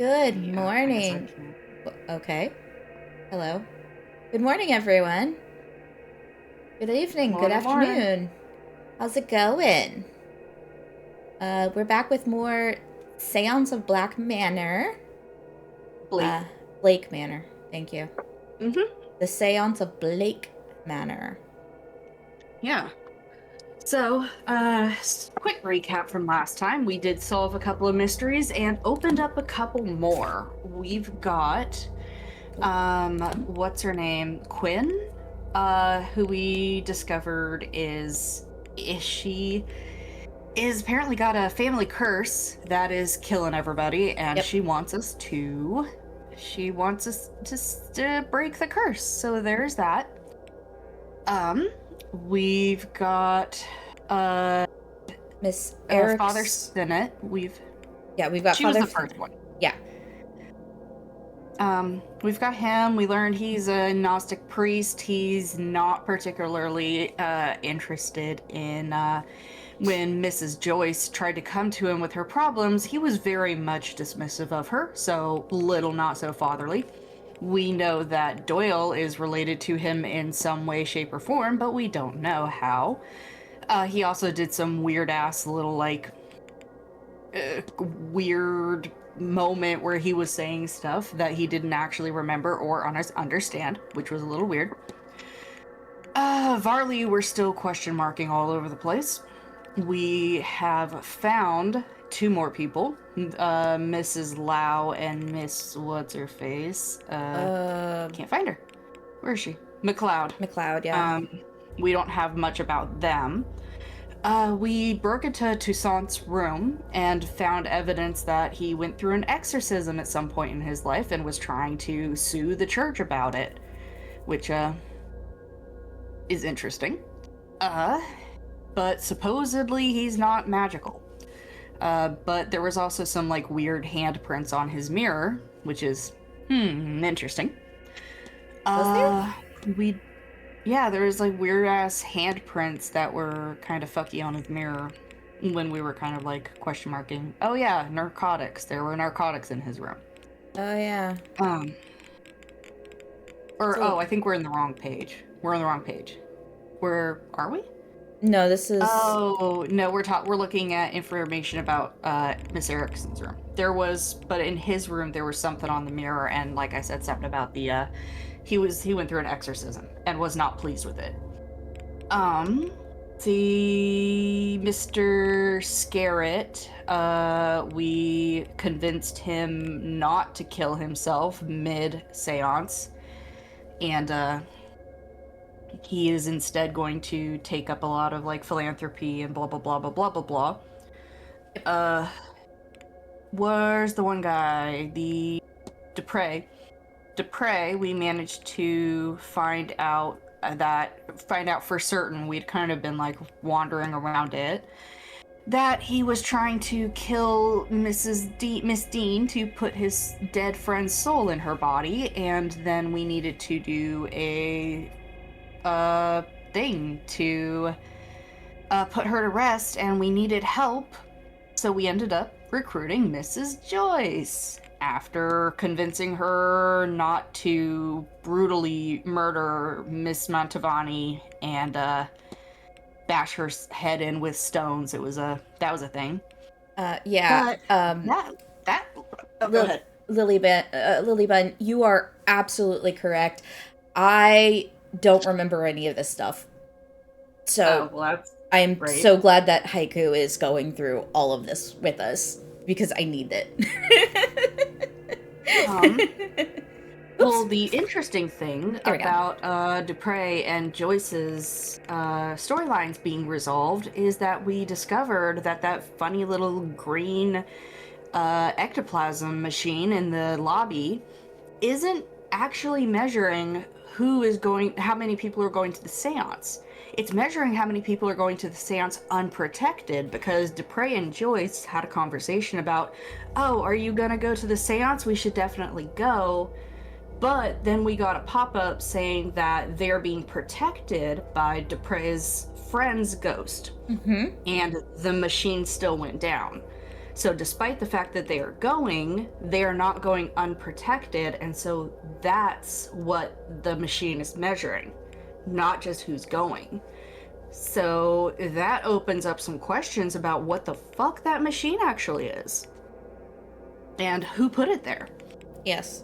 Good Yeah, I guess I morning. can't. Okay. Hello. Good morning, everyone. Good evening. Good Morning, morning. afternoon. How's it going? We're back with more Seance of Black Manor. Blake. Blake Manor. Thank you. Mm-hmm. The Seance of Blake Manor. Yeah. So, quick recap from last time. We did solve a couple of mysteries and opened up a couple more. We've got, what's her name? Quinn? Who we discovered she is apparently got a family curse that is killing everybody, and Yep. she wants us to break the curse. So there's that. We've got Miss Eric's... Father Sinnott. We've got She was Father the first one. Yeah. We've got him. We learned he's a Gnostic priest. He's not particularly interested in when Mrs. Joyce tried to come to him with her problems, he was very much dismissive of her, so little not so fatherly. We know that Doyle is related to him in some way, shape, or form, but we don't know how. He also did some weird-ass little, weird moment where he was saying stuff that he didn't actually remember or understand, which was a little weird. Varley, we're still question marking all over the place. We have found two more people, Mrs. Lau and Miss What's-Her-Face. Can't find her. Where is she? McLeod. McLeod, yeah. We don't have much about them. We broke into Toussaint's room and found evidence that he went through an exorcism at some point in his life and was trying to sue the church about it, which, is interesting. But supposedly he's not magical. But there was also some, weird handprints on his mirror, which is, interesting. Was there? There was, weird-ass handprints that were kind of fucky on his mirror when we were kind of, question marking. Oh, yeah, narcotics. There were narcotics in his room. Oh, yeah. I think we're in the wrong page. We're on the wrong page. Where are we? No, this is... Oh, no, we're looking at information about Miss Erickson's room. But in his room there was something on the mirror, and like I said, something about the he went through an exorcism and was not pleased with it. The Mr. Scarrett, we convinced him not to kill himself mid-seance, and he is instead going to take up a lot of philanthropy and blah blah blah blah blah blah blah. Where's the one guy? The Dupre, we managed to find out for certain. We'd kind of been wandering around it, that he was trying to kill Miss Dean to put his dead friend's soul in her body, and then we needed to do a thing to put her to rest, and we needed help, so we ended up recruiting Mrs. Joyce after convincing her not to brutally murder Miss Mantovani and bash her head in with stones. That was a thing. Yeah. But go ahead. Lilybun, you are absolutely correct. I don't remember any of this stuff. So I'm great. So glad that Haiku is going through all of this with us, because I need it. Well, the interesting thing about Dupre and Joyce's storylines being resolved is that we discovered that funny little green ectoplasm machine in the lobby isn't actually measuring how many people are going to the seance. It's measuring how many people are going to the seance unprotected, because Dupre and Joyce had a conversation about, oh, are you gonna go to the seance? We should definitely go. But then we got a pop-up saying that they're being protected by Dupre's friend's ghost. Mm-hmm. And the machine still went down. So despite the fact that they are not going unprotected, and so that's what the machine is measuring, not just who's going. So that opens up some questions about what the fuck that machine actually is. And who put it there. Yes.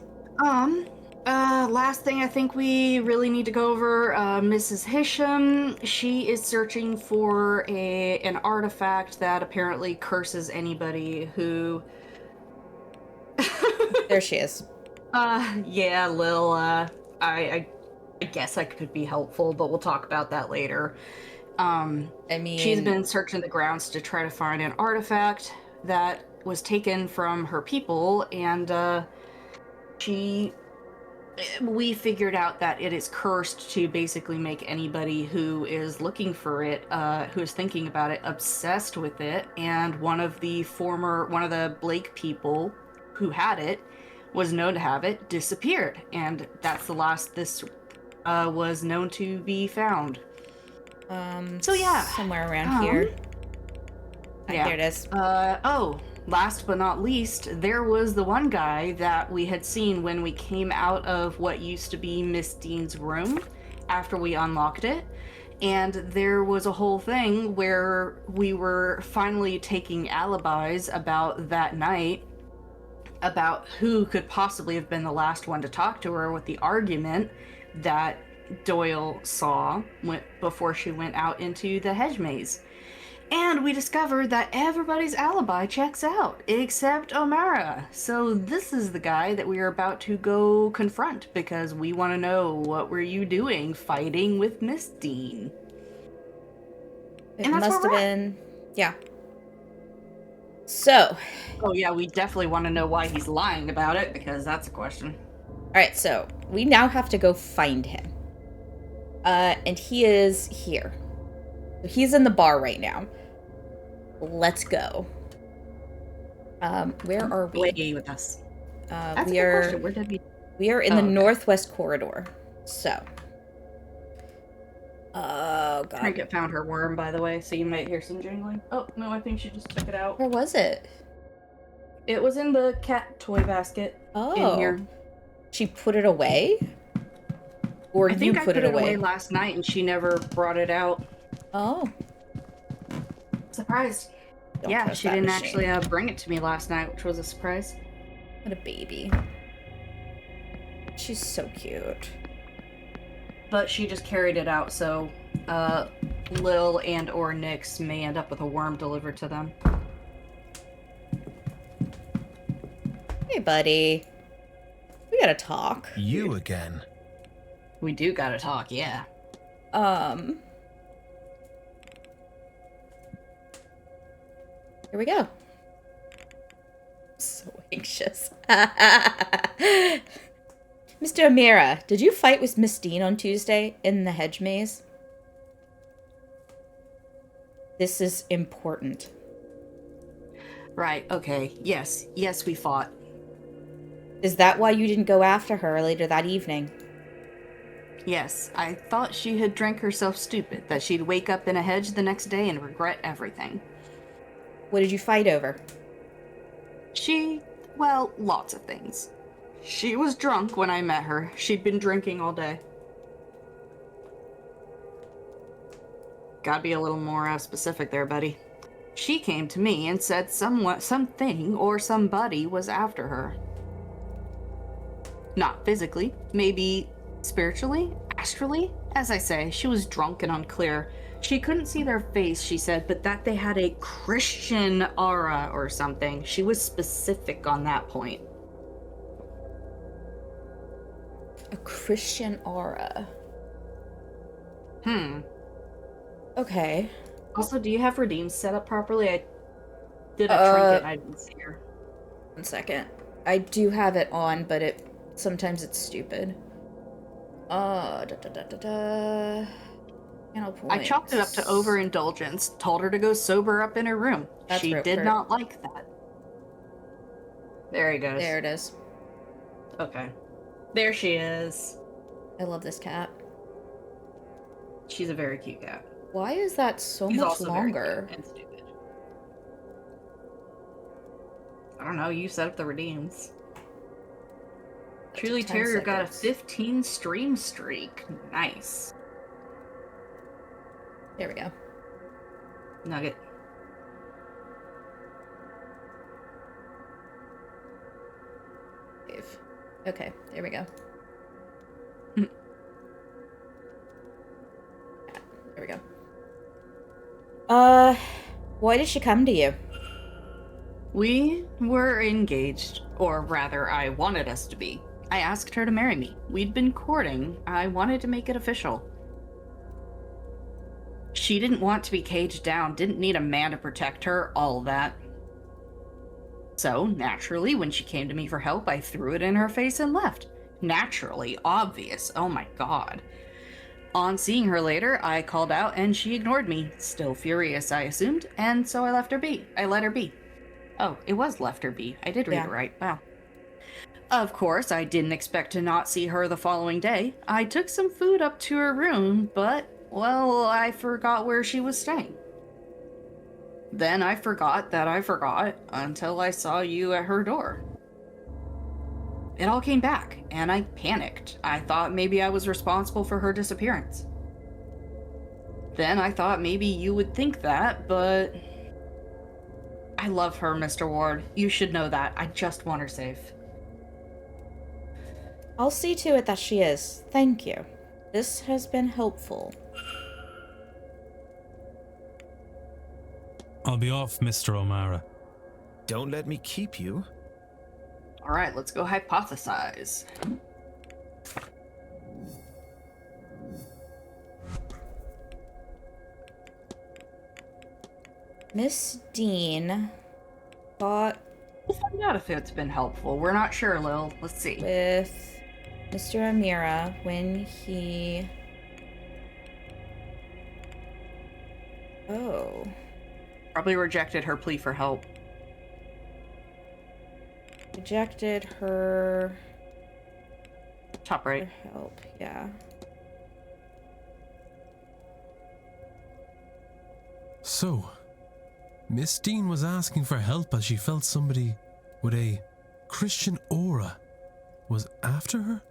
Last thing I think we really need to go over, Mrs. Hisham, she is searching for an artifact that apparently curses anybody who... There she is. Yeah, Lil, I guess I could be helpful, but we'll talk about that later. I mean... She's been searching the grounds to try to find an artifact that was taken from her people, and, we figured out that it is cursed to basically make anybody who is looking for it, who is thinking about it, obsessed with it. And one of the Blake people who had it, was known to have it, disappeared. And that's the last this was known to be found. So yeah. Somewhere around here. Yeah. There it is. Last but not least, there was the one guy that we had seen when we came out of what used to be Miss Dean's room after we unlocked it. And there was a whole thing where we were finally taking alibis about that night, about who could possibly have been the last one to talk to her, with the argument that Doyle saw before she went out into the hedge maze. And we discovered that everybody's alibi checks out, except O'Mara. So this is the guy that we are about to go confront, because we want to know, what were you doing fighting with Miss Dean? It must have been... Yeah. So... Oh yeah, we definitely want to know why he's lying about it, because that's a question. Alright, so we now have to go find him. And he is here. He's in the bar right now. Let's go. Where are we? Wait with us. That's we a good are. question. Where did we are in the northwest corridor. So. Oh god. Trinket found her worm, by the way, so you might hear some jingling. Oh no, I think she just took it out. Where was it? It was in the cat toy basket. Oh. In here. She put it away? Or I think you I put it away last night and she never brought it out. Oh. Surprised. Yeah, she didn't actually bring it to me last night, which was a surprise. What a baby. She's so cute. But she just carried it out, so Lil and or Nyx may end up with a worm delivered to them. Hey, buddy. We gotta talk. You again. We do gotta talk, yeah. Here we go. I'm so anxious. Mr. Amira, did you fight with Miss Dean on Tuesday in the hedge maze? This is important. Right, okay. Yes, we fought. Is that why you didn't go after her later that evening? Yes, I thought she had drank herself stupid, that she'd wake up in a hedge the next day and regret everything. What did you fight over? Well, lots of things. She was drunk when I met her. She'd been drinking all day. Gotta be a little more specific there, buddy. She came to me and said something or somebody was after her. Not physically, maybe spiritually, astrally. As I say, she was drunk and unclear. She couldn't see their face, she said, but that they had a Christian aura or something. She was specific on that point. A Christian aura. Okay. Also, do you have Redeem set up properly? I did a trinket and I didn't see her. 1 second. I do have it on, but sometimes it's stupid. I chalked it up to overindulgence, told her to go sober up in her room. She did not like that. There he goes. There it is. Okay. There she is. I love this cat. She's a very cute cat. Why is that so much longer? And stupid. don't know. You set up the redeems. Truly 10 Terrier got a seconds. 15 stream streak. Nice. There we go. Nugget. Save. Okay, there we go. There we go. Why did she come to you? We were engaged, or rather, I wanted us to be. I asked her to marry me. We'd been courting. I wanted to make it official. She didn't want to be caged down, didn't need a man to protect her, all that. So, naturally, when she came to me for help, I threw it in her face and left. Naturally, obvious, oh my god. On seeing her later, I called out and she ignored me. Still furious, I assumed, and so I left her be. I let her be. Oh, it was left her be. I did read it right. Wow. Of course, I didn't expect to not see her the following day. I took some food up to her room, but, well, I forgot where she was staying. Then I forgot that I forgot until I saw you at her door. It all came back, and I panicked. I thought maybe I was responsible for her disappearance. Then I thought maybe you would think that, but... I love her, Mr. Ward. You should know that. I just want her safe. I'll see to it that she is. Thank you. This has been helpful. I'll be off, Mr. O'Mara. Don't let me keep you. Alright, let's go hypothesize. Miss Dean got We'll find out if it's been helpful. We're not sure, Lil. Let's see. with Mr. Amira when he... Oh. Probably rejected her plea for help. Rejected her... Top right. for help, yeah. So, Miss Dean was asking for help as she felt somebody with a Christian aura was after her?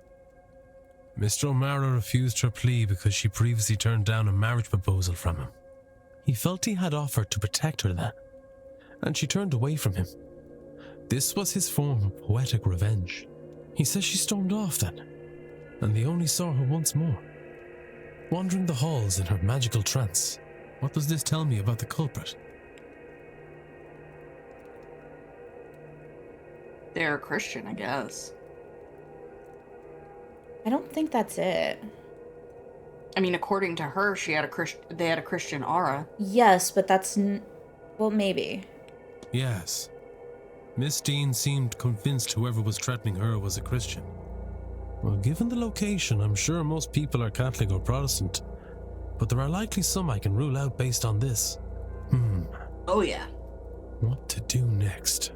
Mr. O'Mara refused her plea because she previously turned down a marriage proposal from him. He felt he had offered to protect her then, and she turned away from him. This was his form of poetic revenge. He says she stormed off then, and they only saw her once more. Wandering the halls in her magical trance, what does this tell me about the culprit? They're a Christian, I guess. I don't think that's it. I mean, according to her, they had a Christian aura. Yes, but that's... well, maybe. Yes. Miss Dean seemed convinced whoever was threatening her was a Christian. Well, given the location, I'm sure most people are Catholic or Protestant, but there are likely some I can rule out based on this. Oh yeah. What to do next?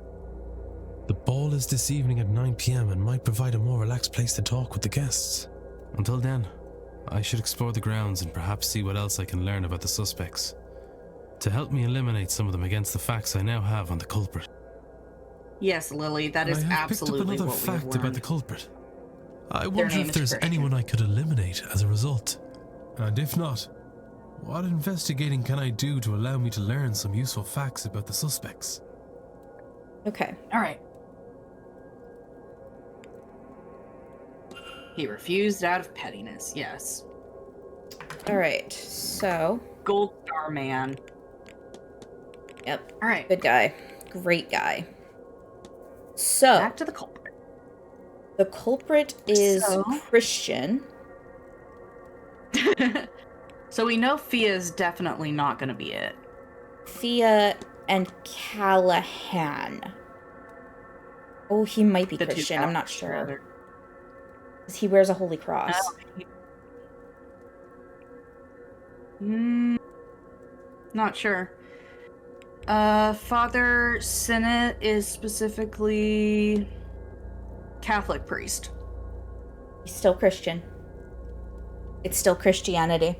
The ball is this evening at 9 p.m. and might provide a more relaxed place to talk with the guests. Until then, I should explore the grounds and perhaps see what else I can learn about the suspects, to help me eliminate some of them against the facts I now have on the culprit. Yes, Lily, that is I have absolutely picked up what another we fact about learned. the culprit. I Their wonder name if is there's Christian. anyone I could eliminate as a result. And if not, what investigating can I do to allow me to learn some useful facts about the suspects? Okay. All right. He refused out of pettiness, yes. Alright, so... Gold Star Man. Yep. All right. Good guy. Great guy. So, Back to the culprit. the culprit is So? Christian. So we know Fia's definitely not going to be it. Thea and Callahan. Oh, he might be The two Christian. I'm not Catholics, sure. rather. 'Cause he wears a holy cross. Not sure. Father Sinnott is specifically Catholic priest. He's still Christian. It's still Christianity.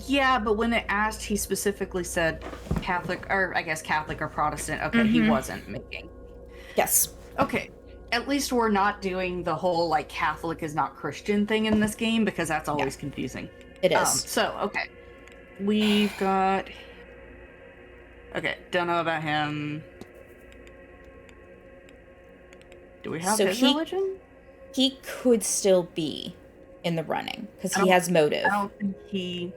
Yeah, but when it asked, he specifically said Catholic, or I guess Catholic or Protestant. Okay, he wasn't making. Yes. Okay, at least we're not doing the whole, like, Catholic is not Christian thing in this game, because that's always confusing. It is. So, okay. We've got... Okay, don't know about him. Do we have his religion? He could still be in the running, because he has motive. I don't think he...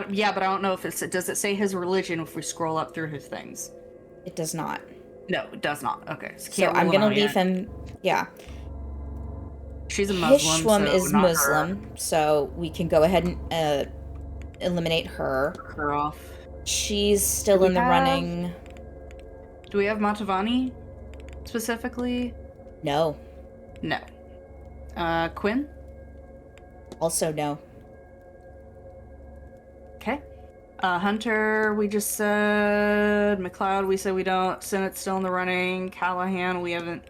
yeah, but I don't know if it's... Does it say his religion if we scroll up through his things? It does not. No, it does not. Okay. So I'm going to leave him... Yeah. She's a Muslim, Hishwam so is not Muslim, her. so we can go ahead and eliminate her. Her off. She's still in the running. Do we have Matavani specifically? No. No. Quinn? Also no. Okay. Hunter, we just said. McLeod, we said we don't. Senate's still in the running. Callahan, we haven't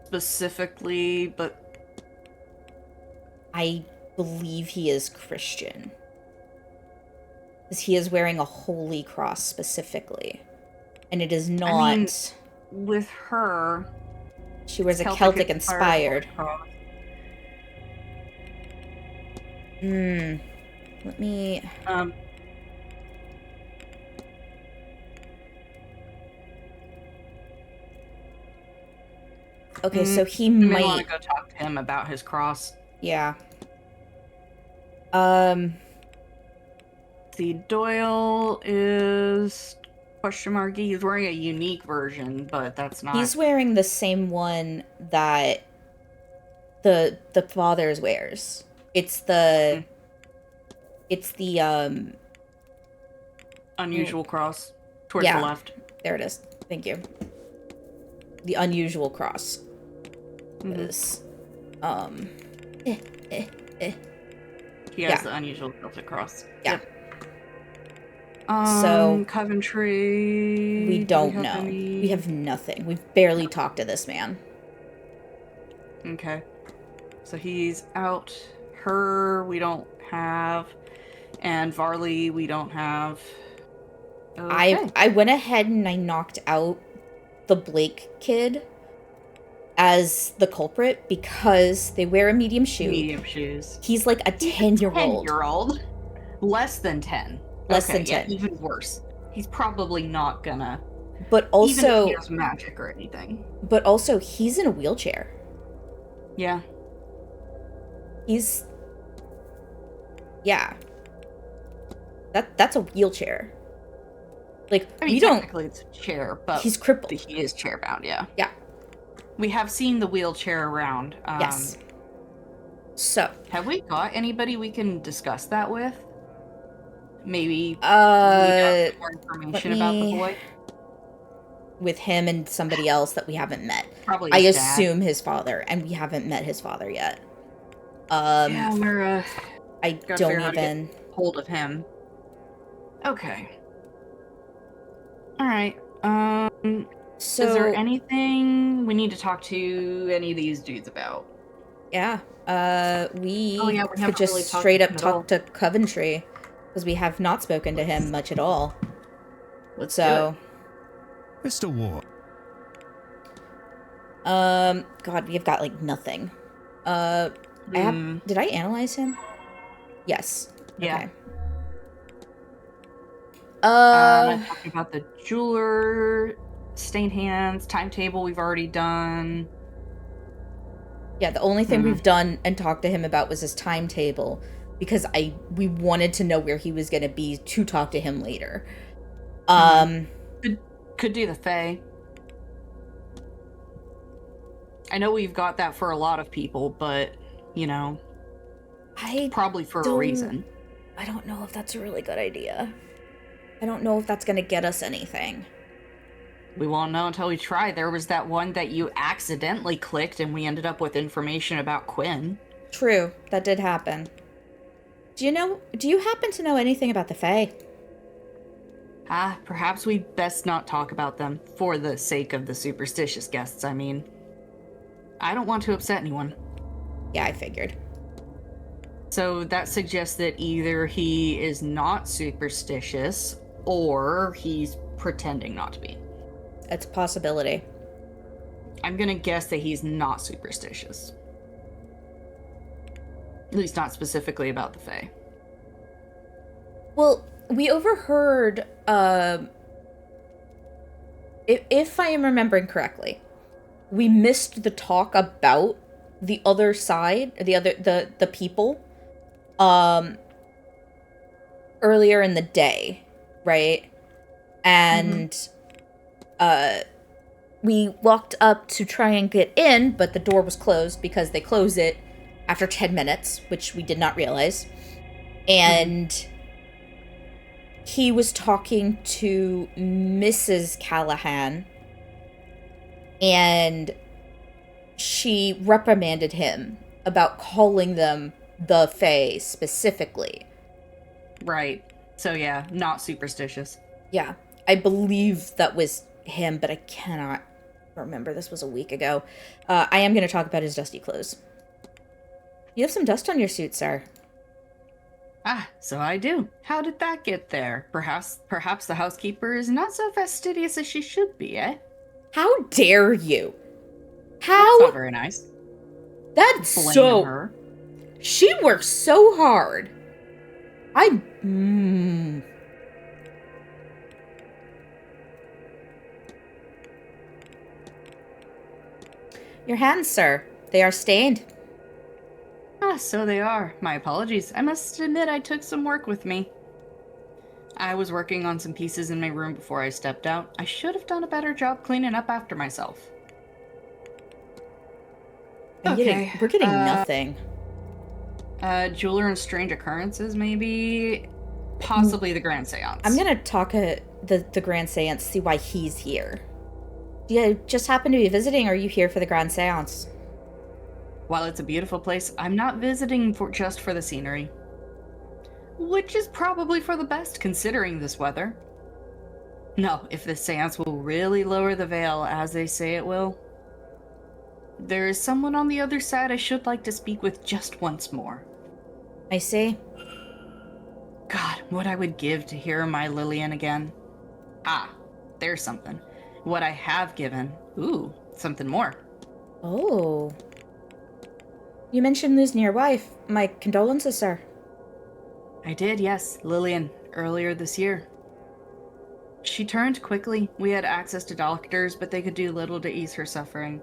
specifically, but... I believe he is Christian. Because he is wearing a holy cross specifically. And it is not... I mean, with her... She wears a Celtic inspired. Let me... Okay, so he might... might want to go talk to him about his cross. Yeah. See, Doyle is... Question mark. He's wearing a unique version, but that's not... He's wearing the same one that the father's wears. It's the... It's the, unusual cross. Towards the left. There it is. Thank you. The unusual cross. Is, He has the unusual Celtic cross. Yeah. Yep. So Coventry. We don't know. We have nothing. We've barely talked to this man. Okay. So he's out. Her, we don't have. And Varley, we don't have. Okay. I went ahead and I knocked out the Blake kid as the culprit because they wear a medium shoe. Medium shoes. He's like a 10-year-old. 10-year-old? Less than 10. Less than 10. Yeah, even worse. He's probably not gonna. But also, even if he has magic or anything. But also, he's in a wheelchair. Yeah. He's. Yeah. That's a wheelchair. Like, I mean, we don't. Technically, it's a chair, but he's crippled. He is chair-bound. Yeah. Yeah. We have seen the wheelchair around. Yes. So. Have we got anybody we can discuss that with? Maybe more information about the boy? With him and somebody else that we haven't met. Probably I his assume his father, and we haven't met his father yet. Yeah, we're I don't even hold of him. Okay. All right. So is there anything we need to talk to any of these dudes about? Yeah. We could just really straight up talk to Coventry. Because we have not spoken to him much at all. Let's do it. Mr. Ward. God, we've got like nothing. Did I analyze him? Yes. Yeah. Okay. I'm talking about the jeweler, stained hands, timetable we've already done. Yeah, the only thing we've done and talked to him about was his timetable. Because we wanted to know where he was going to be to talk to him later. Could do the Fae. I know we've got that for a lot of people, but, you know, probably for a reason. I don't know if that's a really good idea. I don't know if that's going to get us anything. We won't know until we try. There was that one that you accidentally clicked and we ended up with information about Quinn. True, that did happen. Do you happen to know anything about the Fae? Perhaps we best not talk about them for the sake of the superstitious guests, I mean. I don't want to upset anyone. Yeah, I figured. So that suggests that either he is not superstitious or he's pretending not to be. It's a possibility. I'm gonna guess that he's not superstitious. At least not specifically about the Fae. Well, we overheard, if I am remembering correctly, we missed the talk about the other side, the people, earlier in the day, right? And, we walked up to try and get in, but the door was closed because they close it after 10 minutes, which we did not realize. And he was talking to Mrs. Callahan, and she reprimanded him about calling them the Fae specifically. Right. So yeah, not superstitious. Yeah, I believe that was him, but I cannot remember. This was a week ago. I am going to talk about his dusty clothes. You have some dust on your suit, sir. Ah, so I do. How did that get there? Perhaps the housekeeper is not so fastidious as she should be, eh? How dare you? That's How? not very nice. That's Blame so... her. She works so hard. Your hands, sir. They are stained. Ah, so they are. My apologies. I must admit I took some work with me. I was working on some pieces in my room before I stepped out. I should have done a better job cleaning up after myself. We're getting nothing. Jeweler and strange occurrences, maybe? Possibly the Grand Seance. I'm gonna talk the Grand Seance, see why he's here. Do you just happen to be visiting, or are you here for the Grand Seance? While it's a beautiful place, I'm not visiting just for the scenery. Which is probably for the best, considering this weather. No, if the seance will really lower the veil, as they say it will. There is someone on the other side I should like to speak with just once more. I see. God, what I would give to hear my Lillian again. Ah, there's something. What I have given. Ooh, something more. Oh. You mentioned losing your wife. My condolences, sir. I did, yes, Lillian, earlier this year. She turned quickly. We had access to doctors, but they could do little to ease her suffering.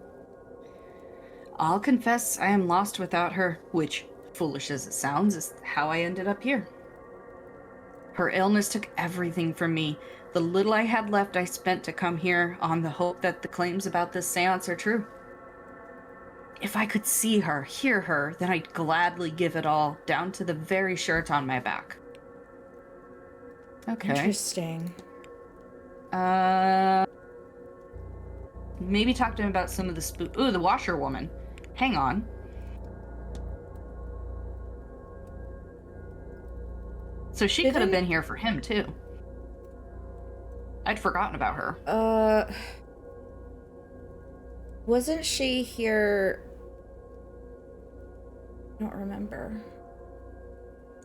I'll confess I am lost without her, which, foolish as it sounds, is how I ended up here. Her illness took everything from me. The little I had left I spent to come here on the hope that the claims about this seance are true. If I could see her, hear her, then I'd gladly give it all, down to the very shirt on my back. Okay. Interesting. Maybe talk to him about some of the Ooh, the washerwoman. Hang on. So she could have been here for him, too. I'd forgotten about her. Wasn't she here? I don't remember.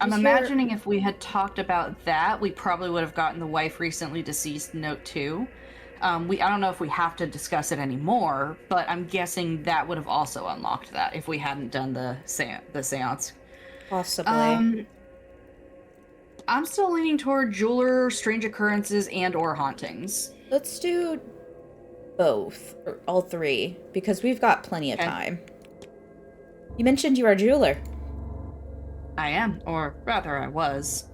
I'm imagining if we had talked about that, we probably would have gotten the wife recently deceased note, too. I don't know if we have to discuss it anymore, but I'm guessing that would have also unlocked that if we hadn't done the seance. Possibly. I'm still leaning toward jeweler, strange occurrences, and or hauntings. Let's do both, or all three, because we've got plenty of time. You mentioned you are a jeweler. I am, or rather I was.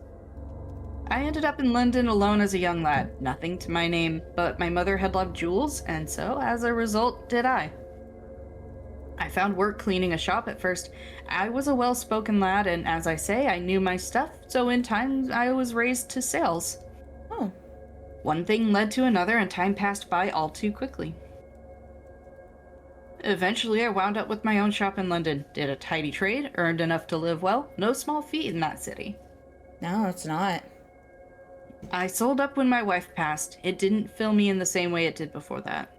I ended up in London alone as a young lad. Nothing to my name, but my mother had loved jewels, and so, as a result, did I. I found work cleaning a shop at first. I was a well-spoken lad, and as I say, I knew my stuff, so in time I was raised to sales. Oh. One thing led to another, and time passed by all too quickly. Eventually, I wound up with my own shop in London, did a tidy trade, earned enough to live well. No small feat in that city. No, it's not. I sold up when my wife passed. It didn't fill me in the same way it did before that.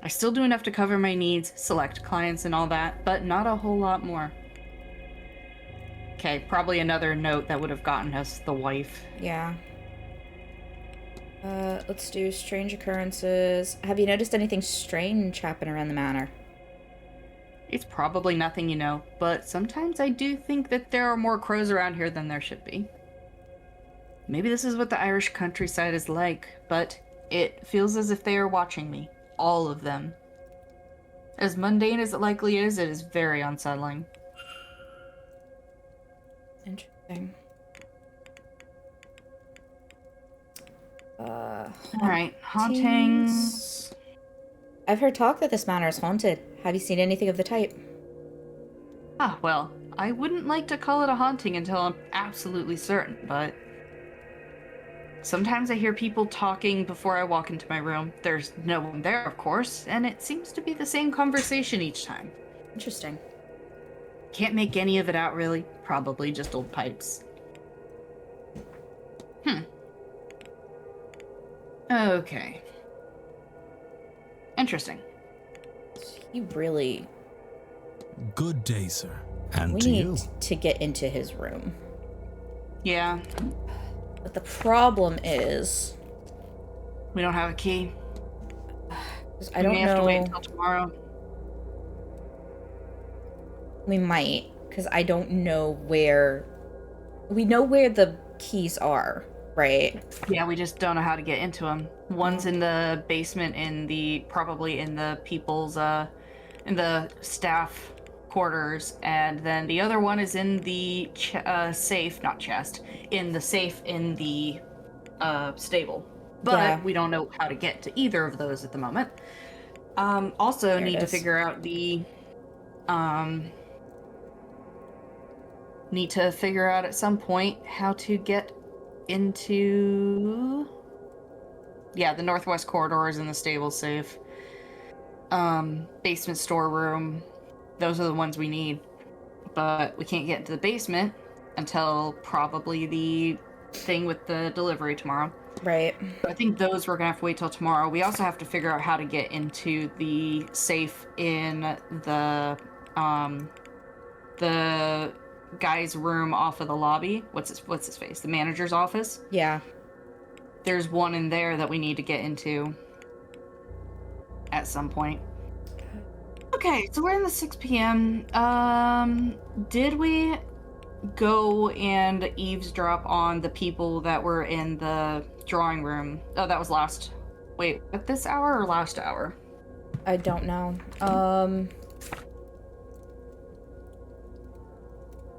I still do enough to cover my needs, select clients and all that, but not a whole lot more. Okay, probably another note that would have gotten us the wife. Yeah. Let's do strange occurrences. Have you noticed anything strange happen around the manor? It's probably nothing, you know, but sometimes I do think that there are more crows around here than there should be. Maybe this is what the Irish countryside is like, but it feels as if they are watching me. All of them. As mundane as it likely is, it is very unsettling. Interesting. Alright, hauntings. I've heard talk that this manor is haunted. Have you seen anything of the type? Ah, well, I wouldn't like to call it a haunting until I'm absolutely certain, but... Sometimes I hear people talking before I walk into my room. There's no one there, of course, and it seems to be the same conversation each time. Interesting. Can't make any of it out, really. Probably just old pipes. Okay. Interesting. He really... Good day, sir. And We to you. need to get into his room. Yeah, But the problem is... we don't have a key. I don't We may have to wait know... until tomorrow. We might, because I don't know where... We know where the keys are, right? Yeah, we just don't know how to get into them. One's in the basement probably in the people's, in the staff quarters, and then the other one is in the safe, not chest, in the safe in the stable. But Yeah. we don't know how to get to either of those at the moment. Also There it need to is. figure out need to figure out at some point how to get into the northwest corridors and the stable safe. Basement storeroom. Those are the ones we need. But we can't get into the basement until probably the thing with the delivery tomorrow. Right. So I think those we're gonna have to wait till tomorrow. We also have to figure out how to get into the safe in the guy's room off of the lobby. What's his face? The manager's office. Yeah. There's one in there that we need to get into at some point. Okay, so we're in the 6 p.m. Did we go and eavesdrop on the people that were in the drawing room? Oh, that was last... Wait, at this hour or last hour? I don't know.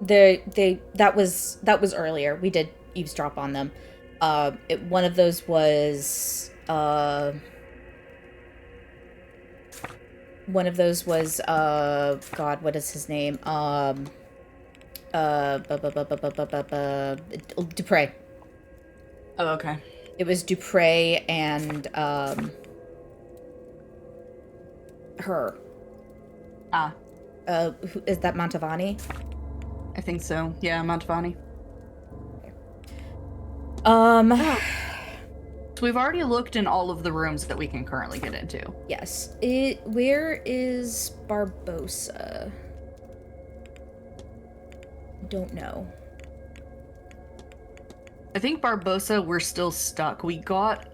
That was earlier. We did eavesdrop on them. One of those was God, what is his name? Dupre. Oh, okay. It was Dupre and her. Ah, Who is that, Montavani? I think so. Yeah, Montavani. So we've already looked in all of the rooms that we can currently get into. Yes. Where is Barbosa? Don't know. I think Barbosa, we're still stuck. We got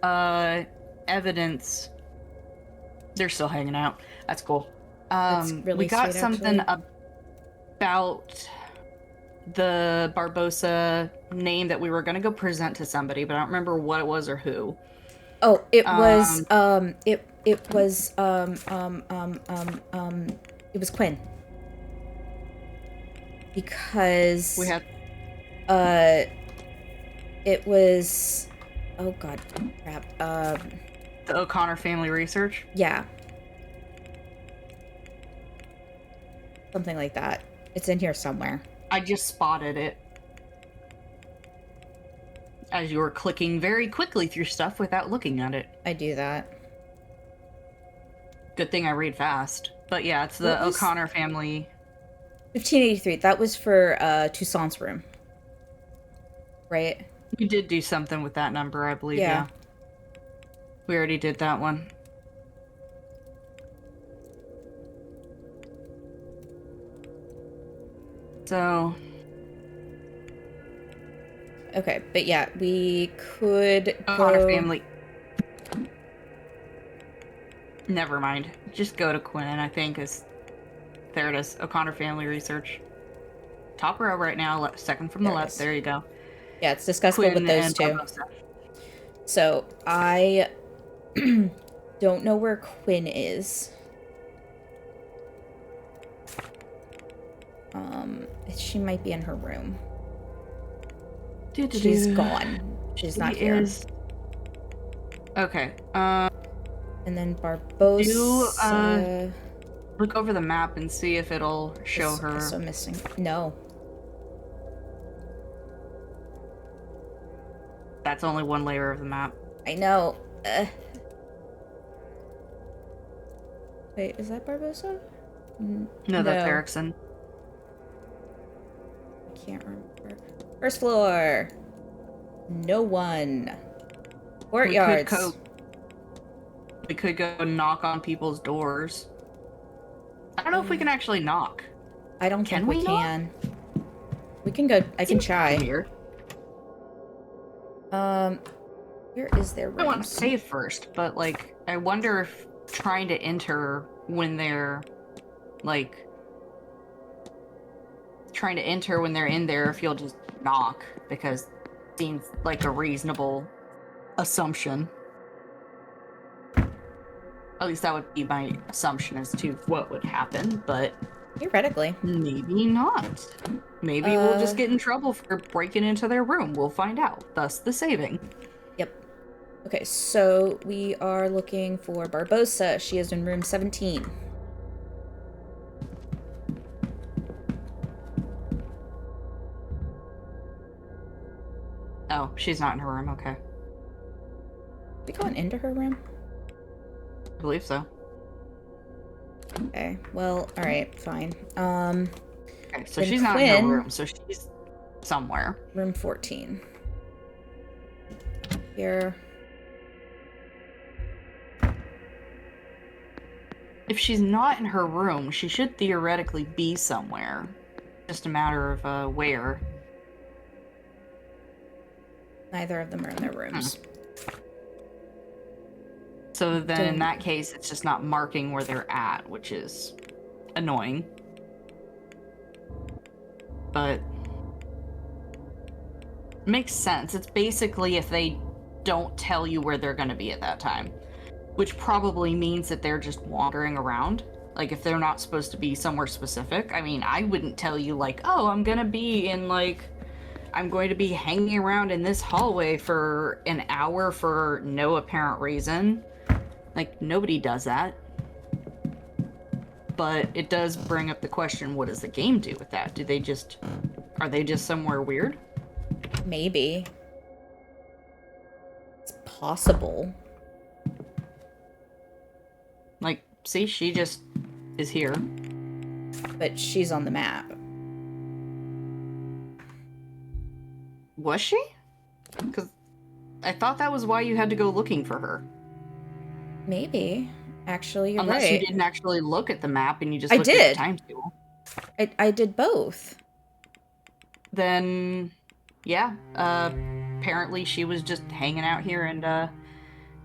evidence. They're still hanging out. That's cool. That's really we got sweet, something actually. about the Barbosa name that we were gonna go present to somebody, but I don't remember what it was or who. Oh, it was it was Quinn. Because We had it was, oh god, crap. the O'Connor Family Research. Yeah. Something like that. It's in here somewhere. I just spotted it as you were clicking very quickly through stuff without looking at it. I do that. Good thing I read fast. But yeah, it's the What was- O'Connor family. 1583. That was for Toussaint's room. Right? We did do something with that number, I believe. Yeah. Yeah. We already did that one. So, Okay, but yeah, we could O'Connor go... family. Never mind. Just go to Quinn, I think, is... There it is. O'Connor family research. Top row right now, second from the There it left. is. There you go. Yeah, it's discussable Quinn with those and two. Barbosa. So, I don't know where Quinn is. She might be in her room. She's gone. She's not here. Okay. And then Barbosa... Look over the map and see if it'll show her. Also missing. No. That's only one layer of the map. I know. Wait, is that Barbosa? No, that's Erickson. I can't remember. First floor. No one. Courtyards. We could go knock on people's doors. I don't know if we can actually knock. I don't think we we can. We can go. I can try. Weird. Where is their room? I want to save first, but like, I wonder if trying to enter when they're like trying to enter when they're in there, if you'll just knock, because it seems like a reasonable assumption. At least that would be my assumption as to what would happen, but Theoretically. maybe not. Maybe we'll just get in trouble for breaking into their room. We'll find out. Thus the saving. Yep. Okay, so we are looking for Barbosa. She is in room 17. Oh, she's not in her room. Okay. We going into her room? I believe so. Okay. Well, all right, fine. Okay, so then she's not in Quinn- her room, so she's somewhere. Room 14. Here. If she's not in her room, she should theoretically be somewhere. Just a matter of where. Neither of them are in their rooms. So then in that case, it's just not marking where they're at, which is annoying. But makes sense. It's basically if they don't tell you where they're going to be at that time, which probably means that they're just wandering around. Like if they're not supposed to be somewhere specific. I mean, I wouldn't tell you like, oh, I'm going to be in like, I'm going to be hanging around in this hallway for an hour for no apparent reason. Like, nobody does that. But it does bring up the question, what does the game do with that? Are they just somewhere weird? Maybe. It's possible. Like, see, she just is here. But she's on the map. Was she? Because I thought that was why you had to go looking for her. Maybe. Actually, you're Unless right. you didn't actually look at the map and you just I looked at did. the timetable. I did both. Then, yeah. Apparently she was just hanging out here and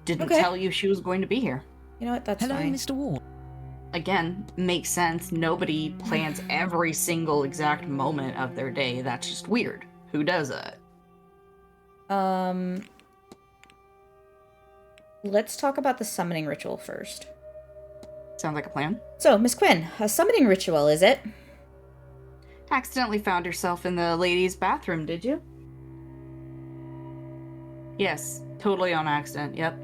didn't tell you she was going to be here. You know what? That's Hello, fine. Mr. Ward. Again, makes sense. Nobody plans every single exact moment of their day. That's just weird. Who does that? Let's talk about the summoning ritual first. Sounds like a plan. So, Miss Quinn, a summoning ritual, is it? Accidentally found yourself in the ladies' bathroom, did you? Yes, totally on accident, yep.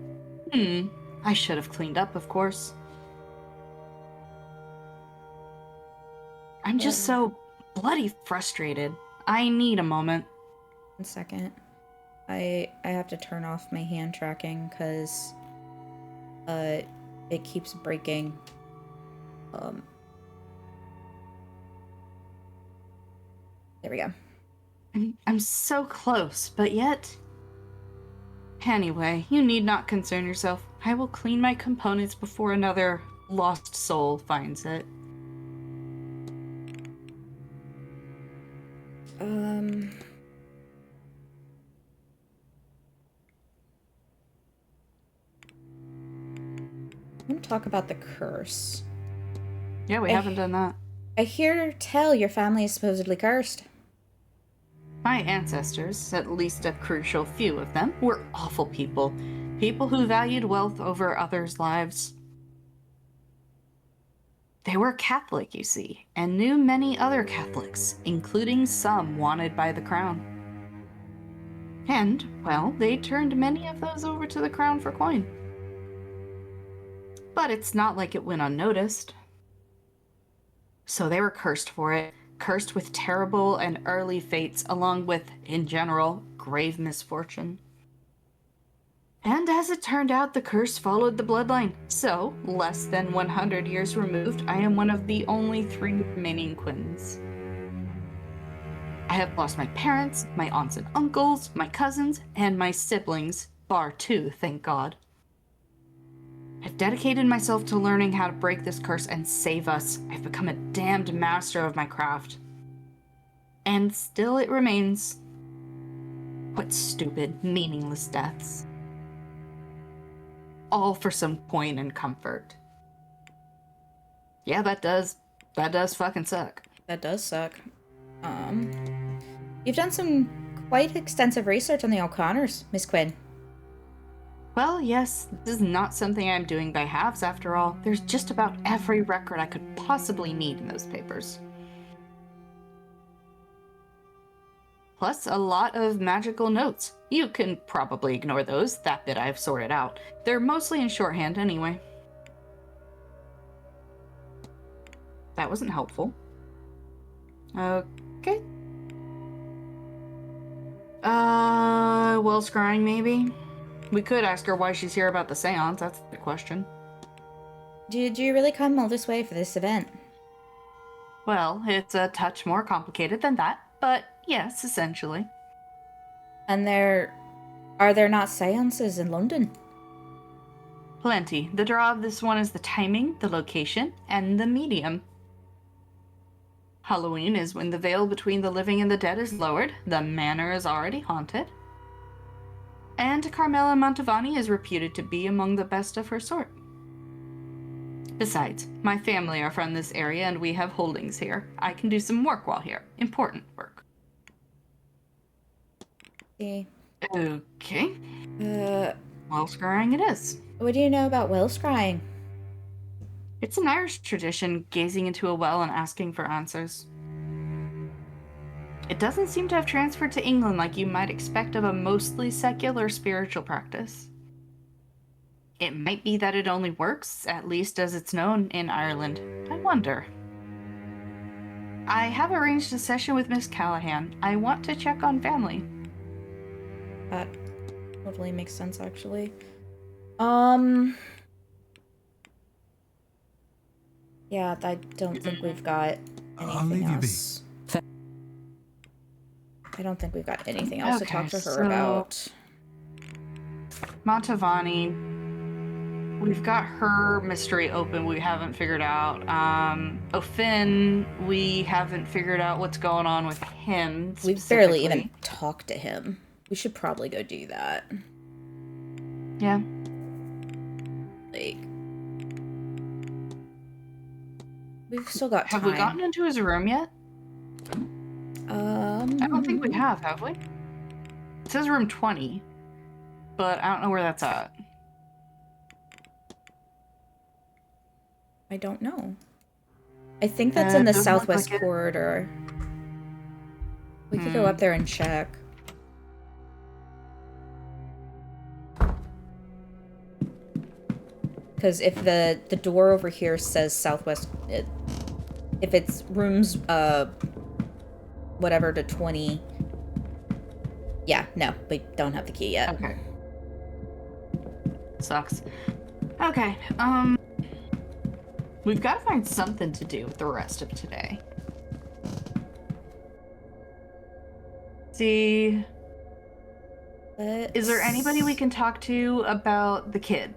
I should have cleaned up, of course. I'm just so bloody frustrated. I need a moment. 1 second. I have to turn off my hand tracking because it keeps breaking. There we go. I'm so close, but yet... Anyway, you need not concern yourself. I will clean my components before another lost soul finds it. want to talk about the curse. Yeah, we haven't done that. I hear tell your family is supposedly cursed. My ancestors, at least a crucial few of them, were awful people. People who valued wealth over others' lives. They were Catholic, you see, and knew many other Catholics, including some wanted by the crown. And, well, they turned many of those over to the crown for coin. But it's not like it went unnoticed. So they were cursed for it, cursed with terrible and early fates, along with, in general, grave misfortune. And as it turned out, the curse followed the bloodline. So, less than 100 years removed, I am one of the only 3 remaining Quindels. I have lost my parents, my aunts and uncles, my cousins, and my siblings, bar 2, thank God. I've dedicated myself to learning how to break this curse and save us. I've become a damned master of my craft. And still it remains. What stupid, meaningless deaths. All for some coin and comfort. Yeah, that does fucking suck. That does suck. You've done some quite extensive research on the O'Connors, Miss Quinn. Well, yes, this is not something I'm doing by halves after all. There's just about every record I could possibly need in those papers. Plus, a lot of magical notes. You can probably ignore those, that bit I've sorted out. They're mostly in shorthand anyway. That wasn't helpful. Okay. Well, scrying maybe? We could ask her why she's here about the seance, that's the question. Did you really come all this way for this event? Well, it's a touch more complicated than that, but yes, essentially. And are there not seances in London? Plenty. The draw of this one is the timing, the location, and the medium. Halloween is when the veil between the living and the dead is lowered, the manor is already haunted, and Carmela Mantovani is reputed to be among the best of her sort. Besides, my family are from this area and we have holdings here. I can do some work while here. Important work. Okay. Well scrying it is. What do you know about well scrying? It's an Irish tradition, gazing into a well and asking for answers. It doesn't seem to have transferred to England like you might expect of a mostly secular spiritual practice. It might be that it only works, at least as it's known, in Ireland. I wonder. I have arranged a session with Miss Callahan. I want to check on family. That totally makes sense, actually. Yeah, I don't think we've got anything else. I don't think we've got anything else to talk to her about. Mantovani, we've got her mystery open we haven't figured out. O'Finn, we haven't figured out what's going on with him. We've barely even talked to him. We should probably go do that. Yeah. Like, we've still got time. Have we gotten into his room yet? I don't think we have we? It says room 20, but I don't know where that's at. I don't know. I think that's in the southwest corridor. We could go up there and check. Because if the door over here says southwest, if it's rooms, whatever to 20, yeah, no, we don't have the key yet. Okay. Sucks. Okay, we've got to find something to do with the rest of today. See, is there anybody we can talk to about the kid?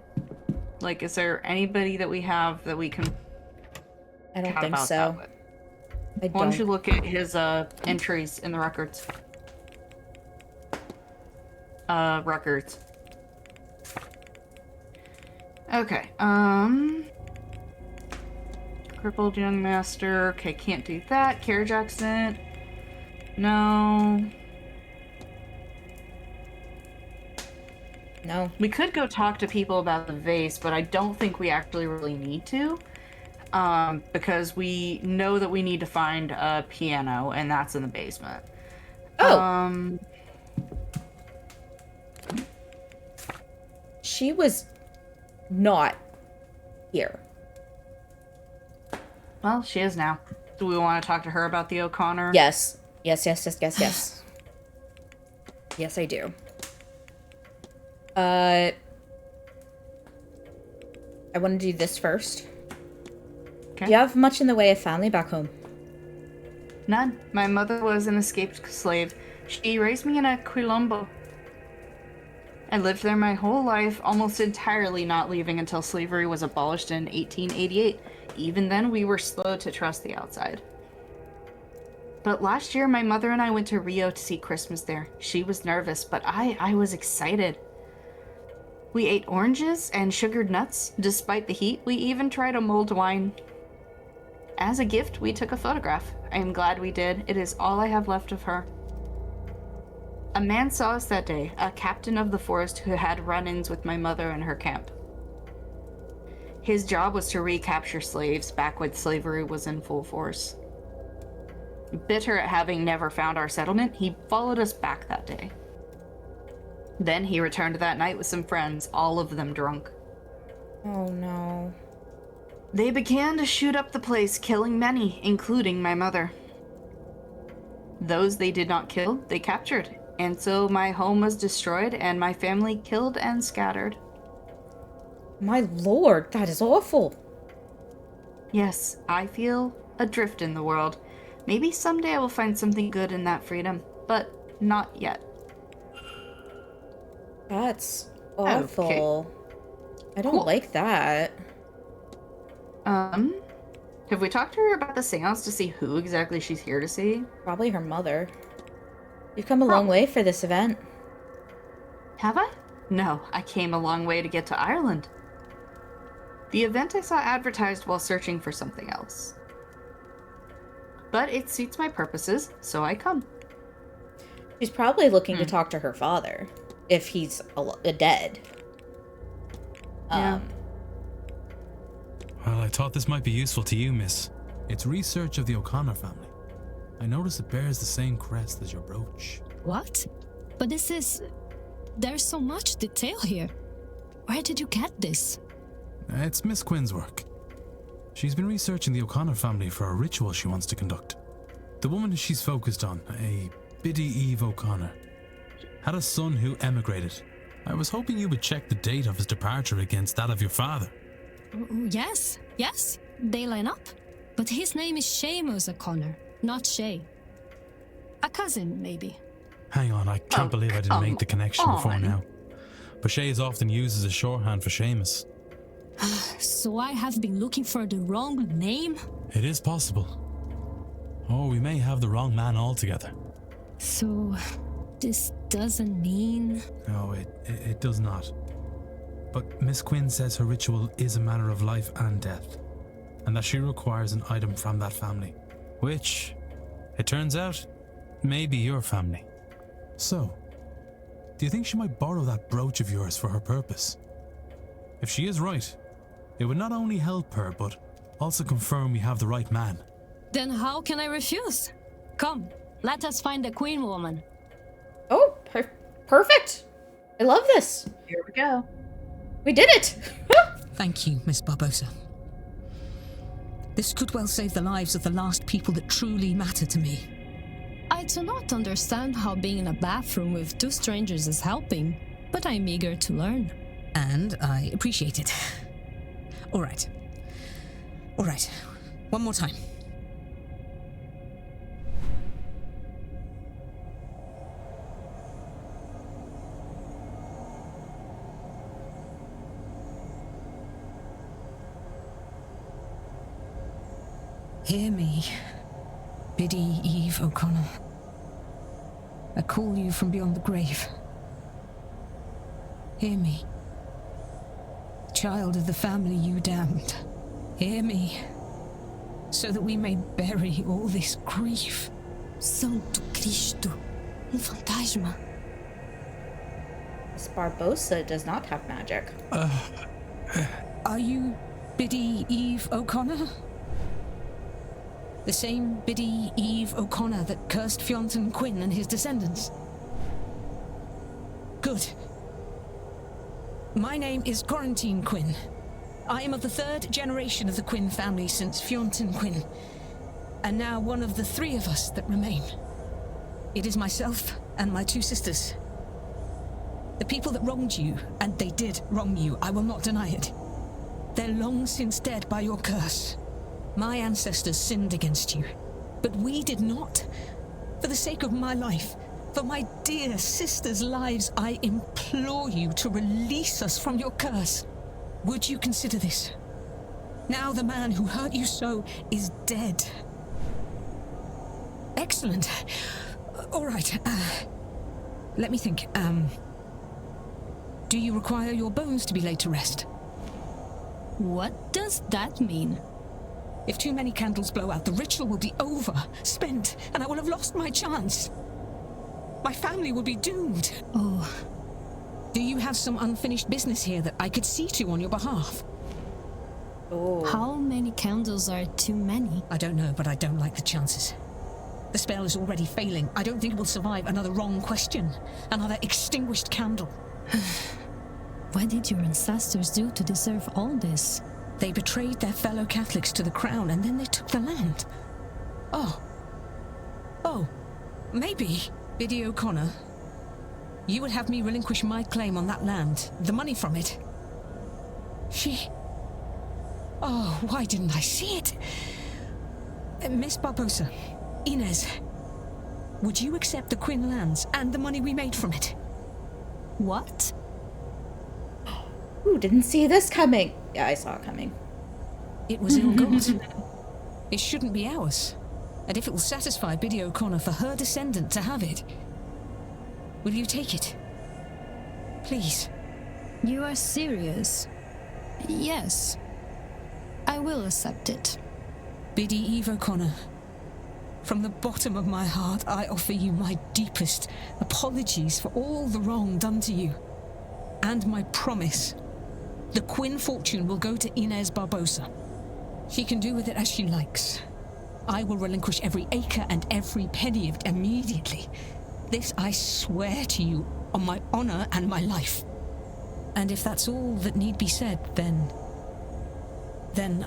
Like, is there anybody that we have that we can? I don't think so. Why don't you look at his entries in the records? Okay, crippled young master. Okay, can't do that. Carriage accident. No. No. We could go talk to people about the vase, but I don't think we actually really need to. Because we know that we need to find a piano, and that's in the basement. Oh. She was not here. Well, she is now. Do we want to talk to her about the O'Connor? Yes. Yes. Yes, I do. I want to do this first. Okay. Do you have much in the way of family back home? None. My mother was an escaped slave. She raised me in a Quilombo. I lived there my whole life, almost entirely not leaving until slavery was abolished in 1888. Even then, we were slow to trust the outside. But last year, my mother and I went to Rio to see Christmas there. She was nervous, but I was excited. We ate oranges and sugared nuts. Despite the heat, we even tried a mulled wine. As a gift, we took a photograph. I am glad we did. It is all I have left of her. A man saw us that day, a captain of the forest who had run-ins with my mother and her camp. His job was to recapture slaves back when slavery was in full force. Bitter at having never found our settlement, he followed us back that day. Then he returned that night with some friends, all of them drunk. Oh no. They began to shoot up the place, killing many, including my mother. Those they did not kill, they captured, and so my home was destroyed and my family killed and scattered. My lord, that is awful. Yes, I feel adrift in the world. Maybe someday I will find something good in that freedom, but not yet. That's awful. Okay. I don't Cool. like that. Have we talked to her about the seance to see who exactly she's here to see? Probably her mother. You've come a long way for this event. Have I? No, I came a long way to get to Ireland. The event I saw advertised while searching for something else. But it suits my purposes, so I come. She's probably looking to talk to her father, if he's dead. Yeah. Well, I thought this might be useful to you, miss. It's research of the O'Connor family. I notice it bears the same crest as your brooch. What? But this is... There's so much detail here. Where did you get this? It's Miss Quinn's work. She's been researching the O'Connor family for a ritual she wants to conduct. The woman she's focused on, a Biddy Eve O'Connor, had a son who emigrated. I was hoping you would check the date of his departure against that of your father. Yes, they line up. But his name is Seamus O'Connor, not Shay. A cousin, maybe. Hang on, I can't believe I didn't make the connection before now. But Shay is often used as a shorthand for Seamus. So I have been looking for the wrong name? It is possible. Or we may have the wrong man altogether. So, this doesn't mean... No, it does not. But Miss Quinn says her ritual is a matter of life and death, and that she requires an item from that family. Which, it turns out, may be your family. So, do you think she might borrow that brooch of yours for her purpose? If she is right, it would not only help her, but also confirm we have the right man. Then how can I refuse? Come, let us find the Queen Woman. Oh, perfect. I love this. Here we go. We did it. Thank you, Miss Barbosa. This could well save the lives of the last people that truly matter to me. I do not understand how being in a bathroom with two strangers is helping, but I'm eager to learn. And I appreciate it. All right. One more time. Hear me, Biddy Eve O'Connor. I call you from beyond the grave. Hear me. child of the family you damned, hear me, so that we may bury all this grief. Santo Cristo, fantasma. Miss Barbosa does not have magic. Are you Biddy Eve O'Connor? The same Biddy Eve O'Connor that cursed Fionn Quinn and his descendants? Good. My name is Quarantine Quinn. I am of the 3rd generation of the Quinn family since Fionn Quinn, and now one of the 3 of us that remain. It is myself and my 2 sisters. The people that wronged you, and they did wrong you, I will not deny it. They're long since dead by your curse. My ancestors sinned against you, but we did not. For the sake of my life, for my dear sisters' lives, I implore you to release us from your curse. Would you consider this? Now the man who hurt you so is dead. Excellent. All right. Let me think. Do you require your bones to be laid to rest? What does that mean? If too many candles blow out, the ritual will be over, spent, and I will have lost my chance. My family will be doomed. Oh, Do you have some unfinished business here that I could see to on your behalf? Oh. how many candles are too many? I don't know, but I don't like the chances. The spell is already failing. I don't think it will survive another wrong question, another extinguished candle. What did your ancestors do to deserve all this? They betrayed their fellow Catholics to the crown, and then they took the land. Oh, maybe, Biddy O'Connor, you would have me relinquish my claim on that land, the money from it. Oh, why didn't I see it? Miss Barbosa, Inez, would you accept the Quinn lands and the money we made from it? What? Ooh, didn't see this coming. Yeah, I saw it coming. It was ill-got. It shouldn't be ours. And if it will satisfy Biddy O'Connor for her descendant to have it, will you take it? Please. You are serious? Yes. I will accept it. Biddy Eve O'Connor, from the bottom of my heart, I offer you my deepest apologies for all the wrong done to you. And my promise. The Quinn fortune will go to Inez Barbosa. She can do with it as she likes. I will relinquish every acre and every penny of it immediately. This I swear to you on my honor and my life. And if that's all that need be said, then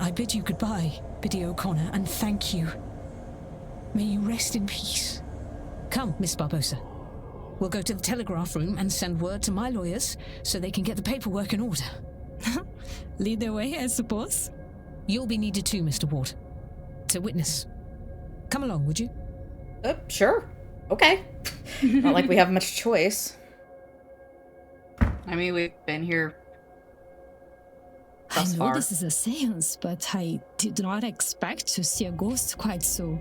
I bid you goodbye, Biddy O'Connor, and thank you. May you rest in peace. Come, Miss Barbosa. We'll go to the telegraph room and send word to my lawyers so they can get the paperwork in order. Lead the way, I suppose. You'll be needed too, Mr. Ward. To witness. Come along, would you? Sure. Okay. Not like we have much choice. I mean, we've been here I thus know far. this is a seance, but I did not expect to see a ghost quite so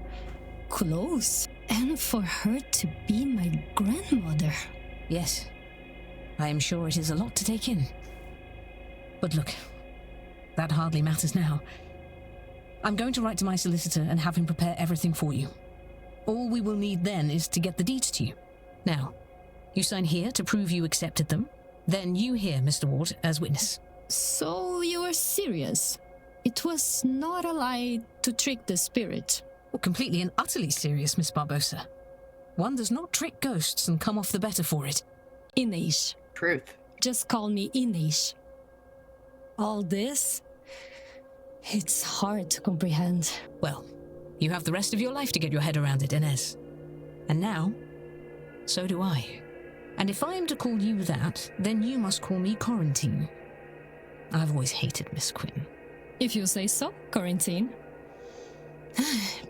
close. And for her to be my grandmother. Yes. I am sure it is a lot to take in. But look, that hardly matters now. I'm going to write to my solicitor and have him prepare everything for you. All we will need then is to get the deeds to you. Now, you sign here to prove you accepted them. Then you here, Mr. Ward, as witness. So you are serious? It was not a lie to trick the spirit. Well, completely and utterly serious, Miss Barbosa. One does not trick ghosts and come off the better for it. Inês. Truth. Just call me Inês. All this? It's hard to comprehend. Well, you have the rest of your life to get your head around it, Inez. And now, so do I. And if I am to call you that, then you must call me Quarantine. I've always hated Miss Quinn. If you say so, Quarantine.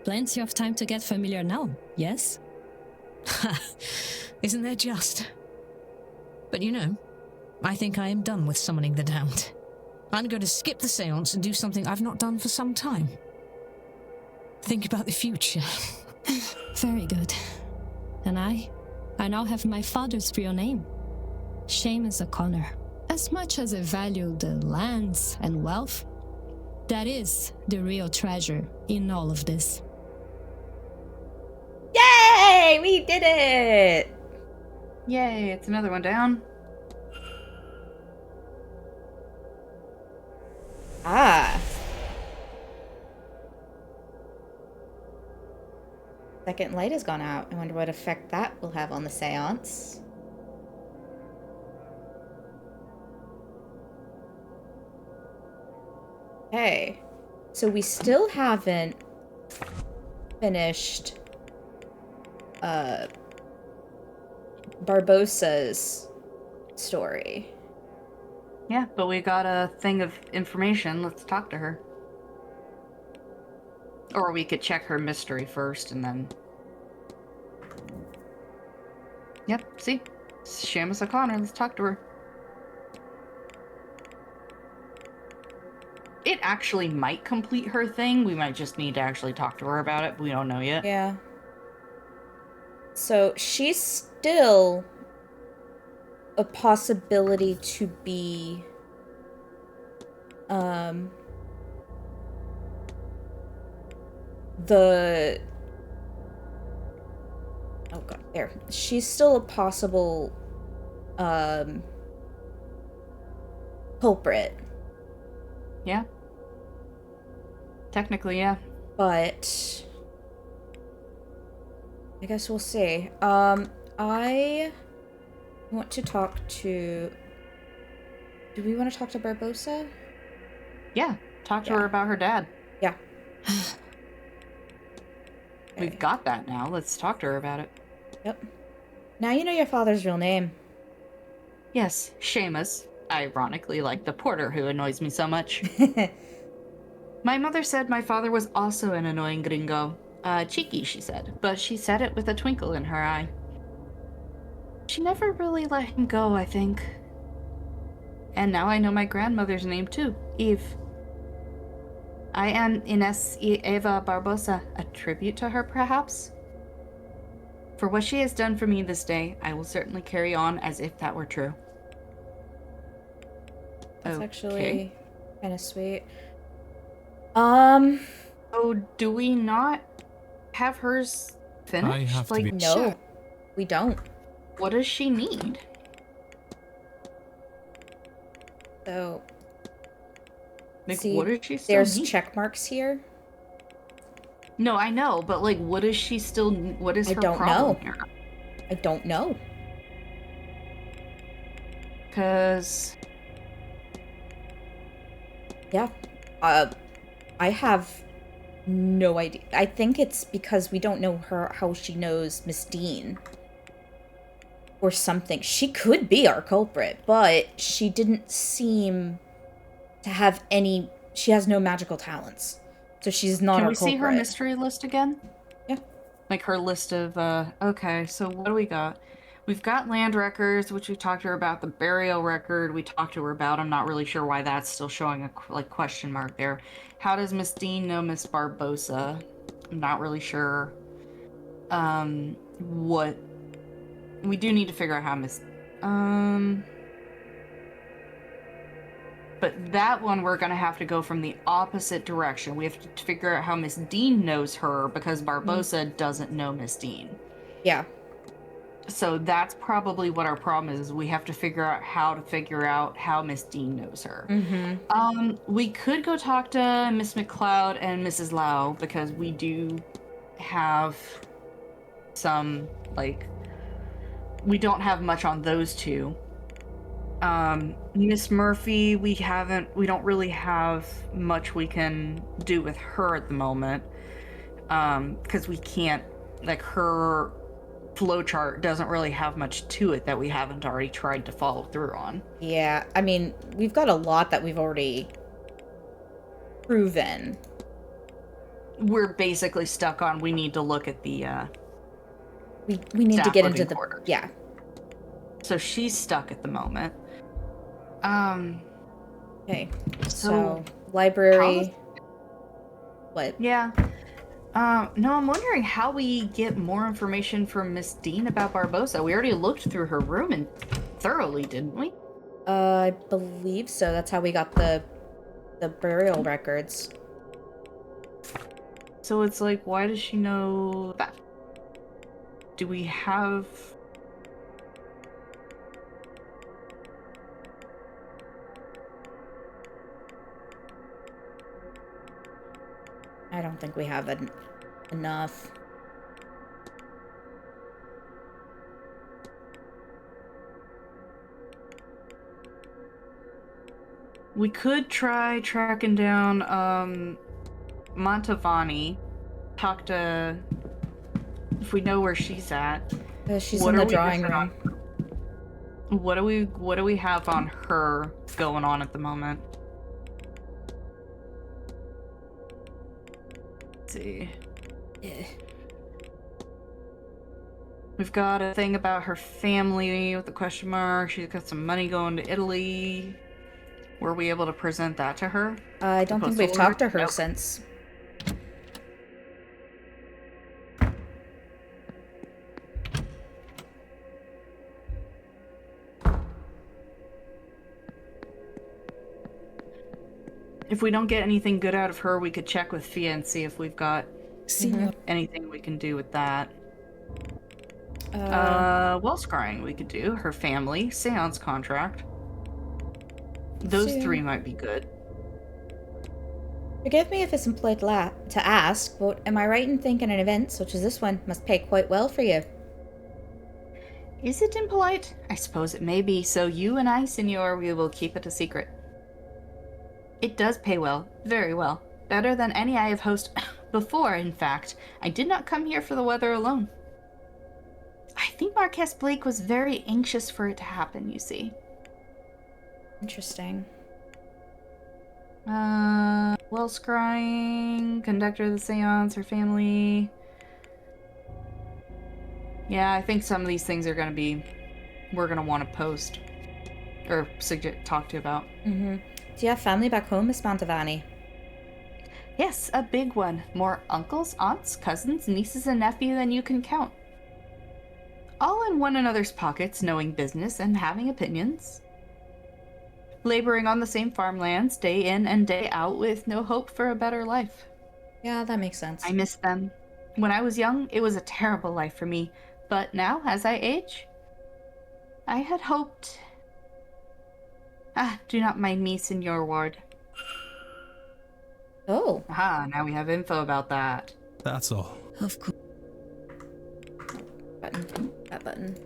Plenty of time to get familiar now, yes? Isn't there just? But you know, I think I am done with summoning the damned. I'm going to skip the seance and do something I've not done for some time. Think about the future. Very good. And I now have my father's real name. Seamus O'Connor. as much as I value the lands and wealth, that is the real treasure in all of this. Yay! We did it! Yay, it's another one down. Ah. Second light has gone out. I wonder what effect that will have on the seance. Okay. So we still haven't finished Barbossa's story. Yeah, but we got a thing of information. Let's talk to her. Or we could check her mystery first and then... Yep, see? Seamus O'Connor, let's talk to her. It actually might complete her thing. We might just need to actually talk to her about it. We don't know yet. Yeah. So she's still a possibility to be she's still a possible culprit. Yeah. Technically, yeah. But I guess we'll see. I want to talk to... Do we want to talk to Barbossa? Yeah. Talk to her about her dad. Yeah. We've got that now. Let's talk to her about it. Yep. Now you know your father's real name. Yes, Seamus. Ironically, like the porter who annoys me so much. My mother said my father was also an annoying gringo. Cheeky, she said, but she said it with a twinkle in her eye. She never really let him go, I think. And now I know my grandmother's name too, Eve. I am Ines Eva Barbossa, a tribute to her, perhaps? For what she has done for me this day, I will certainly carry on as if that were true. That's actually kind of sweet. Oh, do we not have hers finished? I have to be... No, we don't. What does she need? So, Like, see, what does she still there's need? check marks here. No, I know, but like, what is she still? What is I her don't problem know. here? I don't know. Because Yeah. I have no idea. I think it's because we don't know how she knows Miss Dean. Or something. She could be our culprit, but she didn't seem to have any... She has no magical talents. So she's not our culprit. Can we see her mystery list again? Yeah. Like her list of, okay, so what do we got? We've got land records, which we talked to her about. The burial record, we talked to her about. I'm not really sure why that's still showing a question mark there. How does Miss Dean know Miss Barbossa? I'm not really sure. What... We do need to figure out how Miss... But that one, we're going to have to go from the opposite direction. We have to figure out how Miss Dean knows her, because Barbossa doesn't know Miss Dean. Yeah. So that's probably what our problem is. We have to figure out how Miss Dean knows her. Mm-hmm. We could go talk to Miss McLeod and Mrs. Lau, because we do have some, like... We don't have much on those two. Miss Murphy, we don't really have much we can do with her at the moment. Because we can't, like, her flowchart doesn't really have much to it that we haven't already tried to follow through on. Yeah, I mean, we've got a lot that we've already proven. We're basically stuck on, we need to look at the, we need to get into the... quarters. Yeah. So she's stuck at the moment. Okay, so library... What? Yeah. No, I'm wondering how we get more information from Miss Dean about Barbossa. We already looked through her room and thoroughly, didn't we? I believe so. That's how we got the burial records. So it's like, why does she know that? Do we have... I don't think we have enough. We could try tracking down Montavani. Talk to... If we know where she's at. She's in the drawing room. What do we have on her going on at the moment? Let's see. We've got a thing about her family with a question mark. She's got some money going to Italy. Were we able to present that to her? I don't think we've talked to her since. If we don't get anything good out of her, we could check with Fia and see if we've got anything we can do with that. Well, scrying we could do. Her family, Seance contract. Those three might be good. Forgive me if it's impolite to ask, but am I right in thinking an event such as this one must pay quite well for you? Is it impolite? I suppose it may be, so you and I, Signor, we will keep it a secret. It does pay well, very well. Better than any I have hosted before, in fact. I did not come here for the weather alone. I think Marquess Blake was very anxious for it to happen, you see. Interesting. Well, scrying, conductor of the seance, her family. Yeah, I think some of these things are gonna be, we're gonna want to post. Or talk to you about. Mm-hmm. Do you have family back home, Miss Montavani? Yes, a big one. More uncles, aunts, cousins, nieces, and nephew than you can count. All in one another's pockets, knowing business and having opinions. Laboring on the same farmlands, day in and day out, with no hope for a better life. Yeah, that makes sense. I miss them. When I was young, it was a terrible life for me. But now, as I age, I had hoped... do not mind me, Signor Ward. Oh. Aha, now we have info about that. That's all. Of course. Button. That button.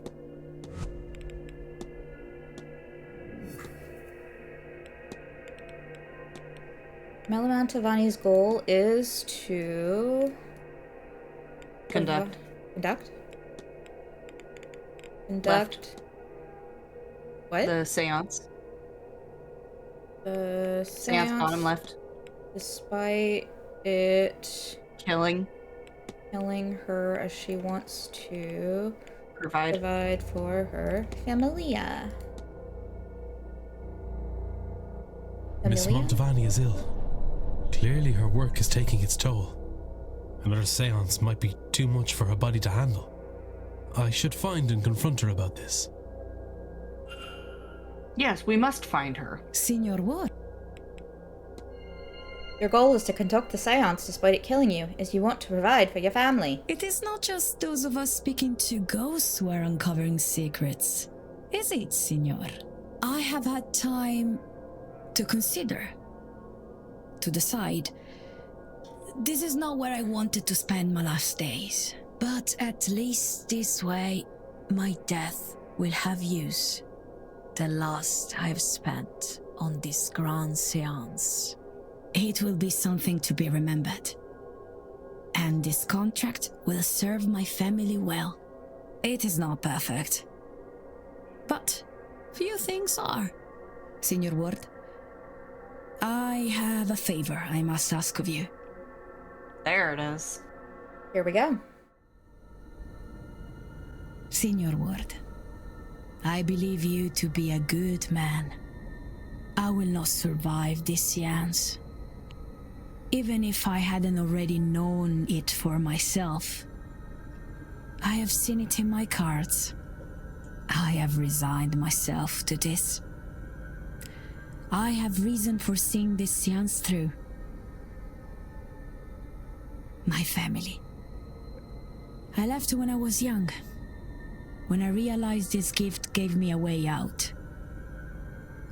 Mela Montavani's goal is to... Conduct. Conduct. What? The seance. The Seance bottom left. Despite it... Killing her as she wants to... Provide for her familia. Miss Montavani is ill. Clearly her work is taking its toll. Another seance might be too much for her body to handle. I should find and confront her about this. Yes, we must find her. Signor Ward. Your goal is to conduct the seance despite it killing you, as you want to provide for your family. It is not just those of us speaking to ghosts who are uncovering secrets, is it, Signor? I have had time to consider, to decide. This is not where I wanted to spend my last days, but at least this way, my death will have used the last I've spent on this grand seance. It will be something to be remembered. And this contract will serve my family well. It is not perfect, but few things are. Signor Ward, I have a favor I must ask of you. There it is. Here we go. Signor Ward, I believe you to be a good man. I will not survive this seance. Even if I hadn't already known it for myself. I have seen it in my cards. I have resigned myself to this. I have reason for seeing this seance through. My family. I left when I was young, when I realized this gift gave me a way out.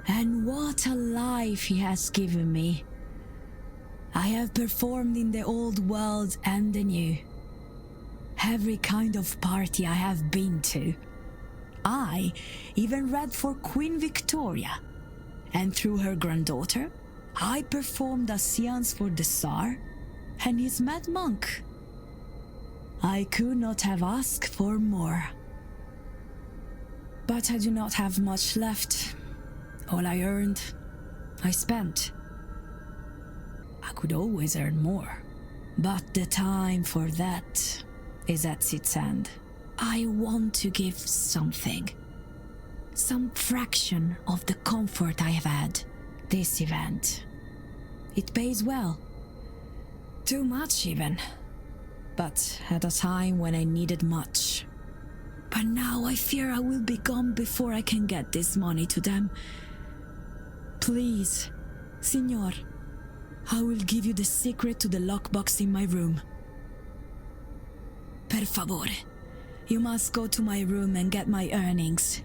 And what a life he has given me. I have performed in the old world and the new. Every kind of party I have been to. I even read for Queen Victoria. And through her granddaughter, I performed a seance for the Tsar and his mad monk. I could not have asked for more. But I do not have much left. All I earned, I spent. I could always earn more, but the time for that is at its end. I want to give something. Some fraction of the comfort I have had this event. It pays well. Too much even. But at a time when I needed much. But now I fear I will be gone before I can get this money to them. Please, Signor, I will give you the secret to the lockbox in my room. Per favore, you must go to my room and get my earnings.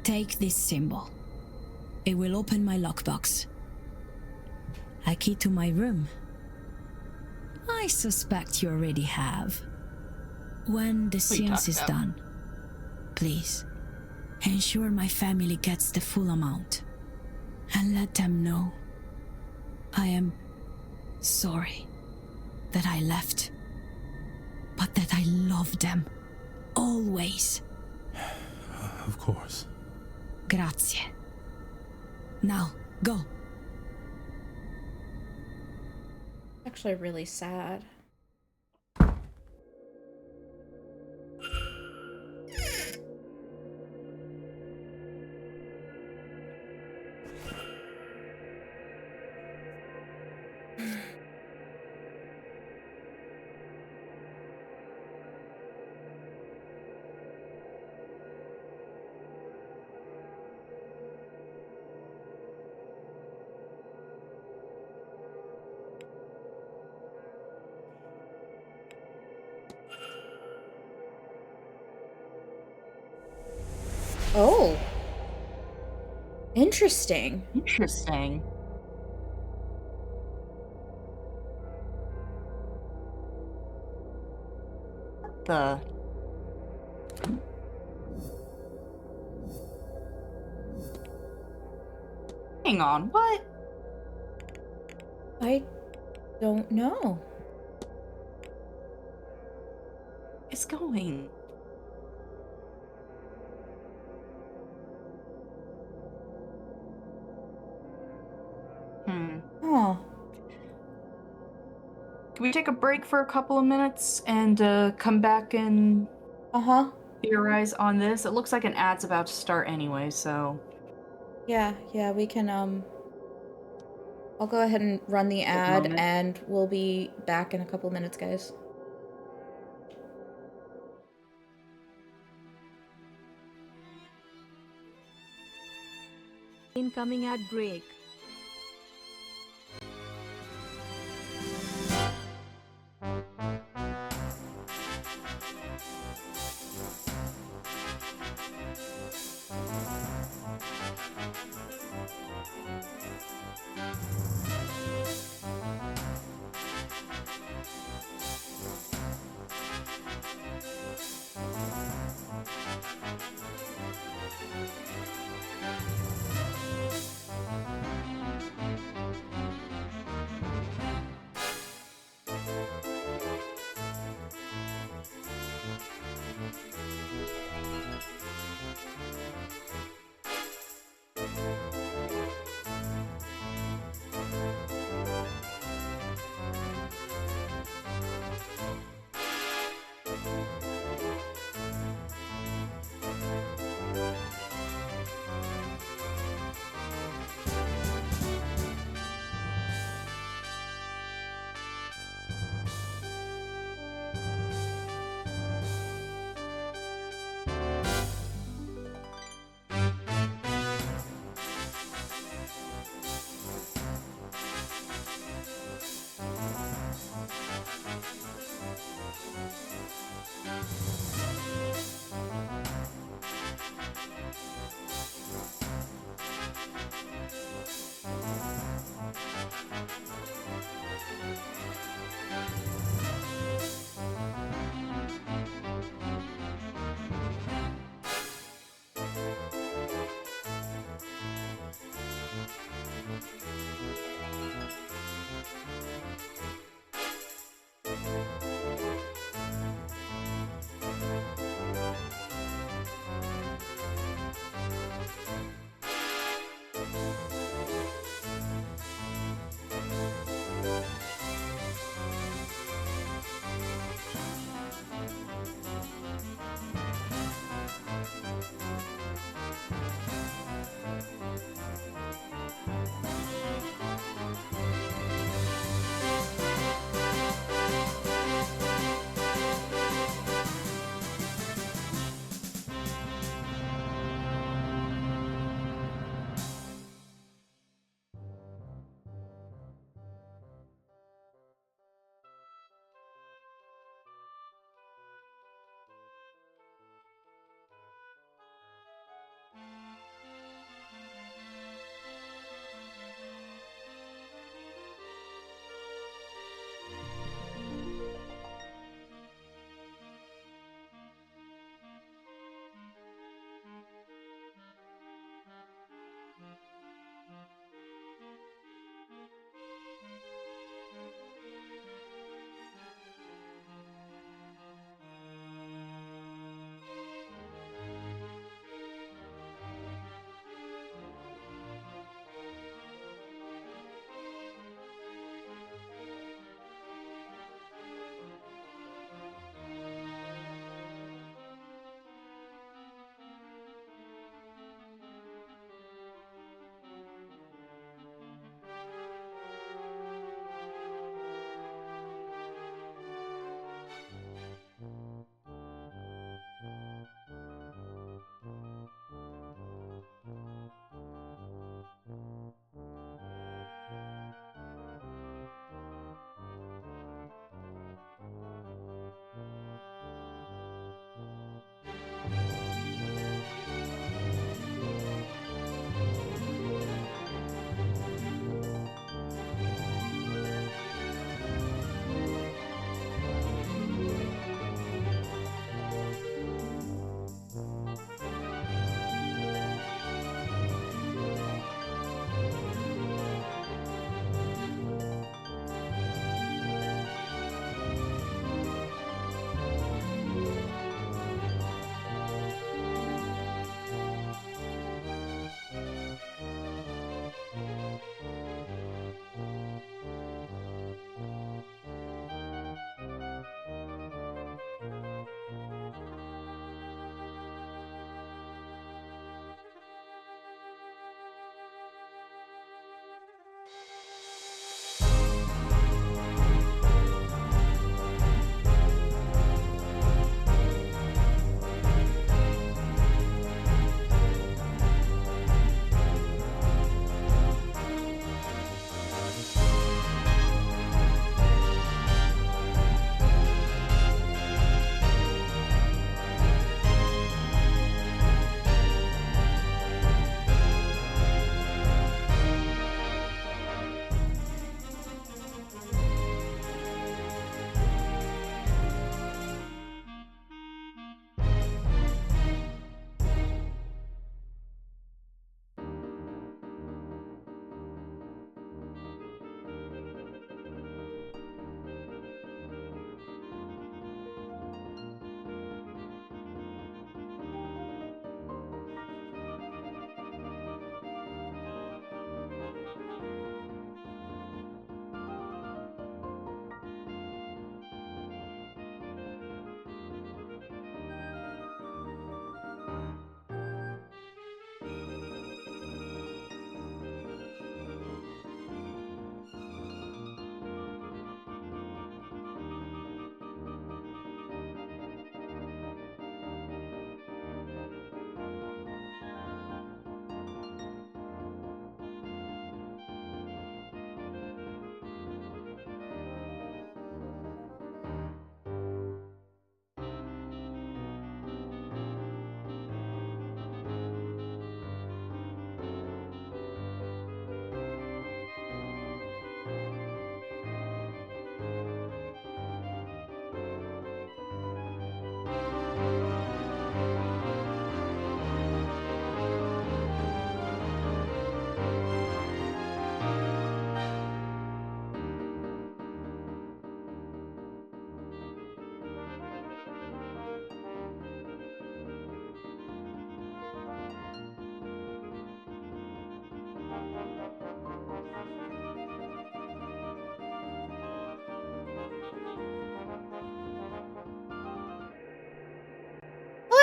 Take this symbol. It will open my lockbox. A key to my room. I suspect you already have. When the seance is done, please, ensure my family gets the full amount. And let them know I am sorry that I left, but that I love them always. Of course. Grazie. Now, go. Actually, really sad. Oh. Interesting. Interesting. The... Hang on, what? I don't know. It's going. Oh. Can we take a break for a couple of minutes and come back and theorize on this? It looks like an ad's about to start anyway, so... Yeah, we can, I'll go ahead and run the ad, and we'll be back in a couple minutes, guys. Incoming ad break.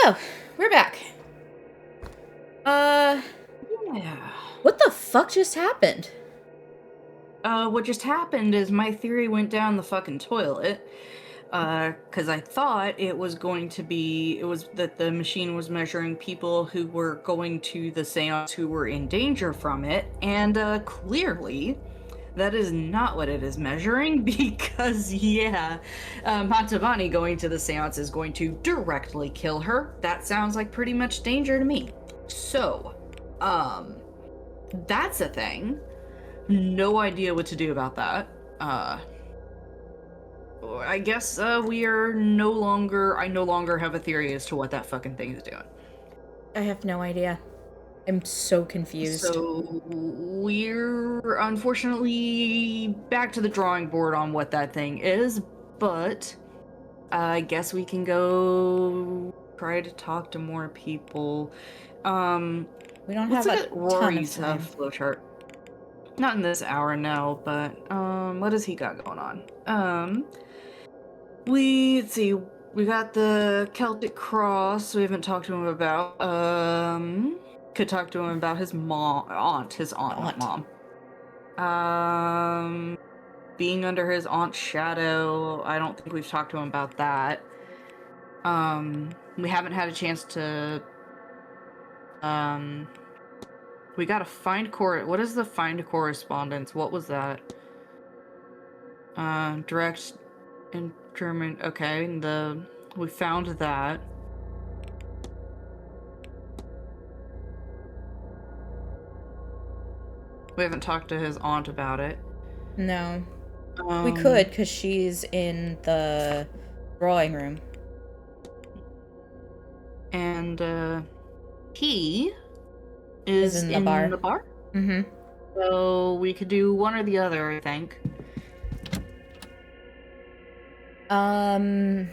So, we're back. Yeah. What the fuck just happened? What just happened is my theory went down the fucking toilet. Because I thought it was that the machine was measuring people who were going to the seance who were in danger from it, and clearly that is not what it is measuring, because Mantovani going to the seance is going to directly kill her. That sounds like pretty much danger to me. So, that's a thing. No idea what to do about that. I guess I no longer have a theory as to what that fucking thing is doing. I have no idea. I'm so confused. So we're unfortunately back to the drawing board on what that thing is, but I guess we can go try to talk to more people. We don't let's have look a at Rory's ton of time. flowchart. Not in this hour, no, but what has he got going on? Let's see, we got the Celtic Cross we haven't talked to him about. Could talk to him about his aunt, not mom. Being under his aunt's shadow, I don't think we've talked to him about that. We haven't had a chance to, we gotta find what is the find correspondence? What was that? Direct in German. Okay, we found that. We haven't talked to his aunt about it. No. We could, because she's in the drawing room. And, he is in the bar. Mm-hmm. So we could do one or the other, I think. I mean...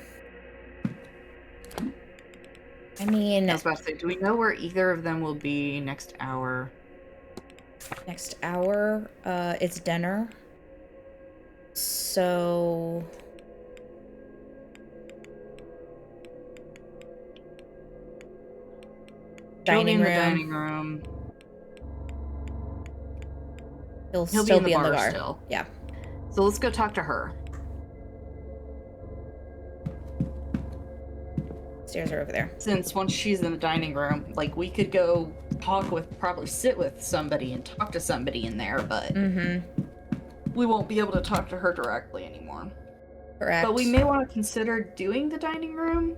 I was about to say, do we know where either of them will be next hour? Next hour, it's dinner. So... Dining room. He'll still be in the bar. Still. Yeah. So let's go talk to her. Stairs are over there. Since once she's in the dining room, like, we could go probably sit with somebody and talk to somebody in there, but we won't be able to talk to her directly anymore. Correct. But we may want to consider doing the dining room,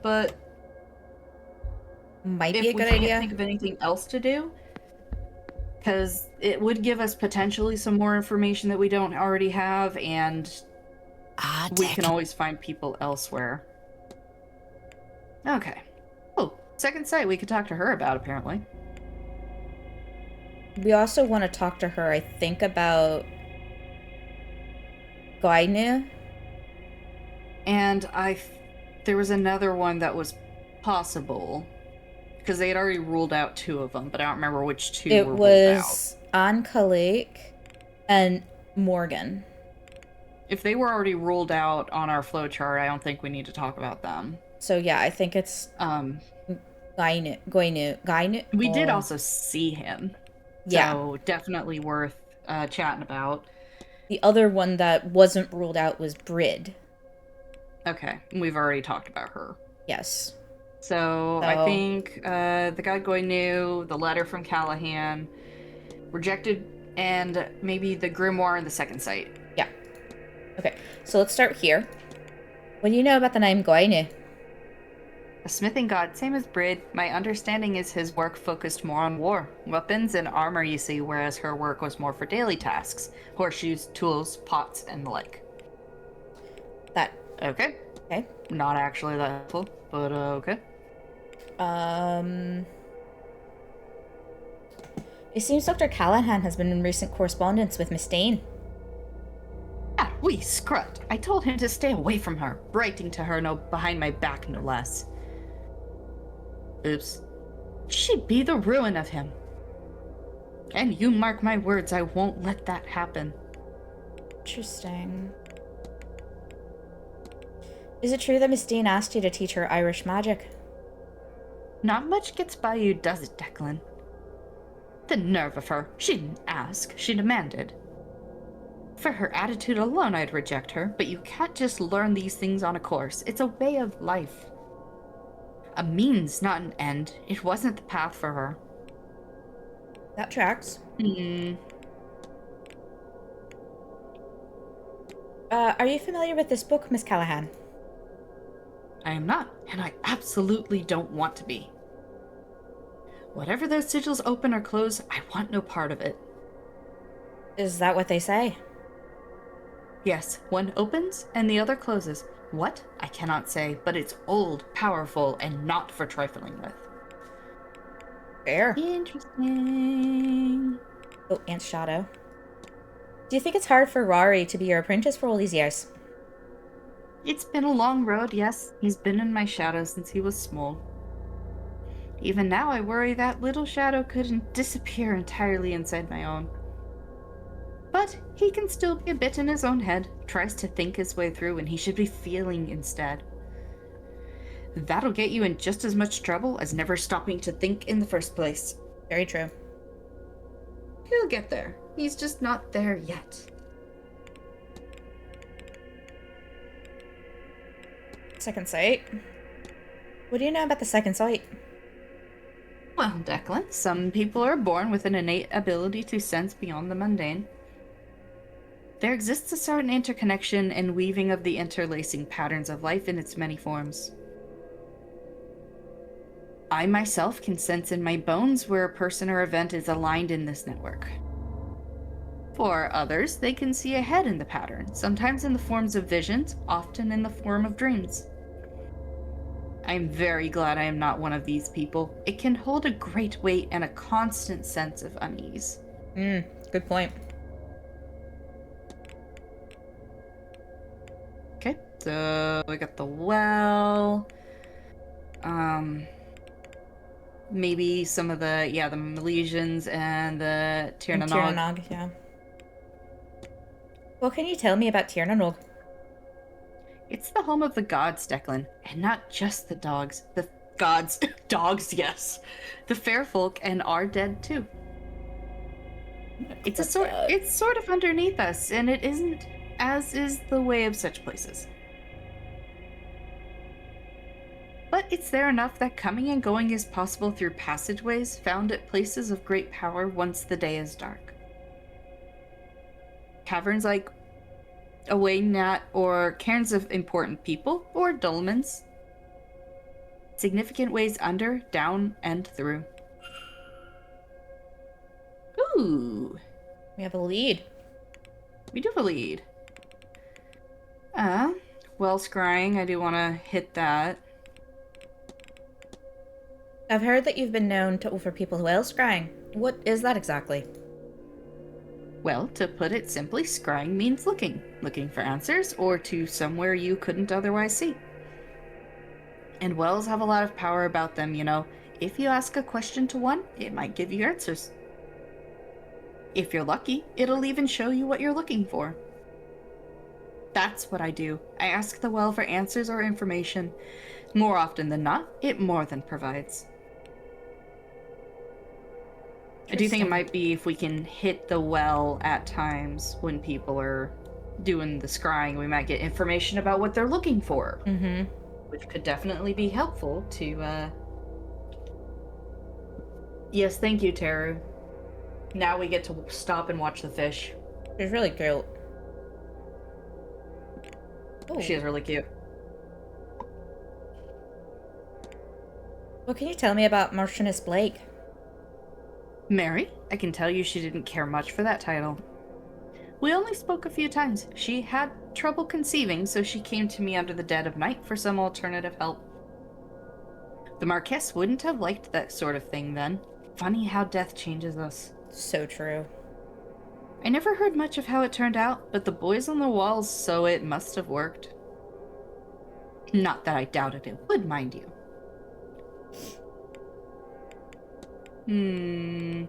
but might be a good idea. If we idea. can't think of anything else to do, because it would give us potentially some more information that we don't already have, and we can always find people elsewhere. Okay. Oh, second sight we could talk to her about, apparently. We also want to talk to her, I think, about Guainu. And there was another one that was possible, because they had already ruled out two of them, but I don't remember which two were ruled out. It was Anka Lake and Morgan. If they were already ruled out on our flowchart, I don't think we need to talk about them. So yeah, I think it's Guainu. We did also see him. Yeah. So definitely worth chatting about. The other one that wasn't ruled out was Brid. Okay, we've already talked about her. Yes. So I think the guy Guainu, the letter from Callahan, rejected, and maybe the grimoire in the second sight. Yeah. Okay, so let's start here. What do you know about the name Guainu? A smithing god, same as Brid. My understanding is his work focused more on war. Weapons and armor, you see, whereas her work was more for daily tasks. Horseshoes, tools, pots, and the like. That. Okay. Okay. Not actually that helpful, but okay. It seems Dr. Callahan has been in recent correspondence with Miss Dane. Ah, oui, scrut. I told him to stay away from her, writing to her behind my back, no less. Oops. She'd be the ruin of him. And you mark my words, I won't let that happen. Interesting. Is it true that Miss Dean asked you to teach her Irish magic? Not much gets by you, does it, Declan? The nerve of her. She didn't ask, she demanded. For her attitude alone, I'd reject her, but you can't just learn these things on a course. It's a way of life. A means, not an end. It wasn't the path for her. That tracks. Are you familiar with this book, Miss Callahan? I am not, and I absolutely don't want to be. Whatever those sigils open or close, I want no part of it. Is that what they say? Yes, one opens and the other closes. What? I cannot say, but it's old, powerful, and not for trifling with. Fair. Interesting. Oh, Aunt Shadow. Do you think it's hard for Rory to be your apprentice for all these years? It's been a long road, yes. He's been in my shadow since he was small. Even now I worry that little shadow couldn't disappear entirely inside my own. But he can still be a bit in his own head, tries to think his way through when he should be feeling instead. That'll get you in just as much trouble as never stopping to think in the first place. Very true. He'll get there. He's just not there yet. Second sight. What do you know about the second sight? Well, Declan, some people are born with an innate ability to sense beyond the mundane. There exists a certain interconnection and weaving of the interlacing patterns of life in its many forms. I myself can sense in my bones where a person or event is aligned in this network. For others, they can see ahead in the pattern, sometimes in the forms of visions, often in the form of dreams. I am very glad I am not one of these people. It can hold a great weight and a constant sense of unease. Good point. Okay, so we got the well. Maybe some of the Milesians and the Tirnanog. Tirnanog, yeah. What can you tell me about Tirnanog? It's the home of the gods, Declan, and not just the dogs. The gods, dogs, yes. The fair folk and our dead too. It's sort of underneath us, and it isn't, as is the way of such places. But it's there enough that coming and going is possible through passageways found at places of great power once the day is dark. Caverns like Awaynat or cairns of important people, or dolmens. Significant ways under, down, and through. Ooh. We have a lead. We do have a lead. Well, scrying, I do want to hit that. I've heard that you've been known to offer people well scrying. What is that exactly? Well, to put it simply, scrying means looking. Looking for answers, or to somewhere you couldn't otherwise see. And wells have a lot of power about them, you know. If you ask a question to one, it might give you answers. If you're lucky, it'll even show you what you're looking for. That's what I do. I ask the well for answers or information. More often than not, it more than provides. I do think it might be if we can hit the well at times when people are doing the scrying, we might get information about what they're looking for. Mm-hmm. Which could definitely be helpful to, Yes, thank you, Teru. Now we get to stop and watch the fish. She's really cute. Ooh. She is really cute. What can you tell me about Marchioness Blake? Mary, I can tell you she didn't care much for that title. We only spoke a few times. She had trouble conceiving, so she came to me under the dead of night for some alternative help. The Marquess wouldn't have liked that sort of thing then. Funny how death changes us. So true. I never heard much of how it turned out, but the boys on the walls, so it must have worked. Not that I doubted it would, mind you. We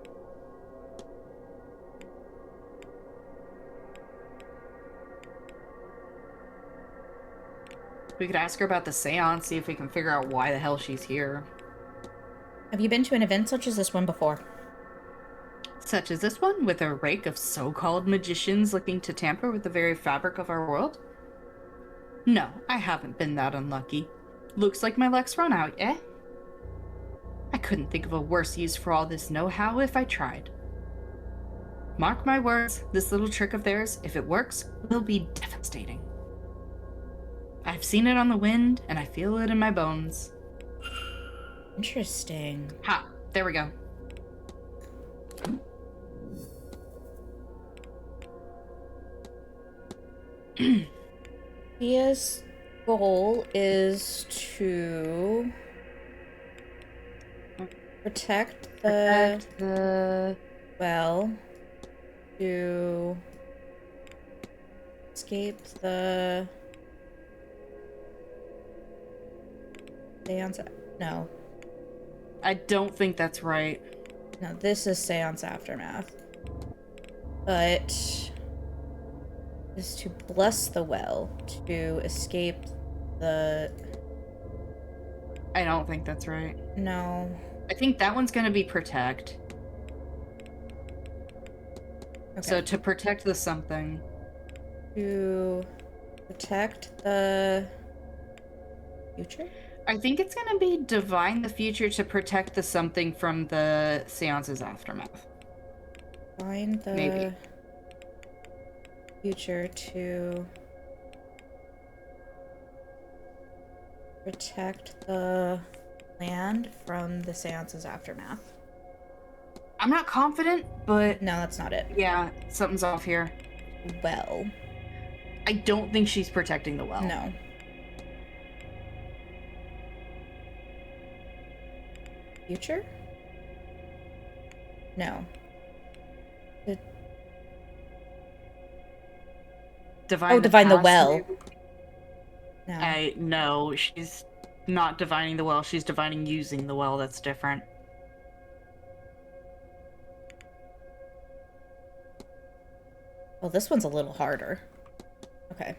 could ask her about the seance, see if we can figure out why the hell she's here. Have you been to an event such as this one before? Such as this one, with a rake of so-called magicians looking to tamper with the very fabric of our world? No, I haven't been that unlucky. Looks like my luck's run out, eh? I couldn't think of a worse use for all this know-how if I tried. Mark my words, this little trick of theirs, if it works, will be devastating. I've seen it on the wind, and I feel it in my bones. Interesting. Ha! There we go. His goal is to protect the well, to escape the Seance. No. I don't think that's right. No, this is Seance Aftermath. But is to bless the well, to escape the... I don't think that's right. No. I think that one's gonna be protect. Okay. So to protect the something. To protect the future? I think it's gonna be divine the future to protect the something from the Seance's aftermath. Find the Maybe. future to protect the land from the Seance's aftermath. I'm not confident, but No, that's not it. yeah, something's off here. Well, I don't think she's protecting the well. no. Future? No. Divine divine the past, well. maybe? No. No, she's not divining the well. She's divining using the well. That's different. Well, this one's a little harder. Okay.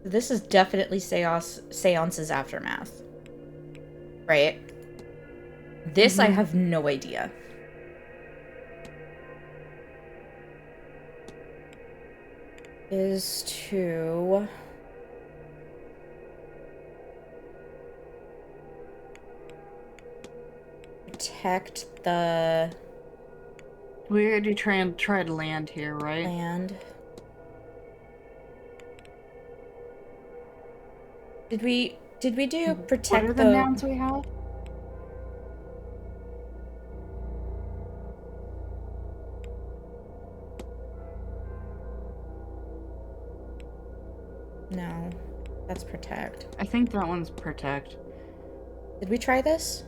This is definitely Seance's aftermath. Right? This I have no idea. Is to protect the We already tried to land here, right? land. Did we do protect What are the nouns we have? No, that's protect. I think that one's protect. Did we try this?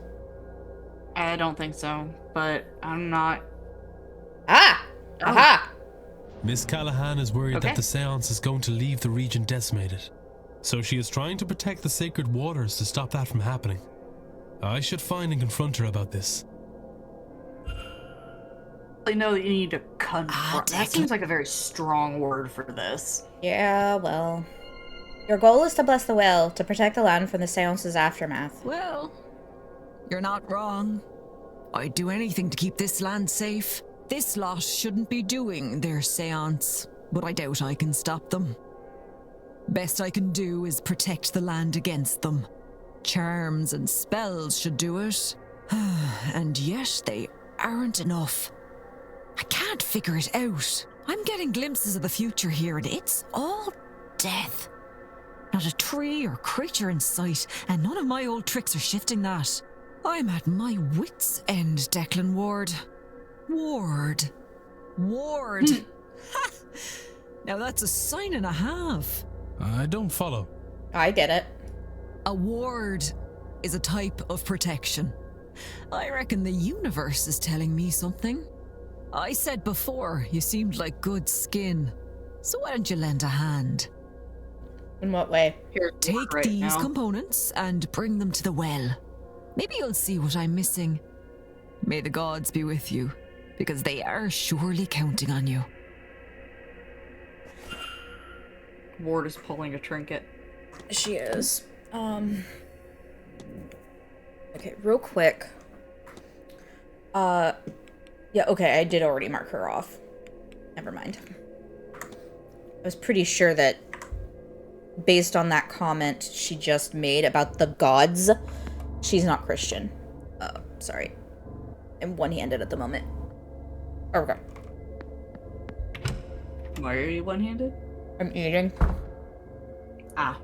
I don't think so, but I'm not. Ah! Oh. Aha! Miss Callahan is worried Okay. that the seance is going to leave the region decimated. So she is trying to protect the sacred waters to stop that from happening. I should find and confront her about this. I know that you need to confront. That seems like a very strong word for this. Yeah, well. Your goal is to bless the well, to protect the land from the Seance's aftermath. Well, you're not wrong. I'd do anything to keep this land safe. This lot shouldn't be doing their seance, but I doubt I can stop them. Best I can do is protect the land against them. Charms and spells should do it. And yet they aren't enough. I can't figure it out. I'm getting glimpses of the future here, and it's all death. Not a tree or creature in sight, and none of my old tricks are shifting that. I'm at my wits' end, Declan Ward. Ward. Ha! Now that's a sign and a half. I don't follow. I get it. A ward is a type of protection. I reckon the universe is telling me something. I said before, you seemed like good skin. So why don't you lend a hand? In what way? Here's Take right these now. components and bring them to the well. Maybe you'll see what I'm missing. May the gods be with you, because they are surely counting on you. Ward is pulling a trinket. She is. Okay, real quick. Yeah, okay, I did already mark her off. Never mind. I was pretty sure that based on that comment she just made about the gods, she's not Christian. Sorry. I'm one-handed at the moment. Okay. Why are you one-handed? I'm eating. Ah.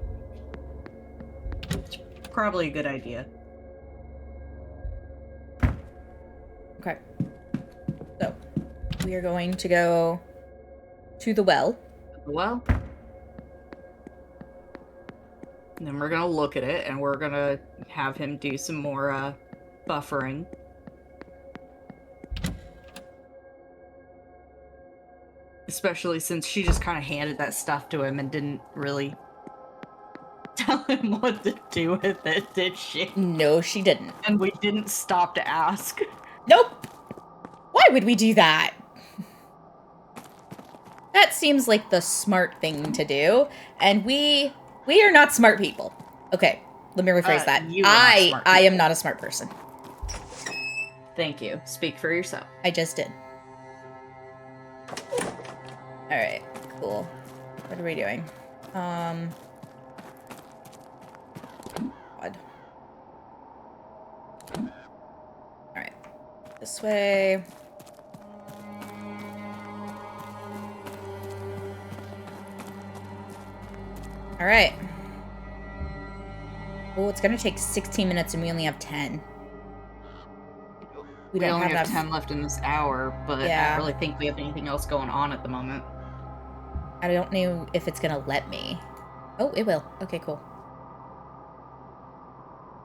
It's probably a good idea. Okay. So, we are going to go to the well. Well. And then we're gonna look at it, and we're gonna have him do some more, buffering. Especially since she just kind of handed that stuff to him and didn't really tell him what to do with it, did she? No, she didn't. And we didn't stop to ask. Nope! Why would we do that? That seems like the smart thing to do, and we are not smart people. Okay, let me rephrase that. I am not a smart person. Thank you. Speak for yourself. I just did. Alright, cool. What are we doing? God. Alright. This way. Alright. Oh, it's gonna take 16 minutes and we only have 10. We only have 10 left in this hour, but Yeah. I don't really think we have anything else going on at the moment. I don't know if it's gonna let me. Oh, it will. Okay, cool.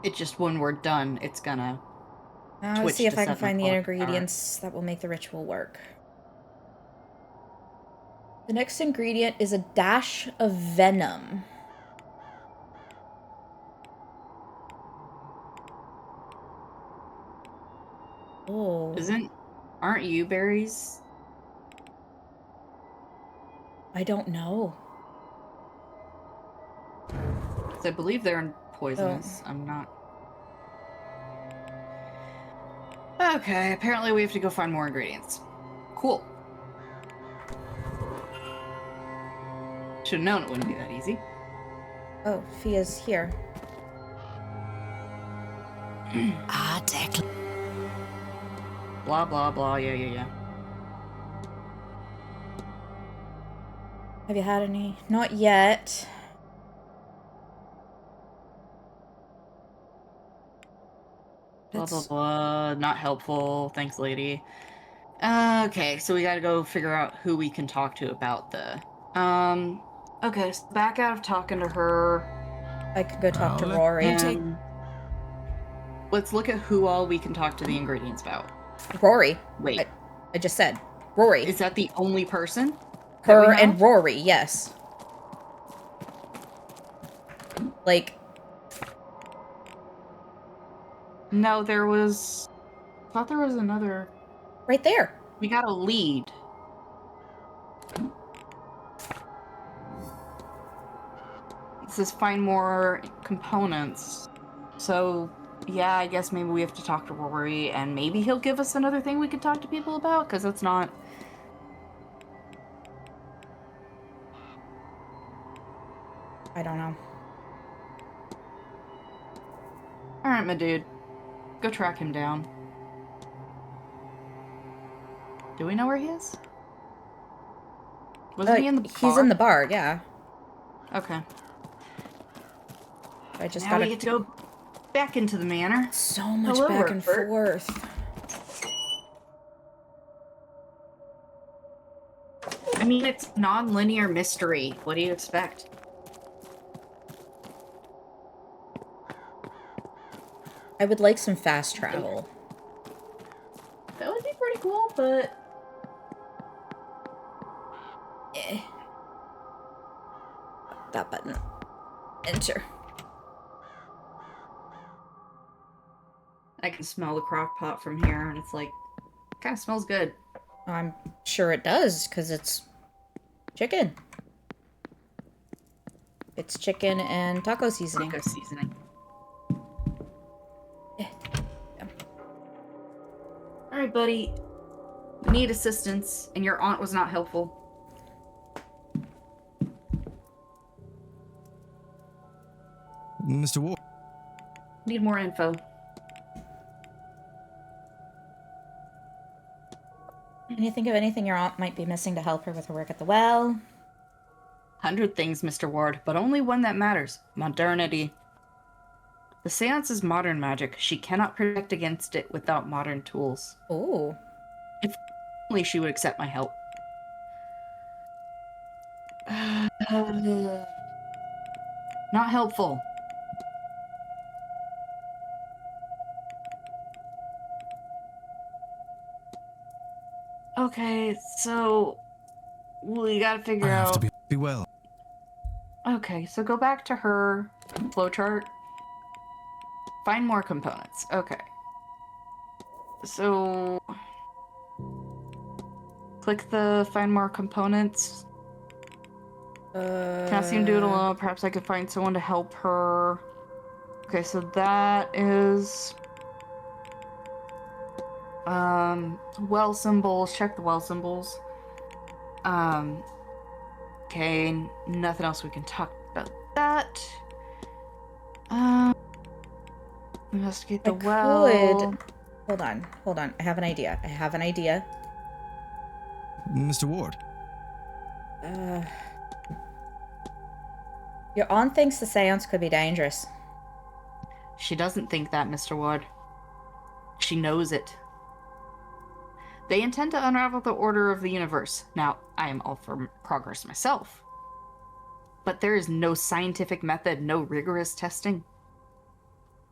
It's just when we're done, it's gonna Let's Twitch see if to I can 7 find the o'clock. ingredients that will make the ritual work. The next ingredient is a dash of venom. Oh. Aren't you berries? I don't know. 'Cause I believe they're poisonous. Oh. I'm not. Okay, apparently we have to go find more ingredients. Cool. Should have known it wouldn't be that easy. Oh, Fia's here. Declan. Blah, blah, blah. Yeah. Have you had any? Not yet. Blah, blah, blah. Not helpful. Thanks, lady. Okay, so we gotta go figure out who we can talk to about the... Okay, so back out of talking to her. I could go talk to Well, Rory. And let's look at who all we can talk to the ingredients about. Rory. Wait, I just said. Rory. is that the only person? Her and Rory, yes. Like, No, there was... I thought there was another... right there. We got a lead. It says find more components. So, yeah, I guess maybe we have to talk to Rory, and maybe he'll give us another thing we could talk to people about, because it's not... I don't know. Alright, my dude. Go track him down. Do we know where he is? Wasn't he in the bar? He's in the bar, yeah. Okay. I just Now gotta we get to go back into the manor. so much Hello, back and Rupert. forth. I mean, it's non-linear mystery. What do you expect? I would like some fast travel. That would be pretty cool, but... Eh. That button. Enter. I can smell the crock pot from here, and it's like, kind of smells good. I'm sure it does, because it's chicken. It's chicken and taco seasoning. Taco seasoning. Yeah. All right, buddy. We need assistance, and your aunt was not helpful. Mr. Ward. Need more info. Can you think of anything your aunt might be missing to help her with her work at the well? 100 things, Mr. Ward, but only one that matters. Modernity. The Seance is modern magic. She cannot protect against it without modern tools. Ooh. If only she would accept my help. Not helpful. Okay, so we gotta figure I have out. to Be well. Okay, so go back to her flowchart. Find more components. Okay. So click the find more components. Calcium doodle. Perhaps I could find someone to help her. Okay, so that is well symbols. Check the well symbols. Okay, nothing else we can talk about that. Investigate the well. Hold on. I have an idea. Mr. Ward. Your aunt thinks the seance could be dangerous. She doesn't think that, Mr. Ward. She knows it. They intend to unravel the order of the universe. Now, I am all for progress myself. But there is no scientific method, no rigorous testing.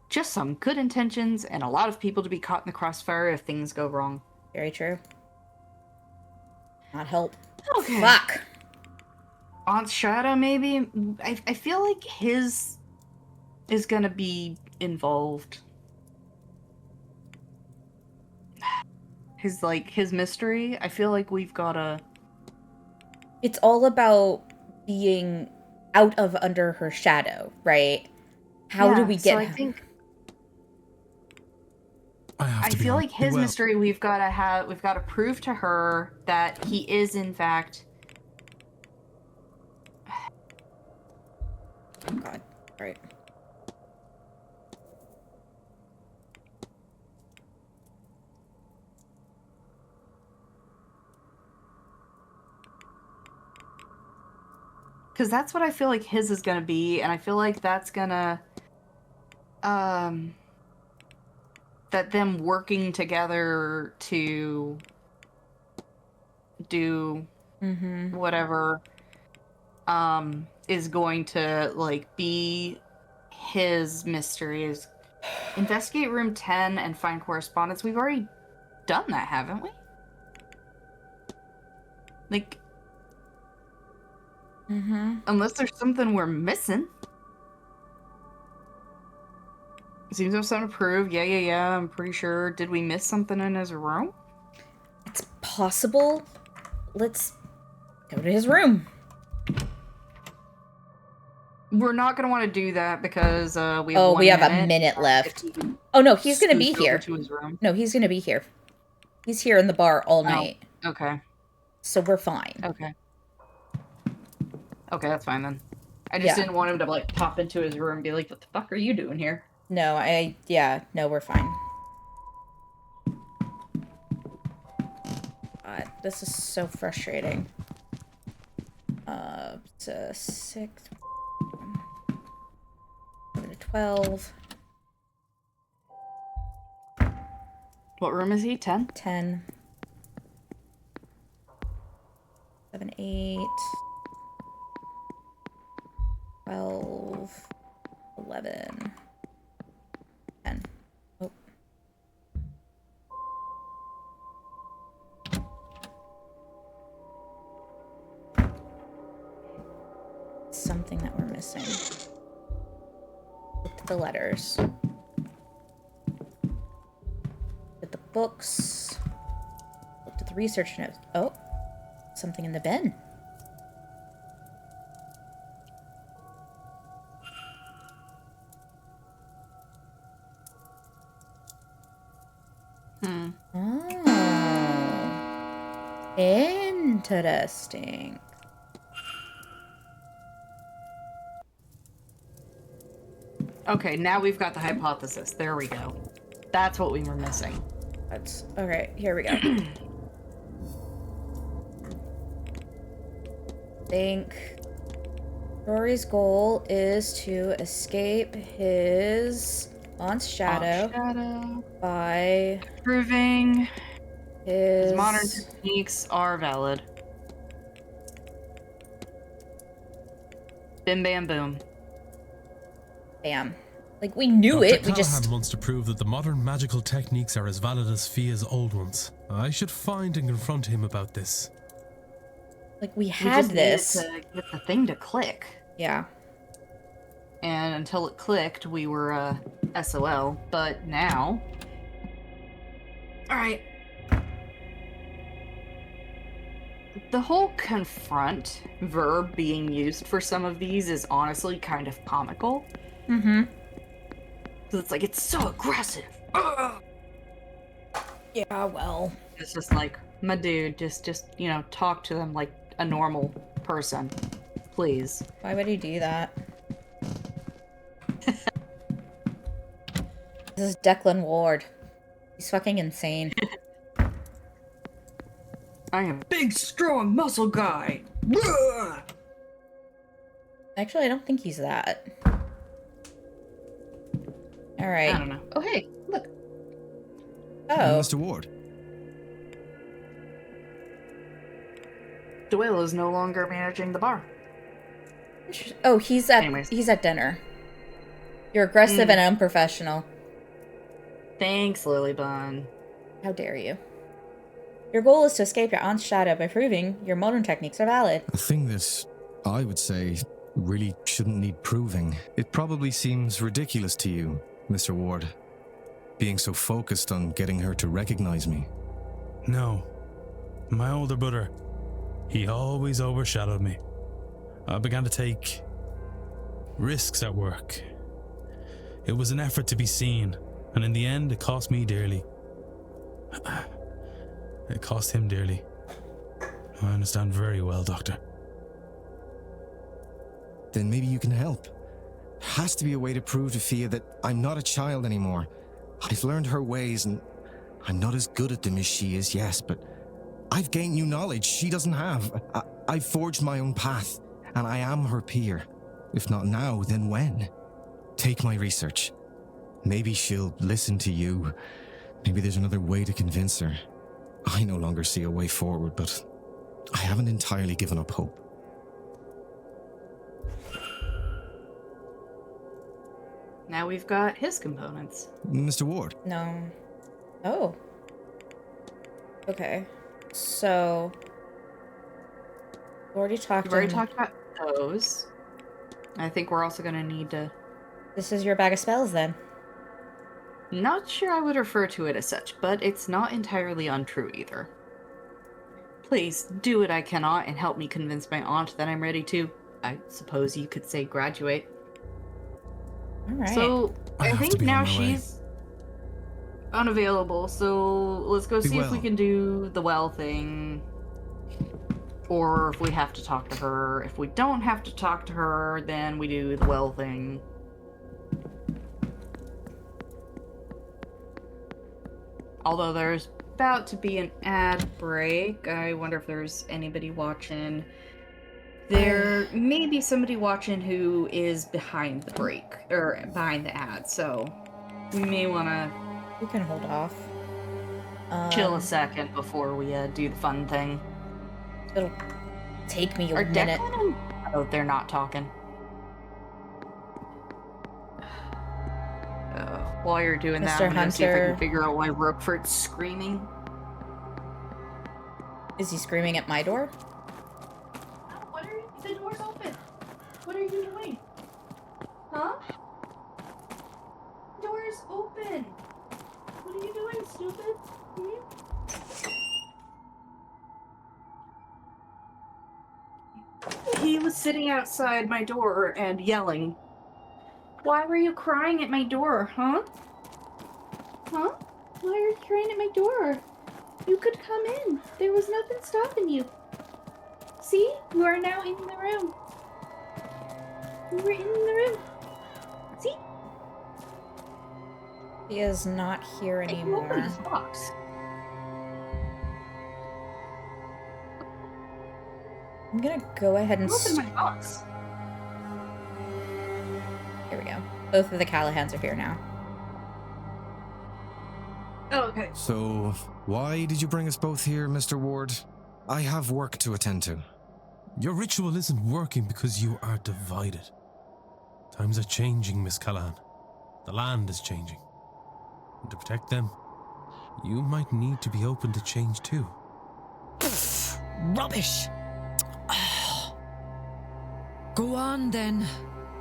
Just some good intentions and a lot of people to be caught in the crossfire if things go wrong. Very true. Not help. Okay. Fuck. Aunt's shadow, maybe? I feel like his is gonna be involved. His mystery, I feel like we've gotta... It's all about being out of under her shadow, right? How do we get so I him? think... I feel like his mystery, we've got to prove to her that he is in fact... Oh God. All right. Because that's what I feel like his is going to be, and I feel like that's going to... that them working together to do whatever is going to, like, be his mysteries. Investigate room 10 and find correspondence. We've already done that, haven't we? Like... Unless there's something we're missing. Seems to have something to prove. Yeah, I'm pretty sure. Did we miss something in his room? It's possible. Let's go to his room. We're not going to want to do that because we have a minute left. Oh, no, he's going to be here. To his room. No, he's going to be here. He's here in the bar all night. Okay. So we're fine. Okay, that's fine then. I just didn't want him to, like, pop into his room and be like, what the fuck are you doing here? No, no, we're fine. God, this is so frustrating. It's a 6, 7 to 12. What room is he? 10? 10. 7, 8. 12. 11. 10. Oh. Something that we're missing. Looked at the letters. Looked at the books. Looked at the research notes. Oh. Something in the bin. Oh. Interesting. Okay, now we've got the hypothesis. There we go. That's what we were missing. That's okay. Here we go. I think Rory's goal is to escape his aunt's shadow by proving his modern techniques are valid. Bim bam boom. Bam. Like, we knew Dr. it, we just... Callahan wants to prove that the modern magical techniques are as valid as Fia's old ones. I should find and confront him about this. Like, we had this. To get the thing to click. Yeah. And until it clicked, we were, SOL. But now... Alright. The whole confront verb being used for some of these is honestly kind of comical. Mm-hmm. Because it's like, it's so aggressive. Ugh! Yeah, well. It's just like, my dude, just, you know, talk to them like a normal person. Please. Why would he do that? This is Declan Ward. He's fucking insane. I am a big, strong muscle guy. Ugh! Actually, I don't think he's that. Alright. I don't know. Oh, hey, look. Oh. Mr. Ward. Doyle is no longer managing the bar. Oh, he's Anyways. at dinner. You're aggressive and unprofessional. Thanks, Lily Bun. How dare you? Your goal is to escape your aunt's shadow by proving your modern techniques are valid. A thing that I would say really shouldn't need proving. It probably seems ridiculous to you, Mr. Ward, being so focused on getting her to recognize me. No. My older brother, he always overshadowed me. I began to take risks at work. It was an effort to be seen, and in the end, it cost me dearly. It cost him dearly. I understand very well, Doctor. Then maybe you can help. Has to be a way to prove to Fia that I'm not a child anymore. I've learned her ways, and I'm not as good at them as she is, yes, but I've gained new knowledge she doesn't have. I've forged my own path, and I am her peer. If not now, then when? Take my research. Maybe she'll listen to you. Maybe there's another way to convince her. I no longer see a way forward, but I haven't entirely given up hope. Now we've got his components. Mr. Ward. No. Oh. Okay. So... We already talked We've already talked about those. I think we're also going to need to... This is your bag of spells, then. Not sure I would refer to it as such, but it's not entirely untrue either. Please, do what I cannot and help me convince my aunt that I'm ready to, I suppose you could say, graduate. Alright. So, I I have to think be now on my way. she's unavailable, so let's go Be see if we well. can do the well thing. Or if we have to talk to her. If we don't have to talk to her, then we do the well thing. Although there's about to be an ad break, I wonder if there's anybody watching. There may be somebody watching who is behind the break, or behind the ad, so we may want to We can hold off. chill a second before we do the fun thing. It'll take me a Are minute. Declan and... Oh, they're not talking. While you're doing that, Mr. I'm gonna see if I Hunter. can figure out why Rookford's screaming. Is he screaming at my door? What are you... The door's open. What are you doing? Huh? Door's open. What are you doing, stupid? He was sitting outside my door and yelling. Why were you crying at my door, huh? Huh? Why are you crying at my door? You could come in. There was nothing stopping you. See? You are now in the room. You were in the room. See? He is not here I can anymore. open this box. I'm gonna go ahead and Open my box. Here we go. Both of the Callahans are here now. Oh, okay. So, why did you bring us both here, Mr. Ward? I have work to attend to. Your ritual isn't working because you are divided. Times are changing, Miss Callahan. The land is changing. And to protect them, you might need to be open to change too. Rubbish! Go on then.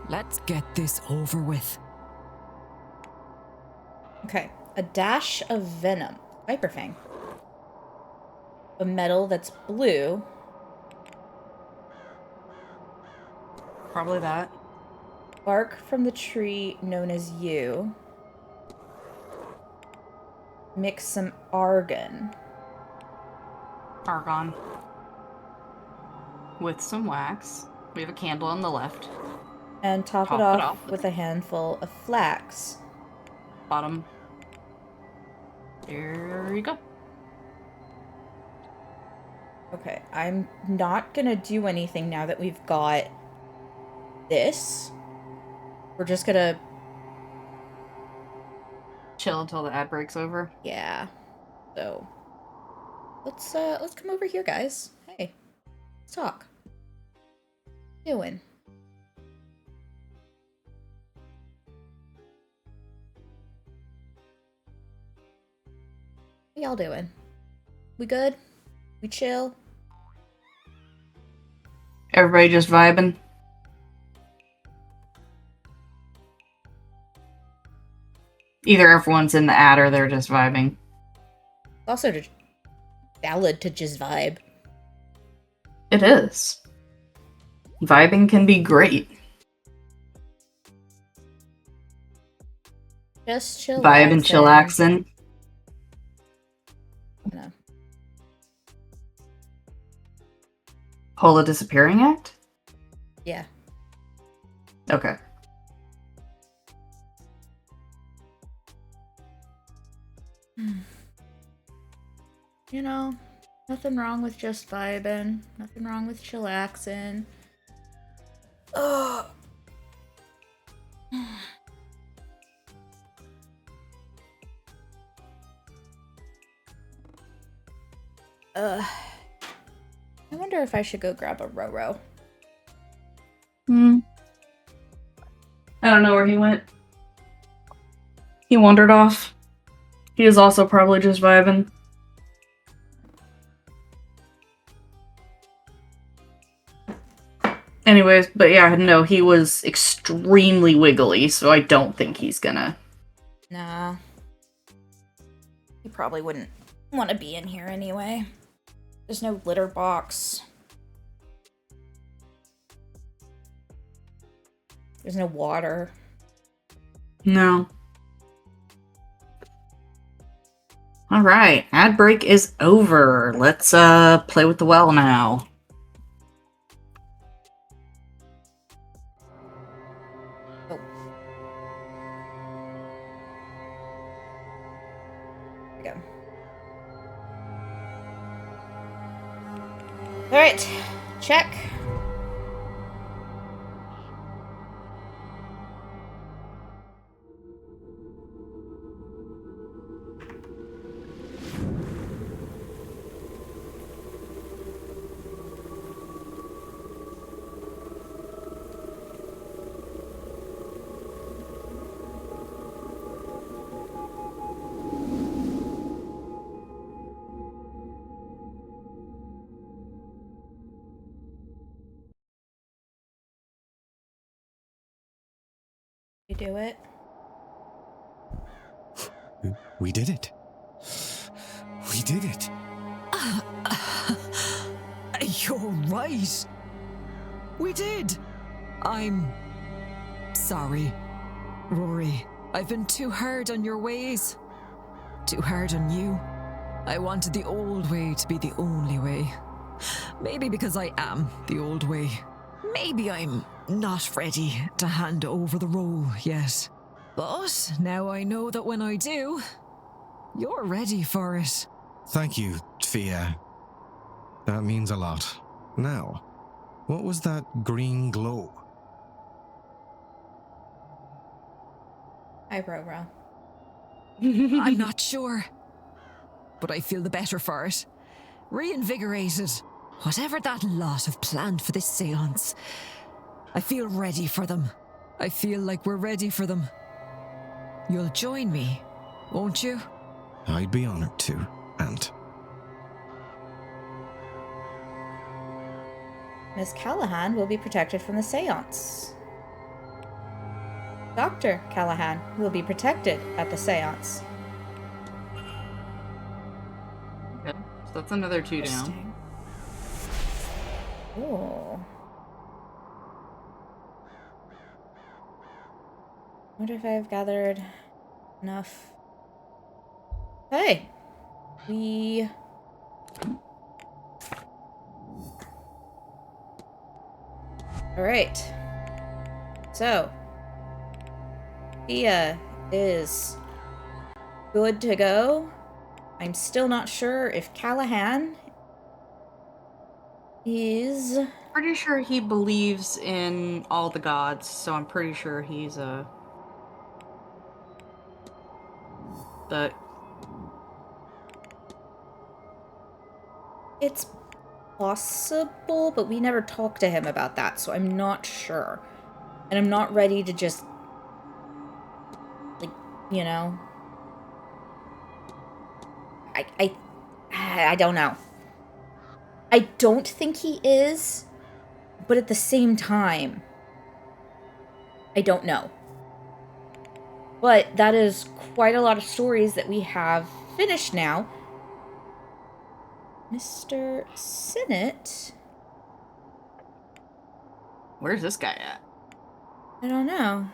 Let's get this over with. Okay. A dash of venom. Viper Fang. A metal that's blue. Probably that. Bark from the tree known as yew. Mix some argon. Argon. With some wax. We have a candle on the left. And top it off with a handful of flax. Bottom. There you go. Okay, I'm not gonna do anything now that we've got this. We're just gonna Chill until the ad break's over. Yeah. So let's come over here, guys. Hey. Let's talk. What you doing? What y'all doing? We good? We chill? Everybody just vibing. Either everyone's in the ad or they're just vibing. Also just valid to just vibe. It is. Vibing can be great. Just chill. Vibe and chillaxin'. No. Pola disappearing act? Yeah. Okay. You know, nothing wrong with just vibing. Nothing wrong with chillaxing. Ugh. I wonder if I should go grab a Roro. I don't know where he went. He wandered off. He is also probably just vibing. Anyways, but yeah, no, he was extremely wiggly, so I don't think he's gonna. Nah. He probably wouldn't want to be in here anyway. There's no litter box. There's no water. No. Alright, ad break is over. Let's play with the well now. Oh. There we go. Alright, check. You do it. We did it. We did it. You're right. We did. I'm sorry, Rory. I've been too hard on your ways. too hard on you. I wanted the old way to be the only way. Maybe because I am the old way. Maybe I'm not ready to hand over the role yet. But now I know that when I do, you're ready for it. Thank you, Fia. That means a lot. Now, what was that green glow? Hi, Roro. I'm not sure. But I feel the better for it. Reinvigorated. Whatever that lot have planned for this seance, I feel ready for them. I feel like we're ready for them. You'll join me, won't you? I'd be honored to, Aunt. Miss Callahan will be protected from the seance. Dr. Callahan will be protected at the seance. Okay, so that's another 2 down. Ooh. Wonder if I've gathered enough. Hey! We... Alright. So. Thea is good to go. I'm still not sure if Callahan is... Pretty sure he believes in all the gods, so I'm pretty sure he's But it's possible, but we never talked to him about that, so I'm not sure. And I'm not ready to just, like, you know... I don't know. I don't think he is, but at the same time, I don't know. But that is quite a lot of stories that we have finished now. Mr. Sinnott? where's this guy at? I don't know.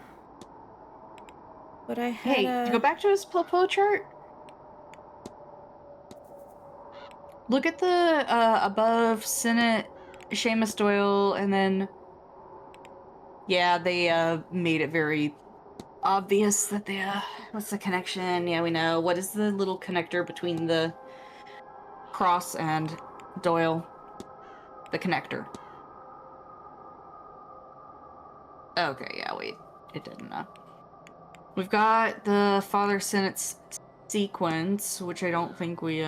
But I had Hey, go back to his flow chart. Look at the above Sinnott, Seamus Doyle, and then yeah, they made it very obvious that they what's the connection? Yeah, we know. What is the little connector between the Cross and Doyle? The connector. Okay, yeah, wait. It didn't We've got the Father Sinnott's sequence, which I don't think we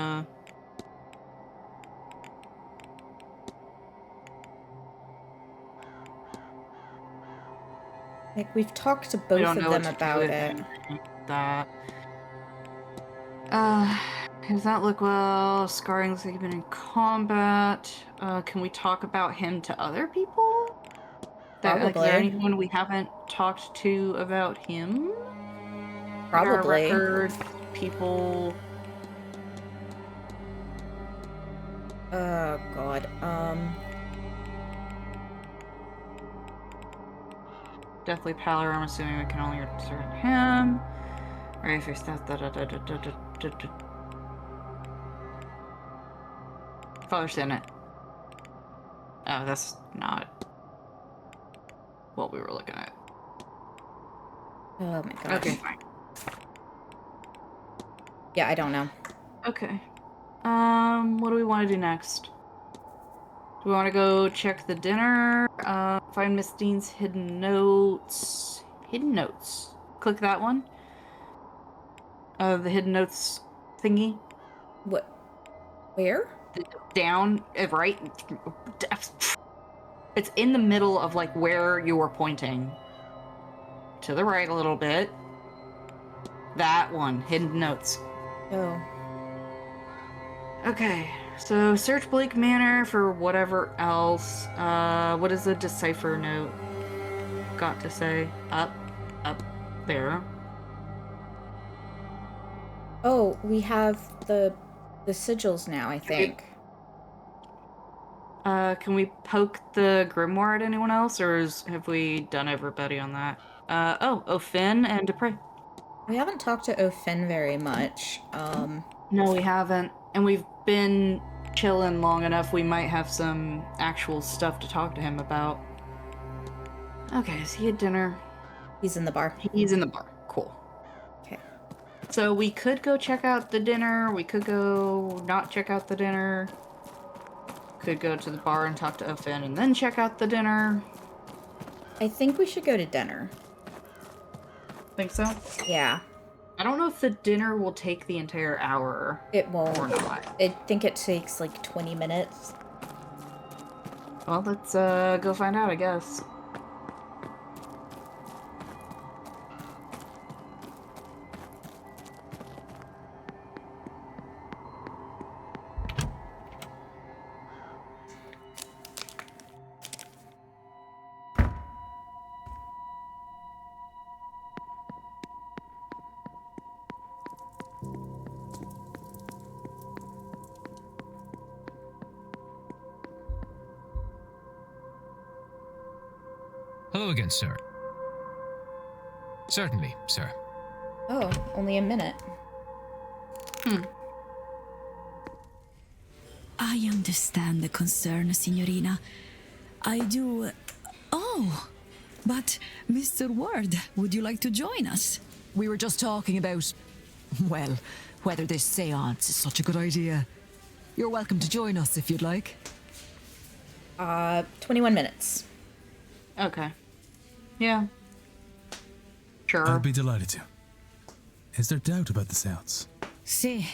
like, we've talked to both of them about it. That. Does that look well? Scarring looks like he's been in combat. Can we talk about him to other people? Probably. Like, is there anyone we haven't talked to about him? Probably. Our record, people. Oh, God. Deathly Pallor, I'm assuming we can only return him. Alright, fix that. Father Sinnott. Oh, that's not what we were looking at. Oh my gosh. Okay, fine. Yeah, I don't know. Okay. What do we want to do next? Do we want to go check the dinner? Find Miss Dean's hidden notes. Hidden notes. Click that one. The hidden notes thingy. What? Where? Down, right? It's in the middle of, like, where you were pointing. To the right a little bit. That one. Hidden notes. Oh. Okay, so search Blake Manor for whatever else. What does the decipher note got to say? Up there. Oh, we have the sigils now, I think. Can we poke the grimoire at anyone else, or have we done everybody on that? Oh, Finn and Dupre. We haven't talked to Ofen very much. No, we haven't. And we've been chilling long enough, we might have some actual stuff to talk to him about. Okay, is he at dinner? He's in the bar. He's in the bar. Cool. Okay. So we could go check out the dinner. We could go not check out the dinner. Could go to the bar and talk to Ofen and then check out the dinner. I think we should go to dinner. Think so? Yeah. I don't know if the dinner will take the entire hour. It won't. Or not. I think it takes like 20 minutes. Well, let's go find out, I guess. Hello again, sir. Certainly, sir. Oh, only a minute. I understand the concern, Signorina. I do. Oh, but Mr. Ward, would you like to join us? We were just talking about, well, whether this seance is such a good idea. You're welcome to join us if you'd like. 21 minutes. Okay. Yeah. Sure. I'd be delighted to. Is there doubt about the seance? Si.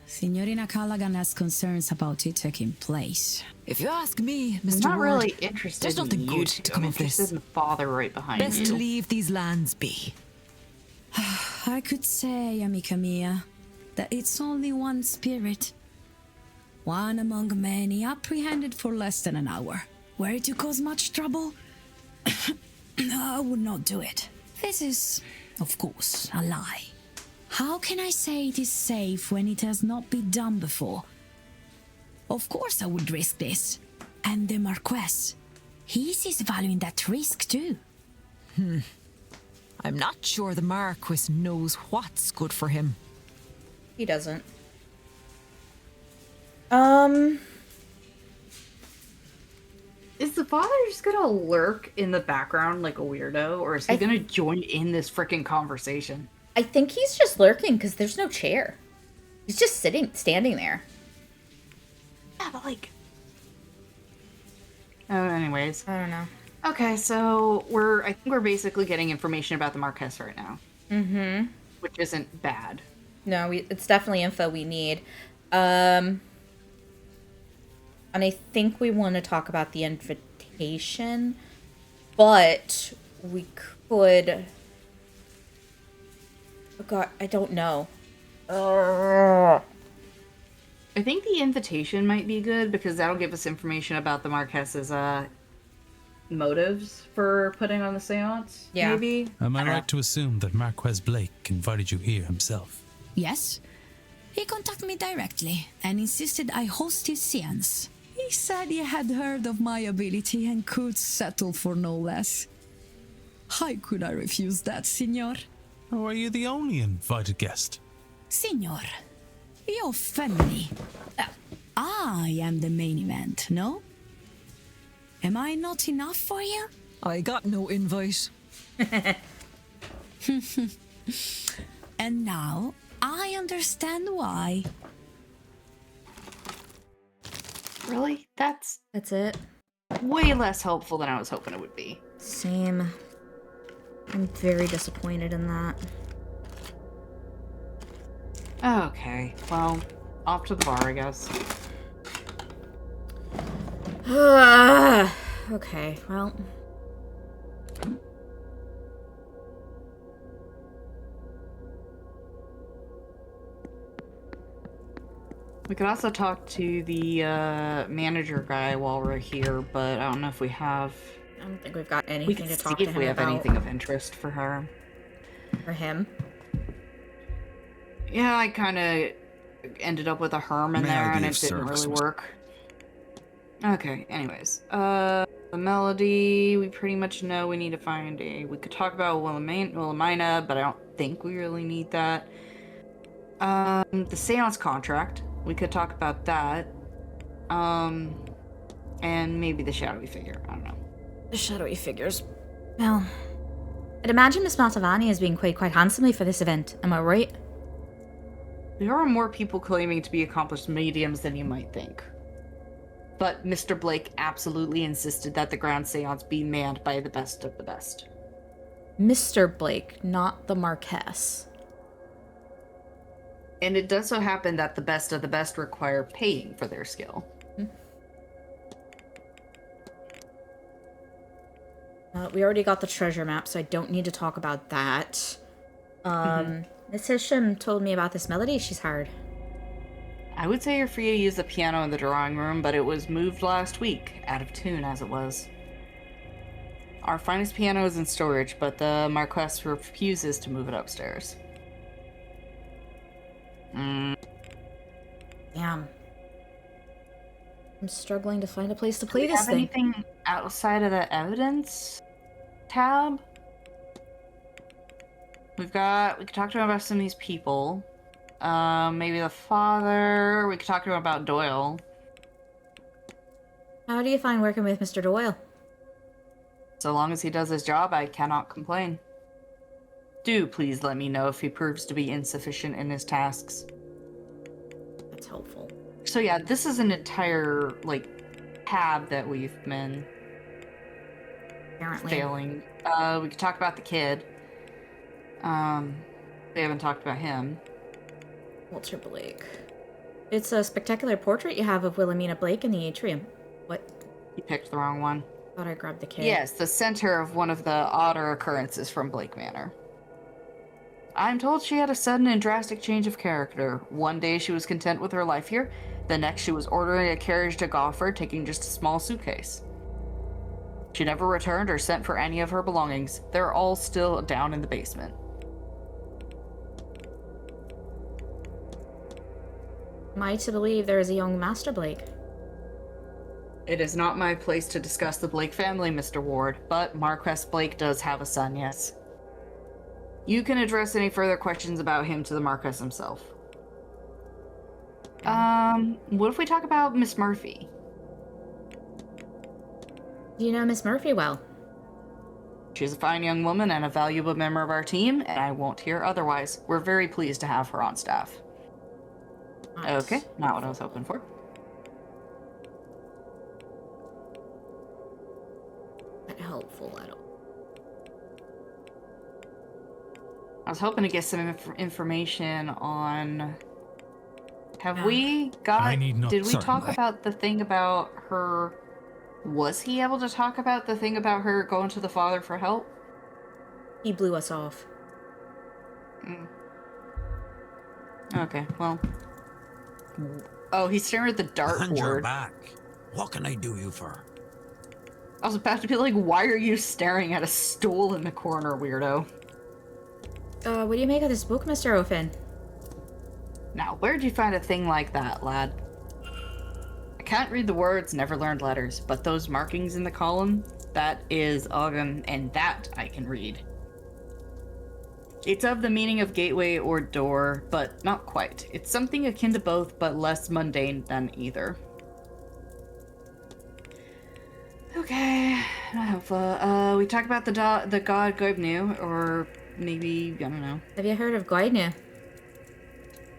Signorina Callaghan has concerns about it taking place. If you ask me, Mr. I'm not Ward, really interested there's nothing in you good two. to come I'm of this. interested in the father right behind Best you. to leave these lands be. I could say, amica mia, that it's only one spirit. One among many, apprehended for less than an hour. Were it to cause much trouble, I would not do it. This is, of course, a lie. How can I say it is safe when it has not been done before? Of course I would risk this. And the Marquess, he sees value in that risk too. I'm not sure the Marquis knows what's good for him. He doesn't. Is the father just gonna lurk in the background like a weirdo, or is he gonna join in this freaking conversation? I think he's just lurking because there's no chair. He's just standing there. Yeah, but like... Oh, anyways. I don't know. Okay, so I think we're basically getting information about the Marquess right now. Mm-hmm. Which isn't bad. No, it's definitely info we need. And I think we want to talk about the invitation, but we could... Oh God, I don't know. I think the invitation might be good because that'll give us information about the Marquess's motives for putting on the seance. Yeah. Maybe. Am I right to assume that Marquess Blake invited you here himself? Yes. He contacted me directly and insisted I host his seance. He said he had heard of my ability and could settle for no less. How could I refuse that, Signor? Or are you the only invited guest? Signor, your family. I am the main event, no? Am I not enough for you? I got no invite. And now I understand why. Really? That's it. way less helpful than I was hoping it would be. Same. I'm very disappointed in that. Okay, well, off to the bar, I guess. Okay, well... We could also talk to the manager guy while we're here, but I don't know if we have... I don't think we've got anything We can to see talk to if him we have about. anything of interest for her. For him? Yeah, I kind of ended up with a Herm in May I there, be and of it didn't service, really Mr. work. Okay, anyways. The melody, we pretty much know we need to find a... We could talk about Wilhelmina, but I don't think we really need that. The Seance contract, we could talk about that. And maybe the shadowy figure, I don't know. The shadowy figures. Well, I'd imagine Miss Matavani is being paid quite handsomely for this event, am I right? There are more people claiming to be accomplished mediums than you might think. But Mr. Blake absolutely insisted that the Grand Seance be manned by the best of the best. Mr. Blake, not the Marquess. And it does so happen that the best of the best require paying for their skill. We already got the treasure map, so I don't need to talk about that. Miss Hisham told me about this melody she's heard. I would say you're free to use the piano in the drawing room, but it was moved last week, out of tune as it was. Our finest piano is in storage, but the Marquess refuses to move it upstairs. Damn. I'm struggling to find a place to play this thing. Anything outside of the evidence tab? We could talk to him about some of these people. Maybe the father. We could talk to him about Doyle. How do you find working with Mr. Doyle? So long as he does his job, I cannot complain. Do please let me know if he proves to be insufficient in his tasks. That's helpful. So yeah, this is an entire, tab that we've been Apparently. failing. We could talk about the kid. They haven't talked about him. Walter Blake. It's a spectacular portrait you have of Wilhelmina Blake in the atrium. What? You picked the wrong one. Thought I grabbed the kid. Yes, the center of one of the odder occurrences from Blake Manor. I'm told she had a sudden and drastic change of character. One day she was content with her life here, the next she was ordering a carriage to Gosford, taking just a small suitcase. She never returned or sent for any of her belongings. They're all still down in the basement. Am I to believe there is a young Master Blake? It is not my place to discuss the Blake family, Mr. Ward, but Marquess Blake does have a son, yes. You can address any further questions about him to the Marquess himself. What if we talk about Miss Murphy? Do you know Miss Murphy well? She's a fine young woman and a valuable member of our team, and I won't hear otherwise. We're very pleased to have her on staff. Okay, not what I was hoping for. Not helpful at all. I was hoping to get some information on... Have we got... I need not... Did we Sorry, talk about the thing about her... Was he able to talk about the thing about her going to the father for help? He blew us off. Okay, well... Oh, he's staring at the And you're dartboard. back. What can I do you for? I was about to be like, why are you staring at a stool in the corner, weirdo? What do you make of this book, Mr. Ofen? Now, where'd you find a thing like that, lad? I can't read the words, never learned letters, but those markings in the column, that is Ogum, and that I can read. It's of the meaning of gateway or door, but not quite. It's something akin to both, but less mundane than either. Okay, not helpful. We talked about the god Goibnu, or maybe, I don't know. Have you heard of Guaidnu?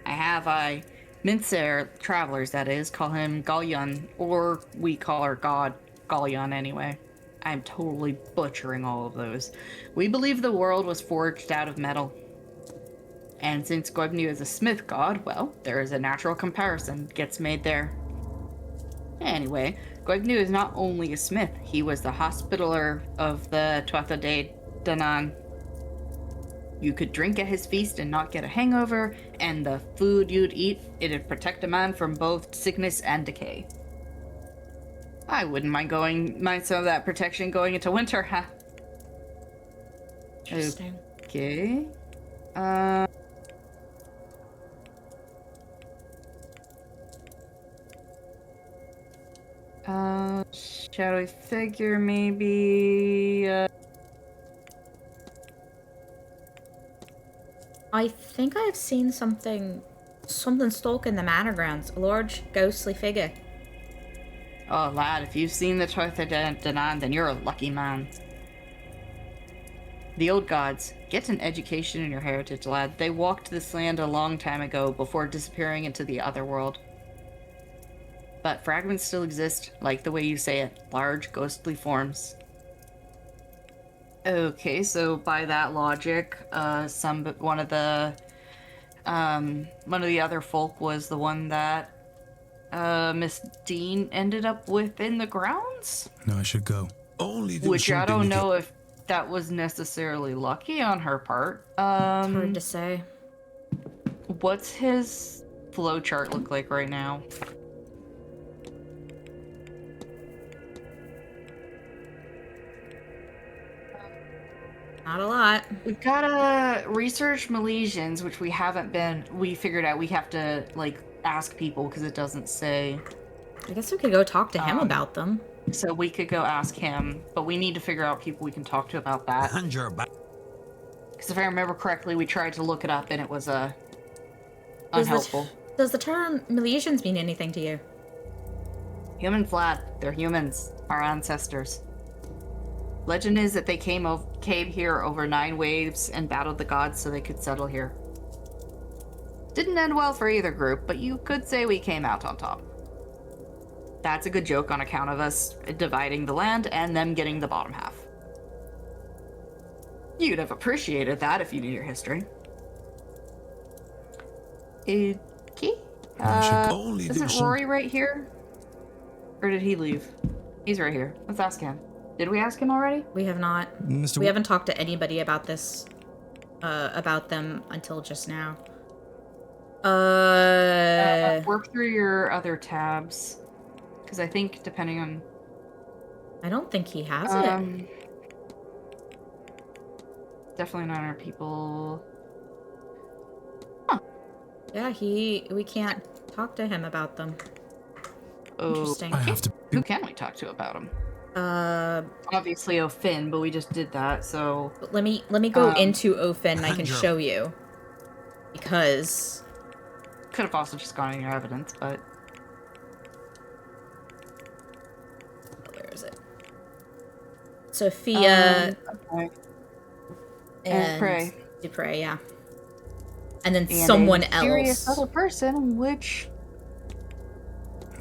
I have. Mincer travelers, that is, call him Galyan, or we call our god Galyan anyway. I'm totally butchering all of those. We believe the world was forged out of metal. And since Goibnu is a smith god, well, there is a natural comparison gets made there. Anyway, Goibnu is not only a smith, he was the hospitaller of the Tuatha De Danann. You could drink at his feast and not get a hangover, and the food you'd eat, it'd protect a man from both sickness and decay. I wouldn't mind some of that protection going into winter, huh? Interesting. Okay. shadowy figure, maybe. I think I've seen something stalking the manor grounds. A large, ghostly figure. Oh, lad, if you've seen the truth of Danan, then you're a lucky man. The old gods, get an education in your heritage, lad. They walked this land a long time ago before disappearing into the other world. But fragments still exist, like the way you say it. Large, ghostly forms. Okay, so by that logic, one of the other folk was the one that Miss Dean ended up with in the grounds? No, I should go. Which I don't know if that was necessarily lucky on her part. It's hard to say. What's his flowchart look like right now? Not a lot. We've gotta research Milesians, which we haven't been. We figured out we have to, like, ask people because it doesn't say. I guess we could go talk to him about them. So we could go ask him, but we need to figure out people we can talk to about that. Because if I remember correctly, we tried to look it up and it was unhelpful. Does the term Milesians mean anything to you? Humans, lad. They're humans. Our ancestors. Legend is that they came here over 9 waves and battled the gods so they could settle here. Didn't end well for either group, but you could say we came out on top. That's a good joke on account of us dividing the land and them getting the bottom half. You'd have appreciated that if you knew your history. Okay. Isn't Rory right here? Or did he leave? He's right here. Let's ask him. Did we ask him already? We have not. We haven't talked to anybody about this, about them until just now. Work through your other tabs. Because I think depending on... I don't think he has it. Definitely not our people. Huh. Yeah, we can't talk to him about them. Oh, interesting. Who can we talk to about him? Obviously O'Finn, but we just did that, so... Let me go into O'Finn and I can show you. Because... Could have also just gone in your evidence, but... Where is it? Sophia... okay. And Dupre, yeah. And then someone else. Mysterious other person, which...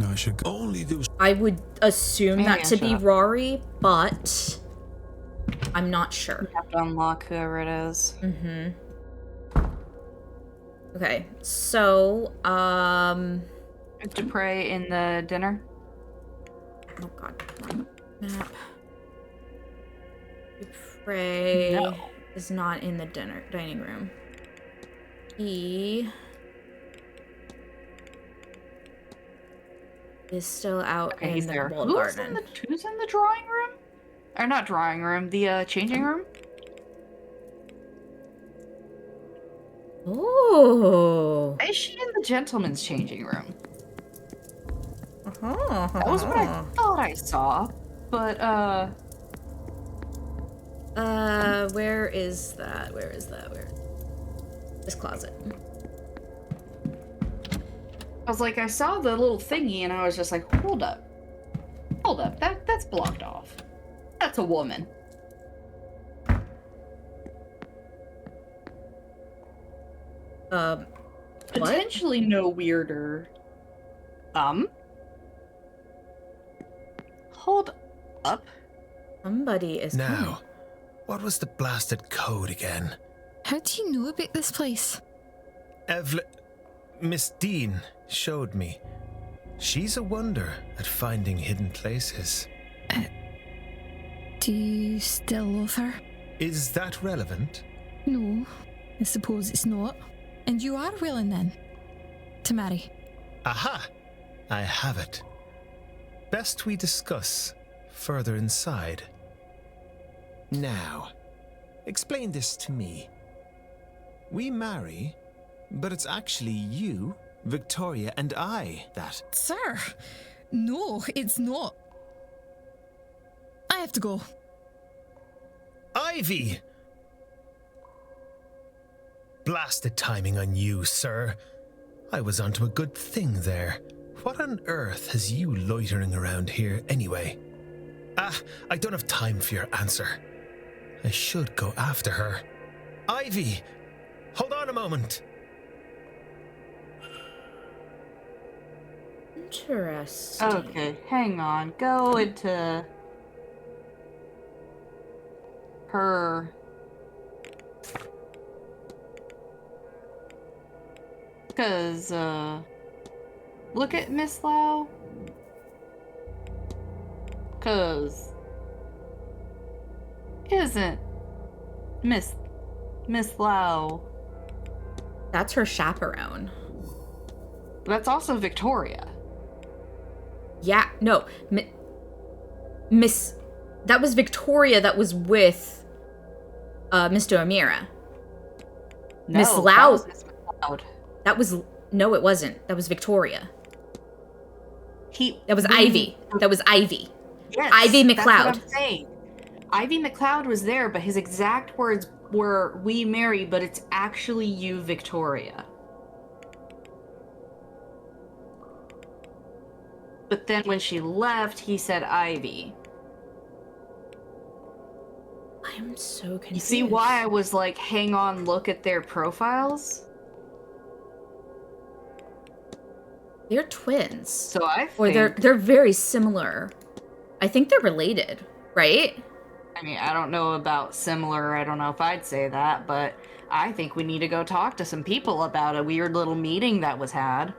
No, I should only do. I would assume that to be Rory, but I'm not sure. You have to unlock whoever it is. Mm-hmm. Okay, so Dupre in the dinner. Oh god, map. Dupre is not in the dining room. He is still out in the walled garden. Who's in the drawing room? Or not drawing room, the changing room? Oh. Is she in the gentleman's changing room? That was what I thought I saw, but where is that? Where? This closet. I was like, I saw the little thingy and I was just like, hold up, that's blocked off. That's a woman. Potentially no weirder. Hold up. Somebody is now. coming. What was the blasted code again? How do you know about this place? Miss Dean showed me. She's a wonder at finding hidden places. Do you still love her? Is that relevant? No, I suppose it's not. And you are willing then to marry? Aha! I have it. Best we discuss further inside. Now, explain this to me. We marry, but it's actually you, Victoria, and I that... Sir, no, it's not. I have to go. Ivy! Blasted timing on you, sir. I was onto a good thing there. What on earth has you loitering around here anyway? I don't have time for your answer. I should go after her. Ivy! Hold on a moment. Interesting. Okay, hang on. Go into her. Because, look at Miss Lau. Because, isn't Miss Lau. That's her chaperone. That's also Victoria. Yeah, no. Miss... That was Victoria that was with Mr. Amira. No, Miss Lau... That was Miss McLeod. That was... No, it wasn't. That was Victoria. That was we- Ivy. That was Ivy. Yes, Ivy McLeod. That's what I'm saying. Ivy McLeod was there, but his exact words were, "We marry," but it's actually you, Victoria. But then when she left, he said Ivy. I'm so confused. You see why I was like, hang on, look at their profiles? They're twins. So I think... Or they're very similar. I think they're related, right? I mean, I don't know about similar, I don't know if I'd say that, but I think we need to go talk to some people about a weird little meeting that was had.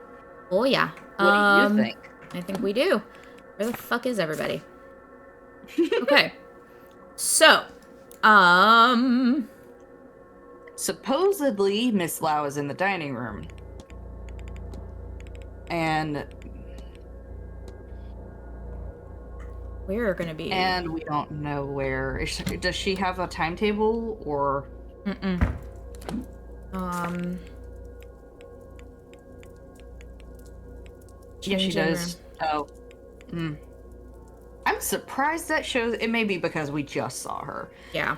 Oh, yeah. What do you think? I think we do. Where the fuck is everybody? Okay. So, supposedly, Miss Lau is in the dining room. And we're gonna be... And we don't know where. Does she have a timetable, or... Mm-mm. Yeah, she Changing does. Oh. I'm surprised that shows... It may be because we just saw her. Yeah.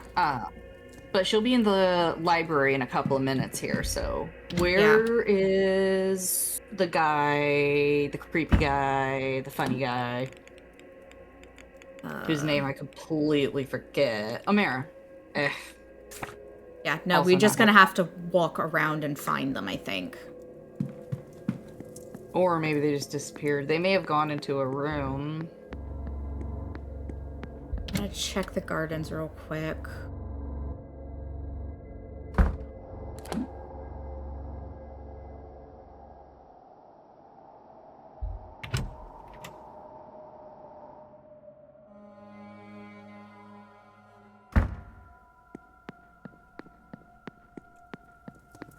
But she'll be in the library in a couple of minutes here, so... Where is the guy, the creepy guy, the funny guy? Whose name I completely forget. Amira. Yeah, no, Also we're just not gonna have to walk around and find them, I think. Or maybe they just disappeared. They may have gone into a room. I'm gonna check the gardens real quick.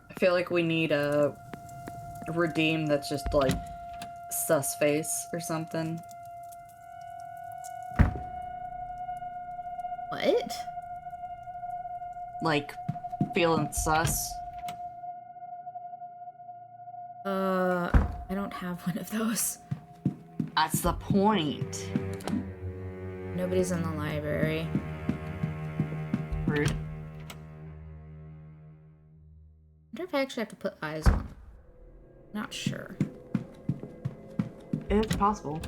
I feel like we need a redeem that's just like sus face or something. What? Like feeling sus. I don't have one of those. That's the point. Nobody's in the library. Rude. I wonder if I actually have to put eyes on them. Not sure. It's possible.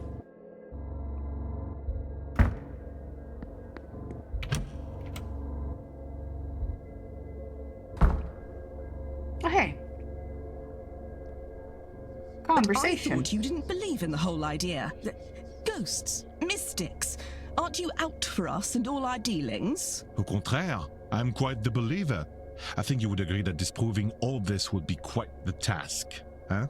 Oh, hey. Conversation. I thought you didn't believe in the whole idea. Ghosts, mystics. Aren't you out for us and all our dealings? Au contraire, I'm quite the believer. I think you would agree that disproving all this would be quite the task, huh?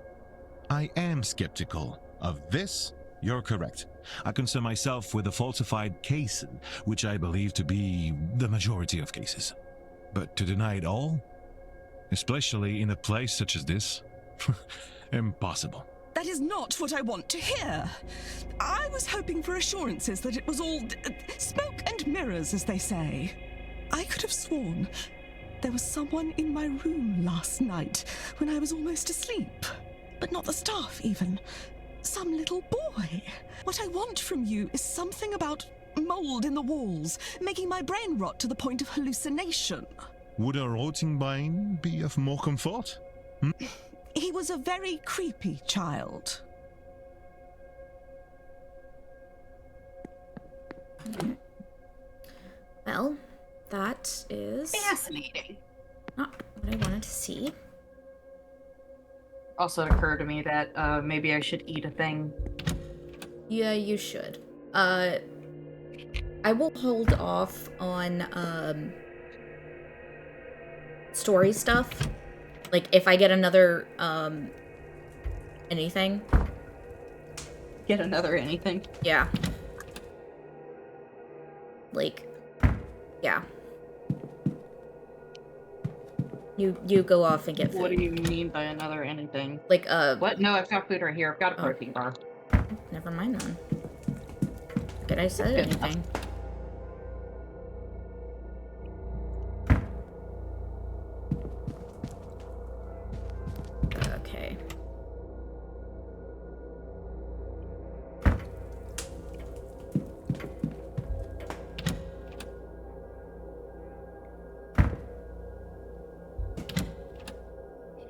I am skeptical. Of this, you're correct. I concern myself with a falsified case, which I believe to be the majority of cases. But to deny it all, especially in a place such as this, impossible. That is not what I want to hear. I was hoping for assurances that it was all smoke and mirrors, as they say. I could have sworn there was someone in my room last night when I was almost asleep. But not the staff, even. Some little boy. What I want from you is something about mold in the walls, making my brain rot to the point of hallucination. Would a rotting brain be of more comfort? He was a very creepy child. Well, that is fascinating. Not what I wanted to see. Also, it occurred to me that maybe I should eat a thing. Yeah, you should. I will hold off on story stuff. Like, if I get another anything. Get another anything? Yeah. Like, yeah. You go off and get food. What do you mean by another anything? Like, What? No, I've got food right here. I've got a protein bar. Never mind then. Did I say anything? Okay.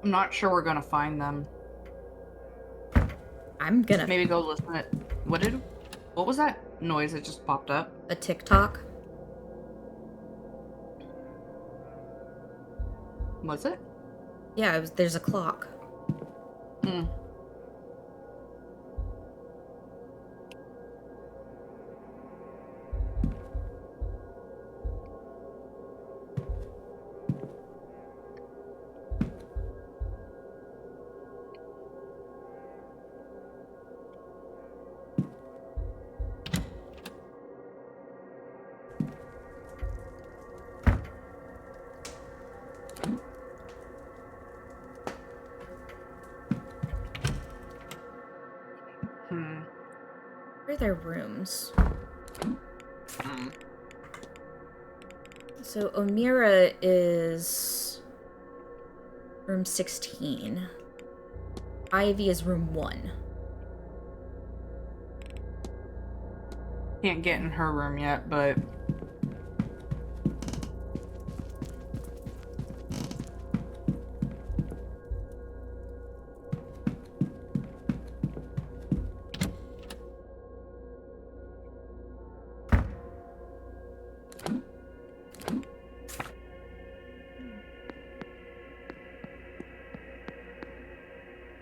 I'm not sure we're gonna find them. I'm gonna maybe go listen to it. What was that noise that just popped up? A TikTok. Was it? Yeah, there's a clock. Hmm. Where are their rooms? So Omira is room 16. Ivy is room 1. Can't get in her room yet, but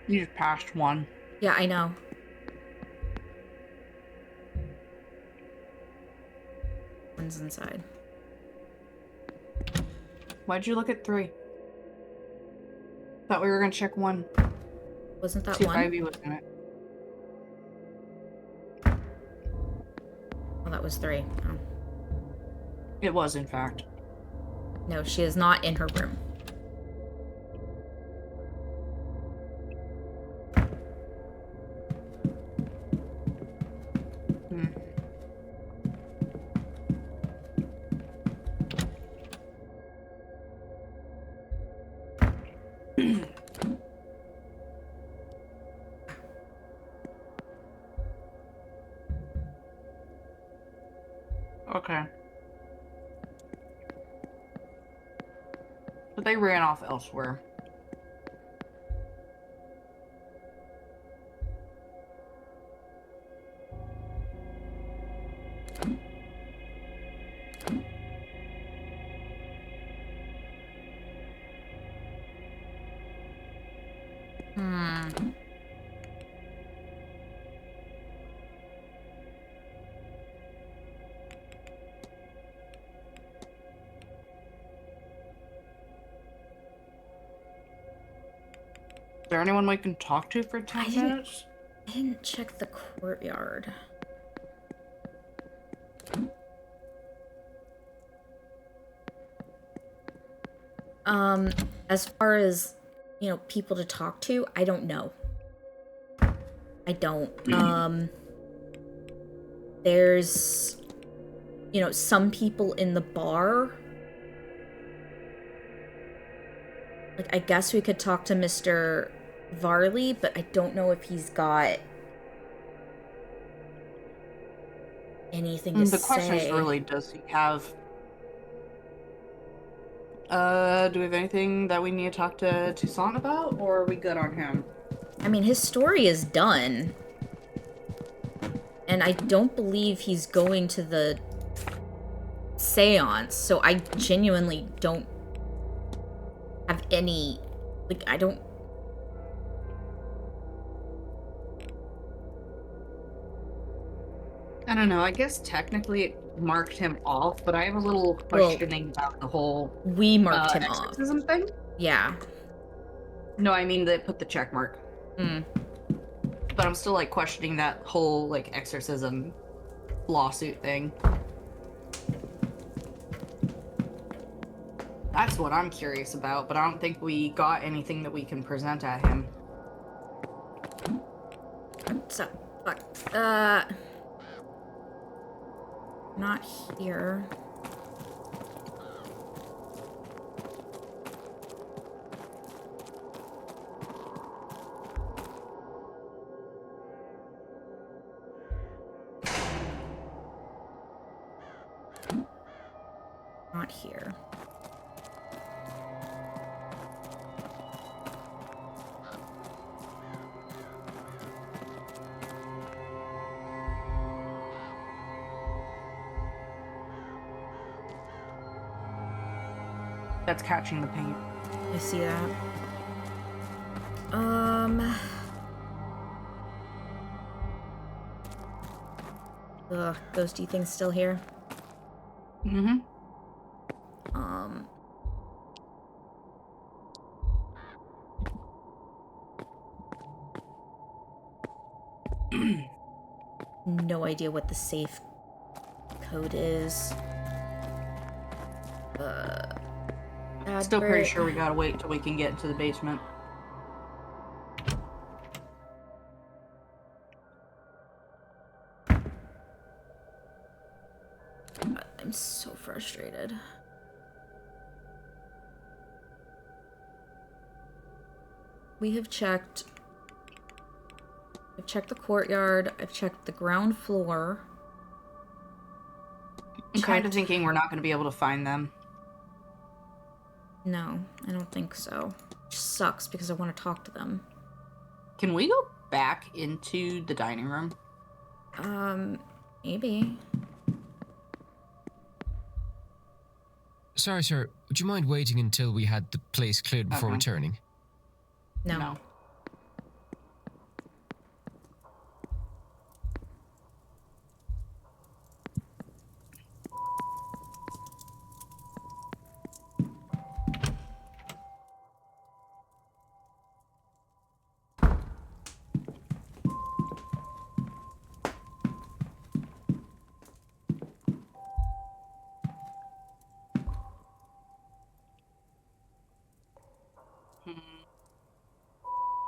you just passed one. Yeah, I know. One's inside. Why'd you look at 3? Thought we were gonna check 1. Wasn't that 2 one? Ivy was in it. Oh, that was 3. Oh. It was, in fact. No, she is not in her room. Okay. But they ran off elsewhere. Is there anyone we can talk to for 10 minutes? I didn't check the courtyard. As far as, you know, people to talk to, I don't know. I don't. There's, you know, some people in the bar. Like, I guess we could talk to Mr. Varley, but I don't know if he's got anything to say. The question is really, does he have... do we have anything that we need to talk to Toussaint about, or are we good on him? I mean, his story is done. And I don't believe he's going to the Seance, so I genuinely don't have any... Like, I don't... I don't know, I guess technically it marked him off, but I have a little questioning about the whole... We marked him off. exorcism thing? Yeah. No, I mean they put the check mark. Mm. But I'm still, like, questioning that whole, like, exorcism lawsuit thing. That's what I'm curious about, but I don't think we got anything that we can present at him. So, fuck. Not here. Not here. That's catching the paint. I see that. Ugh, ghosty thing's still here. Mm-hmm. No idea what the safe code is. Still pretty sure we gotta wait till we can get into the basement. I'm so frustrated. We have checked... I've checked the courtyard. I've checked the ground floor. I'm kind of thinking we're not going to be able to find them. No, I don't think so. It just sucks because I want to talk to them. Can we go back into the dining room? Maybe. Sorry, sir. Would you mind waiting until we had the place cleared before returning? No.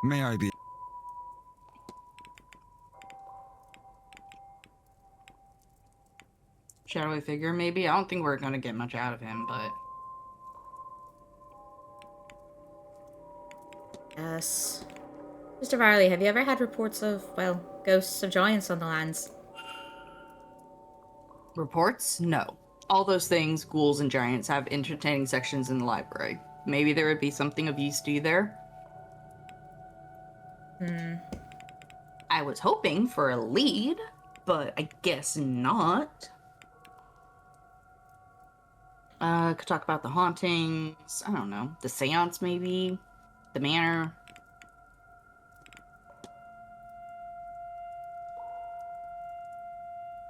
May I be? Shadowy figure, maybe? I don't think we're gonna get much out of him, but... Yes. Mr. Varley, have you ever had reports of, well, ghosts of giants on the lands? Reports? No. All those things, ghouls and giants, have entertaining sections in the library. Maybe there would be something of use to you there? I was hoping for a lead, but I guess not. Could talk about the hauntings, I don't know, the seance maybe, the manor.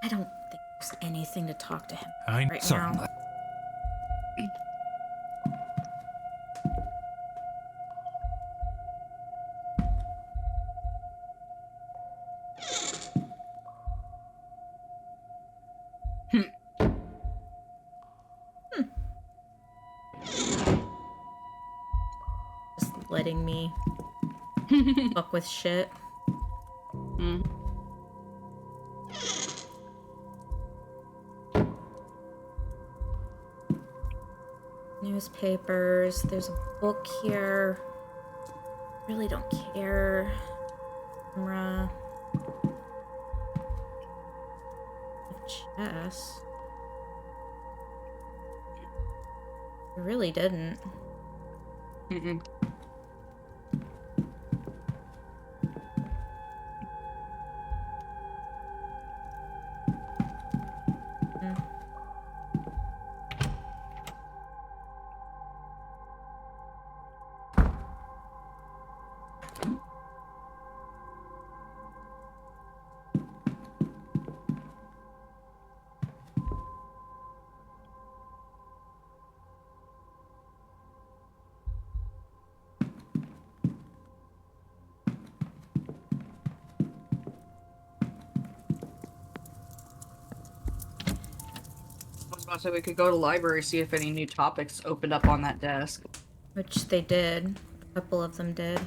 I don't think there's anything to talk to him I- right sorry. now. Just letting me fuck with shit. Newspapers. There's a book here. Really don't care. Camera. Yes. I really didn't. Mm-mm. So we could go to the library, see if any new topics opened up on that desk. Which they did. A couple of them did.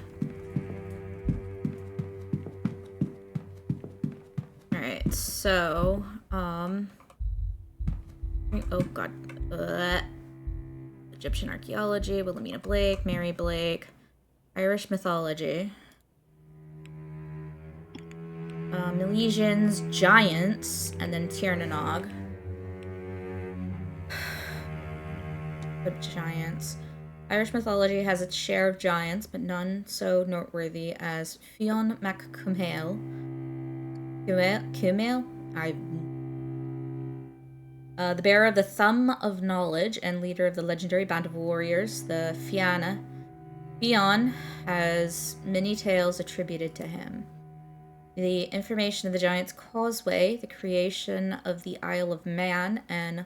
Alright, so, oh god. Egyptian archaeology, Wilhelmina Blake, Mary Blake, Irish mythology. Milesians, giants, and then Tiernanog. Giants. Irish mythology has its share of giants, but none so noteworthy as Fionn mac Cumhail. Cumhail? The bearer of the Thumb of Knowledge and leader of the legendary band of warriors, the Fianna. Fionn has many tales attributed to him. The information of the Giant's Causeway, the creation of the Isle of Man, and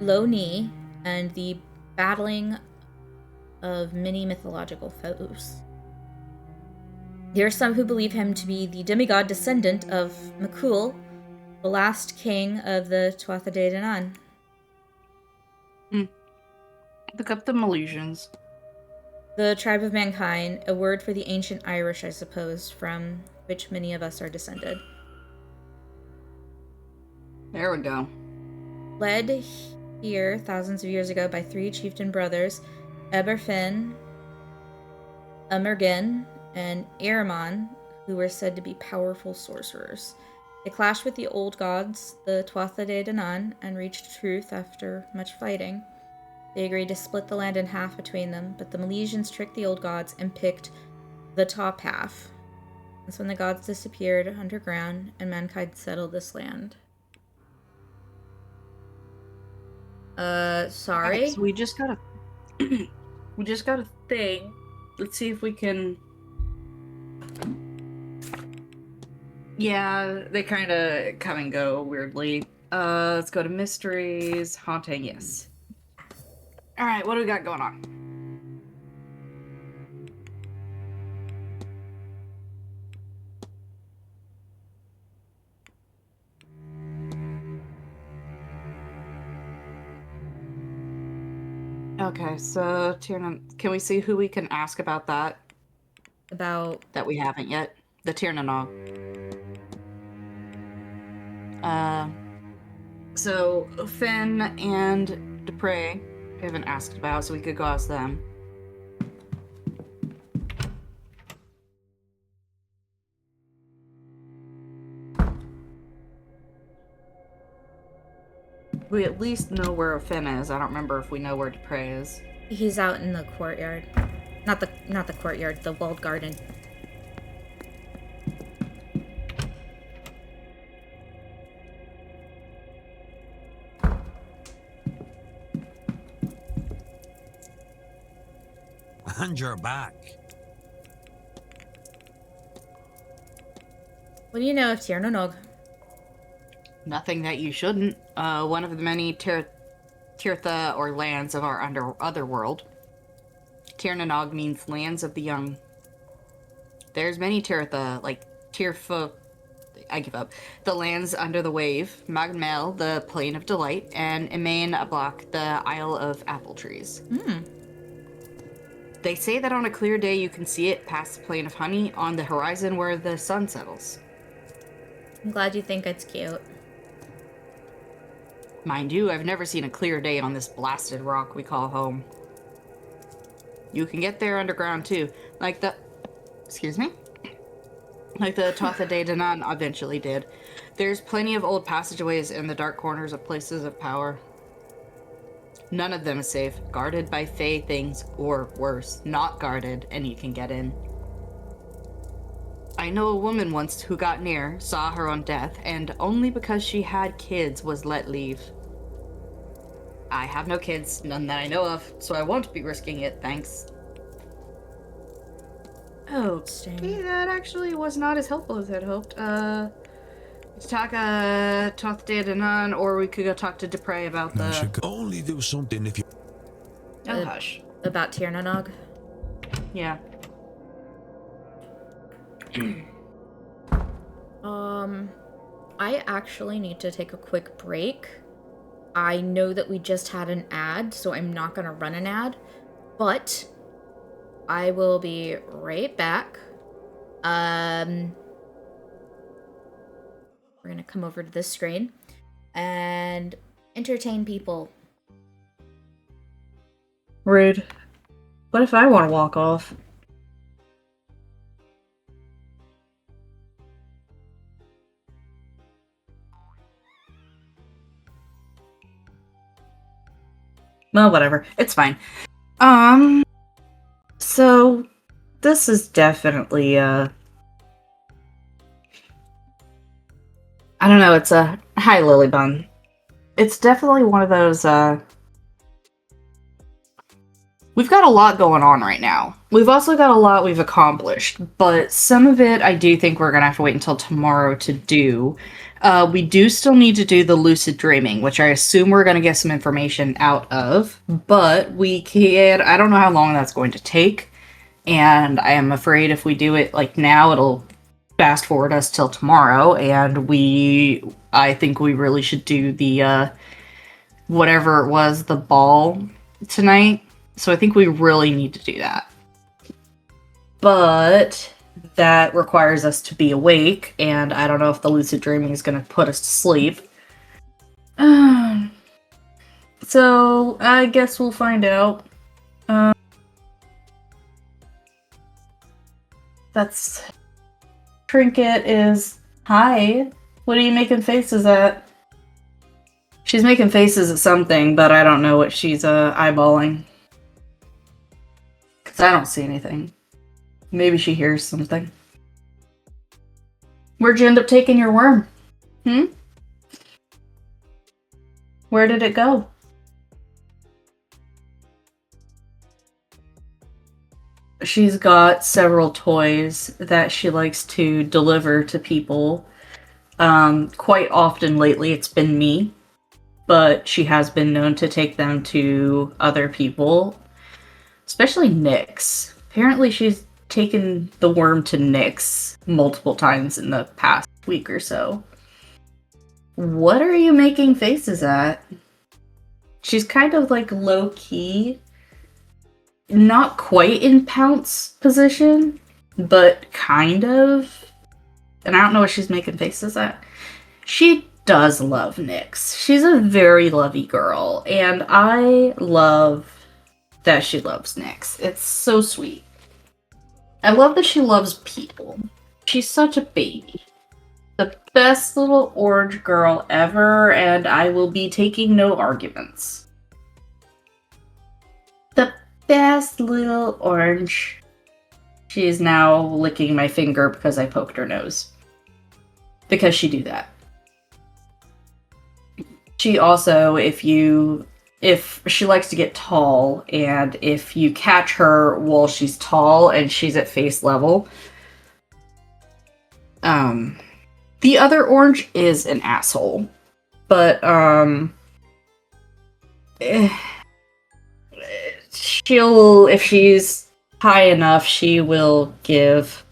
Loni, and the battling of many mythological foes. There are some who believe him to be the demigod descendant of Makul, the last king of the Tuatha De Danann. Look up the Milesians. The tribe of mankind, a word for the ancient Irish, I suppose, from which many of us are descended. There we go. Led here thousands of years ago by three chieftain brothers, Eberfin, Amergin, and Eramon, who were said to be powerful sorcerers. They clashed with the old gods, the Tuatha De Danann, and reached truce after much fighting. They agreed to split the land in half between them, but the Milesians tricked the old gods and picked the top half. That's when the gods disappeared underground and mankind settled this land. Sorry? Right, so we just got a thing. Let's see if we can... Yeah, they kind of come and go weirdly. Let's go to mysteries, haunting, yes. Alright, what do we got going on? Okay, so Tierna, can we see who we can ask about that? About... That we haven't yet? The Tiernanog. So Finn and Dupre we haven't asked about, so we could go ask them. We at least know where Finn is. I don't remember if we know where Dupre is. He's out in the courtyard. Not the courtyard, the walled garden. And you're back. What do you know of Tiernanog? Nothing that you shouldn't. One of the many Tirtha or lands of our otherworld. Tiernanog means lands of the young. There's many Tirtha, like Tirfa. I give up. The lands under the wave, Magmel, the plain of delight, and Emain Ablak, the Isle of apple trees. They say that on a clear day you can see it past the plain of honey on the horizon where the sun settles. I'm glad you think it's cute. Mind you, I've never seen a clear day on this blasted rock we call home. You can get there underground too, like the Tuatha De Danann eventually did. There's plenty of old passageways in the dark corners of places of power. None of them is safe, guarded by fey things, or worse, not guarded, and you can get in. I know a woman once who got near, saw her own death, and only because she had kids was let leave. I have no kids, none that I know of, so I won't be risking it, thanks. Oh, okay, that actually was not as helpful as I'd hoped. Talk to Danon, or we could go talk to Dupre about I should the... only do something if you... Oh, hush. About Tiernanog? Yeah. I actually need to take a quick break. I know that we just had an ad, so I'm not gonna run an ad, but I will be right back. We're gonna come over to this screen and entertain people. Rude. What if I want to walk off? Well, whatever. It's fine. So this is definitely I don't know, it's a hi Lilybun. It's definitely one of those we've got a lot going on right now. We've also got a lot we've accomplished, but some of it I do think we're gonna have to wait until tomorrow to do. We do still need to do the lucid dreaming, which I assume we're gonna get some information out of, but we can, I don't know how long that's going to take, and I am afraid if we do it like now, it'll fast forward us till tomorrow, and I think we really should do the, whatever it was, the ball tonight. So I think we really need to do that. But that requires us to be awake, and I don't know if the lucid dreaming is going to put us to sleep. So I guess we'll find out. That's... Trinket is... Hi. What are you making faces at? She's making faces at something, but I don't know what she's eyeballing. Because I don't see anything. Maybe she hears something. Where'd you end up taking your worm? Where did it go? She's got several toys that she likes to deliver to people. Quite often lately it's been me, but she has been known to take them to other people, especially Nyx. Apparently she's taken the worm to Nyx multiple times in the past week or so. What are you making faces at? She's kind of like low-key. Not quite in Pounce position, but kind of. And I don't know what she's making faces at. She does love Nyx. She's a very lovey girl, and I love that she loves Nyx. It's so sweet. I love that she loves people. She's such a baby. The best little orange girl ever, and I will be taking no arguments. The best little orange. She is now licking my finger because I poked her nose. Because she do that. She also, if she likes to get tall, and if you catch her while she's tall and she's at face level, the other orange is an asshole. But, if she's high enough, she will give...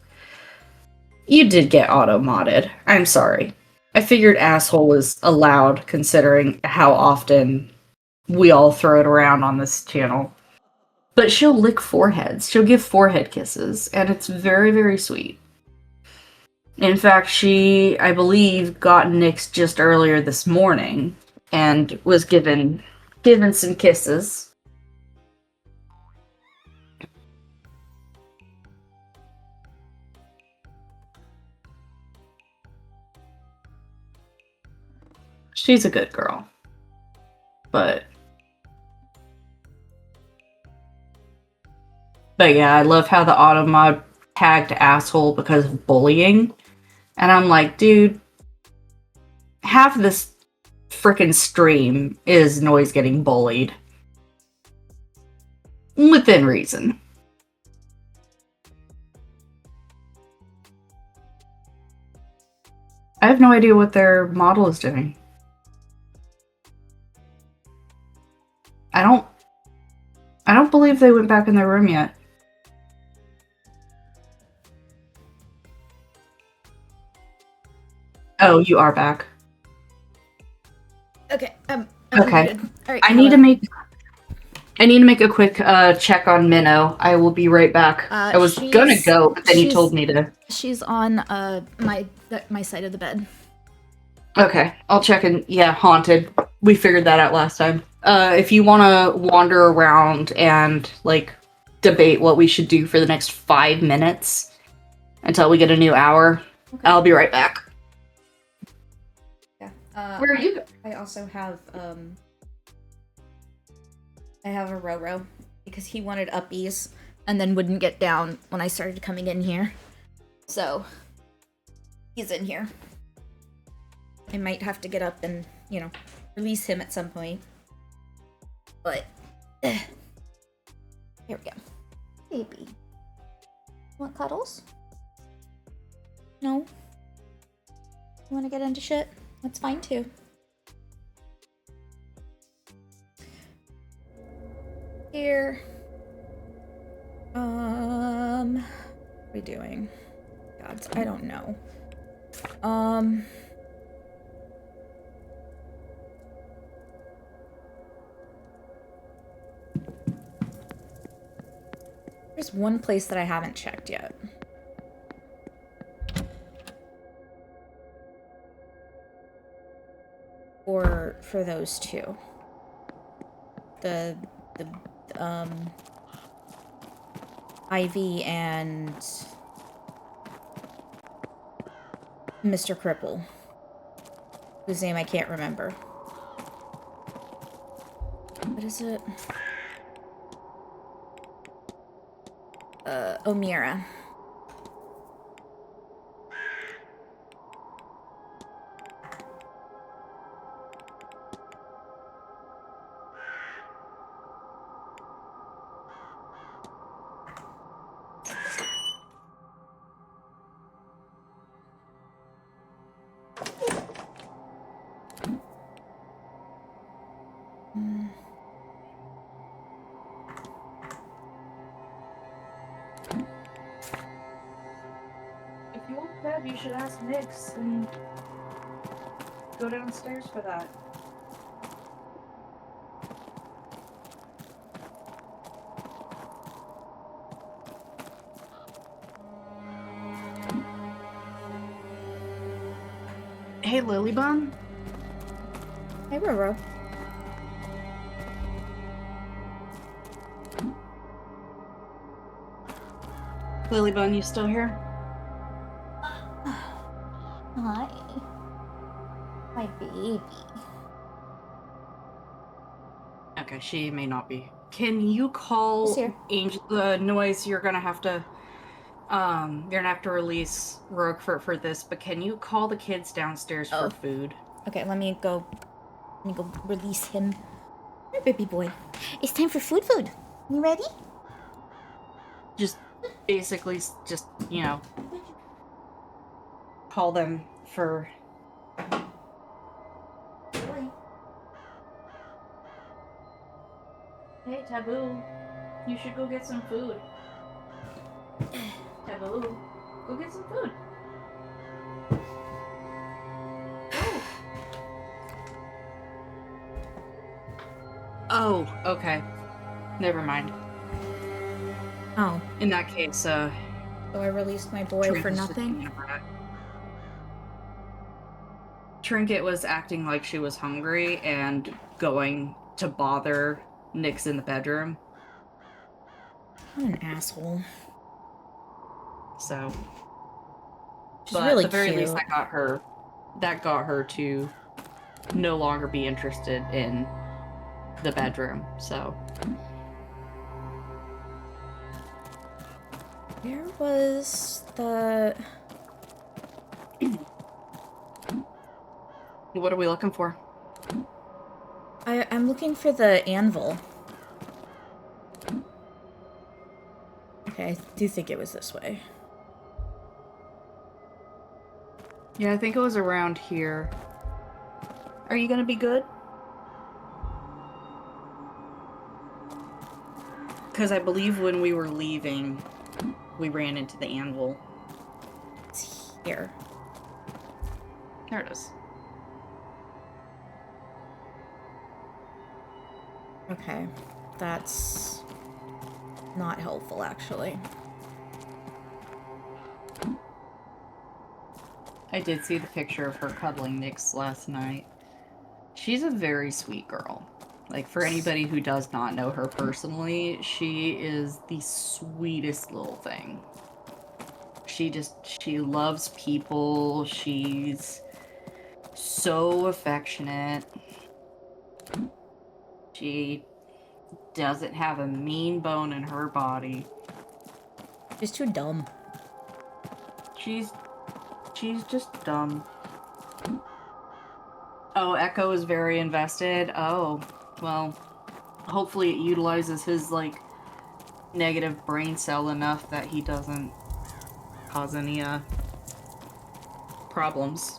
You did get auto-modded. I'm sorry. I figured asshole is allowed, considering how often we all throw it around on this channel. But she'll lick foreheads. She'll give forehead kisses, and it's very, very sweet. In fact, she, I believe, got Nyx just earlier this morning, and was given some kisses. She's a good girl. But yeah, I love how the Automod tagged asshole because of bullying. And I'm like, dude, half of this frickin' stream is Noiz getting bullied. Within reason. I have no idea what their model is doing. I don't believe they went back in their room yet. Oh, you are back. Okay. Okay. All right, I need to make a quick check on Minnow. I will be right back. I was gonna go, but then you told me to. She's on my side of the bed. Okay, I'll check in. Yeah, haunted. We figured that out last time. If you want to wander around and like debate what we should do for the next 5 minutes until we get a new hour, okay. I'll be right back. Yeah. Where are you? I also have I have a Roro because he wanted uppies and then wouldn't get down when I started coming in here. So he's in here. I might have to get up and, release him at some point. But here we go. Baby. Want cuddles? No? You wanna get into shit? That's fine too. Here. What are we doing? Gods, I don't know. There's one place that I haven't checked yet. For those two. The Ivy and Mr. Cripple, whose name I can't remember. What is it? Omira. You should ask Nix and go downstairs for that. Hey, Lilybun. Hey, Roro. Lilybun, you still here? Hi. My baby. Okay, she may not be. Can you call Angel Noiz? You're gonna have to release Rogue for this, but can you call the kids downstairs for food? Okay, let me go release him. Here, baby boy. It's time for food. You ready? Just basically call them for... Hey, Taboo. You should go get some food. Taboo, go get some food. Oh, okay. Never mind. Oh. In that case, So I released my boy for nothing? Trinket was acting like she was hungry and going to bother Nyx in the bedroom. What an asshole. So, she's really at the very cute. least, that got her to no longer be interested in the bedroom, so. Where was the... What are we looking for? I'm looking for the anvil. Okay, I do think it was this way. Yeah, I think it was around here. Are you gonna be good? Because I believe when we were leaving, we ran into the anvil. It's here. There it is. Okay, that's not helpful, actually. I did see the picture of her cuddling Nyx last night. She's a very sweet girl. Like, for anybody who does not know her personally, she is the sweetest little thing. She loves people. She's so affectionate. She doesn't have a mean bone in her body. She's too dumb. She's just dumb. Oh, Echo is very invested. Oh, well, hopefully it utilizes his, like, negative brain cell enough that he doesn't cause any, problems.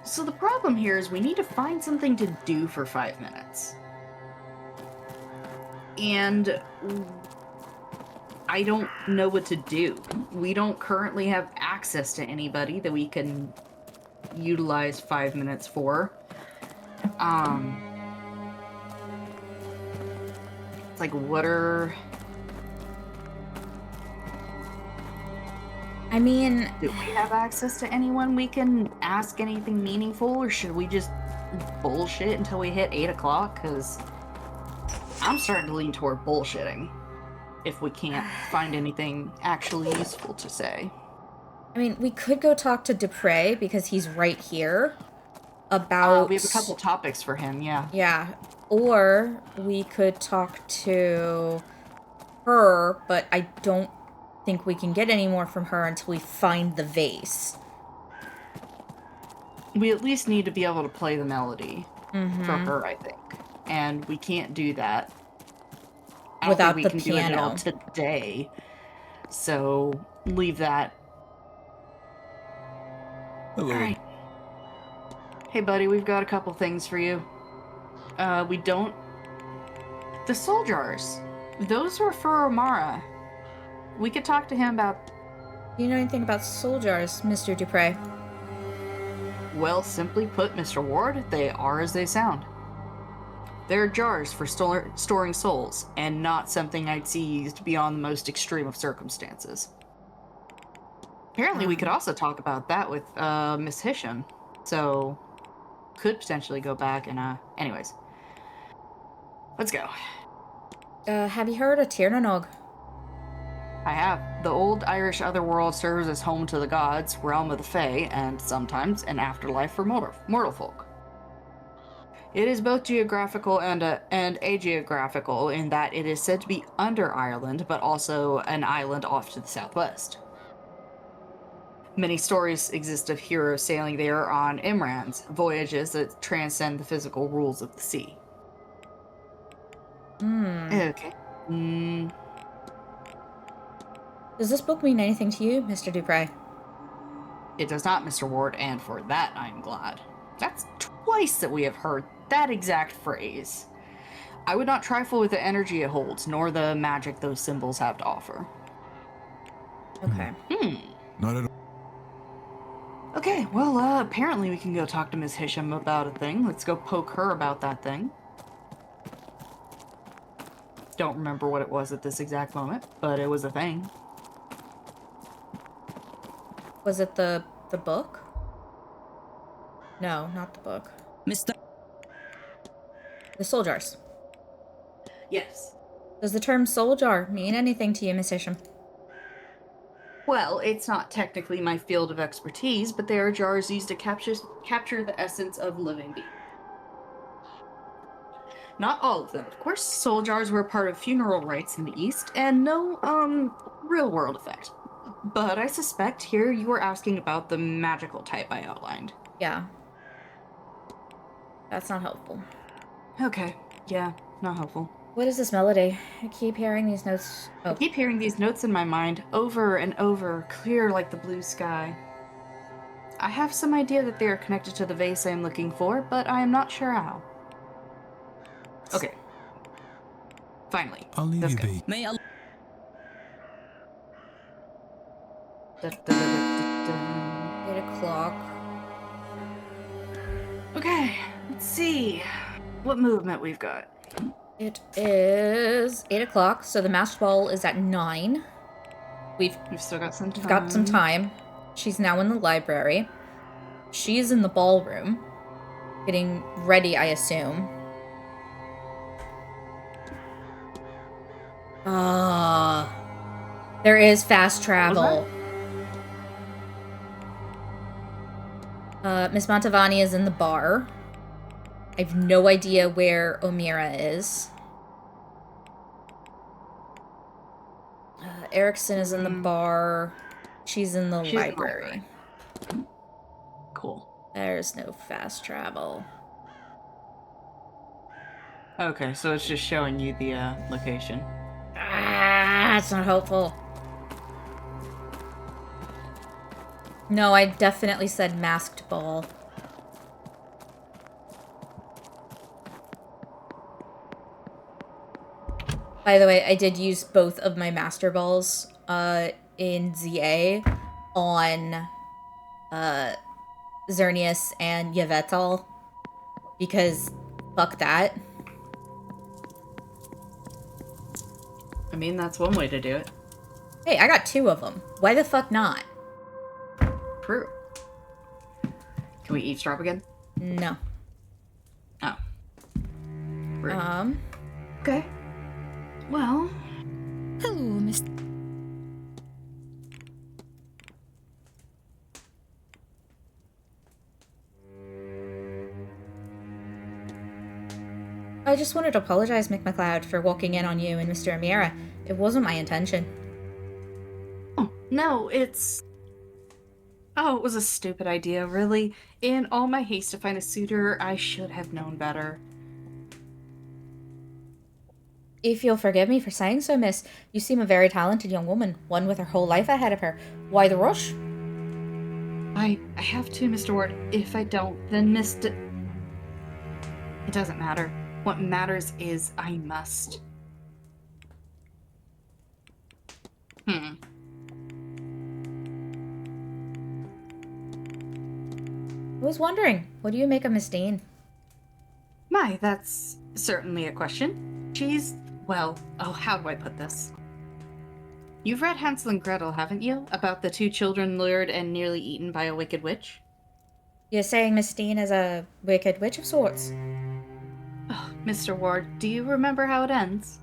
So the problem here is we need to find something to do for 5 minutes. And I don't know what to do. We don't currently have access to anybody that we can utilize 5 minutes for. It's like, what are... I mean... Do we have access to anyone we can ask anything meaningful, or should we just bullshit until we hit 8 o'clock? Because I'm starting to lean toward bullshitting if we can't find anything actually useful to say. I mean, we could go talk to Dupre, because he's right here, about... we have a couple topics for him, yeah. Yeah. Or we could talk to her, but I don't think we can get any more from her until we find the vase. We at least need to be able to play the melody for her, I think. And we can't do that. I don't Without think the we can piano. do it all today. So, leave that. Hello. Alright. Hey, buddy, we've got a couple things for you. We don't... The soul jars. Those were for Omara. We could talk to him about... Do you know anything about soul jars, Mr. Dupre? Well, simply put, Mr. Ward, they are as they sound. They're jars for storing souls, and not something I'd see used beyond the most extreme of circumstances. Apparently, we could also talk about that with Miss Hisham, so could potentially go back and anyways. Let's go. Have you heard of Tirnanog? I have. The old Irish otherworld serves as home to the gods, realm of the Fae, and sometimes an afterlife for mortal folk. It is both geographical and ageographical in that it is said to be under Ireland, but also an island off to the southwest. Many stories exist of heroes sailing there on Imrans, voyages that transcend the physical rules of the sea. Okay. Does this book mean anything to you, Mr. Dupre? It does not, Mr. Ward, and for that I'm glad. That's twice that we have heard that exact phrase. I would not trifle with the energy it holds, nor the magic those symbols have to offer. Okay. Not at all. Okay, well, apparently we can go talk to Miss Hisham about a thing. Let's go poke her about that thing. Don't remember what it was at this exact moment, but it was a thing. Was it the book? No, not the book. Mr. The soul jars. Yes. Does the term soul jar mean anything to you, Miss Hisham? Well, it's not technically my field of expertise, but they are jars used to capture the essence of living beings. Not all of them, of course. Soul jars were part of funeral rites in the East, and no, real-world effect. But I suspect here you were asking about the magical type I outlined. Yeah. That's not helpful. Okay, yeah, not helpful. What is this melody? I keep hearing these notes. I keep hearing these notes in my mind, over and over, clear like the blue sky. I have some idea that they are connected to the vase I am looking for, but I am not sure how. Okay. Finally. I'll leave you be. May I... 8 o'clock. Okay, let's see what movement we've got. It is 8 o'clock, so the master ball is at 9. We've still got some time. We've got some time. She's now in the library. She's in the ballroom, getting ready, I assume. There is fast travel. Miss Montavani is in the bar. I have no idea where Omira is. Erickson is in the bar. She's in the library. Cool. There's no fast travel. Okay, so it's just showing you the location. It's not helpful. No, I definitely said masked ball. By the way, I did use both of my master balls in ZA on Xerneas and Yvetal because fuck that. I mean, that's one way to do it. Hey, I got 2 of them. Why the fuck not? True. Can we eavesdrop again? No. Oh. Rude. Okay. Well. Hello, Miss. I just wanted to apologize, McMcLeod, for walking in on you and Mr. Amira. It wasn't my intention. Oh, no, it's... Oh, it was a stupid idea, really. In all my haste to find a suitor, I should have known better. If you'll forgive me for saying so, miss, you seem a very talented young woman, one with her whole life ahead of her. Why the rush? I have to, Mr. Ward. If I don't, then It doesn't matter. What matters is I must. I was wondering, what do you make of Miss Dean? My, that's certainly a question. She's, well, oh, how do I put this? You've read Hansel and Gretel, haven't you? About the 2 children lured and nearly eaten by a wicked witch? You're saying Miss Dean is a wicked witch of sorts? Oh, Mr. Ward, do you remember how it ends?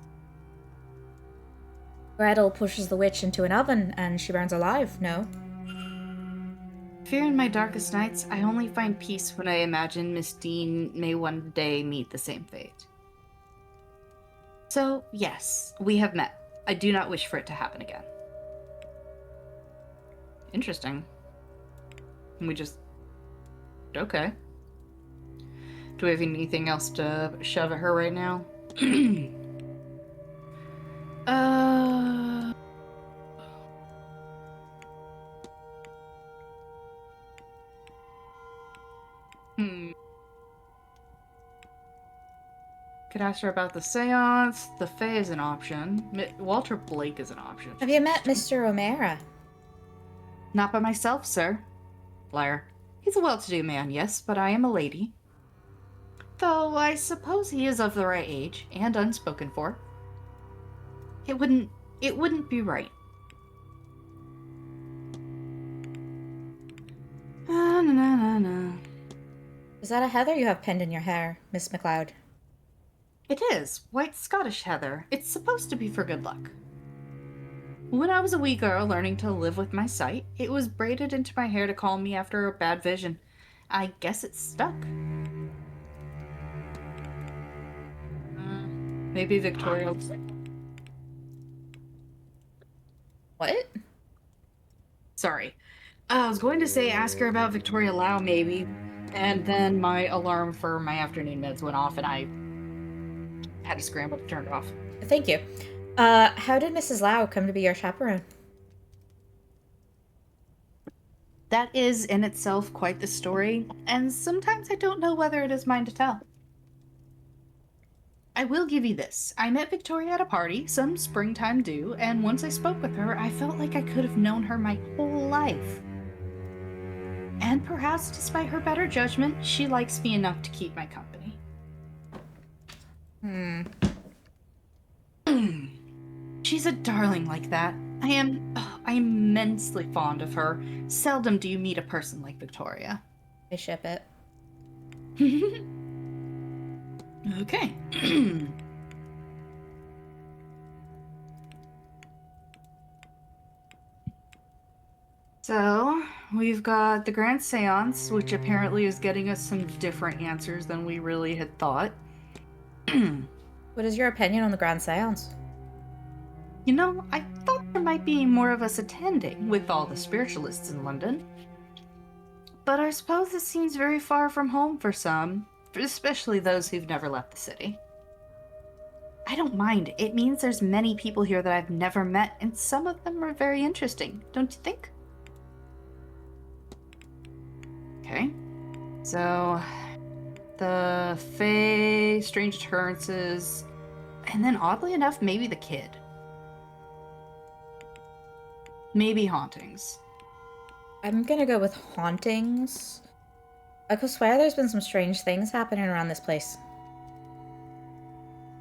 Gretel pushes the witch into an oven and she burns alive, no? Fear in my darkest nights, I only find peace when I imagine Miss Dean may one day meet the same fate. So, yes, we have met. I do not wish for it to happen again. Interesting. We just... Okay. Do we have anything else to shove at her right now? Could ask her about the seance. The Fae is an option. Walter Blake is an option. Have you met Mr. O'Mara? Not by myself, sir. Liar. He's a well-to-do man, yes, but I am a lady. Though I suppose he is of the right age and unspoken for. It wouldn't be right. Na. Is that a heather you have pinned in your hair, Miss McLeod? It is. White Scottish heather. It's supposed to be for good luck. When I was a wee girl learning to live with my sight, it was braided into my hair to calm me after a bad vision. I guess it stuck. Maybe Victoria. What? Sorry. I was going to say ask her about Victoria Lau, maybe. And then my alarm for my afternoon meds went off and I had to scramble to turn it off. Thank you. How did Mrs. Lau come to be your chaperone? That is in itself quite the story, and sometimes I don't know whether it is mine to tell. I will give you this. I met Victoria at a party, some springtime due, and once I spoke with her, I felt like I could have known her my whole life. And perhaps despite her better judgment, she likes me enough to keep my company. She's a darling like that. I am immensely fond of her. Seldom do you meet a person like Victoria. I ship it. Okay. So, we've got the Grand Seance, which apparently is getting us some different answers than we really had thought. What is your opinion on the Grand Seance? You know, I thought there might be more of us attending with all the spiritualists in London. But I suppose it seems very far from home for some, especially those who've never left the city. I don't mind. It means there's many people here that I've never met, and some of them are very interesting, don't you think? Okay. So, the Fae, strange occurrences, and then oddly enough, maybe the kid. Maybe hauntings. I'm gonna go with hauntings. I could swear there's been some strange things happening around this place.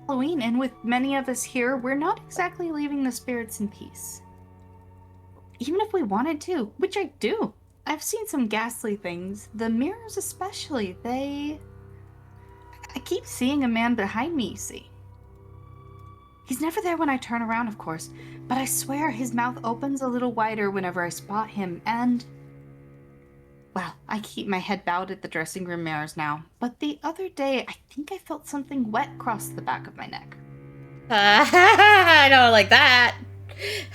Halloween, and with many of us here, we're not exactly leaving the spirits in peace. Even if we wanted to, which I do. I've seen some ghastly things. The mirrors especially, I keep seeing a man behind me, you see. He's never there when I turn around, of course, but I swear his mouth opens a little wider whenever I spot him, and... Well, I keep my head bowed at the dressing room mirrors now, but the other day, I think I felt something wet cross the back of my neck. I don't like that.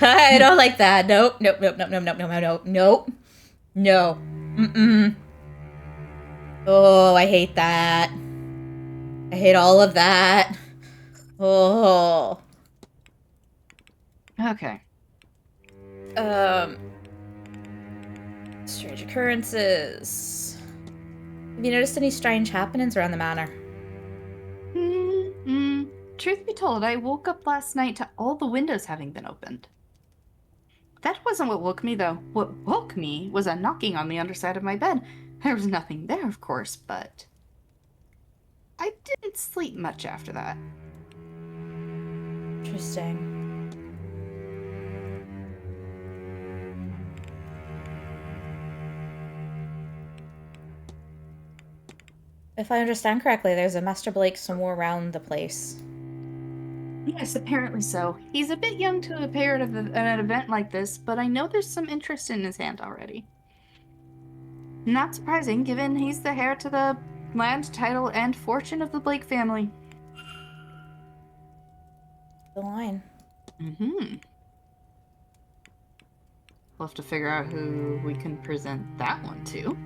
I don't like that. Nope, nope, nope, nope, nope, nope, nope, nope, nope. No. Mm-mm. Oh, I hate that. I hate all of that. Oh. Okay. Strange occurrences. Have you noticed any strange happenings around the manor? Truth be told, I woke up last night to all the windows having been opened. That wasn't what woke me, though. What woke me was a knocking on the underside of my bed. There was nothing there, of course, but... I didn't sleep much after that. Interesting. If I understand correctly, there's a Master Blake somewhere around the place. Yes, apparently so. He's a bit young to appear at an event like this, but I know there's some interest in his hand already. Not surprising, given he's the heir to the land, title, and fortune of the Blake family. The line. We'll have to figure out who we can present that one to.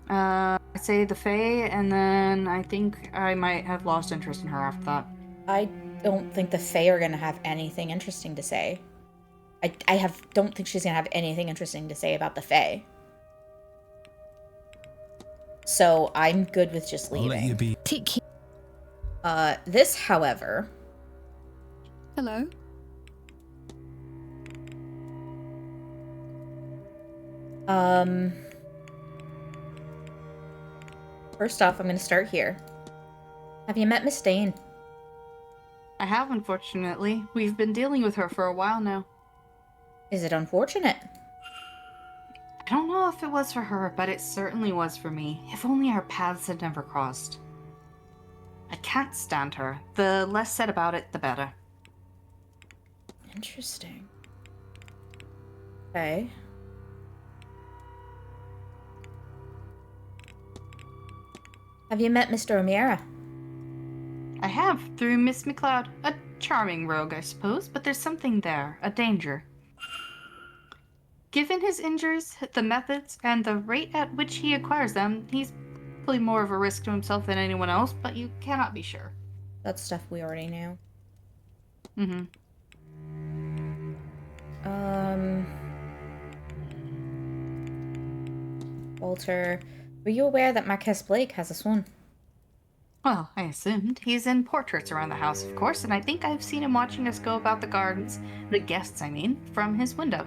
I'd say the Fae, and then I think I might have lost interest in her after that. I don't think the Fae are gonna have anything interesting to say. I don't think she's gonna have anything interesting to say about the Fae. So I'm good with just leaving. I'll let you be. This, however... Hello? First off, I'm going to start here. Have you met Miss Dane? I have, unfortunately. We've been dealing with her for a while now. Is it unfortunate? I don't know if it was for her, but it certainly was for me. If only our paths had never crossed. I can't stand her. The less said about it, the better. Interesting. Okay. Have you met Mr. O'Meara? I have, through Miss McLeod. A charming rogue, I suppose, but there's something there, a danger. Given his injuries, the methods, and the rate at which he acquires them, he's probably more of a risk to himself than anyone else, but you cannot be sure. That's stuff we already knew. Mm-hmm. Walter, were you aware that Marquess Blake has a son? Well, I assumed. He's in portraits around the house, of course, and I think I've seen him watching us go about the gardens, the guests, I mean, from his window.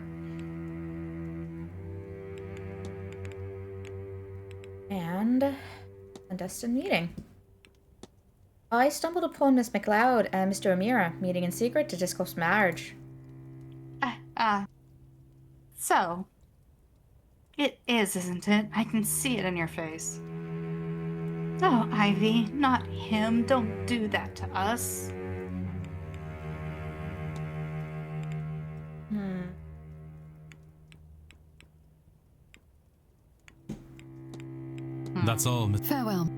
And a destined meeting. I stumbled upon Miss McLeod and Mr. O'Meara meeting in secret to discuss marriage. So. It is, isn't it? I can see it in your face. Oh, Ivy, not him. Don't do that to us. That's all. Farewell.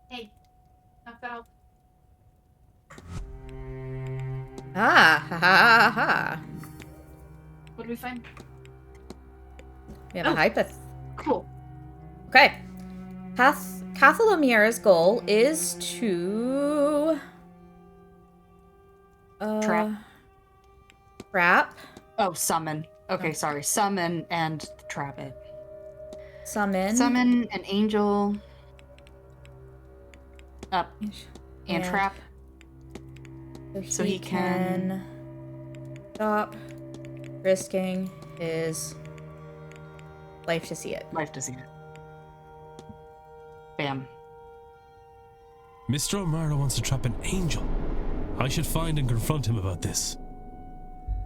Hey, knock that out. Ha ha ha. What do we find? We have a hypoth. Cool. Okay. Cathal O'Meara's goal is to... Trap. Oh, summon. Okay, sorry. Summon and trap it. Summon. Summon an angel. Up. And trap. So he can stop risking his life to see it. Life to see it. Bam. Mr. O'Meara wants to trap an angel. I should find and confront him about this.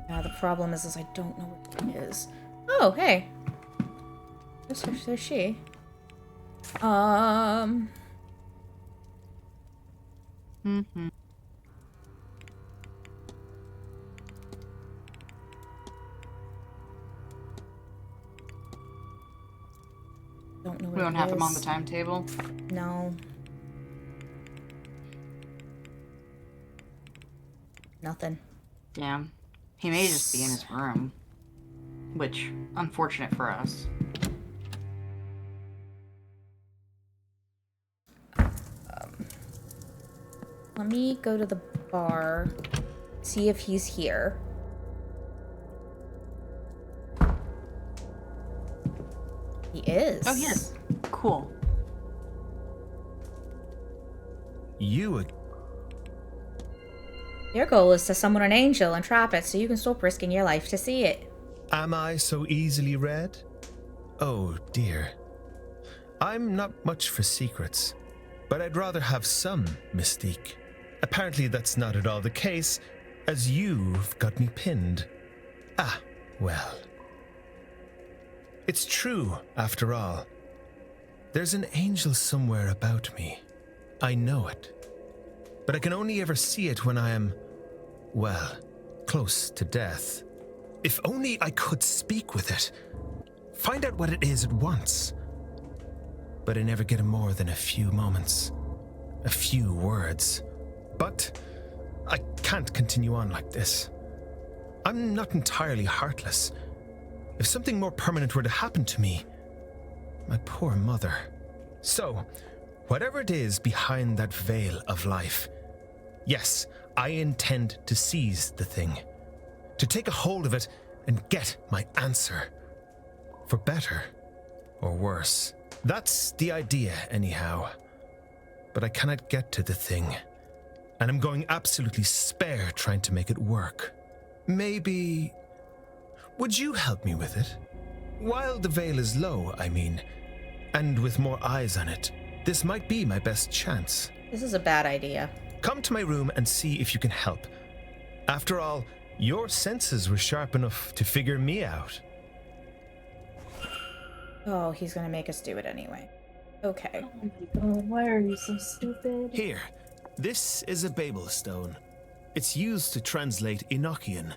Yeah, the problem is I don't know what it is. Oh, hey. There's she. Mm-hmm. Don't know what We don't it have them on is. the timetable. No. Nothing. Yeah. He may just be in his room. Which, unfortunate for us. Let me go to the bar, see if he's here. He is. Oh, yes. Cool. You Your goal is to summon an angel and trap it so you can stop risking your life to see it. Am I so easily read? Oh dear. I'm not much for secrets, but I'd rather have some mystique. Apparently that's not at all the case, as you've got me pinned. Ah, well. It's true, after all. There's an angel somewhere about me. I know it. But I can only ever see it when I am, well, close to death. If only I could speak with it. Find out what it is at once. But I never get more than a few moments. A few words. But I can't continue on like this. I'm not entirely heartless. If something more permanent were to happen to me, my poor mother. So, whatever it is behind that veil of life, yes, I intend to seize the thing. To take a hold of it and get my answer. For better or worse. That's the idea, anyhow. But I cannot get to the thing. And I'm going absolutely spare trying to make it work. Maybe... would you help me with it? While the veil is low, I mean. And with more eyes on it, this might be my best chance. This is a bad idea. Come to my room and see if you can help. After all, Your senses were sharp enough to figure me out. Oh, he's gonna make us do it anyway. Okay. Oh my god, why are you so stupid? Here, this is a Babel stone. It's used to translate Enochian,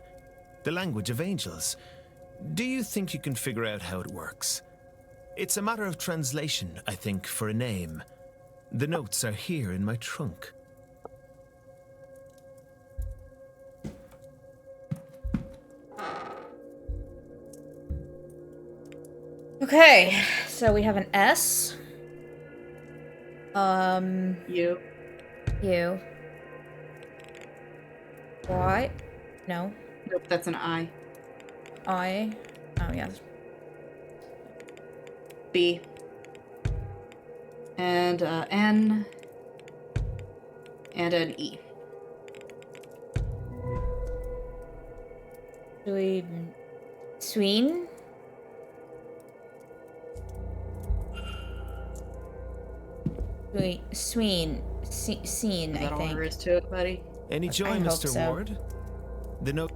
the language of angels. Do you think you can figure out how it works? It's a matter of translation, I think, for a name. The notes are here in my trunk. Okay, so we have an S. You. U. Y. No. Nope, that's an I. I. Oh, yes. B. And N. And an E. Sween? Scene, Is I that all think. there is to it, buddy? Any joy, I hope Mr. so. Ward? The note.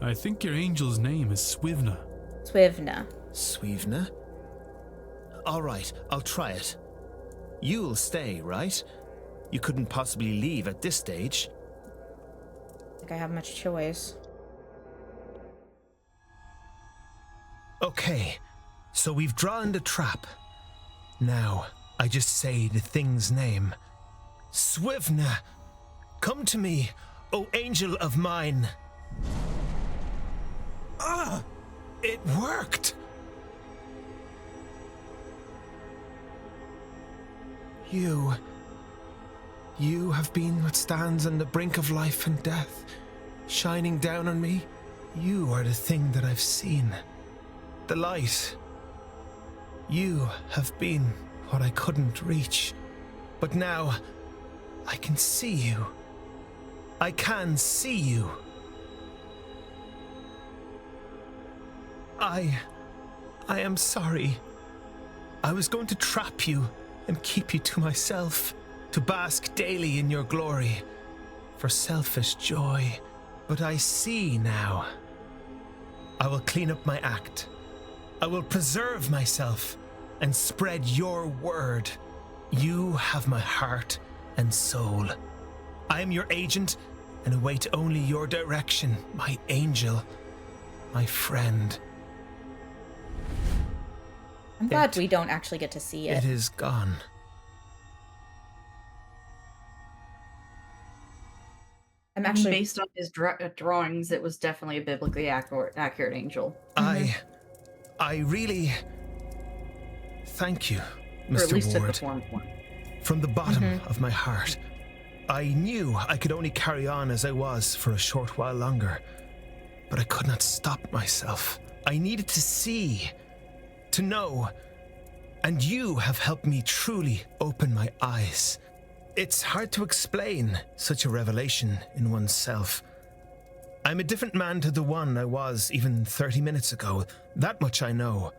I think your angel's name is Swivna. Swivna. Swivna? All right, I'll try it. You'll stay, right? You couldn't possibly leave at this stage. I don't think I have much choice. Okay, so we've drawn the trap. Now, I just say the thing's name. Swivna, come to me, O angel of mine. Ah! It worked! You have been what stands on the brink of life and death, shining down on me. You are the thing that I've seen. The light. You have been what I couldn't reach. But now, I can see you. I can see you. I am sorry. I was going to trap you and keep you to myself, to bask daily in your glory, for selfish joy. But I see now. I will clean up my act. I will preserve myself and spread your word. You have my heart and soul. I am your agent and await only your direction, my angel, my friend. I'm glad we don't actually get to see it. It is gone. I'm actually based on his drawings. It was definitely a biblically accurate angel. I really thank you, Mr. Or at least took Ward. the form of one. From the bottom of my heart. I knew I could only carry on as I was for a short while longer, but I could not stop myself. I needed to see, to know, and you have helped me truly open my eyes. It's hard to explain such a revelation in oneself. I'm a different man to the one I was even 30 minutes ago, that much I know.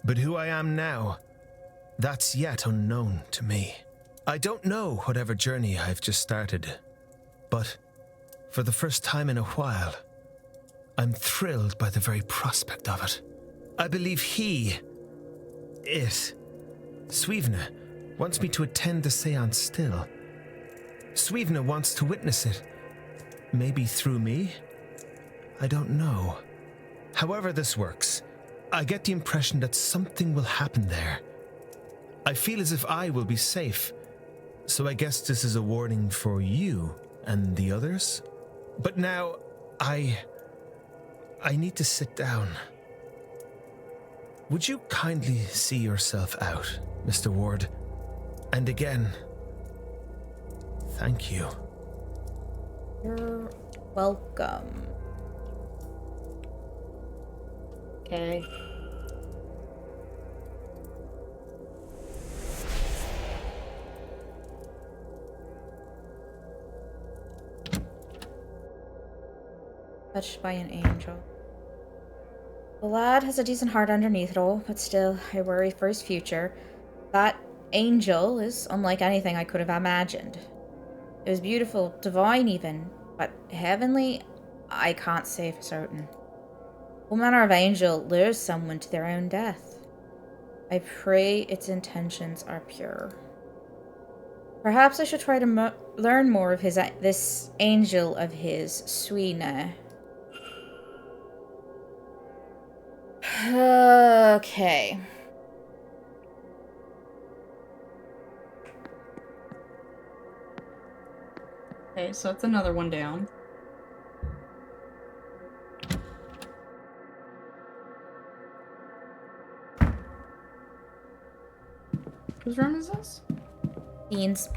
But who I am now, that's yet unknown to me. I don't know whatever journey I've just started, but for the first time in a while, I'm thrilled by the very prospect of it. I believe Swivna, wants me to attend the seance still. Swivna wants to witness it. Maybe through me? I don't know. However this works, I get the impression that something will happen there. I feel as if I will be safe, so I guess this is a warning for you and the others. But now, I need to sit down. Would you kindly see yourself out, Mr. Ward? And again, thank you. You're welcome. Okay. Touched by an angel. The lad has a decent heart underneath it all, but still, I worry for his future. That angel is unlike anything I could have imagined. It was beautiful, divine even, but heavenly, I can't say for certain. All manner of angel lures someone to their own death. I pray its intentions are pure. Perhaps I should try to learn more of this angel of his, Suina. Okay. Okay, so it's another one down. Whose room is this? Beans.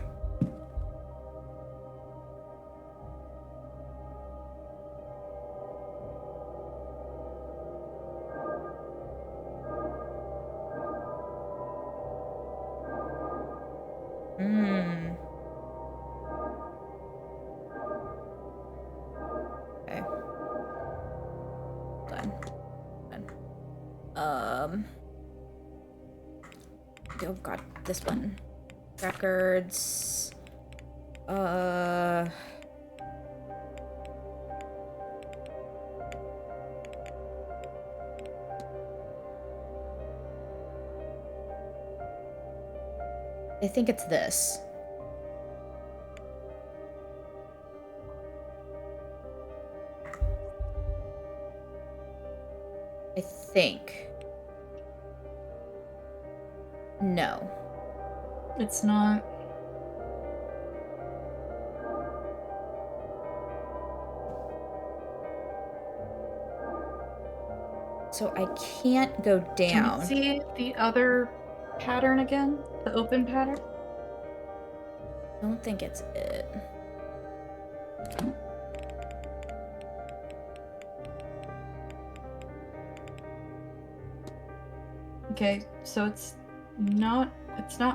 Okay. Done. Oh god, this button. Records. I think it's this. I think. No. It's not. So I can't go down. Can you see the other pattern again? The open pattern? I don't think it's it. Okay, so it's not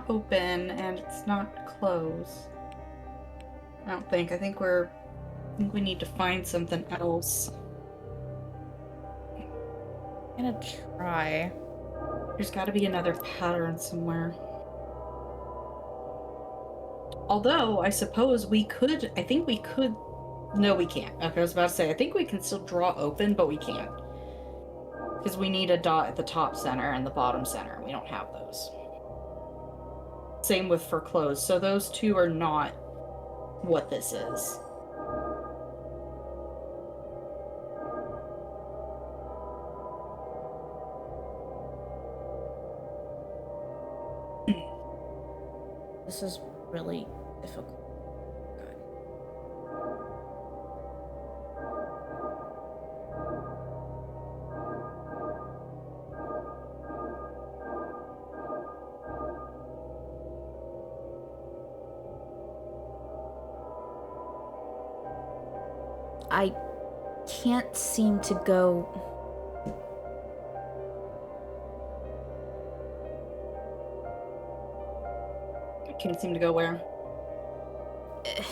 open and it's not closed. I don't think. I think we need to find something else. I'm gonna try. There's got to be another pattern somewhere. Although, I suppose we could... I think we could... No, we can't. Okay, I was about to say, I think we can still draw open, but we can't. Because we need a dot at the top center and the bottom center. We don't have those. Same with for closed. So those two are not what this is. This is really difficult. I can't seem to go... Can't seem to go where? I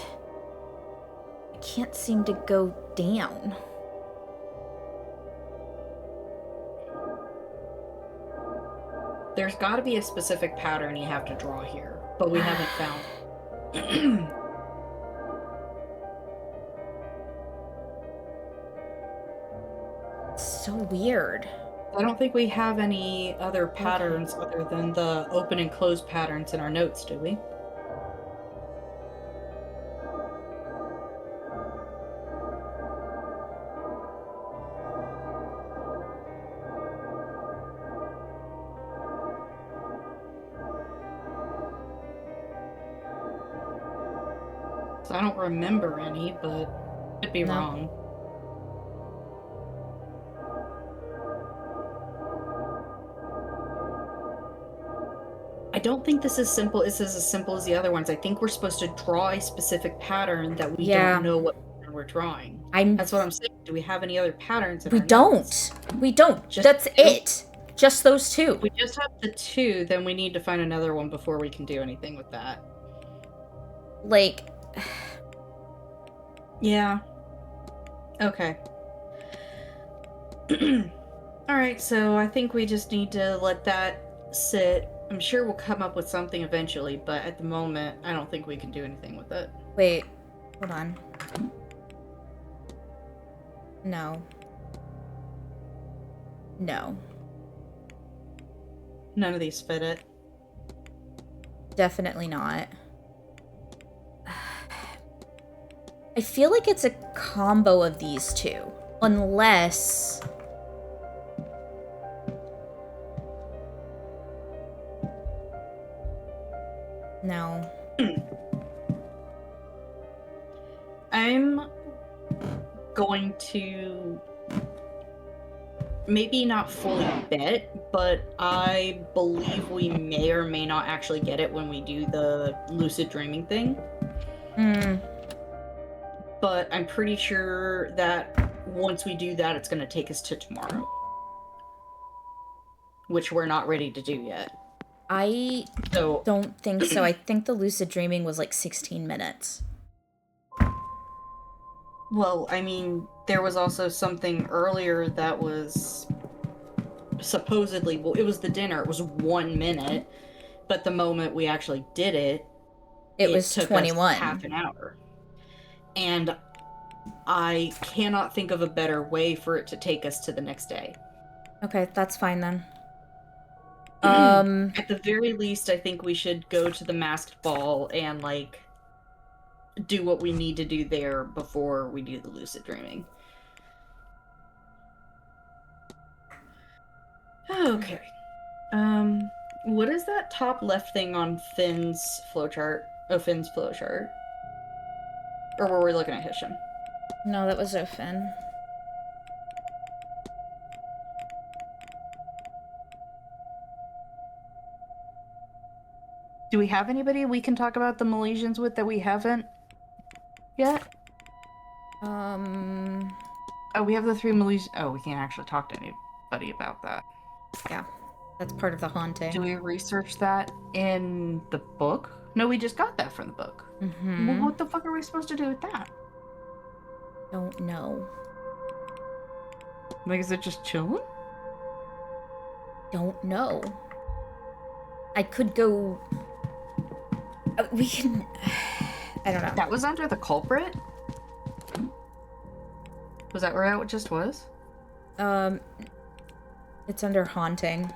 can't seem to go down. There's got to be a specific pattern you have to draw here, but we haven't found. It's so weird. I don't think we have any other patterns other than the open and close patterns in our notes, do we? So I don't remember any, but could be wrong. I don't think this is as simple as the other ones. I think we're supposed to draw a specific pattern that we don't know what pattern we're drawing. That's what I'm saying. Do we have any other patterns? We don't. We don't. That's it. Just those two. If we just have the two, then we need to find another one before we can do anything with that. Like... Yeah. Okay. Alright, so I think we just need to let that sit I'm sure we'll come up with something eventually, but at the moment, I don't think we can do anything with it. Wait, hold on. No. No. None of these fit it. Definitely not. I feel like it's a combo of these two. Unless... No. I'm going to maybe not fully bet, but I believe we may or may not actually get it when we do the lucid dreaming thing. But I'm pretty sure that once we do that, it's going to take us to tomorrow. Which we're not ready to do yet. I don't think so. I think the lucid dreaming was like 16 minutes. Well, I mean, there was also something earlier that was supposedly, well, it was the dinner. It was 1 minute, but the moment we actually did it, it was took 21. Us half an hour. And I cannot think of a better way for it to take us to the next day. Okay, that's fine then. At the very least, I think we should go to the masked ball and, like, do what we need to do there before we do the lucid dreaming. Okay. What is that top left thing on Finn's flowchart? Oh, Finn's flowchart. Or were we looking at Hisham? No, that was Finn. Do we have anybody we can talk about the Malaysians with that we haven't yet? Oh, we have the 3 Malaysians. Oh, we can't actually talk to anybody about that. Yeah, that's part of the haunting. Do we research that in the book? No, we just got that from the book. Well, what the fuck are we supposed to do with that? Don't know. Like, is it just chilling? Don't know. I could go... we can... I don't know. That was under the culprit? Was that where it just was? It's under haunting.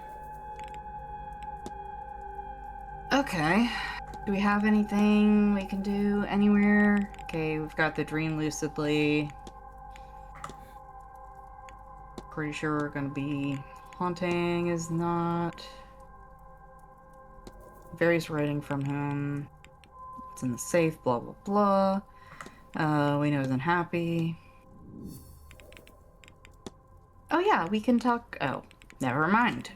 Okay. Do we have anything we can do anywhere? Okay, we've got the dream lucidly. Pretty sure we're gonna be... Haunting is not... Various writing from him. It's in the safe, blah, blah, blah. We know he's unhappy. Oh yeah, we can talk... Oh, never mind.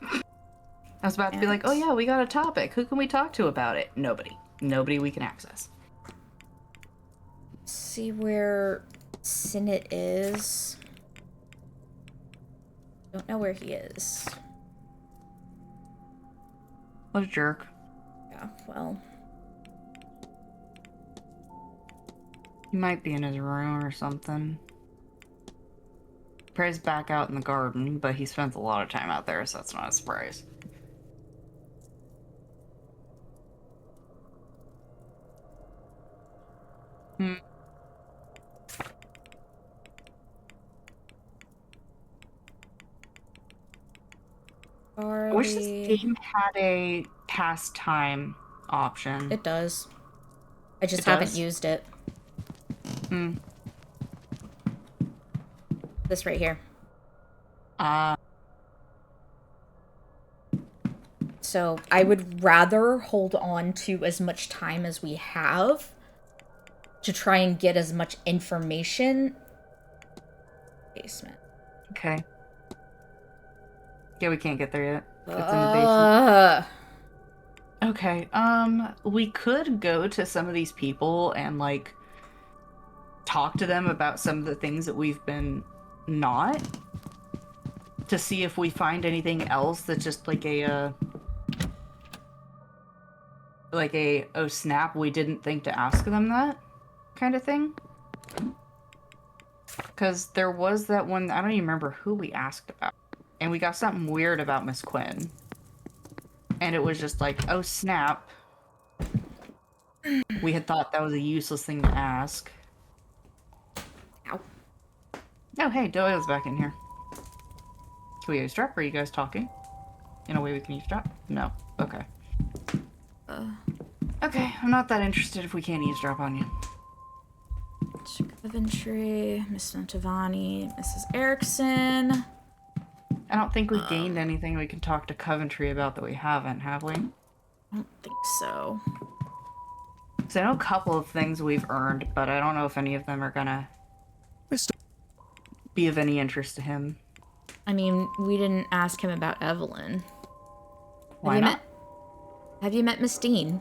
I was about to be like, oh yeah, we got a topic. Who can we talk to about it? Nobody. Nobody we can access. See where Sinnit is. Don't know where he is. What a jerk. Yeah, well. He might be in his room or something. Pray's back out in the garden, but he spends a lot of time out there, so that's not a surprise. I wish this game had a pastime option. It does. I just haven't used it. This right here. So I would rather hold on to as much time as we have to try and get as much information. Basement. Okay. Yeah, we can't get there yet. It's in the basement. Okay, we could go to some of these people and, like, talk to them about some of the things that we've been not, to see if we find anything else that's just like a, oh snap, we didn't think to ask them that kind of thing. Because there was that one, I don't even remember who we asked about. And we got something weird about Miss Quinn. And it was just like, oh snap. We had thought that was a useless thing to ask. Ow. Oh, hey, Doyle's back in here. Can we eavesdrop? Are you guys talking? In a way we can eavesdrop? No. Okay. Okay, I'm not that interested if we can't eavesdrop on you. Coventry, Miss Nantavani, Mrs. Erickson. I don't think we've gained anything we can talk to Coventry about that we haven't, have we? I don't think so. Because I know a couple of things we've earned, but I don't know if any of them are gonna be of any interest to him. I mean, we didn't ask him about Evelyn. Why not? Have you met Miss Dean?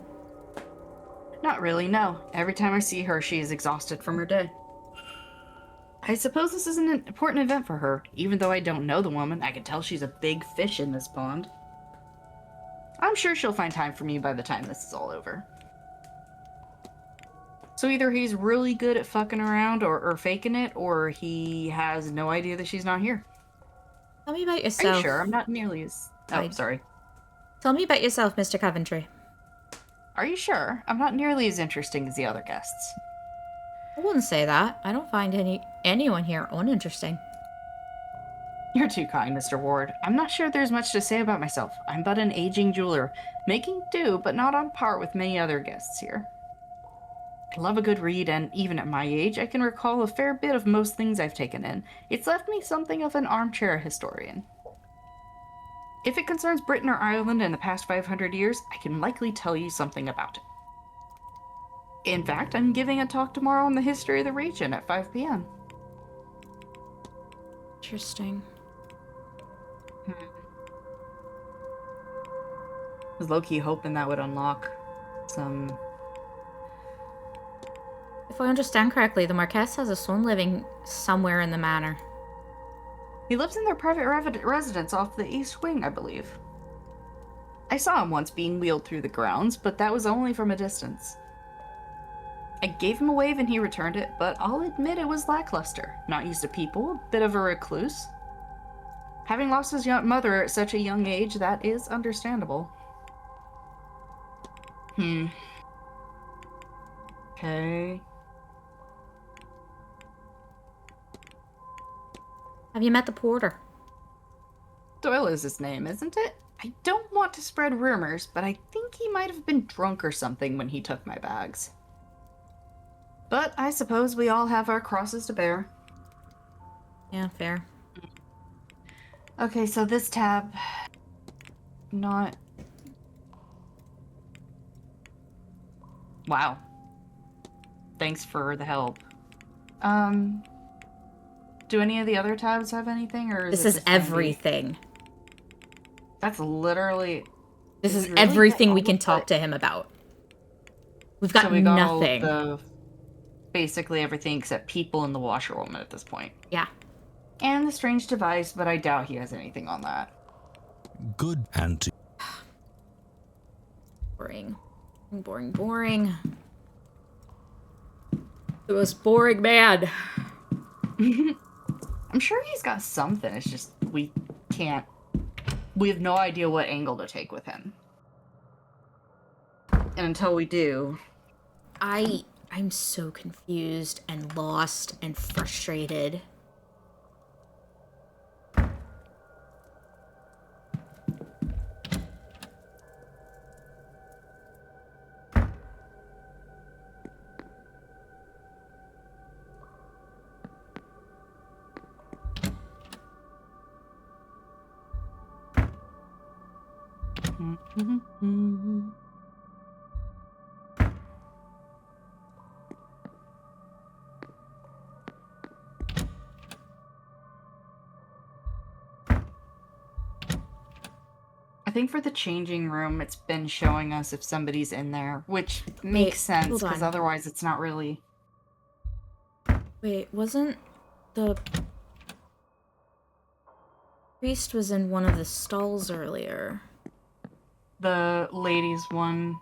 Not really, no. Every time I see her, she is exhausted from her day. I suppose this is an important event for her. Even though I don't know the woman, I can tell she's a big fish in this pond. I'm sure she'll find time for me by the time this is all over. So either he's really good at fucking around or faking it, or he has no idea that she's not here. Tell me about yourself. Are you sure? I'm not nearly as... Oh, sorry. Tell me about yourself, Mr. Coventry. Are you sure? I'm not nearly as interesting as the other guests. I wouldn't say that. I don't find anyone here uninteresting. You're too kind, Mr. Ward. I'm not sure there's much to say about myself. I'm but an aging jeweler, making do, but not on par with many other guests here. I love a good read, and even at my age, I can recall a fair bit of most things I've taken in. It's left me something of an armchair historian. If it concerns Britain or Ireland in the past 500 years, I can likely tell you something about it. In fact, I'm giving a talk tomorrow on the history of the region at 5 p.m. Interesting. I was low-key hoping that would unlock some... If I understand correctly, the Marquess has a son living somewhere in the manor. He lives in their private residence off the east wing, I believe. I saw him once being wheeled through the grounds, but that was only from a distance. I gave him a wave and he returned it, but I'll admit it was lackluster. Not used to people, a bit of a recluse. Having lost his mother at such a young age, that is understandable. Okay. Have you met the porter? Doyle is his name, isn't it? I don't want to spread rumors, but I think he might have been drunk or something when he took my bags. But I suppose we all have our crosses to bear. Yeah, fair. Okay, so this tab... Not... Wow. Thanks for the help. Do any of the other tabs have anything, or this is everything. That's literally... This is really everything we can talk to him about. We've got nothing. Basically everything except people in the washerwoman at this point. Yeah. And the strange device, but I doubt he has anything on that. Good. And boring. Boring. The most boring man. I'm sure he's got something. It's just we can't. We have no idea what angle to take with him. And until we do, I'm so confused and lost and frustrated. I think for the changing room, it's been showing us if somebody's in there, which makes sense, because otherwise it's not really... Wait, wasn't the priest was in one of the stalls earlier? The ladies one.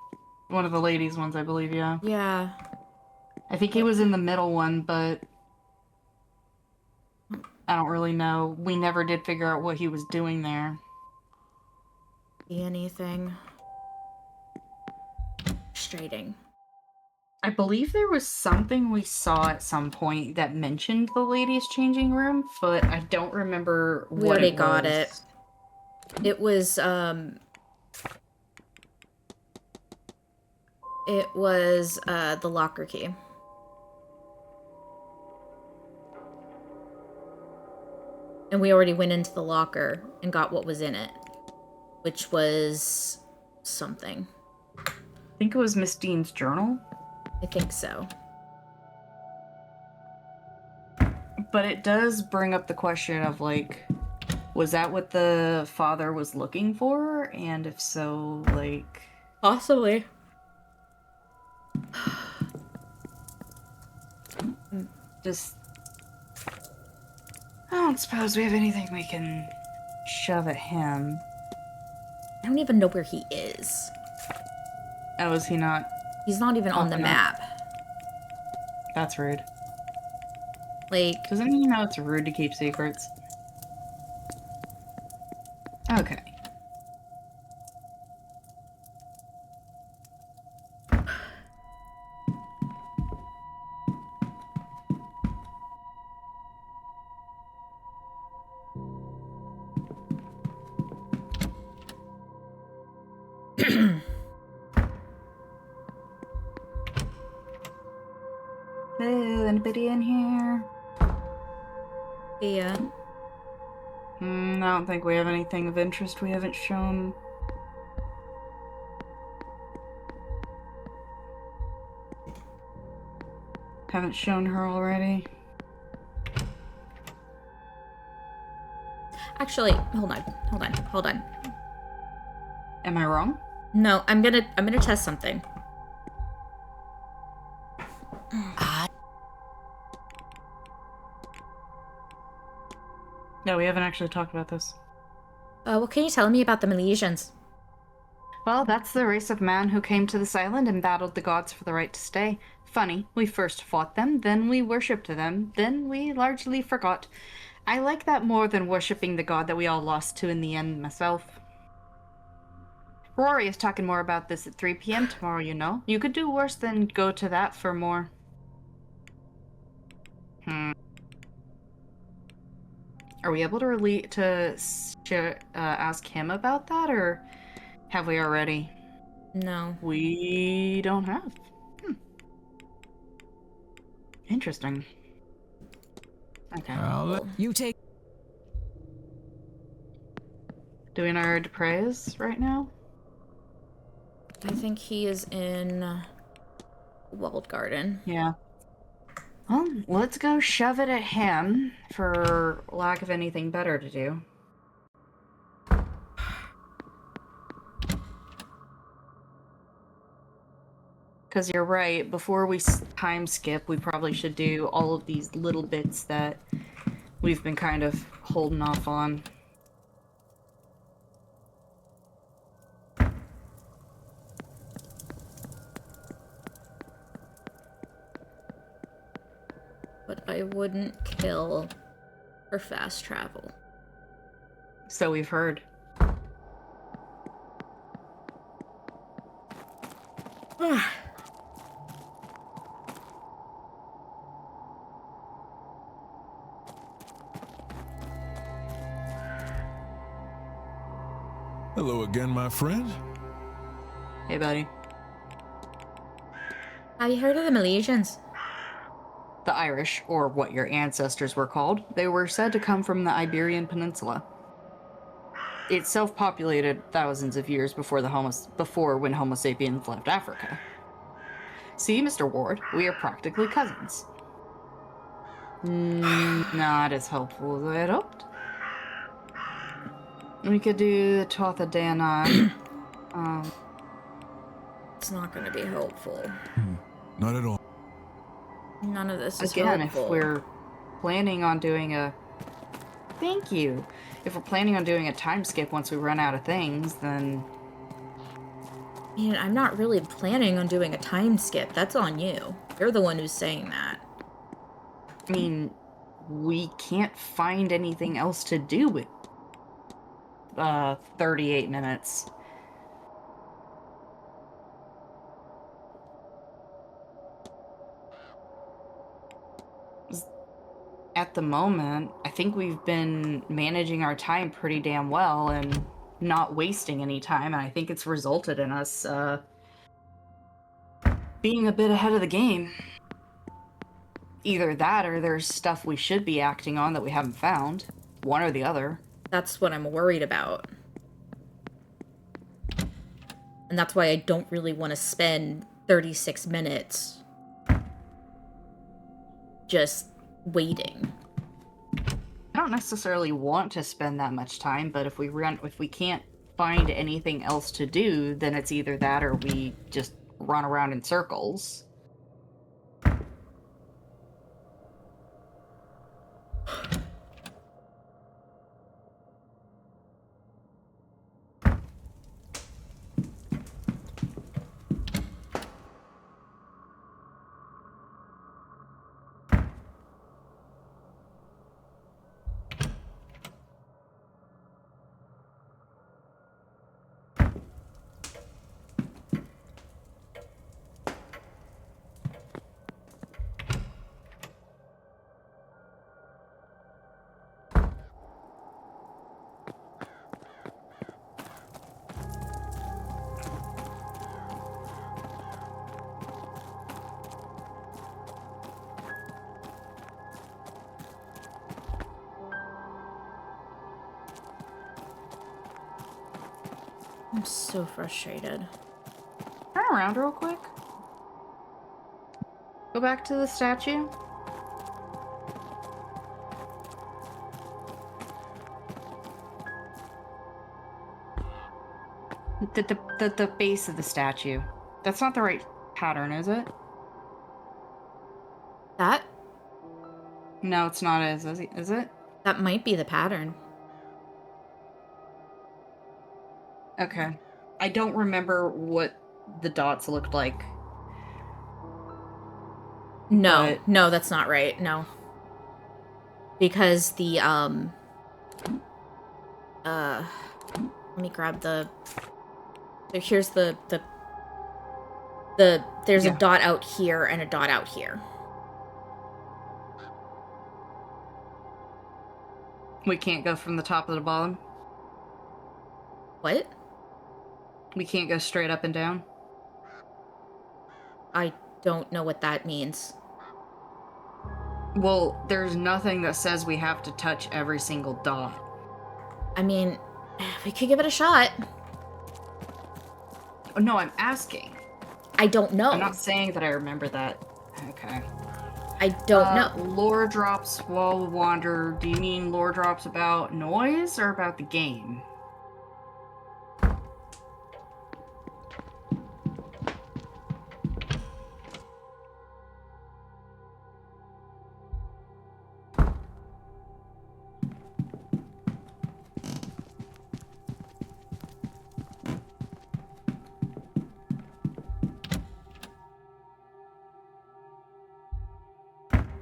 One of the ladies ones, I believe, yeah. Yeah. I think he was in the middle one, but... I don't really know. We never did figure out what he was doing there. See anything? Frustrating. I believe there was something we saw at some point that mentioned the ladies' changing room, but I don't remember We what already it was. got it. It was, the locker key. And we already went into the locker and got what was in it, which was something. I think it was Miss Dean's journal. I think so. But it does bring up the question of, like, was that what the father was looking for? And if so, like... Possibly. Just... I don't suppose we have anything we can shove at him. I don't even know where he is. Oh, is he not? He's not even on the map. That's rude. Like... Doesn't he know it's rude to keep secrets? Okay. Hello, anybody in here? Yeah. I don't think we have anything of interest we haven't shown. Haven't shown her already. Actually, hold on. Am I wrong? No, I'm gonna test something. No, we haven't actually talked about this. What can you tell me about the Milesians? Well, that's the race of man who came to this island and battled the gods for the right to stay. Funny, we first fought them, then we worshipped them, then we largely forgot. I like that more than worshipping the god that we all lost to in the end myself. Rory is talking more about this at 3 p.m. tomorrow, you know. You could do worse than go to that for more. Are we able to ask him about that, or have we already? No. We don't have. Interesting. Okay. You take. Do we know where Dupre is right now? I think he is in Walled Garden. Yeah. Well, let's go shove it at him for lack of anything better to do. Because you're right, before we time skip, we probably should do all of these little bits that we've been kind of holding off on. But I wouldn't kill for fast travel. So we've heard. Hello again, my friend. Hey, buddy. Have you heard of the Milesians? The Irish, or what your ancestors were called, they were said to come from the Iberian Peninsula. It self-populated thousands of years before when Homo sapiens left Africa. See, Mr. Ward, we are practically cousins. Not as helpful as I had hoped. We could do the Tuatha Danann. It's not going to be helpful. Not at all. None of this is Again, helpful. if we're planning on doing a... Thank you. If we're planning on doing a time skip once we run out of things, then... Man, I'm not really planning on doing a time skip. That's on you. You're the one who's saying that. I mean, we can't find anything else to do with... 38 minutes. At the moment, I think we've been managing our time pretty damn well and not wasting any time, and I think it's resulted in us being a bit ahead of the game. Either that or there's stuff we should be acting on that we haven't found. One or the other. That's what I'm worried about. And that's why I don't really want to spend 36 minutes just waiting. I don't necessarily want to spend that much time, but if we can't find anything else to do, then it's either that or we just run around in circles. I'm so frustrated. Turn around real quick. Go back to the statue. The base of the statue. That's not the right pattern, is it? That? No, it's not. Is it? That might be the pattern. Okay. I don't remember what the dots looked like. No, no, that's not right. No. Because the, let me grab the, so here's there's a dot out here and a dot out here. We can't go from the top to the bottom? What? We can't go straight up and down? I don't know what that means. Well, there's nothing that says we have to touch every single dot. I mean, we could give it a shot. No, I'm asking. I don't know. I'm not saying that I remember that. Okay. I don't know. Lore drops while we wander. Do you mean lore drops about Noiz or about the game?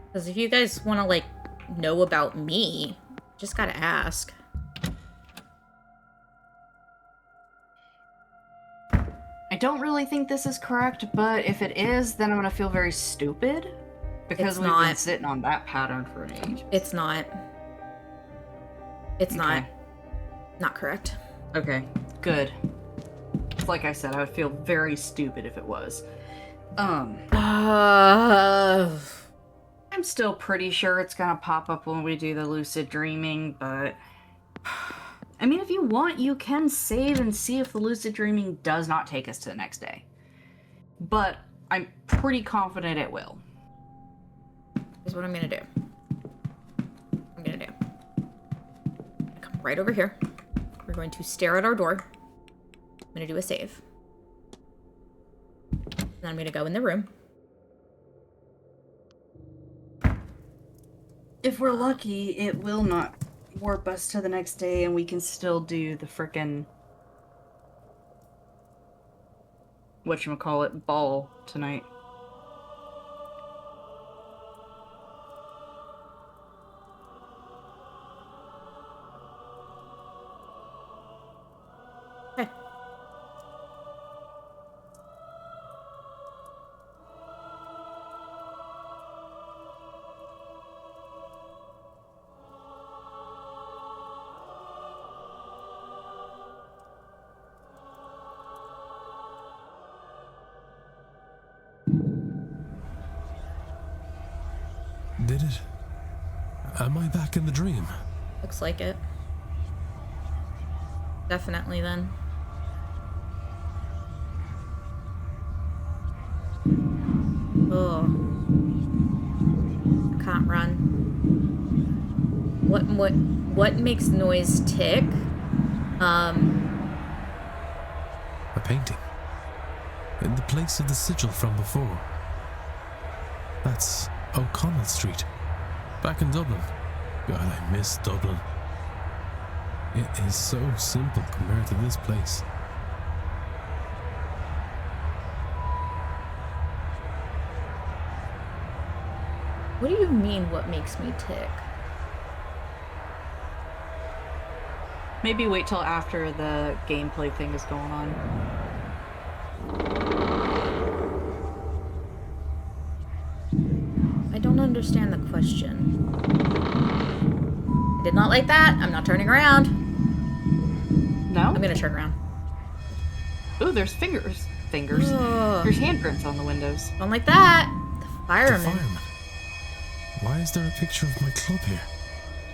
Because if you guys want to, like, know about me, just gotta ask. I don't really think this is correct, but if it is, then I'm gonna feel very stupid. Because we've been sitting on that pattern for an age. It's not. It's not. Not correct. Okay, good. Like I said, I would feel very stupid if it was. I'm still pretty sure it's gonna pop up when we do the lucid dreaming, but... I mean, if you want, you can save and see if the lucid dreaming does not take us to the next day. But I'm pretty confident it will. Here's what I'm gonna do. I'm gonna come right over here. We're going to stare at our door. I'm gonna do a save. And then I'm gonna go in the room. If we're lucky, it will not warp us to the next day and we can still do the frickin' whatchamacallit ball tonight. did it? Am I back in the dream? Looks like it. Definitely then. Oh. I can't run. What makes Noiz tick? A painting. In the place of the sigil from before. That's O'Connell Street. Back in Dublin. God, I miss Dublin. It is so simple compared to this place. What do you mean, what makes me tick? Maybe wait till after the gameplay thing is going on. I don't understand the question. I did not like that. I'm not turning around. No? I'm gonna turn around. Ooh, there's fingers. Ugh. There's handprints on the windows. Don't like that. The fireman. The fireman. Why is there a picture of my club here?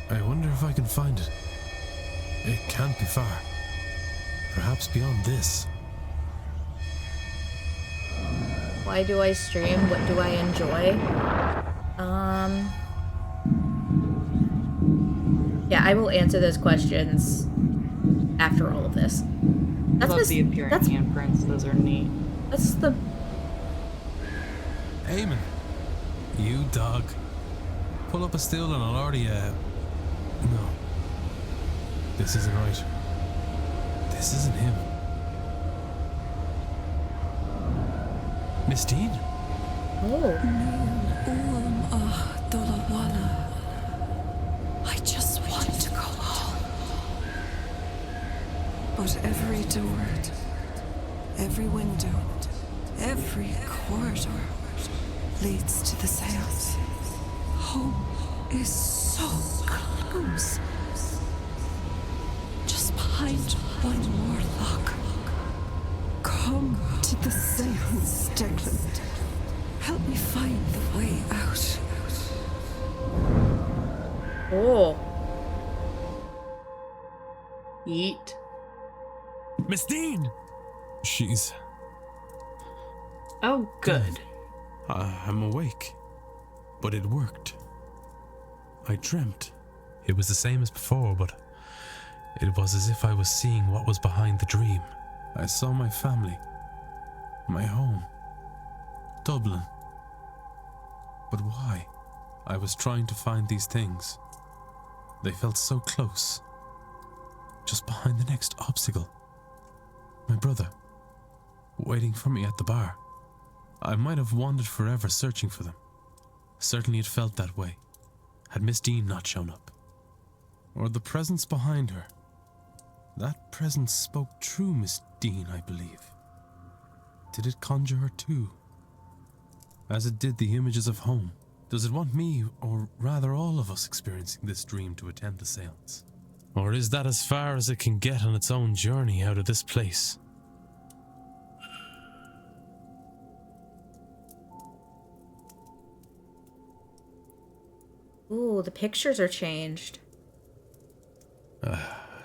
I wonder if I can find it. It can't be far. Perhaps beyond this. Why do I stream? What do I enjoy? Yeah, I will answer those questions after all of this. I love the appearing handprints. Those are neat. That's the... Eamon. You dog. Pull up a stool and I'll already, No. This isn't right. This isn't him. Miss Dean? Oh. I just want to go home. But every door, every window, every corridor leads to the Seance. Home is so close. Just behind one more lock. Come to the Seance, Declan. Help me find the way out. Oh. Yeet. Miss Dean! She's... Oh, good. I'm awake. But it worked. I dreamt. It was the same as before, but it was as if I was seeing what was behind the dream. I saw my family. My home. Dublin. But why? I was trying to find these things. They felt so close. Just behind the next obstacle. My brother. Waiting for me at the bar. I might have wandered forever searching for them. Certainly it felt that way. Had Miss Dean not shown up. Or the presence behind her. That presence spoke true, Miss Dean, I believe. Did it conjure her too? As it did the images of home. Does it want me, or rather all of us, experiencing this dream to attend the seance? Or is that as far as it can get on its own journey out of this place? Ooh, the pictures are changed.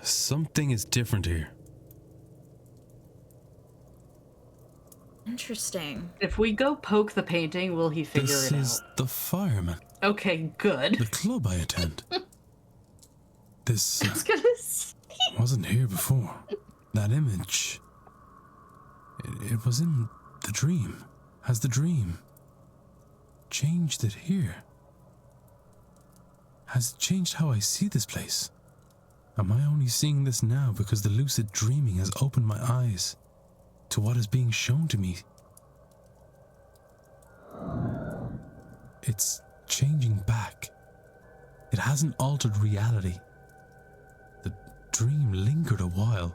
Something is different here. Interesting. If we go poke the painting, will he figure This it out? is the fireman. Okay, good. The club I attend. This I was gonna say. wasn't here before. That image. It was in the dream. Has the dream changed it here? Has it changed how I see this place? Am I only seeing this now because the lucid dreaming has opened my eyes to what is being shown to me? It's changing back. It hasn't altered reality. The dream lingered a while,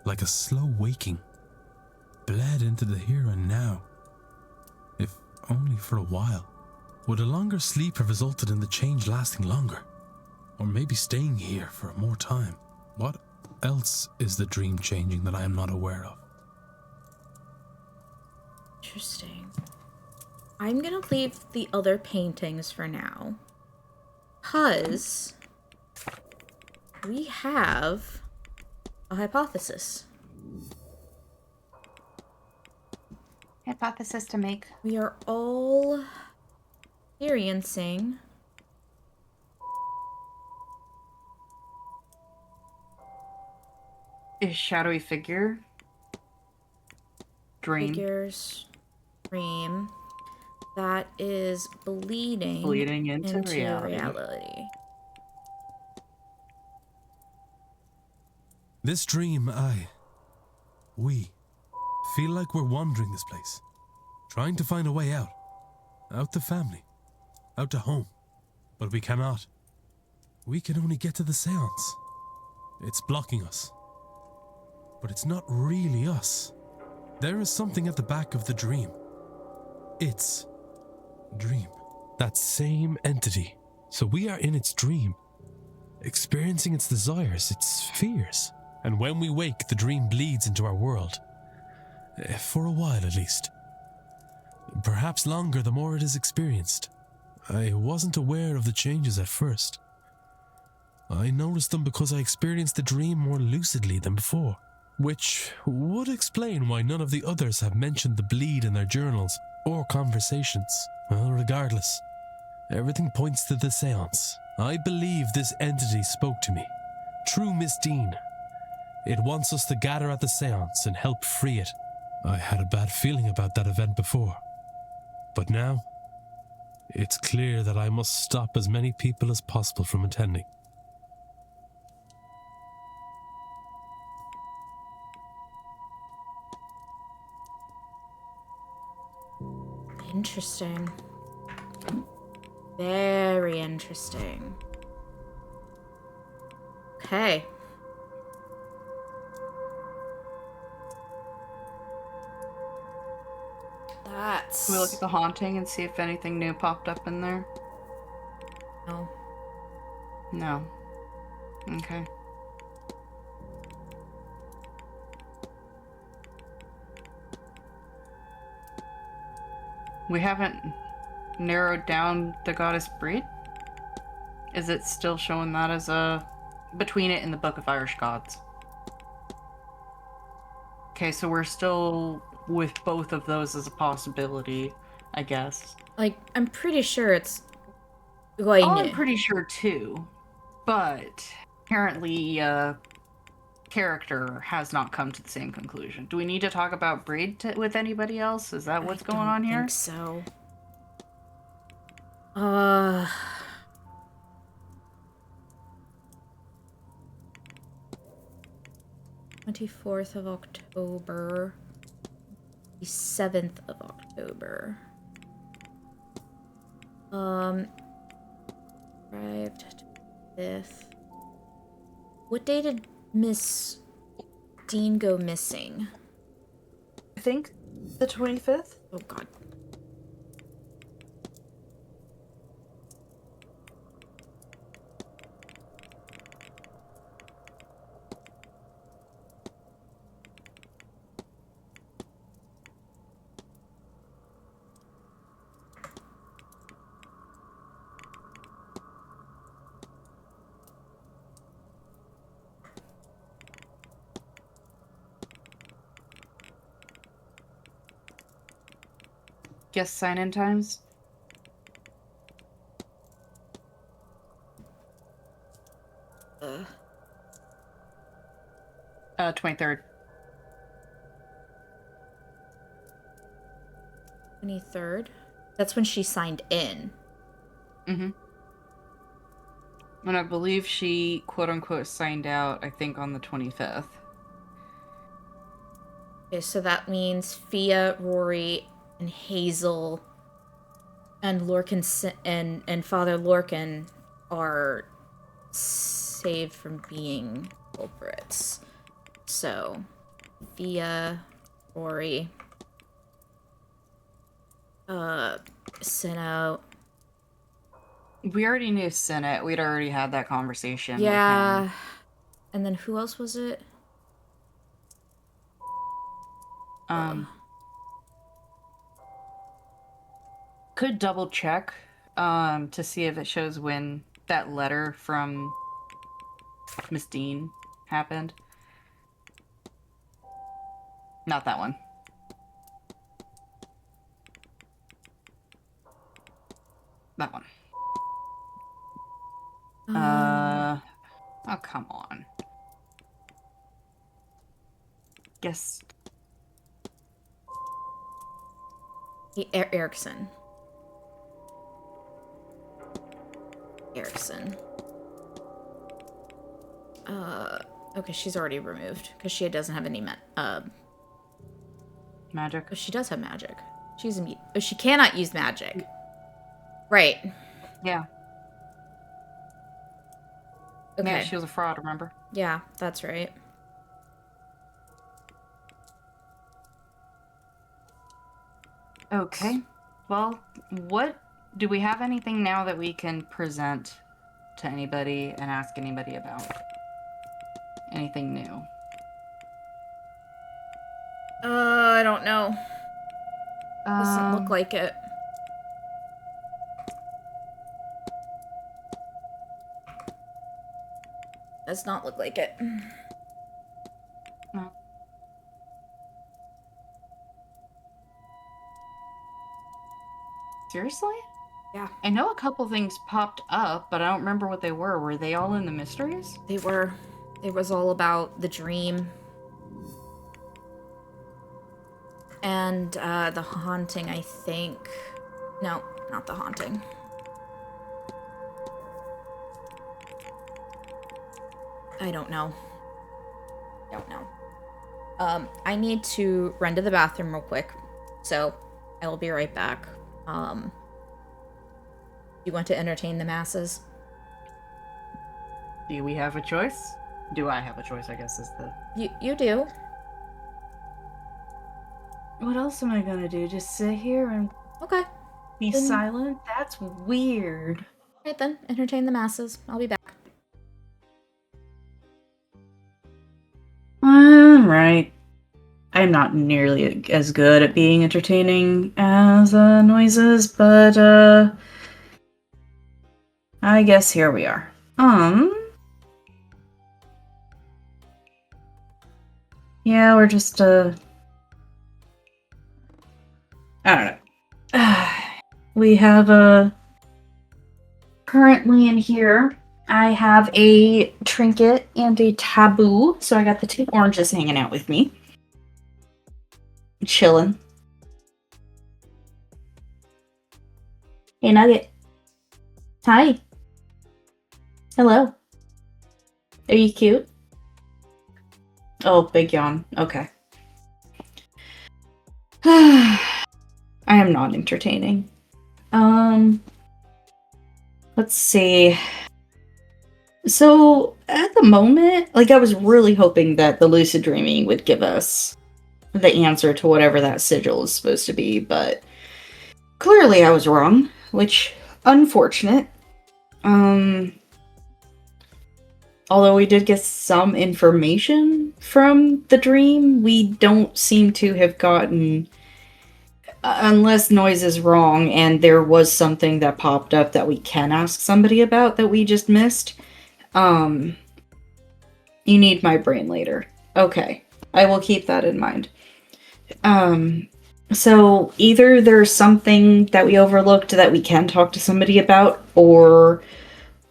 like a slow waking, bled into the here and now, if only for a while. Would a longer sleep have resulted in the change lasting longer? Or maybe staying here for more time? What else is the dream changing that I am not aware of? Interesting. I'm gonna leave the other paintings for now. Because we have a hypothesis. Hypothesis to make. We are all experiencing a shadowy figure. Dream. Figures. Dream. That is bleeding into reality. This dream, we feel like we're wandering this place, trying to find a way out. Out to family, out to home. But we cannot. We can only get to the seance. It's blocking us. But it's not really us. There is something at the back of the dream. It's dream. That same entity. So we are in its dream, experiencing its desires, its fears. And when we wake, the dream bleeds into our world. For a while, at least. Perhaps longer the more it is experienced. I wasn't aware of the changes at first. I noticed them because I experienced the dream more lucidly than before, which would explain why none of the others have mentioned the bleed in their journals or conversations. Well, regardless, everything points to the seance. I believe this entity spoke to me. True Miss Dean. It wants us to gather at the seance and help free it. I had a bad feeling about that event before. But now, it's clear that I must stop as many people as possible from attending. Interesting. Very interesting. Okay. That's... Can we look at the haunting and see if anything new popped up in there? No. No. Okay. We haven't narrowed down the goddess breed? Is it still showing that as a... between it and the Book of Irish Gods? Okay, so we're still with both of those as a possibility, I guess. Like, I'm pretty sure it's going... I'm pretty sure too. But apparently, character has not come to the same conclusion. Do we need to talk about breed with anybody else? Is that what's going on here? I think so. 24th of October. The 7th of October. Arrived 5th. What day did Miss Dean go missing? I think the 25th. Oh god. Guess sign-in times? 23rd. 23rd? That's when she signed in. Mm-hmm. And I believe she, quote-unquote, signed out, I think, on the 25th. Okay, so that means Fia, Rory, and Hazel and Lorcan and Father Lorcan are saved from being culprits. So, Fia, Rory, Sino. We already knew Senate. We'd already had that conversation. Yeah. With him. And then who else was it? could double check to see if it shows when that letter from Miss Dean happened. Not that one. That one. Oh, come on. Guess. Erickson. Okay, she's already removed because she doesn't have any magic. Oh, she does have magic. She cannot use magic. Right. Yeah. Okay. Yeah, she was a fraud, remember? Yeah, that's right. Okay. Well, do we have anything now that we can present to anybody and ask anybody about? Anything new? I don't know. Doesn't look like it. Does not look like it. No. Seriously? Yeah. I know a couple things popped up, but I don't remember what they were. Were they all in the mysteries? They were. It was all about the dream. And the haunting, I think. No, not the haunting. I don't know. I need to run to the bathroom real quick. So, I will be right back. You want to entertain the masses? Do we have a choice? Do I have a choice, I guess is the... You do. What else am I gonna do? Just sit here and... Okay. Be silent? That's weird. Alright then, entertain the masses. I'll be back. Right. I'm not nearly as good at being entertaining as Noiz is, but I guess here we are. Yeah, we're just I don't know. We have currently in here I have a trinket and a taboo, so I got the two oranges hanging out with me. Chilling. Hey, Nugget. Hi. Hello. Are you cute? Oh, big yawn. Okay. I am not entertaining. Let's see. So, at the moment, I was really hoping that the lucid dreaming would give us the answer to whatever that sigil is supposed to be, but clearly I was wrong, which, unfortunate. Although we did get some information from the dream, we don't seem to have gotten, unless Noiz is wrong and there was something that popped up that we can ask somebody about that we just missed. You need my brain later. Okay, I will keep that in mind. So either there's something that we overlooked that we can talk to somebody about, or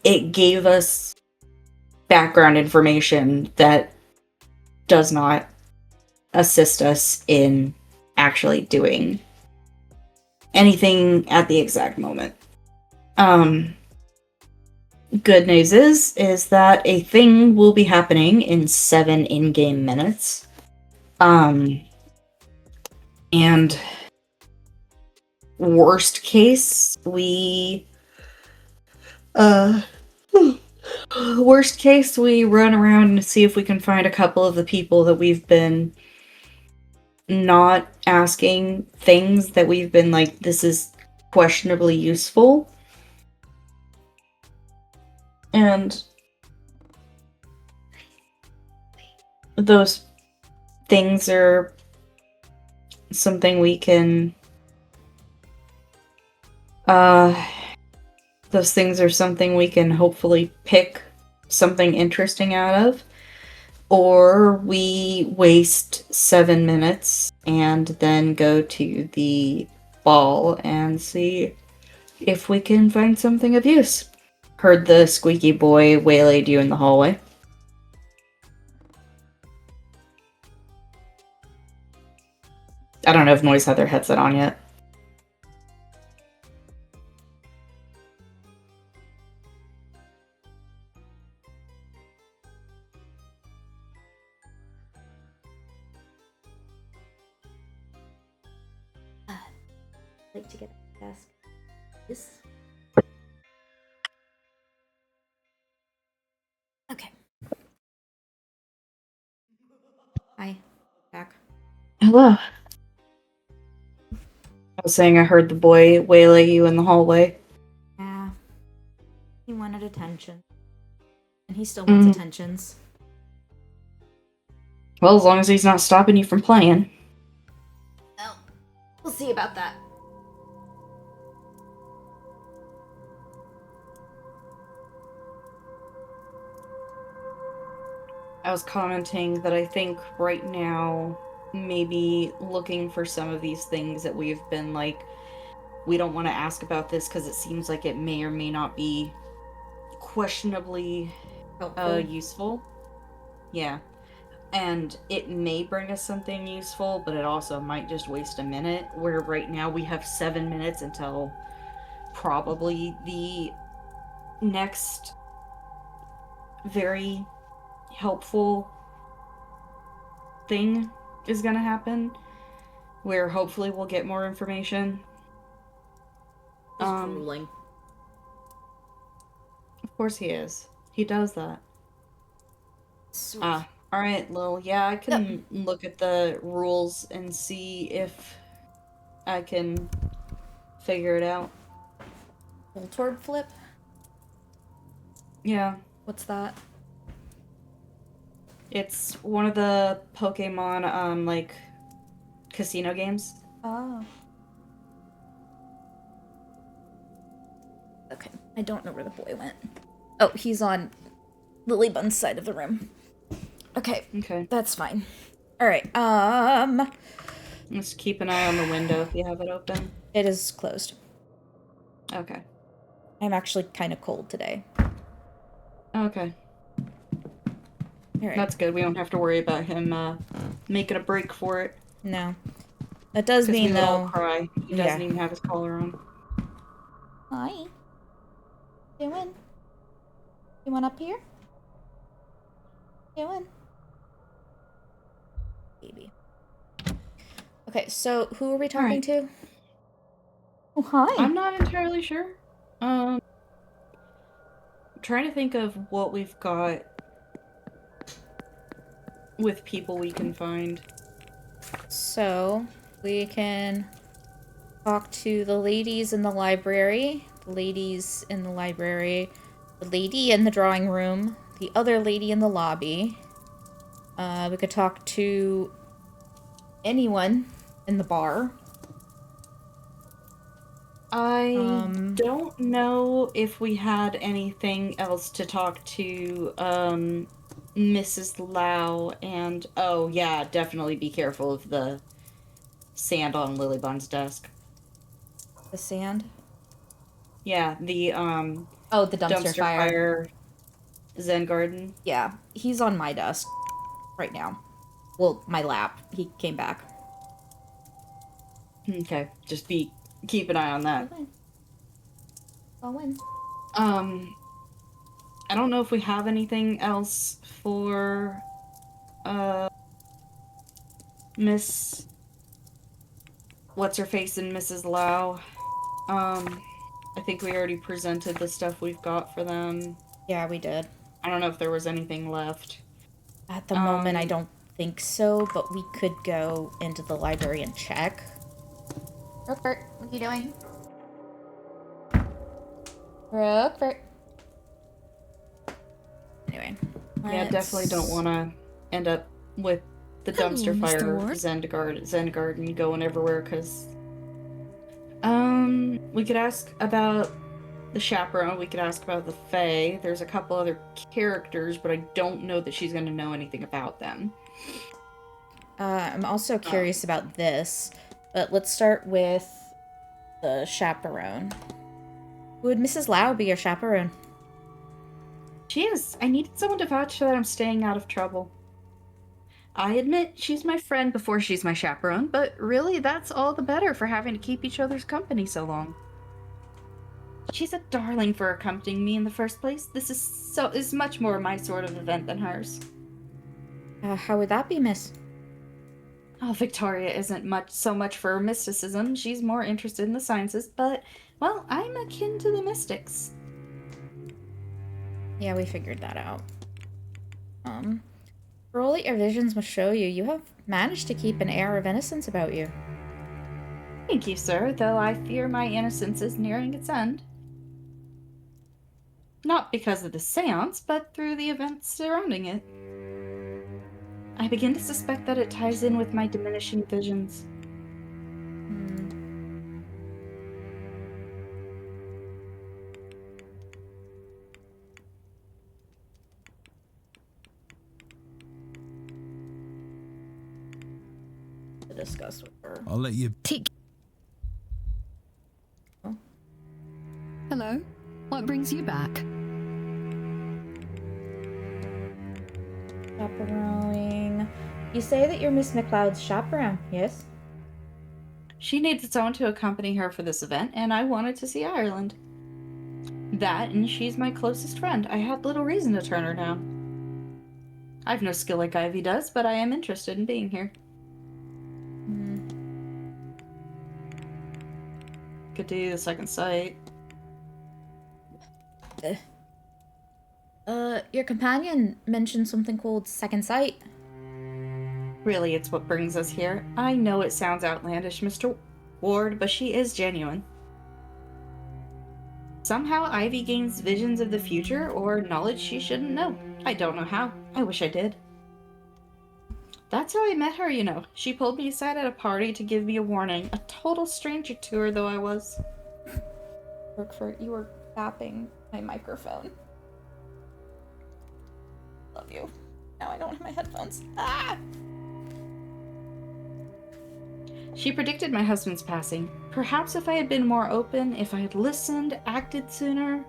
it gave us background information that does not assist us in actually doing anything at the exact moment. Good news is that a thing will be happening in 7 in-game minutes. And worst case, we run around and see if we can find a couple of the people that we've been not asking things that we've been like, this is questionably useful. And those things are something we can those things are something we can hopefully pick something interesting out of, or we waste 7 minutes and then go to the ball and see if we can find something of use. Heard the squeaky boy waylaid you in the hallway. I don't know if Noiz had their headset on yet. Like to get a desk. This. Okay. Hi. Back. Hello. I was saying I heard the boy waylay you in the hallway. Yeah. He wanted attention. And he still wants attentions. Well, as long as he's not stopping you from playing. Well, we'll see about that. I was commenting that I think right now, maybe looking for some of these things that we've been like, we don't want to ask about this because it seems like it may or may not be questionably useful. Yeah. And it may bring us something useful, but it also might just waste a minute, where right now we have 7 minutes until probably the next very helpful thing is gonna happen, where hopefully we'll get more information. He's drooling. Of course he is. He does that. Sweet. Alright, Lil. Yeah, I can look at the rules and see if I can figure it out. Voltorb flip? Yeah. What's that? It's one of the Pokemon, like, casino games. Oh. Okay. I don't know where the boy went. Oh, he's on Lilybun's side of the room. Okay. Okay. That's fine. Alright, Just keep an eye on the window if you have it open. It is closed. Okay. I'm actually kind of cold today. Okay. Alright. That's good. We don't have to worry about him making a break for it. No. That does mean, we would though... all cry. He doesn't even have his collar on. Hi. Doing? You want up here? Doing? Baby. Okay, so who are we talking to? Oh, hi. I'm not entirely sure. I'm trying to think of what we've got with people we can find. So, we can talk to the ladies in the library, the ladies in the library, the lady in the drawing room, the other lady in the lobby. We could talk to anyone in the bar. I don't know if we had anything else to talk to Mrs. Lau and... Oh, yeah, definitely be careful of the sand on Lilybun's desk. The sand? Yeah, the, Oh, the dumpster fire. Zen garden. Yeah, he's on my desk right now. Well, my lap. He came back. Okay, just keep an eye on that. I'll win. I don't know if we have anything else for, Miss... What's-her-face and Mrs. Lau. I think we already presented the stuff we've got for them. Yeah, we did. I don't know if there was anything left. At the moment, I don't think so, but we could go into the library and check. Rookbert, what are you doing? Rookbert. Anyway. Yeah, definitely don't want to end up with the dumpster fire Zen garden going everywhere, because We could ask about the chaperone. We could ask about the Fae. There's a couple other characters, but I don't know that she's going to know anything about them. I'm also curious about this, but let's start with the chaperone. Would Mrs. Lau be your chaperone? She is. I needed someone to vouch that I'm staying out of trouble. I admit she's my friend before she's my chaperone, but really that's all the better for having to keep each other's company so long. She's a darling for accompanying me in the first place. This is much more my sort of event than hers. How would that be, miss? Oh, Victoria isn't so much for her mysticism. She's more interested in the sciences, but, well, I'm akin to the mystics. Yeah, we figured that out. For all that your visions must show you, you have managed to keep an air of innocence about you. Thank you, sir, though I fear my innocence is nearing its end. Not because of the seance, but through the events surrounding it. I begin to suspect that it ties in with my diminishing visions. To discuss with her. I'll let you... Hello? What brings you back? Chaperoning. You say that you're Miss McLeod's chaperone, yes? She needed someone to accompany her for this event, and I wanted to see Ireland. That, and she's my closest friend. I had little reason to turn her down. I've no skill like Ivy does, but I am interested in being here. Could do the second sight. Your companion mentioned something called second sight. Really, it's what brings us here. I know it sounds outlandish, Mr. Ward, but she is genuine. Somehow Ivy gains visions of the future or knowledge she shouldn't know. I don't know how. I wish I did. That's how I met her, you know. She pulled me aside at a party to give me a warning. A total stranger to her, though I was. You were tapping my microphone. Love you. Now I don't have my headphones. Ah! She predicted my husband's passing. Perhaps if I had been more open, if I had listened, acted sooner.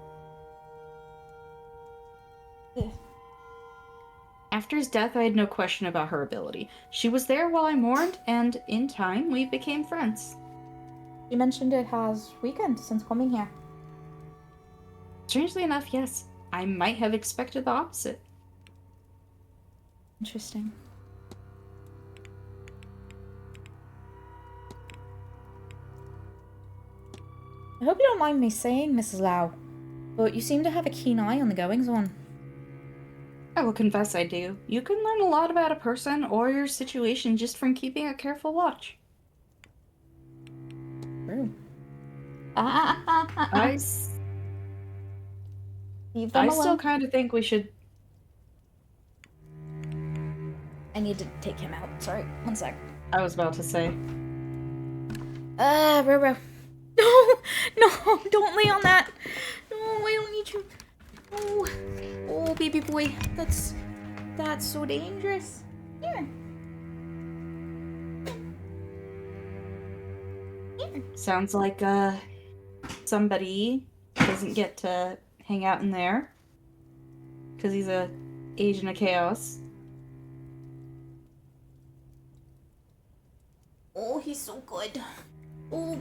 After his death, I had no question about her ability. She was there while I mourned, and in time, we became friends. You mentioned it has weakened since coming here. Strangely enough, yes. I might have expected the opposite. Interesting. I hope you don't mind me saying, Mrs. Lau, but you seem to have a keen eye on the goings-on. I will confess I do. You can learn a lot about a person or your situation just from keeping a careful watch. True. I still kind of think we should... I need to take him out. Sorry, one sec. I was about to say. Roro. No, don't lay on that. No, I don't need you. Oh, baby boy. That's so dangerous. Here. Sounds like, somebody doesn't get to hang out in there. Because he's a agent of chaos. Oh, he's so good. Oh.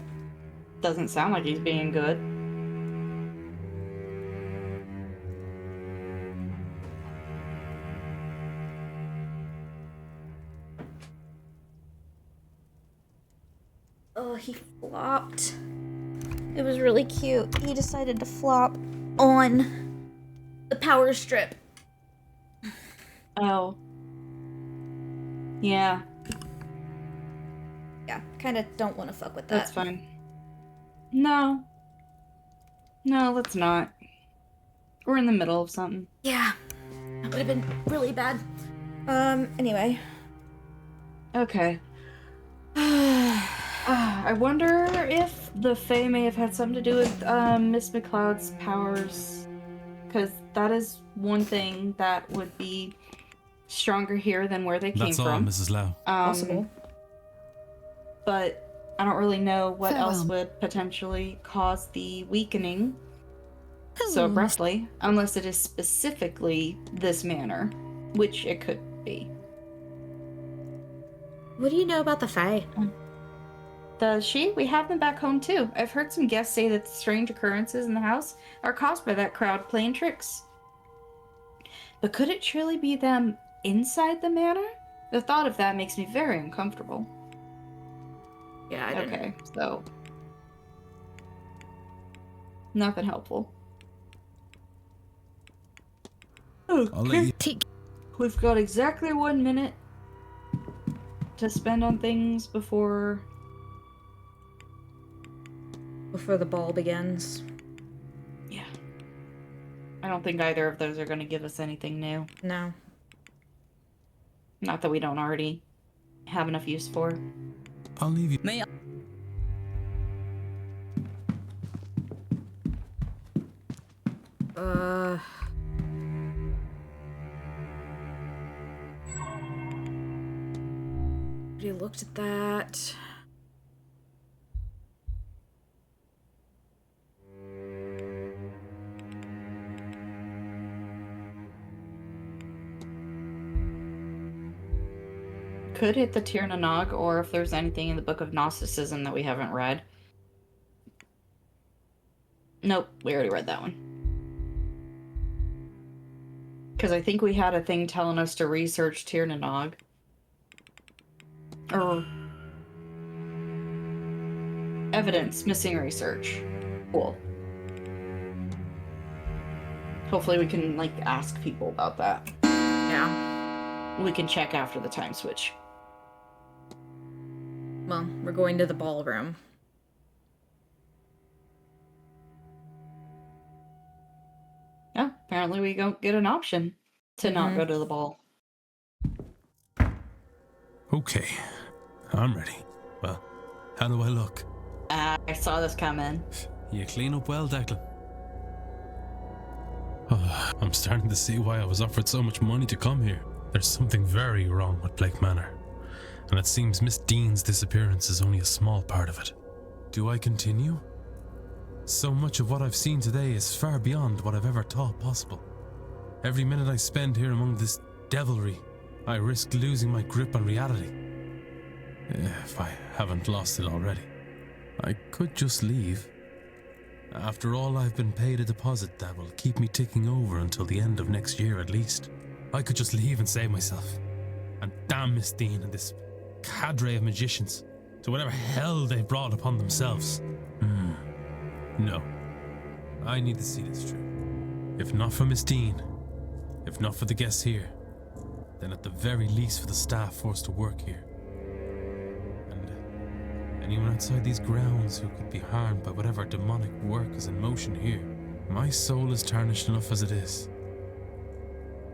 Doesn't sound like he's being good. Oh, he flopped. It was really cute. He decided to flop on the power strip. Oh. Yeah. Yeah, kind of don't want to fuck with that. That's fine. No, let's not. We're in the middle of something. Yeah, that would have been really bad. Anyway. Okay. I wonder if the Fae may have had something to do with Miss McLeod's powers. Because that is one thing that would be stronger here than where they came That's all, from. Mrs. Lau. Possible. But I don't really know what else Farewell. would potentially cause the weakening so Hello, abruptly, unless it is specifically this manor, which it could be. What do you know about the Fae? Does she? We have them back home too. I've heard some guests say that the strange occurrences in the house are caused by that crowd playing tricks. But could it truly be them inside the manor? The thought of that makes me very uncomfortable. Yeah, I don't Okay, so nothing helpful. I'll let you. Take We've got exactly 1 minute to spend on things before Before the ball begins. Yeah. I don't think either of those are going to give us anything new. No. Not that we don't already have enough use for. I'll leave you. May I? Already looked at that. Could hit the Tir na Nog, or if there's anything in the Book of Gnosticism that we haven't read. Nope, we already read that one. Because I think we had a thing telling us to research Tir na Nog. Or evidence, missing research. Cool. Hopefully we can, like, ask people about that. Yeah. We can check after the time switch. Well, we're going to the ballroom. Yeah, apparently we don't get an option to not go to the ball. Okay, I'm ready. Well, how do I look? I saw this coming. You clean up well, Declan. Oh, I'm starting to see why I was offered so much money to come here. There's something very wrong with Blake Manor, and it seems Miss Dean's disappearance is only a small part of it. Do I continue? So much of what I've seen today is far beyond what I've ever thought possible. Every minute I spend here among this devilry, I risk losing my grip on reality. If I haven't lost it already. I could just leave. After all, I've been paid a deposit that will keep me ticking over until the end of next year at least. I could just leave and save myself. And damn Miss Dean and this cadre of magicians to whatever hell they brought upon themselves. No. I need to see this through. If not for Miss Dean, if not for the guests here, then at the very least for the staff forced to work here. And anyone outside these grounds who could be harmed by whatever demonic work is in motion here. My soul is tarnished enough as it is.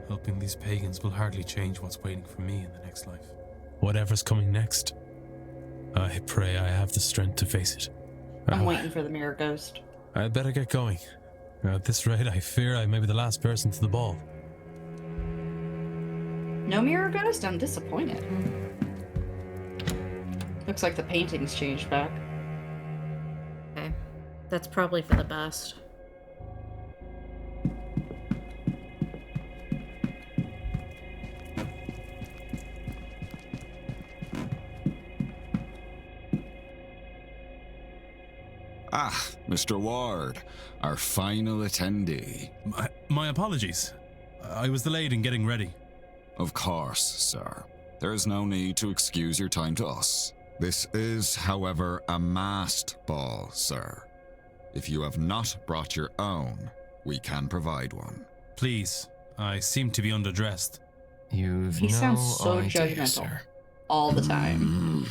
Helping these pagans will hardly change what's waiting for me in the next life. Whatever's coming next, I pray I have the strength to face it. I'm waiting for the mirror ghost. I'd better get going. At this rate, I fear I may be the last person to the ball. No mirror ghost? I'm disappointed. Looks like the painting's changed back. Okay. That's probably for the best. Ah, Mr. Ward, our final attendee. My apologies. I was delayed in getting ready. Of course, sir. There is no need to excuse your time to us. This is, however, a masked ball, sir. If you have not brought your own, we can provide one. Please, I seem to be underdressed. You've He no sounds so idea, judgmental. sir. All the time.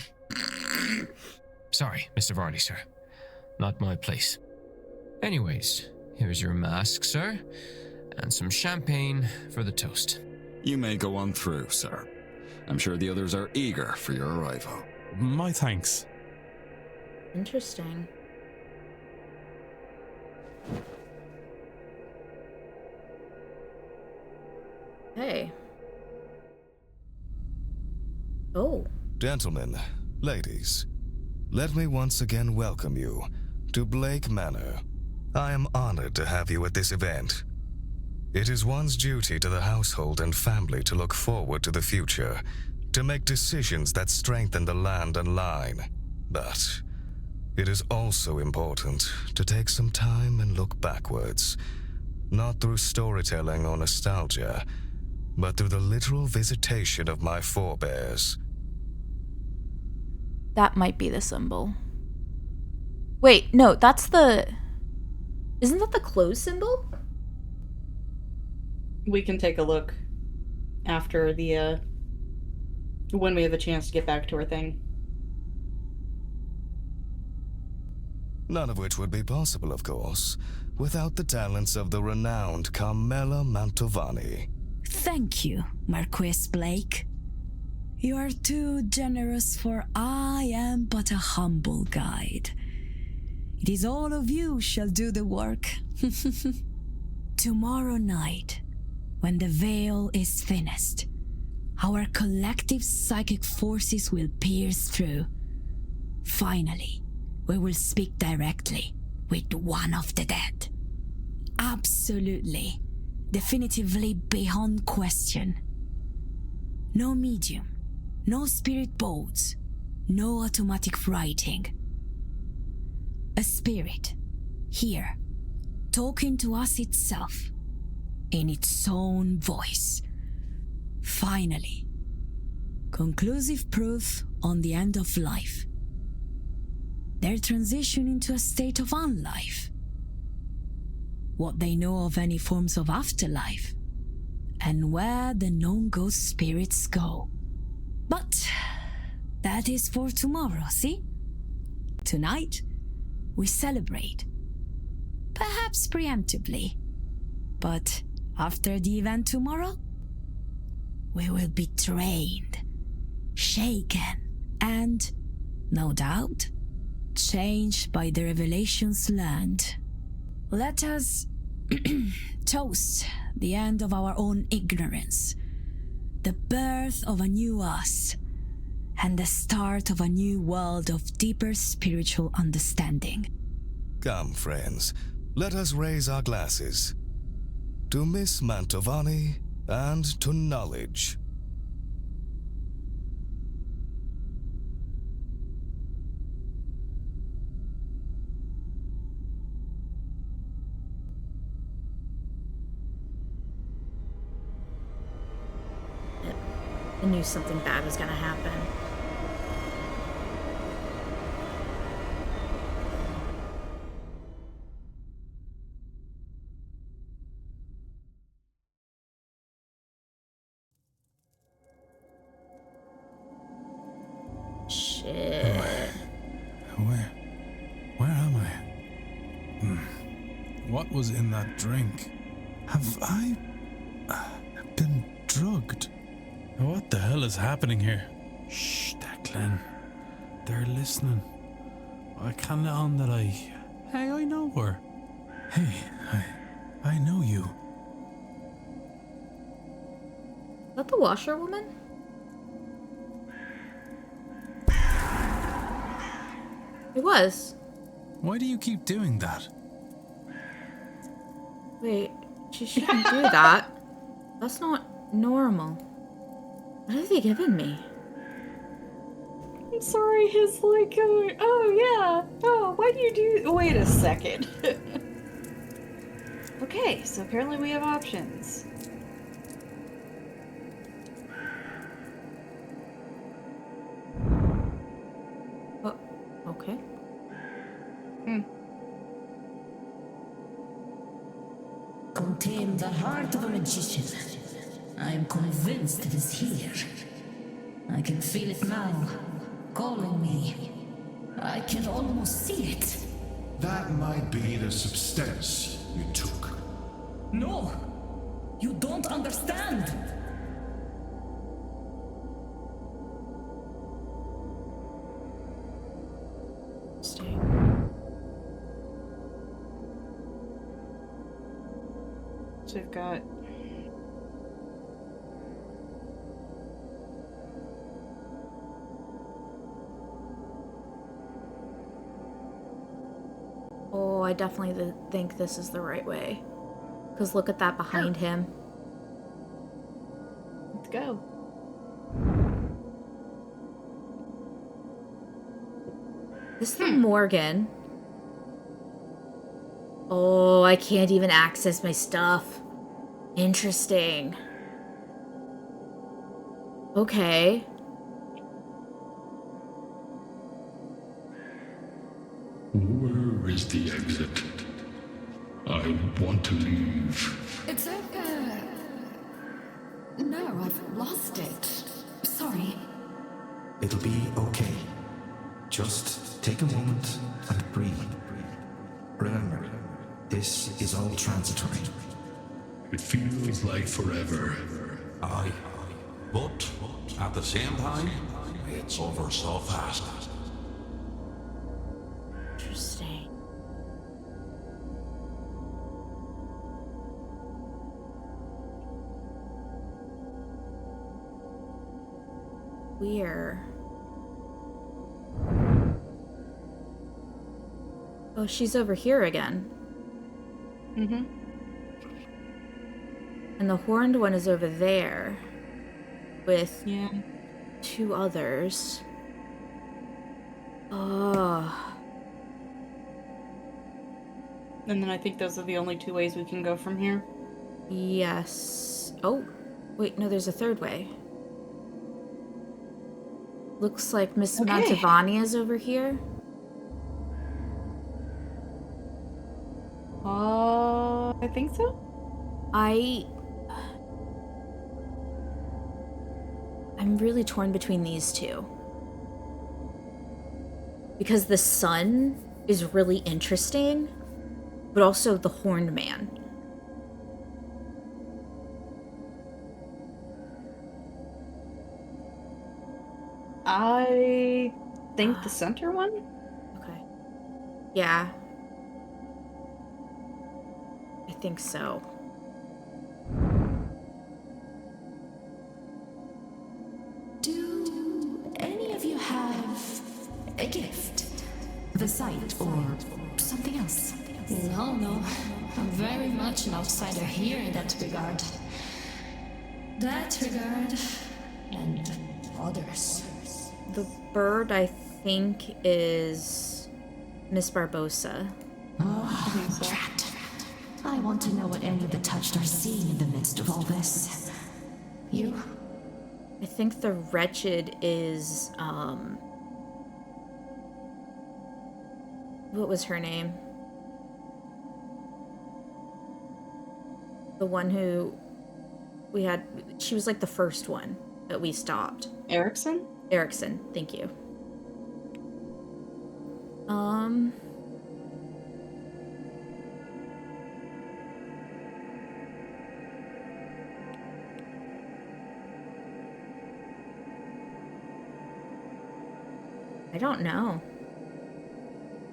Sorry, Mr. Varley, sir. Not my place. Anyways, here's your mask, sir, and some champagne for the toast. You may go on through, sir. I'm sure the others are eager for your arrival. My thanks. Interesting. Hey. Oh. Gentlemen, ladies, let me once again welcome you to Blake Manor. I am honored to have you at this event. It is one's duty to the household and family to look forward to the future, to make decisions that strengthen the land and line. But it is also important to take some time and look backwards, not through storytelling or nostalgia, but through the literal visitation of my forebears. That might be the symbol. Wait, no, that's the... Isn't that the close symbol? We can take a look after the, when we have a chance to get back to our thing. None of which would be possible, of course, without the talents of the renowned Carmela Mantovani. Thank you, Marquis Blake. You are too generous, for I am but a humble guide. It is all of you shall do the work. Tomorrow night, when the veil is thinnest, our collective psychic forces will pierce through. Finally, we will speak directly with one of the dead. Absolutely, definitively beyond question. No medium, no spirit boards, no automatic writing. A spirit, here, talking to us itself, in its own voice. Finally, conclusive proof on the end of life. Their transition into a state of unlife. What they know of any forms of afterlife, and where the known ghost spirits go. But that is for tomorrow, see? Tonight, we celebrate. Perhaps preemptively. But after the event tomorrow, we will be trained, shaken, and, no doubt, changed by the revelations learned. Let us toast the end of our own ignorance, the birth of a new us, and the start of a new world of deeper spiritual understanding. Come, friends, let us raise our glasses. To Miss Mantovani and to knowledge. I knew something bad was gonna happen. Shit. Where am I? What was in that drink? Have I been drugged? What the hell is happening here? Shh, Declan. They're listening. I can't let on that Hey, I know her. Hey, I know you. Is that the washerwoman? It was. Why do you keep doing that? Wait, she shouldn't do that. That's not normal. What have they given me? I'm sorry, his like, oh yeah, oh, why do you do, wait a second. Okay, so apparently we have options. Oh, okay. Contain the heart of a magician. I am convinced it is here. I can feel it now, calling me. I can almost see it. That might be the substance you took. No! You don't understand! Interesting. So we've got... Oh, I definitely think this is the right way. Because look at that behind him. Let's go. This is the Morgan. Oh, I can't even access my stuff. Interesting. Okay. Where is the exit? I want to leave. It's over. No, I've lost it. Sorry. It'll be okay. Just take a moment and breathe. Remember, this is all transitory. It feels like forever. Aye. But at the same time, it's over so fast. Interesting. Weird. Oh, she's over here again. Mm-hmm. And the horned one is over there with 2 others. Oh. And then I think those are the only 2 ways we can go from here. Yes. Oh, wait, no, there's a 3rd way. Looks like Miss Mantovani is over here. I think so. I'm really torn between these 2. Because the sun is really interesting, but also the horned man. I think the center one? Okay. Yeah. I think so. Do any of you have a gift? The sight or something else? No. I'm very much an outsider here in that regard. That regard and others. The bird, I think, is Miss Barbosa. Oh, drat. I want to know what any of the touched are seeing in the midst of all this. You? I think the wretched is, what was her name? The one who we had, she was like the first one that we stopped. Erickson, thank you. I don't know.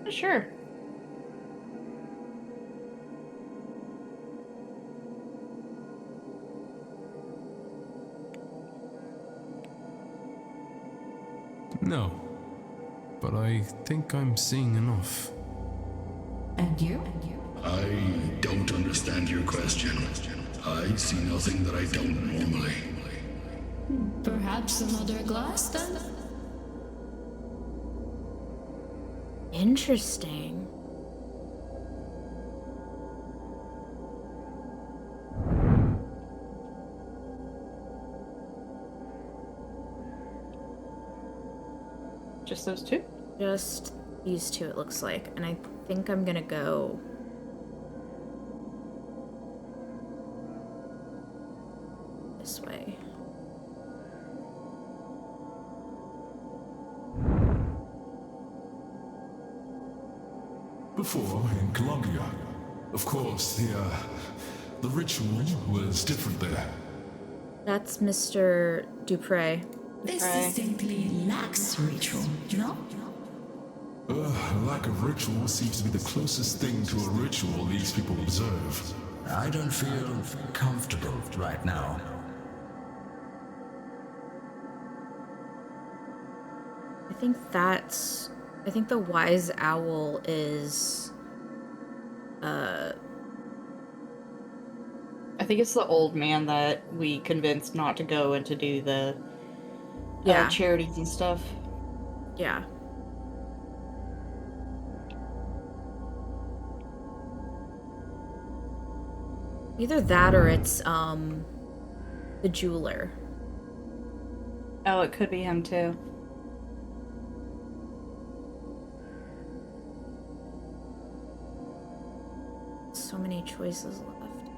Sure. No. But I think I'm seeing enough. And you? I don't understand your question. I see nothing that I don't normally. Perhaps another glass then? Interesting. Just those 2? Just these 2, it looks like. And I think I'm gonna go this way. Before, in Colombia, of course, the ritual was different there. That's Mr. Dupre. This distinctly lacks ritual, no? Lack of ritual seems to be the closest thing to a ritual these people observe. I don't feel comfortable right now. I think the wise owl is, I think it's the old man that we convinced not to go and to do the charities and stuff. Yeah. Either that or it's, the jeweler. Oh, it could be him too. So many choices left.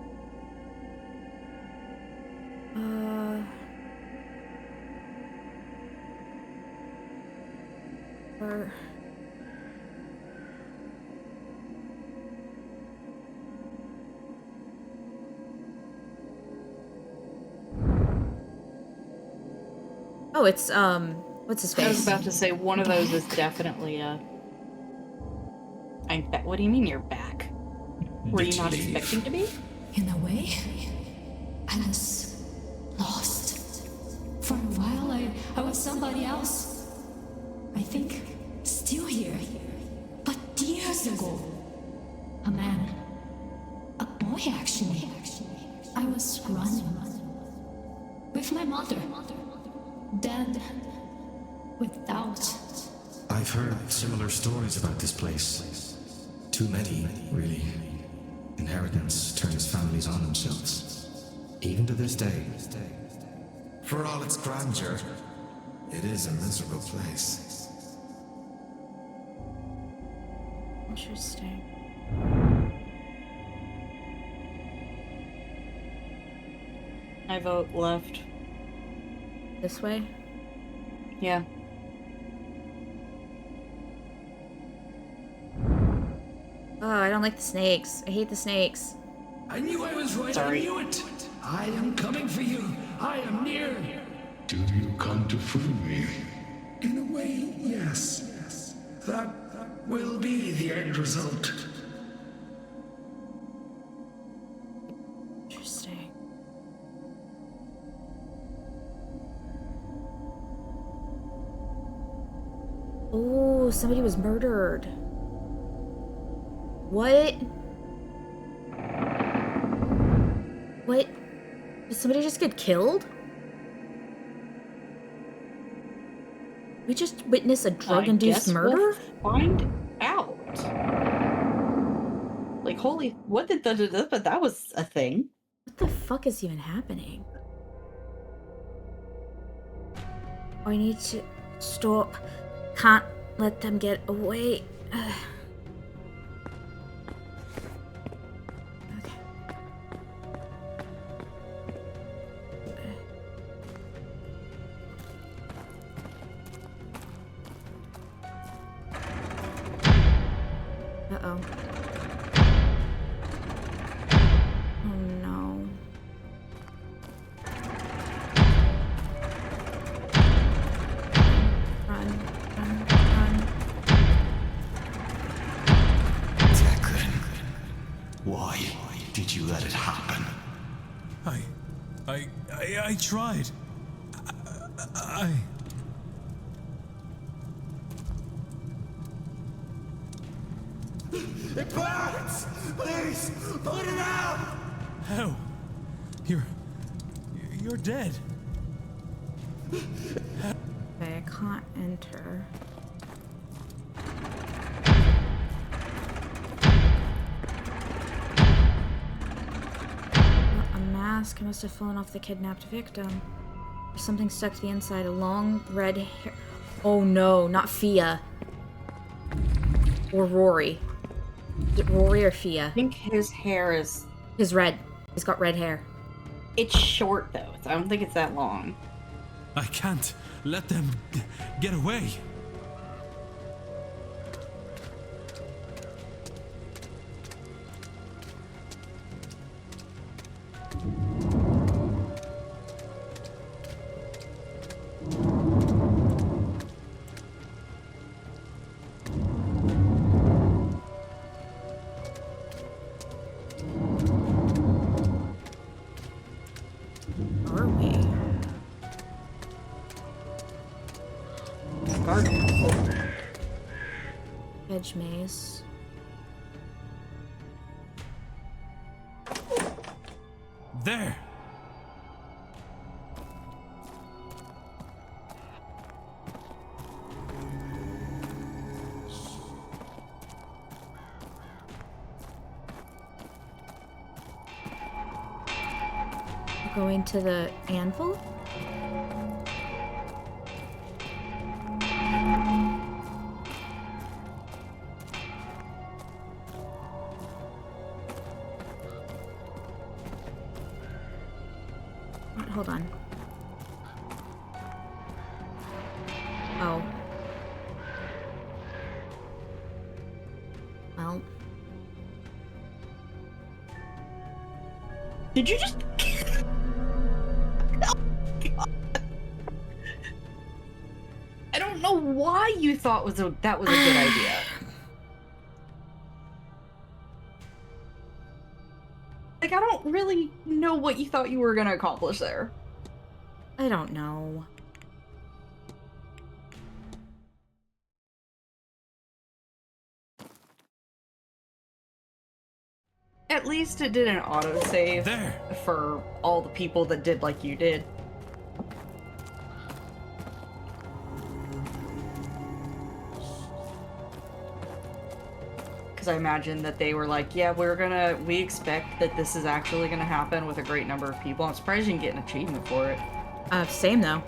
Or... Oh, it's, what's his face? I was about to say, one of those is definitely what do you mean you're back? Were you not expecting to be? In a way, I was lost. For a while, I was somebody else. I think still here. But years ago, a man, a boy actually, I was running with my mother, dead, without. I've heard similar stories about this place. Too many, really. Inheritance turns families on themselves. Even to this day. For all its grandeur, it is a miserable place. Interesting. I vote left. This way? Yeah. Oh, I don't like the snakes. I hate the snakes. I knew I was right. I knew it. I am coming for you. I am near. Do you come to free me? In a way, yes. That will be the end result. Interesting. Oh, somebody was murdered. What? What? Did somebody just get killed? We just witnessed a drug-induced murder? We'll find out. Like, holy, what did but that was a thing. What the fuck is even happening? I need to stop. Can't let them get away. Uh-oh. Oh no. Run. Declan, why did you let it happen? I tried. It burns! Please, put it out! How? You're dead. Okay, I can't enter. A mask must have fallen off the kidnapped victim. There's something stuck to the inside. A long red hair. Oh no, not Fia. Or Rory. Is it Rory or Fia? I think his hair is... His red. He's got red hair. It's short, though. So I don't think it's that long. I can't let them get away. Garden. Hedge maze. There! Going to the anvil? Hold on. Oh. Well. Did you just... I don't know why you thought that was a good idea. Like, I don't really know what you thought you were gonna accomplish there. I don't know. At least it did an autosave for all the people that did like you did. Because I imagine that they were like, yeah, we expect that this is actually gonna happen with a great number of people. I'm surprised you can get an achievement for it. Same though.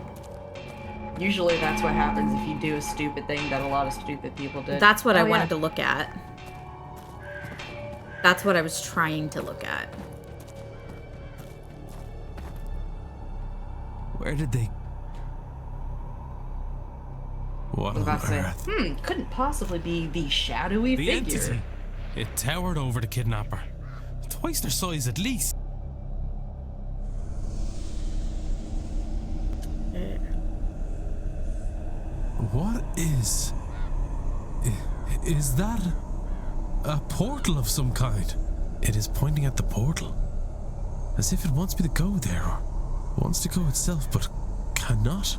Usually that's what happens if you do a stupid thing that a lot of stupid people did. That's what I wanted to look at. That's what I was trying to look at. Where did they... What I was about to say, earth? Couldn't possibly be the shadowy The figure. entity. It towered over the kidnapper. Twice their size at least. What is... Is that... a portal of some kind? It is pointing at the portal. As if it wants me to go there, or wants to go itself, but cannot.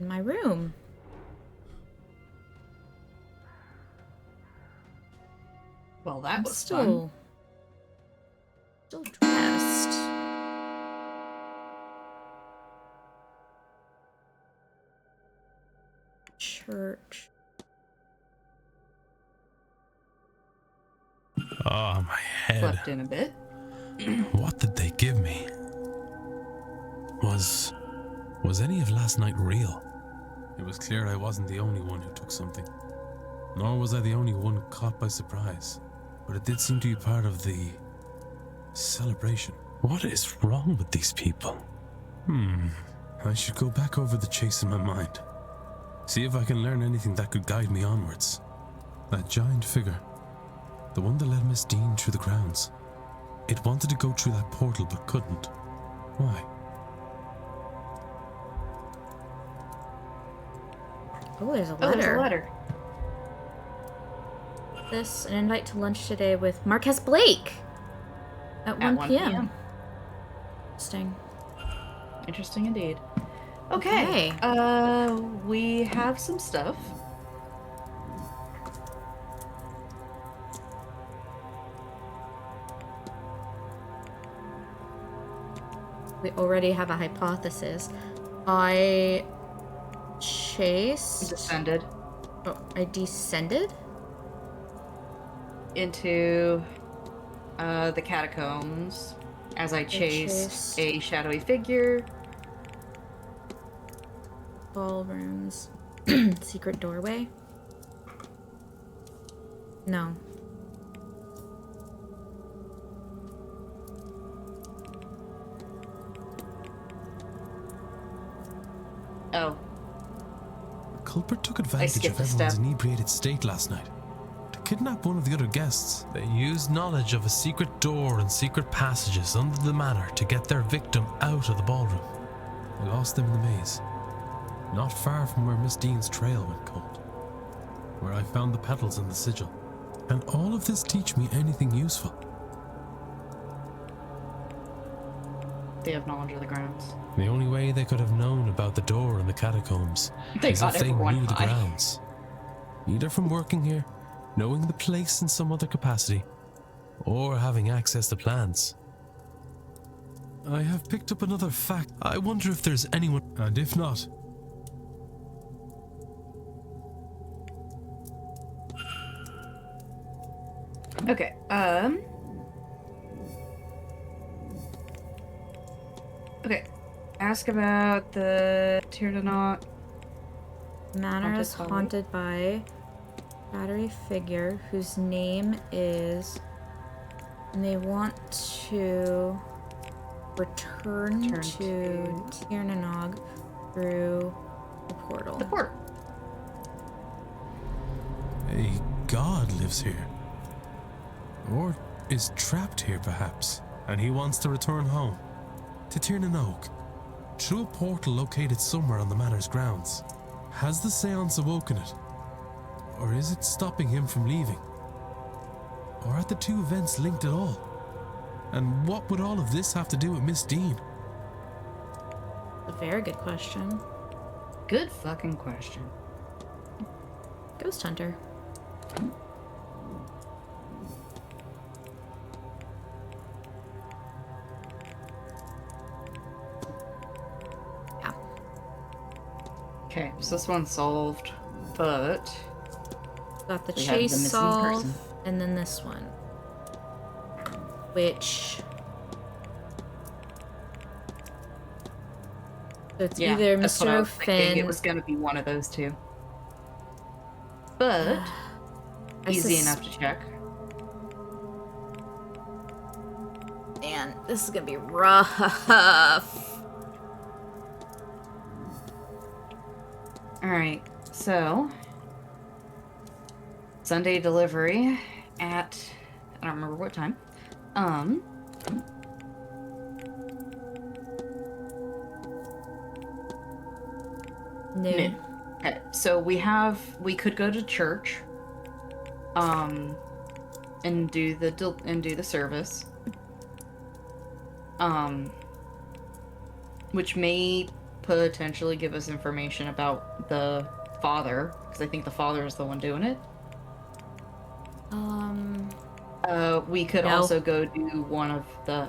In my room. Well, that I'm was still dressed. Church. Oh, my head. Slept in a bit. What did they give me? Was any of last night real? It was clear I wasn't the only one who took something. Nor was I the only one caught by surprise. But it did seem to be part of the celebration. What is wrong with these people? I should go back over the chase in my mind. See if I can learn anything that could guide me onwards. That giant figure. The one that led Miss Dean through the grounds. It wanted to go through that portal but couldn't. Why? Oh, there's a letter. Oh, there's a letter. This, an invite to lunch today with Marquez Blake at 1 p.m. Interesting. Interesting indeed. Okay. We have some stuff. We already have a hypothesis. I chased... Descended. Oh, I descended? Into the catacombs as I chased a shadowy figure. Ballrooms. Secret doorway? No. Oh. The culprit took advantage of everyone's inebriated state last night. To kidnap one of the other guests, they used knowledge of a secret door and secret passages under the manor to get their victim out of the ballroom. They lost them in the maze. Not far from where Miss Dean's trail went cold. Where I found the petals and the sigil. Can all of this teach me anything useful? They have knowledge of the grounds. The only way they could have known about the door in the catacombs They is got if they everyone knew the high. grounds. Either from working here, knowing the place in some other capacity, or having access to plans. I have picked up another fact. I wonder if there's anyone, and if not, Okay, okay. Ask about the Tirdanot. Manor is haunted by a battery figure whose name is... And they want to return to Tirnanog through the portal. The portal. a god lives here. Or is trapped here, perhaps, and he wants to return home, to Tirnanog, through a portal located somewhere on the manor's grounds. Has the Seance awoken it? Or is it stopping him from leaving? Or are the two events linked at all? And what would all of this have to do with Miss Dean? A very good question. Good fucking question. Ghost Hunter. Okay, so this one's solved, but... Got the we have chase missing solve, person. and then this one. Which... So it's either that's what I Mr. was thinking. O'Finn... It was gonna be one of those two. But... easy enough to check. Man, this is gonna be rough. Alright, so... Sunday delivery at... I don't remember what time. Noon. Okay, so we could go to church, and do the service, which may potentially give us information about the father, because I think the father is the one doing it. We could No. also go do one of the...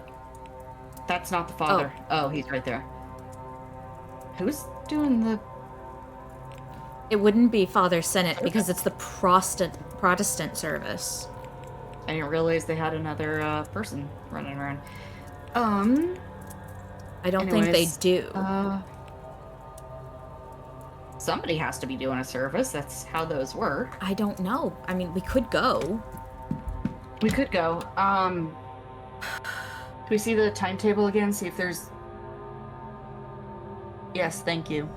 That's not the father. Oh, he's right there. Who's doing the... It wouldn't be Father Senate because it's the Protestant service. I didn't realize they had another person running around. I don't think they do. Somebody has to be doing a service. That's how those work. I don't know. I mean, we could go. We could go. Do we see the timetable again? See if there's... Yes, thank you.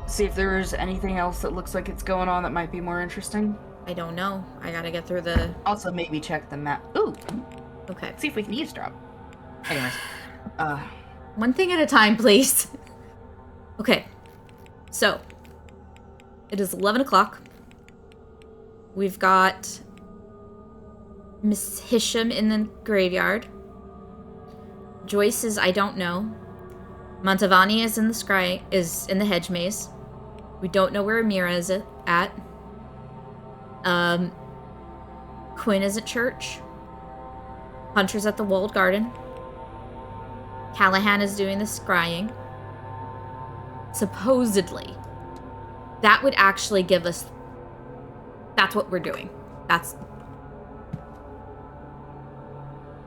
See if there's anything else that looks like it's going on that might be more interesting. I don't know. I gotta get through the... Also, maybe check the map. Ooh! Okay. See if we can eavesdrop. Anyways. One thing at a time, please. Okay. So. It is 11 o'clock. We've got Miss Hisham in the graveyard. Joyce is I don't know. Montavani is in the hedge maze. We don't know where Amira is at. Quinn is at church. Hunter's at the walled garden. Callahan is doing the scrying. Supposedly. That would actually give us... That's what we're doing. That's...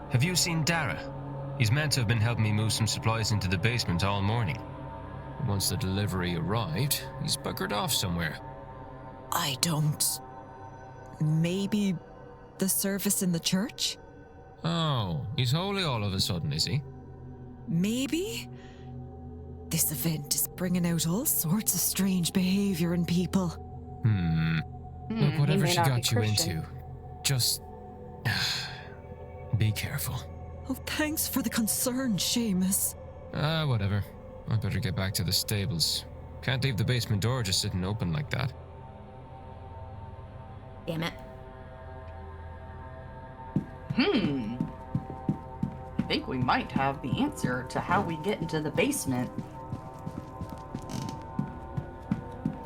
Have you seen Dara? He's meant to have been helping me move some supplies into the basement all morning. Once the delivery arrived, he's buggered off somewhere. I don't... Maybe the service in the church? Oh, he's holy all of a sudden, is he? Maybe? This event is bringing out all sorts of strange behavior in people. Look, whatever she not be got you Christian. into, just... be careful. Oh, thanks for the concern, Seamus. Whatever. I better get back to the stables. Can't leave the basement door just sitting open like that. Damn it. I think we might have the answer to how we get into the basement.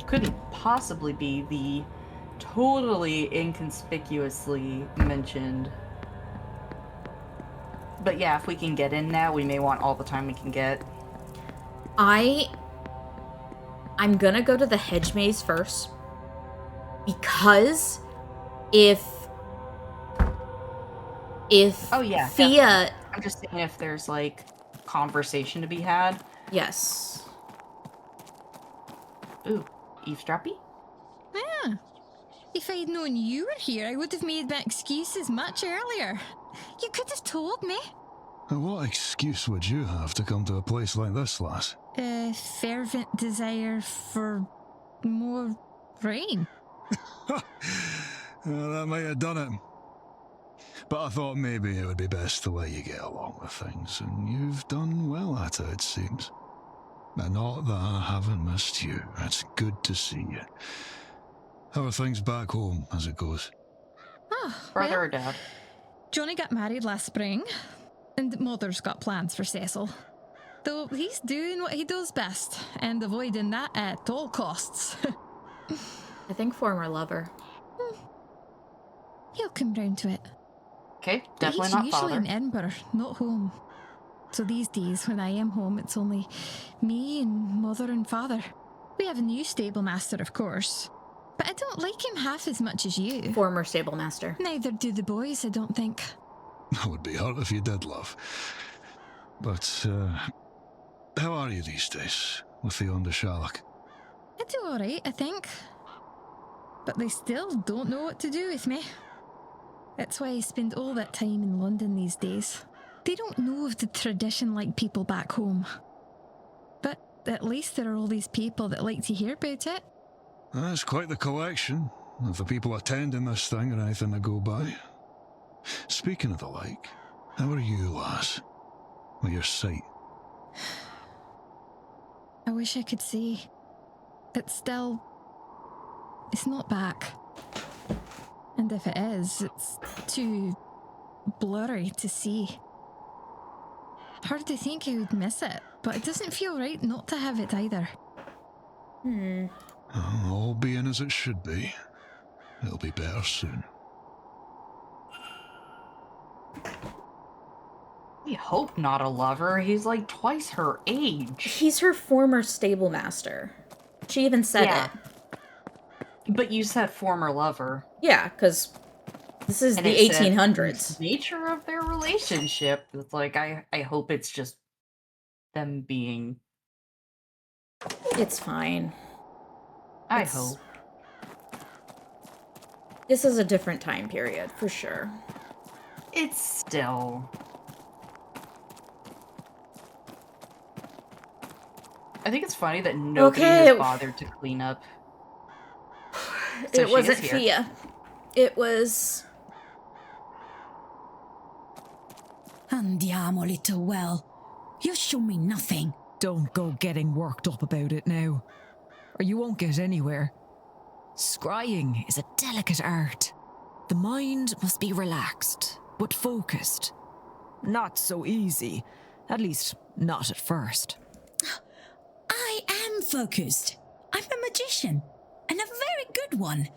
Couldn't possibly be the totally inconspicuously mentioned. But yeah, if we can get in now, we may want all the time we can get. I'm gonna go to the hedge maze first. Because if oh yeah, Fia... definitely. I'm just saying if there's, like, conversation to be had. Yes. Ooh, eavesdroppy? Yeah. If I'd known you were here, I would have made my excuses much earlier. You could have told me. And what excuse would you have to come to a place like this, lass? A fervent desire for more rain. That might have done it. But I thought maybe it would be best to let you get along with things, and you've done well at it seems. And not that I haven't missed you. It's good to see you. How are things back home as it goes? Oh, Brother or dad? Johnny got married last spring, and Mother's got plans for Cecil. Though he's doing what he does best, and avoiding that at all costs. I think former lover. He'll come round to it. Okay, definitely He's not usually father. in Edinburgh, not home. So these days, when I am home, it's only me and Mother and Father. We have a new stable master, of course. But I don't like him half as much as you. Former stable master. Neither do the boys, I don't think. That would be hard if you did, love. But, how are you these days with the Undershallock? I do alright, I think. But they still don't know what to do with me. That's why I spend all that time in London these days. They don't know of the tradition like people back home. But at least there are all these people that like to hear about it. That's quite the collection of the people attending this thing or anything to go by. Speaking of the like, how are you, lass? With your sight? I wish I could say. It's not back. And if it is, it's too blurry to see. Hard to think I would miss it, but it doesn't feel right not to have it either. All being as it should be. It'll be better soon. We hope not a lover. He's like twice her age. He's her former stable master. She even said it. But you said former lover. Yeah, because this is And the it said 1800s. Nature of their relationship. It's like, I hope it's just them being... It's fine. I hope. This is a different time period, for sure. It's still... I think it's funny that nobody has bothered to clean up. So it wasn't Fia. It was... Andiamo, little well. You show me nothing. Don't go getting worked up about it now, or you won't get anywhere. Scrying is a delicate art. The mind must be relaxed, but focused. Not so easy, at least not at first. I am focused. I'm a magician, and a very good one.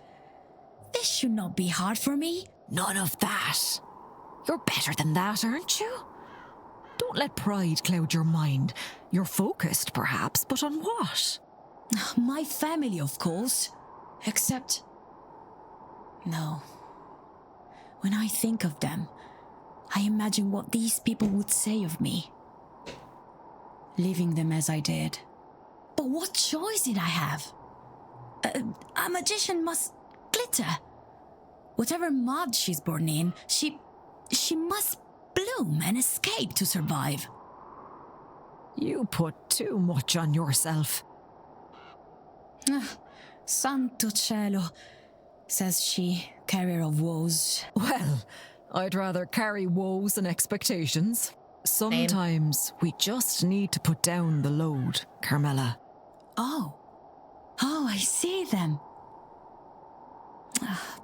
This should not be hard for me. None of that. You're better than that, aren't you? Don't let pride cloud your mind. You're focused, perhaps, but on what? My family, of course. Except... No. When I think of them, I imagine what these people would say of me. Leaving them as I did. But what choice did I have? A magician must glitter. Whatever mud she's born in, she must bloom and escape to survive. You put too much on yourself. Santo cielo, says she, carrier of woes. Well, I'd rather carry woes than expectations. Sometimes we just need to put down the load, Carmela. Oh, I see them.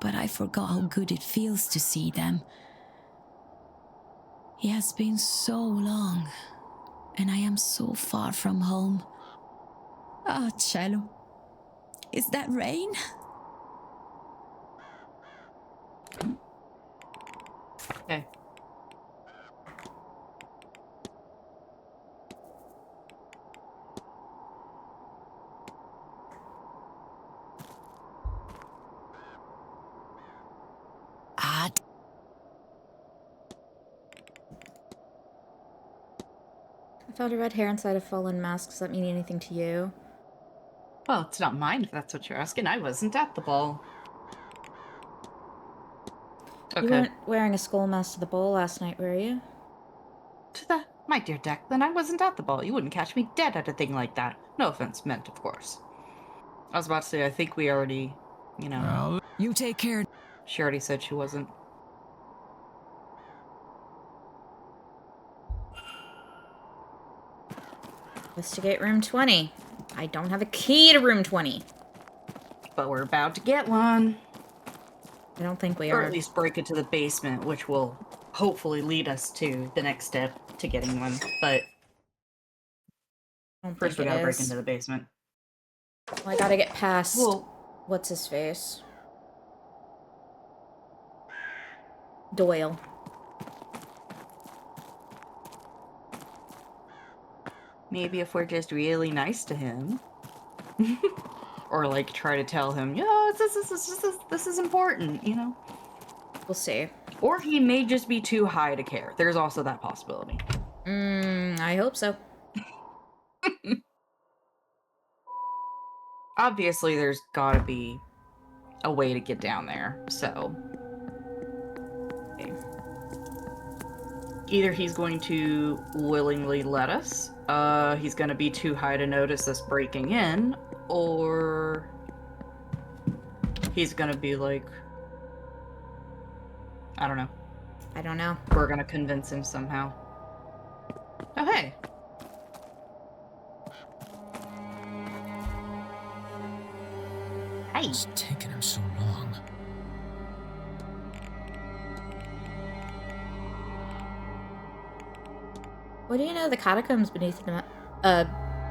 But I forgot how good it feels to see them. It has been so long, and I am so far from home. Ah, Cello. Is that rain? Okay. I found a red hair inside a fallen mask. Does that mean anything to you? Well, it's not mine if that's what you're asking. I wasn't at the ball. You Okay. weren't wearing a skull mask to the ball last night, were you? My dear Declan, I wasn't at the ball. You wouldn't catch me dead at a thing like that. No offense meant, of course. I was about to say, I think we already, you know... Well, you take care. She already said she wasn't. Investigate room 20. I don't have a key to room 20. But we're about to get one. I don't think we or are. at least break it to the basement, which will hopefully lead us to the next step to getting one. But first we gotta break into the basement. Well, I gotta get past... what's his face? Doyle. Maybe if we're just really nice to him. Or like try to tell him, yeah, this is important, you know? We'll see. Or he may just be too high to care. There's also that possibility. I hope so. Obviously, there's gotta be a way to get down there, so... Okay. Either he's going to willingly let us, he's gonna be too high to notice us breaking in, or... he's gonna be like... I don't know. I don't know. We're gonna convince him somehow. Oh, hey! Hey! It's taking him so long. What do you know of the catacombs beneath the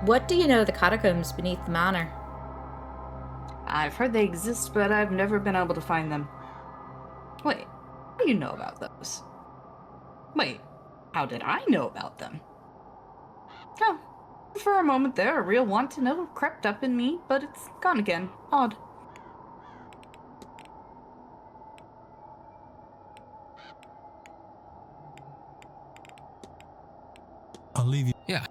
what do you know of the catacombs beneath the manor? I've heard they exist, but I've never been able to find them. Wait, how do you know about those? Wait, how did I know about them? Oh, for a moment there, a real want to know crept up in me, but it's gone again. Odd. I'll leave you. Yeah.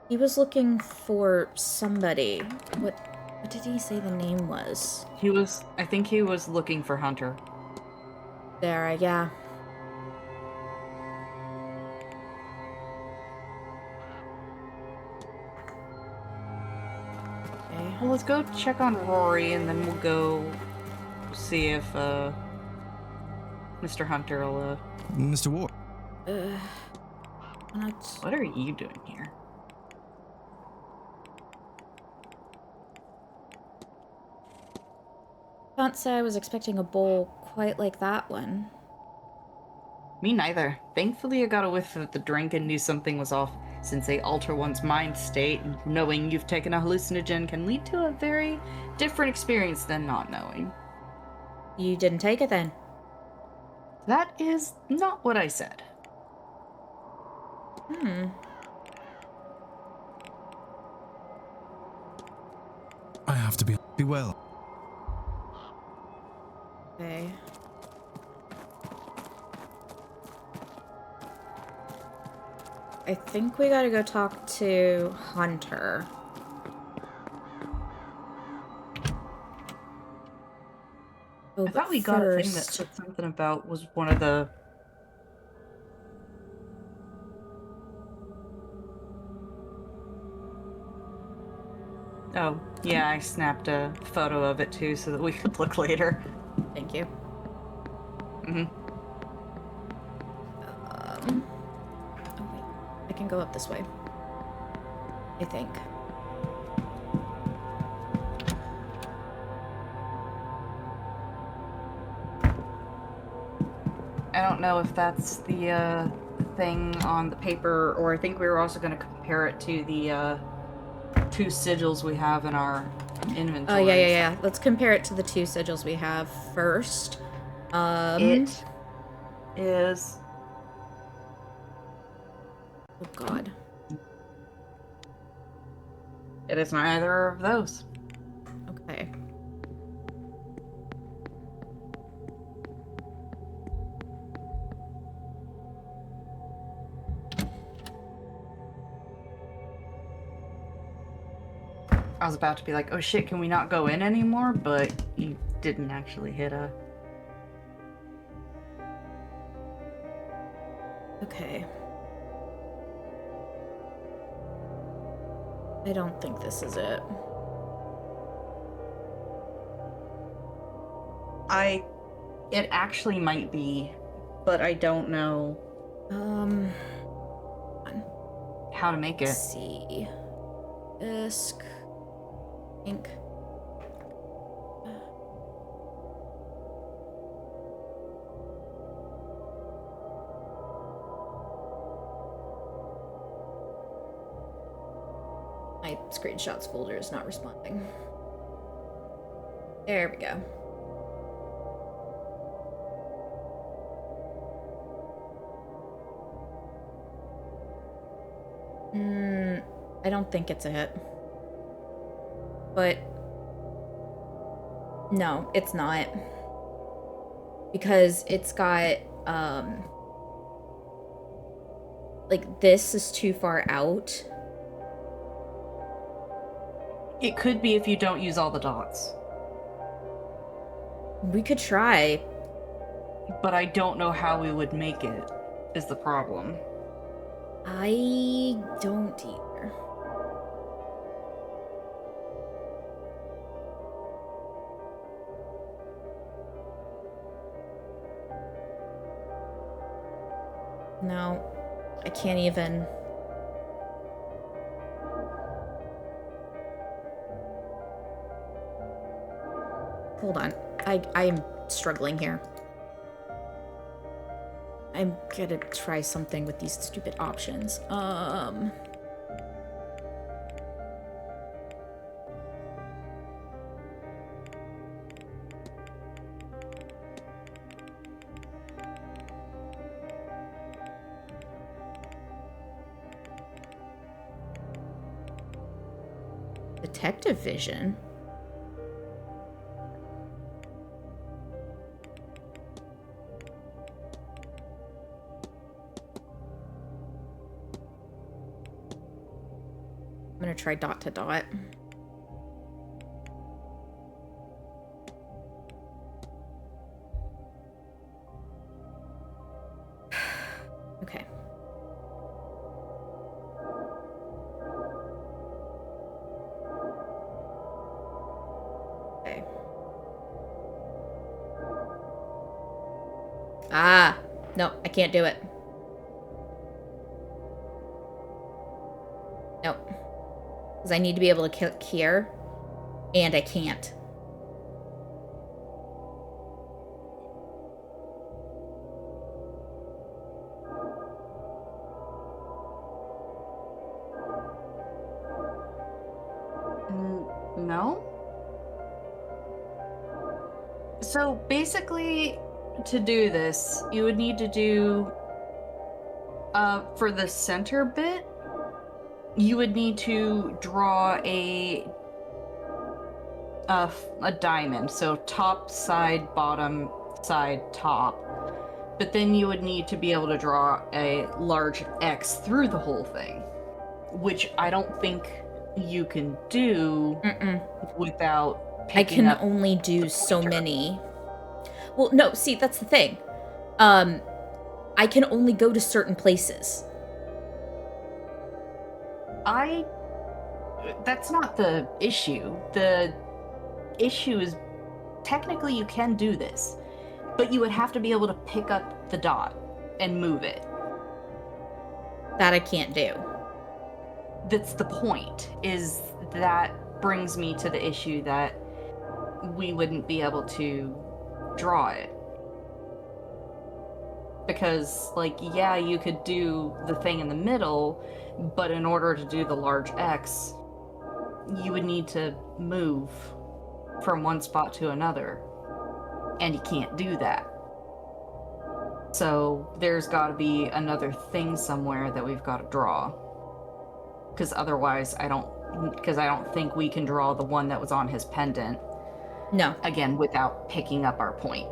He was looking for somebody. What did he say the name was? I think he was looking for Hunter. There, yeah. Okay, well, let's go check on Rory, and then we'll go see if, Mr. Hunter will, Mr. Ward. What are you doing here? Can't say I was expecting a bowl quite like that one. Me neither. Thankfully, I got a whiff of the drink and knew something was off, since they alter one's mind state, and knowing you've taken a hallucinogen can lead to a very different experience than not knowing. You didn't take it then? That is not what I said. I have to be well. Okay. I think we gotta go talk to Hunter. I thought we got a thing that said something about was one of the... Oh, yeah, I snapped a photo of it too so that we could look later. Thank you. Mm-hmm. Oh, wait. can go up this way. I think. I don't know if that's the thing on the paper, or I think we were also going to compare it to the 2 sigils we have in our inventory. Oh, yeah. Let's compare it to the 2 sigils we have first. It is... Oh, God. It is neither of those. Okay. I was about to be like, oh shit, can we not go in anymore? But you didn't actually hit a... Okay. I don't think this is it. It actually might be, but I don't know how to make it. Let's see. Disk. Ink. My screenshots folder is not responding. There we go. I don't think it's it. But no, it's not. Because it's got like this is too far out. It could be if you don't use all the dots. We could try. But I don't know how we would make it, is the problem. I don't either. No, I can't even. Hold on. I'm struggling here. I'm gonna try something with these stupid options. Detective vision? I'm gonna try dot to dot. Okay. Okay. Ah, no, I can't do it. Nope. Because I need to be able to click here, and I can't. No? So basically, to do this, you would need to do, for the center bit, you would need to draw a diamond. So top, side, bottom, side, top. But then you would need to be able to draw a large X through the whole thing, which I don't think you can do without I can only do so many. Well, no, see, that's the thing. I can only go to certain places. That's not the issue. The issue is technically you can do this, but you would have to be able to pick up the dot and move it. That I can't do. That's the point, is that brings me to the issue that we wouldn't be able to draw it. Because, like, yeah, you could do the thing in the middle, but in order to do the large X, you would need to move from one spot to another. And you can't do that. So there's got to be another thing somewhere that we've got to draw. Because otherwise, I don't think we can draw the one that was on his pendant. No. Again, without picking up our point.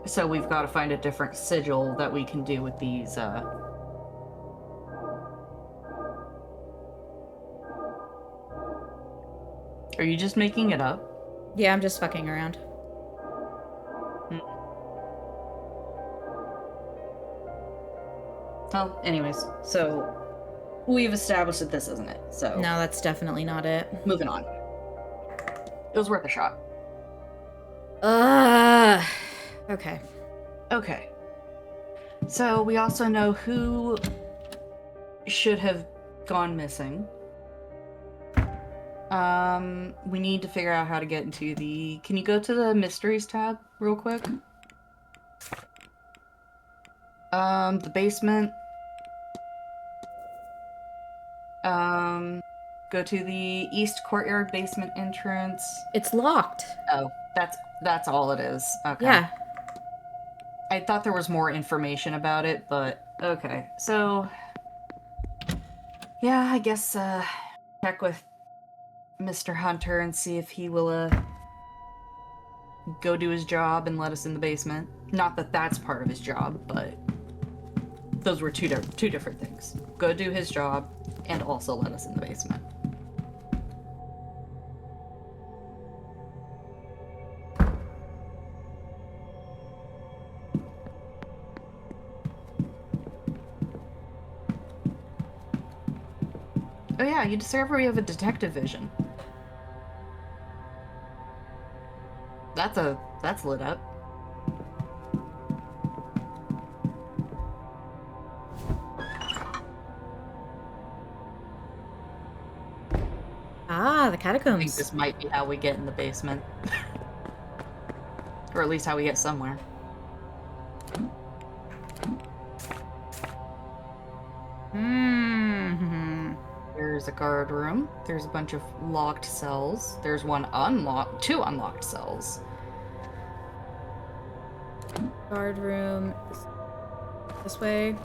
So we've got to find a different sigil that we can do with these, Are you just making it up? Yeah, I'm just fucking around. Well, anyways, so we've established that this isn't it, so... No, that's definitely not it. Moving on. It was worth a shot. Okay. Okay. So we also know who should have gone missing. We need to figure out how to get into the... Can you go to the mysteries tab real quick? The basement. Go to the east courtyard basement entrance. It's locked. Oh, that's all it is. Okay. Yeah. I thought there was more information about it, but okay. So, yeah, I guess, check with Mr. Hunter and see if he will, go do his job and let us in the basement. Not that that's part of his job, but those were two different things. Go do his job and also let us in the basement. Oh yeah, you discover you have a detective vision. That's lit up. Ah, the catacombs. I think this might be how we get in the basement. Or at least how we get somewhere. There's a guard room. There's a bunch of locked cells. There's two unlocked cells. Guard room. This way.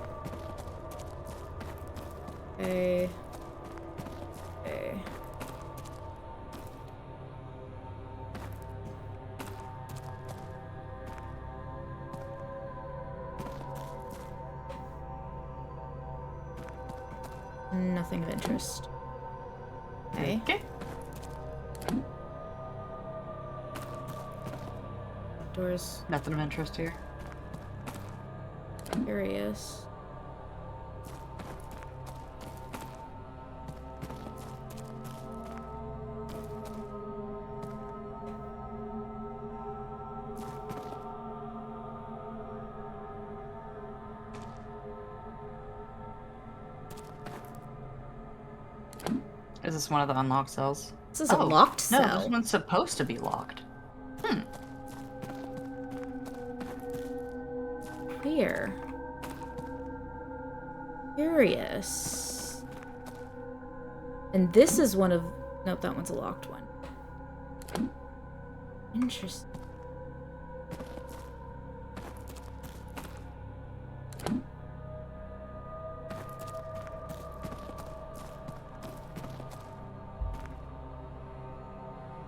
Okay. Nothing of interest. Okay. Doors. Nothing of interest here. Curious. Is this one of the unlocked cells? This is a locked cell. No, this one's supposed to be locked. Here. Curious. And this is one of... Nope, that one's a locked one. Interesting.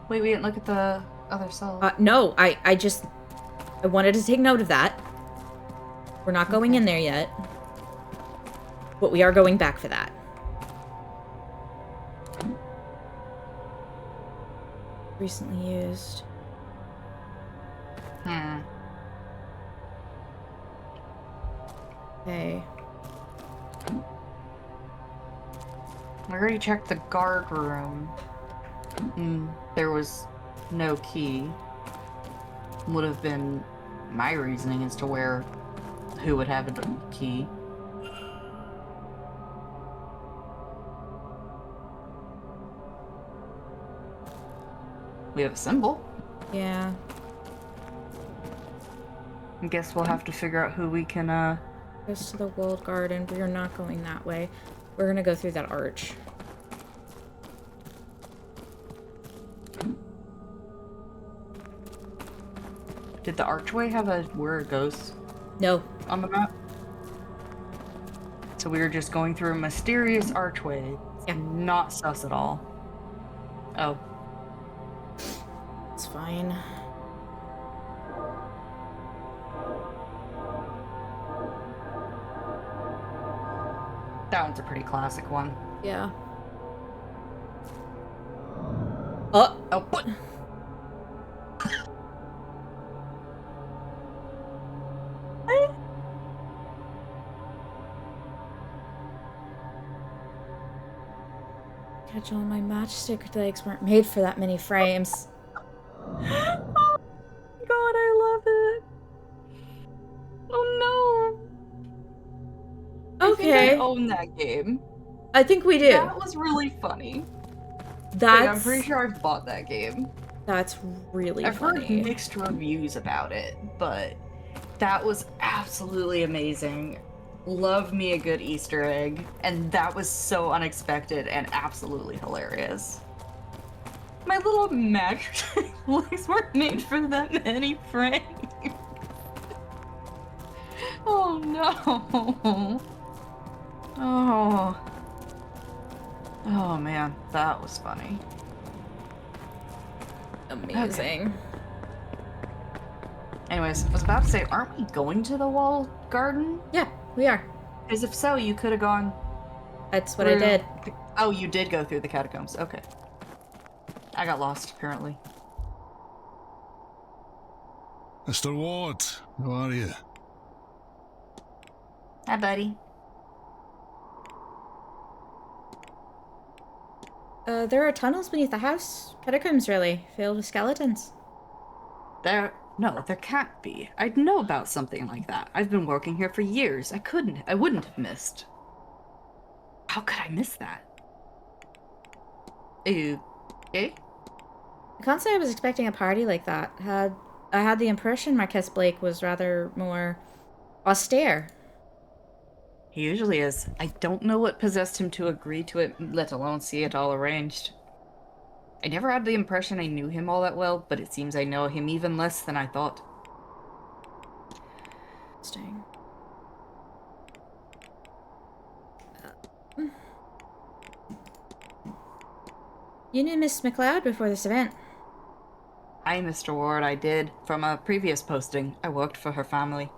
Wait, we didn't look at the other cell. No, I wanted to take note of that. We're not going in there yet. But we are going back for that. Recently used. Okay. I already checked the guard room. There was no key. would have been my reasoning as to who would have a key. We have a symbol. Yeah. I guess we'll have to figure out who we can, Goes to the walled garden. We are not going that way. We're gonna go through that arch. Did the archway have where it goes? No. On the map? So we were just going through a mysterious archway. Yeah. Not sus at all. Oh. It's fine. That one's a pretty classic one. Yeah. Oh. Oh, what? Catch all my matchstick legs weren't made for that many frames. Oh my god, I love it. Oh no. Okay. I think I own that game. I think we do. That was really funny. That's... Like, I'm pretty sure I've bought that game. That's really I've funny. heard mixed reviews about it, but that was absolutely amazing. Love me a good Easter egg, and that was so unexpected and absolutely hilarious. My little magic legs weren't made for that many frames. Oh no. Oh. Oh man, that was funny. Amazing. Okay. Anyways, I was about to say, aren't we going to the wall garden? Yeah, we are. Because if so, you could have gone... That's what I did. Oh, you did go through the catacombs. Okay. I got lost, apparently. Mr. Ward, how are you? Hi, buddy. There are tunnels beneath the house. Catacombs, really, filled with skeletons. No, there can't be. I'd know about something like that. I've been working here for years. I wouldn't have missed. How could I miss that? Okay? I can't say I was expecting a party like that. I had the impression Marquess Blake was rather more austere. He usually is. I don't know what possessed him to agree to it, let alone see it all arranged. I never had the impression I knew him all that well, but it seems I know him even less than I thought. Interesting. You knew Miss McLeod before this event. Hi, Mr. Ward, I did. From a previous posting, I worked for her family.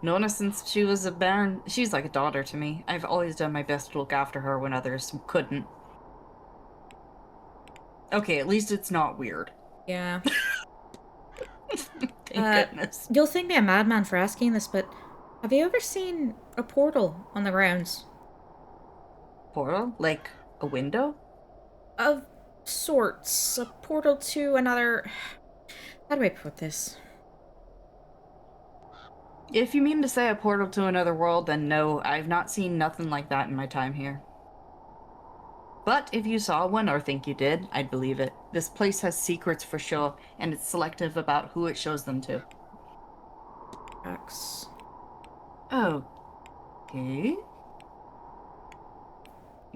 Known her since she was a bairn. She's like a daughter to me. I've always done my best to look after her when others couldn't. Okay, at least it's not weird. Yeah. Thank goodness. You'll think me a madman for asking this, but have you ever seen a portal on the grounds? Portal? Like a window? Of sorts. A portal to another... How do I put this? If you mean to say a portal to another world, then no, I've not seen nothing like that in my time here. But if you saw one or think you did, I'd believe it. This place has secrets for sure, and it's selective about who it shows them to. X. Okay.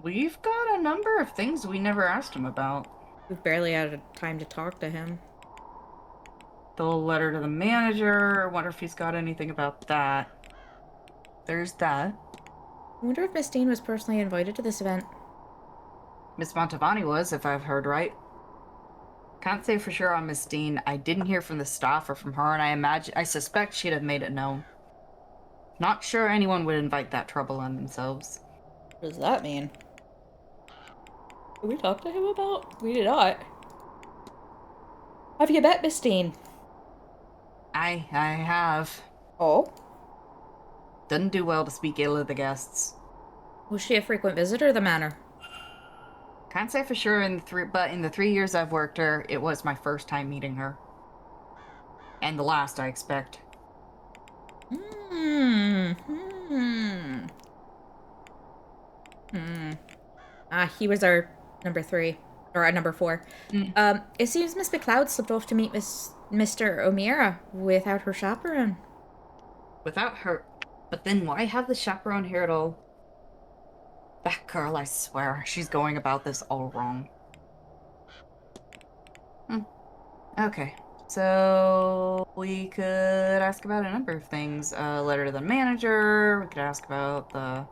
We've got a number of things we never asked him about. We've barely had time to talk to him. The letter to the manager. I wonder if he's got anything about that. There's that. I wonder if Miss Dean was personally invited to this event. Miss Montavani was, if I've heard right. Can't say for sure on Miss Dean. I didn't hear from the staff or from her, and I suspect she'd have made it known. Not sure anyone would invite that trouble on themselves. What does that mean? Did we talk to him about? We did not. Have you met Miss Dean? I have. Oh? Doesn't do well to speak ill of the guests. Was she a frequent visitor to the manor? Can't say for sure but in the 3 years I've worked her, it was my first time meeting her. And the last, I expect. He was our number 3. Or our number 4. It seems Miss McLeod slipped off to meet Mr. O'Meara without her chaperone. Without her? But then why have the chaperone here at all? That girl, I swear, she's going about this all wrong. Okay, so we could ask about a number of things. A letter to the manager, we could ask about the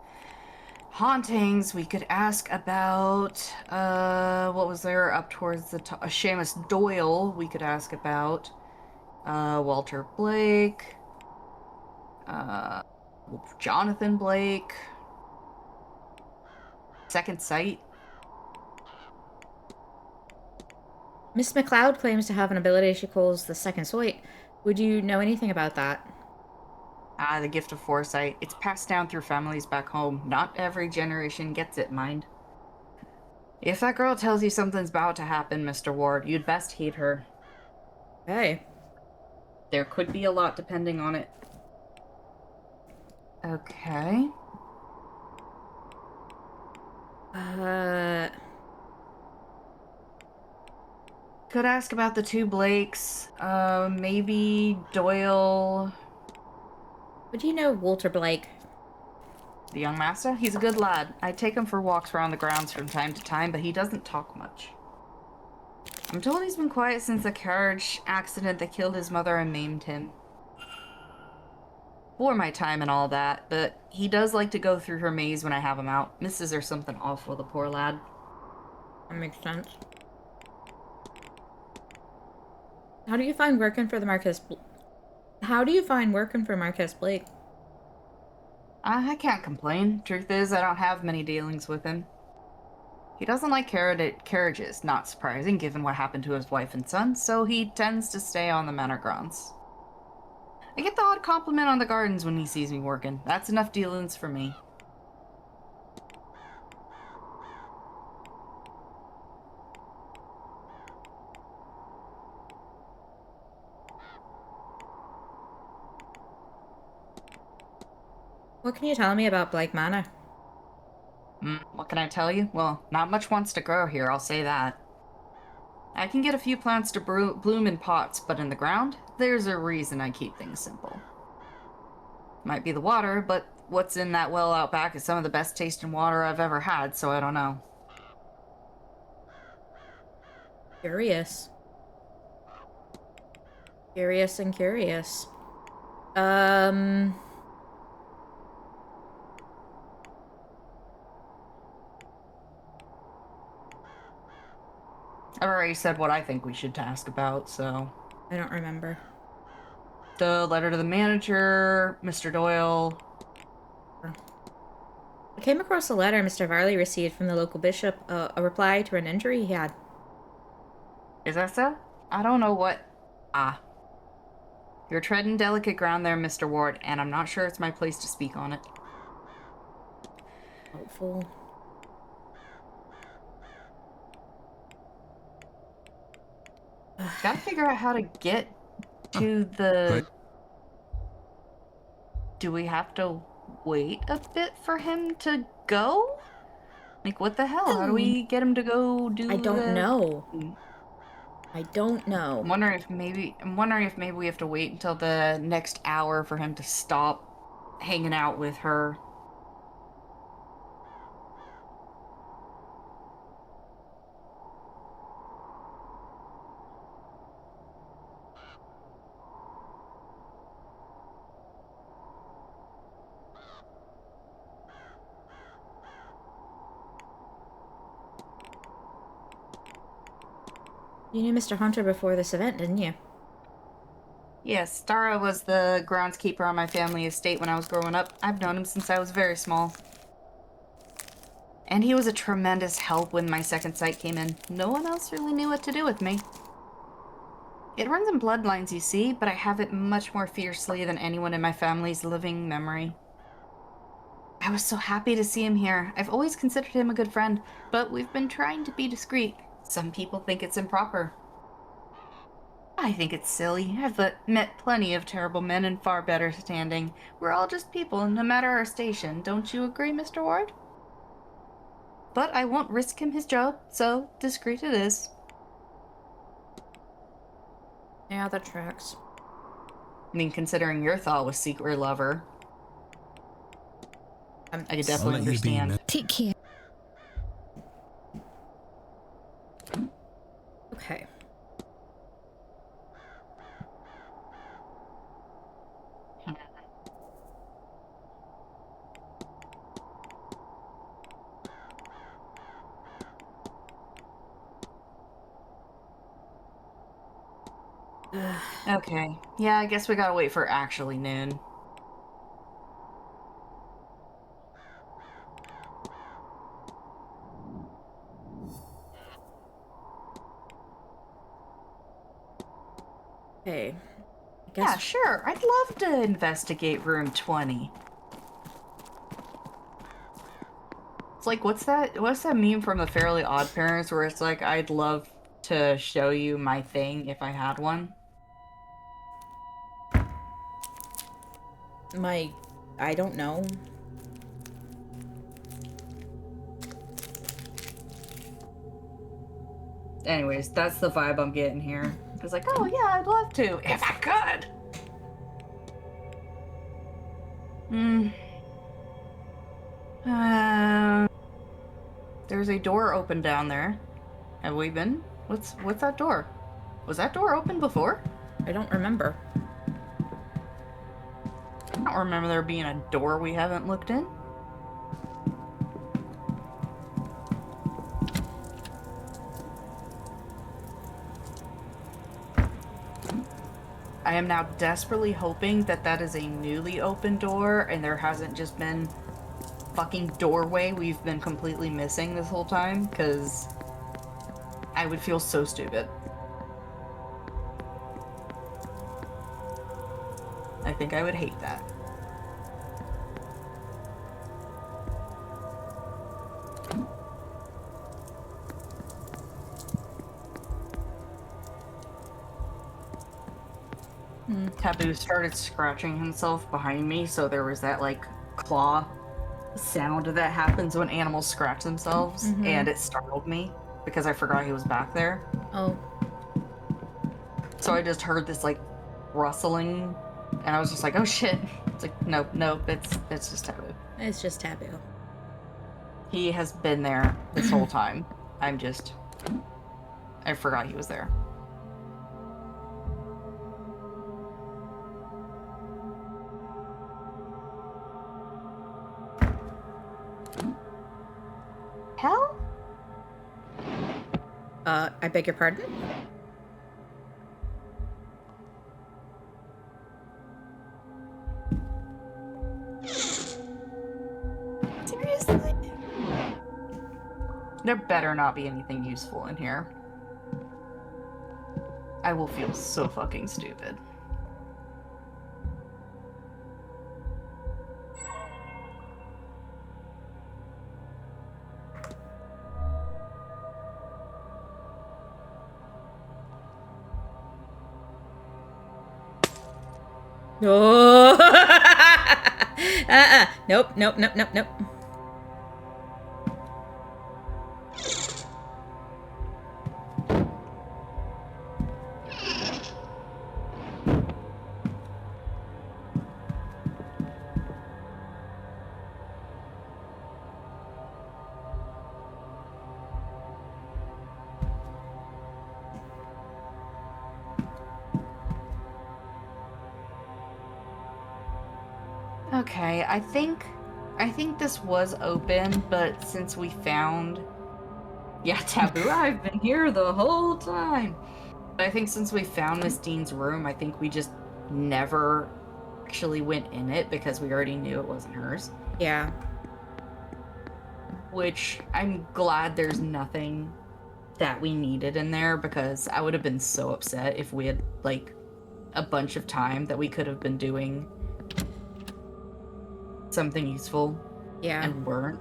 hauntings, we could ask about, what was there up towards the top? Seamus Doyle, we could ask about, Walter Blake, Jonathan Blake, Second Sight. Miss McLeod claims to have an ability she calls the Second Sight. Would you know anything about that? The gift of foresight. It's passed down through families back home. Not every generation gets it, mind. If that girl tells you something's about to happen, Mr. Ward, you'd best heed her. Hey. There could be a lot depending on it. Okay. Could ask about the 2 Blakes. Maybe Doyle. Would you know Walter Blake? The young master? He's a good lad. I take him for walks around the grounds from time to time, but he doesn't talk much. I'm told he's been quiet since the carriage accident that killed his mother and maimed him. For my time and all that, but he does like to go through her maze when I have him out. Misses her something awful, the poor lad. That makes sense. How do you find working for Marcus Blake? I can't complain. Truth is, I don't have many dealings with him. He doesn't like carriages, not surprising given what happened to his wife and son, so he tends to stay on the manor grounds. I get the odd compliment on the gardens when he sees me working. That's enough dealings for me. What can you tell me about Blake Manor? What can I tell you? Well, not much wants to grow here, I'll say that. I can get a few plants to bloom in pots, but in the ground, there's a reason I keep things simple. Might be the water, but what's in that well out back is some of the best tasting water I've ever had, so I don't know. Curious. Curious and curious. I've already said what I think we should ask about, so... I don't remember. The letter to the manager, Mr. Doyle... I came across a letter Mr. Varley received from the local bishop, a reply to an injury he had. Is that so? I don't know what... You're treading delicate ground there, Mr. Ward, and I'm not sure it's my place to speak on it. Helpful. Gotta figure out how to get to the... Do we have to wait a bit for him to go? Like, what the hell? How do we get him to go do I don't know. I don't know. I'm wondering if maybe we have to wait until the next hour for him to stop hanging out with her. You knew Mr. Hunter before this event, didn't you? Yes, Dara was the groundskeeper on my family estate when I was growing up. I've known him since I was very small. And he was a tremendous help when my second sight came in. No one else really knew what to do with me. It runs in bloodlines, you see, but I have it much more fiercely than anyone in my family's living memory. I was so happy to see him here. I've always considered him a good friend, but we've been trying to be discreet. Some people think it's improper. I think it's silly. I've met plenty of terrible men in far better standing. We're all just people, no matter our station. Don't you agree, Mr. Ward? But I won't risk him his job, so discreet it is. Yeah, that tracks. I mean, considering your thought was secret lover, I could definitely understand. Take care. Okay. Okay. Yeah, I guess we gotta wait for actually noon. Okay. Yeah, sure. I'd love to investigate room 20. It's like, what's that meme from the Fairly Odd Parents where it's like, I'd love to show you my thing if I had one? I don't know. Anyways, that's the vibe I'm getting here. I was like, oh yeah, I'd love to, if I could. There's a door open down there. Have we been? What's that door? Was that door open before? I don't remember. I don't remember there being a door we haven't looked in. I am now desperately hoping that that is a newly opened door and there hasn't just been fucking doorway we've been completely missing this whole time, because I would feel so stupid. I think I would hate that. Taboo started scratching himself behind me, so there was that, like, claw sound that happens when animals scratch themselves, and it startled me because I forgot he was back there. Oh. So I just heard this, like, rustling, and I was just like, oh shit. It's like, nope, it's just Taboo. It's just Taboo. He has been there this whole time. I forgot he was there. Hell? I beg your pardon? Seriously? There better not be anything useful in here. I will feel so fucking stupid. No. Nope. Okay, I think this was open, but since we found... Yeah, Taboo, I've been here the whole time! But I think since we found Miss Dean's room, I think we just never actually went in it because we already knew it wasn't hers. Yeah. Which, I'm glad there's nothing that we needed in there, because I would have been so upset if we had, like, a bunch of time that we could have been doing something useful. Yeah. And weren't.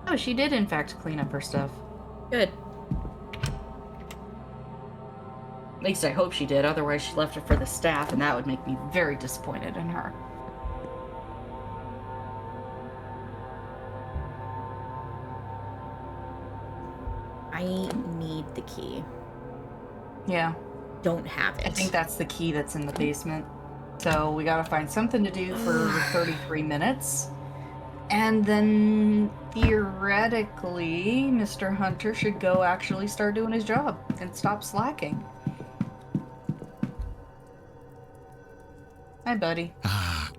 Oh, she did in fact clean up her stuff. Good. least I hope she did, otherwise she left it for the staff, and that would make me very disappointed in her. I need the key. Yeah. Don't have it. I think that's the key that's in the basement. So we gotta find something to do for 33 minutes. And then, theoretically, Mr. Hunter should go actually start doing his job and stop slacking. Hi, buddy. I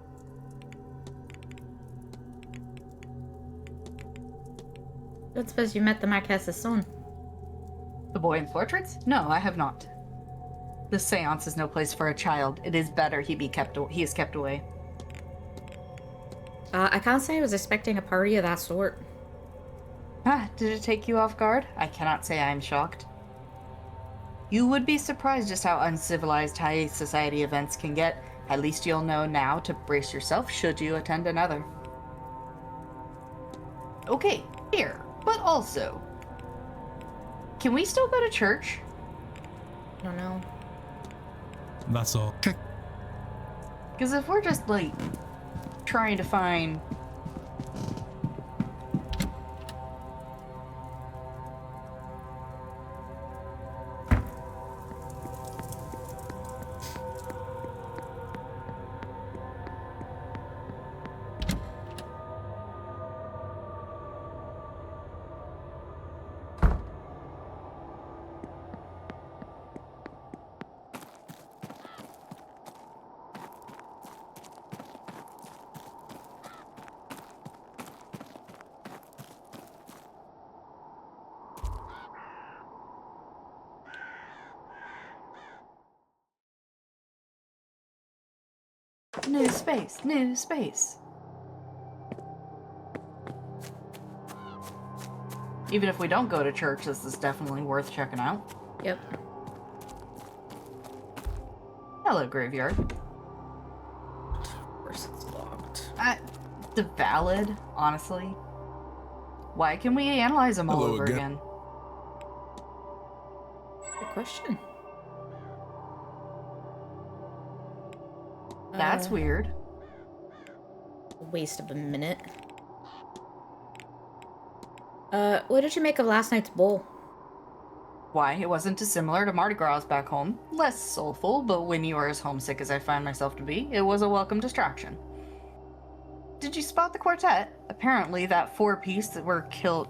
don't suppose you met the Marquess's son? The boy in portraits? No, I have not. The seance is no place for a child. It is better he is kept away. I can't say I was expecting a party of that sort. Ah, did it take you off guard? I cannot say I am shocked. You would be surprised just how uncivilized high society events can get. At least you'll know now to brace yourself should you attend another. Okay, here, but also, can we still go to church? I don't know. That's all. Because if we're just, like, trying to find... New space, new space. Even if we don't go to church, this is definitely worth checking out. Yep. Hello, graveyard. Of course it's locked. The valid, honestly. Why can we analyze them all Hello over again. again? Good question. That's weird. A waste of a minute. What did you make of last night's bowl? Why, it wasn't dissimilar to Mardi Gras back home. Less soulful, but when you are as homesick as I find myself to be, it was a welcome distraction. Did you spot the quartet? Apparently that four-piece were killed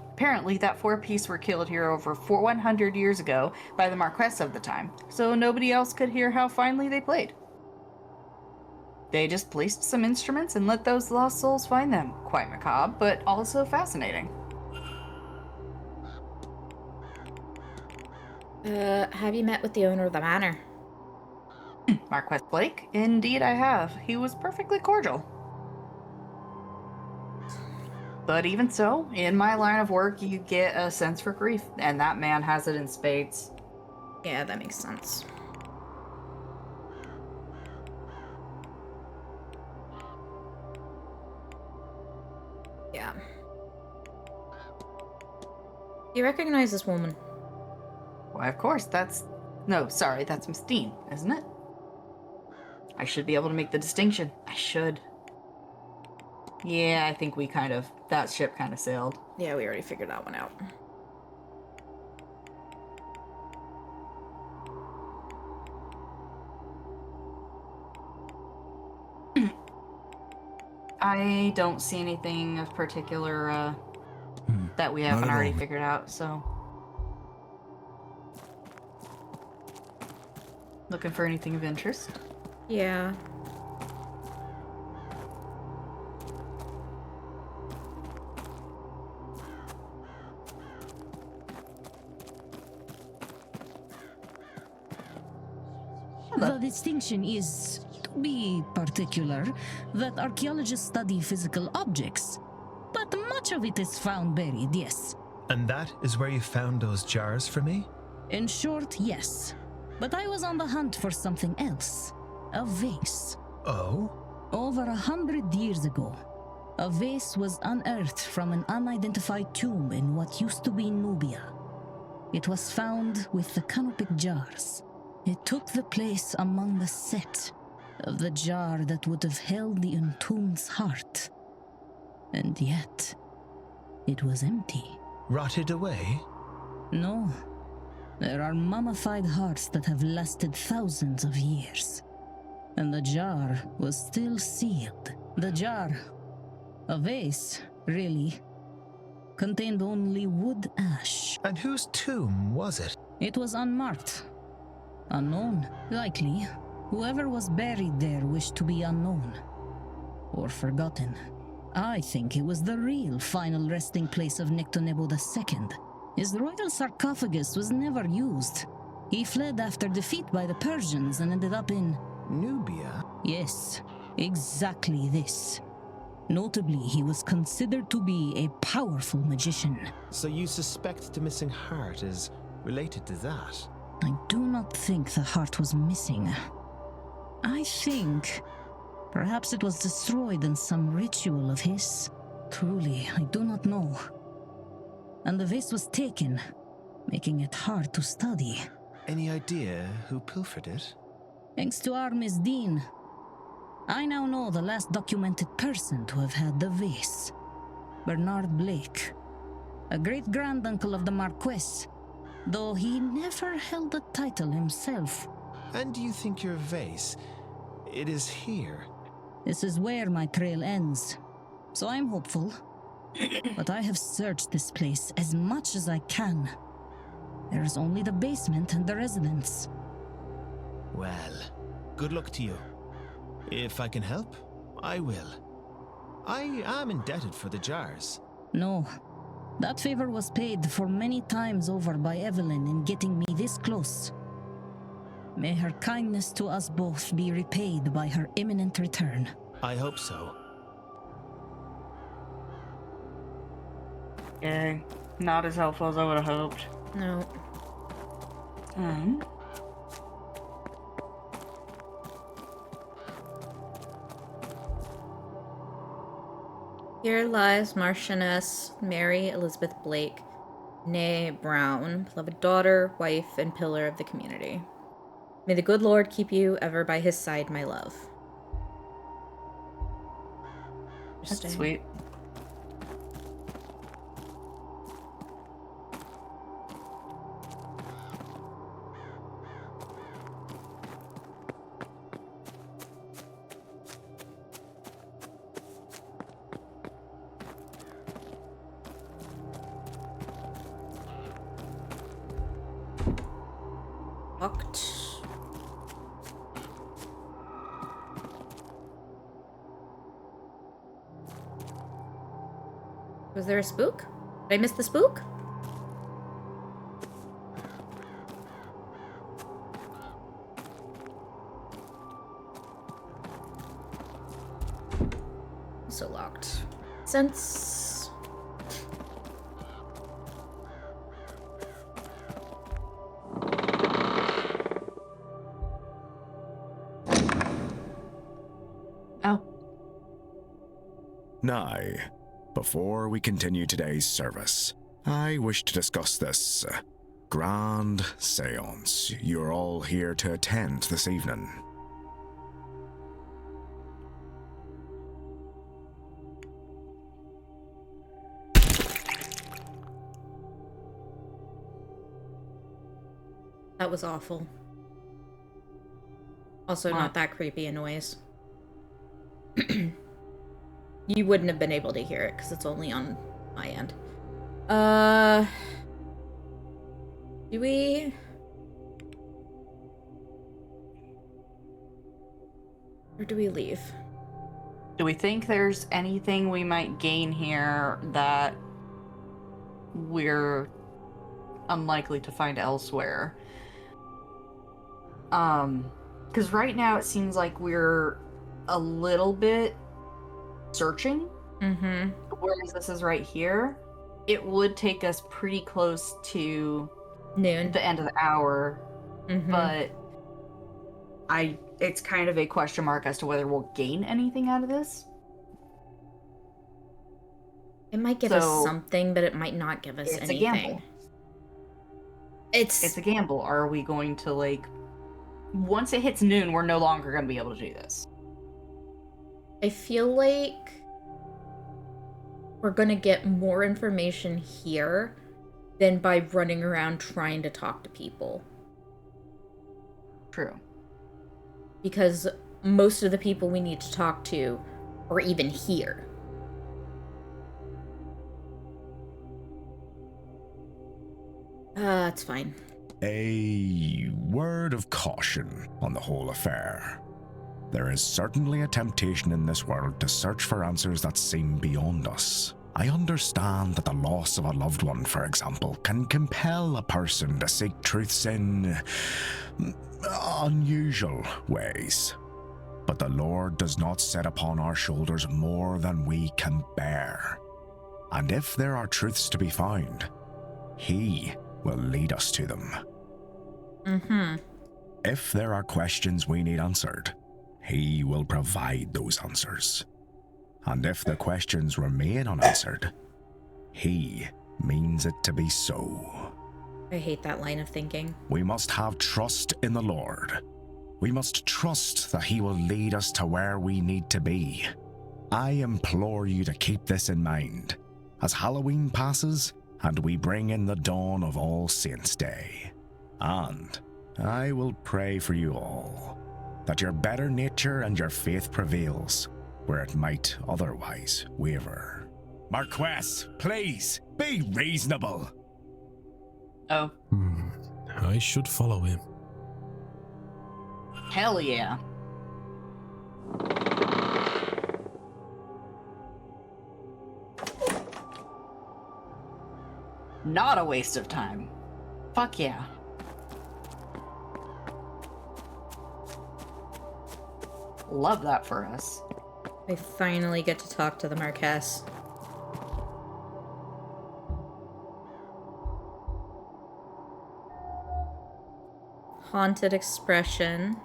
here over 100 years ago by the Marquess of the time, so nobody else could hear how finely they played. They just placed some instruments and let those lost souls find them. Quite macabre, but also fascinating. Have you met with the owner of the manor? Marquess Blake? Indeed I have. He was perfectly cordial. But even so, in my line of work, you get a sense for grief, and that man has it in spades. Yeah, that makes sense. Yeah. You recognize this woman? Why, of course, that's Miss Dean, isn't it? I should be able to make the distinction. I should. Yeah, I think that ship kind of sailed. Yeah, we already figured that one out. I don't see anything of particular, that we haven't already figured out, so. Looking for anything of interest? Yeah. The distinction is, to be particular, that archaeologists study physical objects, but much of it is found buried, yes. And that is where you found those jars for me? In short, yes. But I was on the hunt for something else. A vase. Oh? Over 100 years ago, a vase was unearthed from an unidentified tomb in what used to be Nubia. It was found with the canopic jars. It took the place among the set of the jar that would have held the entombed's heart. And yet, it was empty. Rotted away? No. There are mummified hearts that have lasted thousands of years. And the jar was still sealed. The jar, a vase, really, contained only wood ash. And whose tomb was it? It was unmarked. Unknown, likely. Whoever was buried there wished to be unknown. Or forgotten. I think it was the real final resting place of Nectonebo II. His royal sarcophagus was never used. He fled after defeat by the Persians and ended up in... Nubia? Yes, exactly this. Notably, he was considered to be a powerful magician. So you suspect the missing heart is related to that? I do not think the heart was missing. I think perhaps it was destroyed in some ritual of his. Truly, I do not know. And the vase was taken, making it hard to study. Any idea who pilfered it? Thanks to our Miss Dean, I now know the last documented person to have had the vase. Bernard Blake, a great-granduncle of the Marquess, though he never held the title himself. And do you think your vase, it is here? This is where my trail ends, so I'm hopeful. But I have searched this place as much as I can. There is only the basement and the residence. Well, good luck to you. If I can help, I will. I am indebted for the jars. No. That favor was paid for many times over by Evelyn in getting me this close. May her kindness to us both be repaid by her imminent return. I hope so. Yeah, not as helpful as I would have hoped. No. Here lies Marchioness Mary Elizabeth Blake, née Brown, beloved daughter, wife, and pillar of the community. May the good Lord keep you ever by his side, my love. That's sweet. Locked. Was there a spook? Did I miss the spook? Also locked. Since... Oh. Now, before we continue today's service, I wish to discuss this grand seance you're all here to attend this evening. That was awful. Also, not that creepy a noise. You wouldn't have been able to hear it because it's only on my end. Do we... Or do we leave? Do we think there's anything we might gain here that we're unlikely to find elsewhere? Because right now it seems like we're a little bit searching. Mm-hmm. Whereas this is right here, it would take us pretty close to noon, the end of the hour. Mm-hmm. But it's kind of a question mark as to whether we'll gain anything out of this. It might give us something, but it might not give us anything. It's a gamble. It's a gamble. Are we going to, like, once it hits noon, we're no longer going to be able to do this. I feel like we're going to get more information here than by running around trying to talk to people. True. Because most of the people we need to talk to are even here. It's fine. A word of caution on the whole affair. There is certainly a temptation in this world to search for answers that seem beyond us. I understand that the loss of a loved one, for example, can compel a person to seek truths in unusual ways. But the Lord does not set upon our shoulders more than we can bear. And if there are truths to be found, He will lead us to them. If there are questions we need answered, He will provide those answers. And if the questions remain unanswered, He means it to be so. I hate that line of thinking. We must have trust in the Lord. We must trust that He will lead us to where we need to be. I implore you to keep this in mind as Halloween passes and we bring in the dawn of All Saints' Day. And I will pray for you all, that your better nature and your faith prevails, where it might otherwise waver. Marquess, please, be reasonable. Oh. I should follow him. Hell yeah. Not a waste of time. Fuck yeah. Love that for us. I finally get to talk to the Marquess. Haunted expression.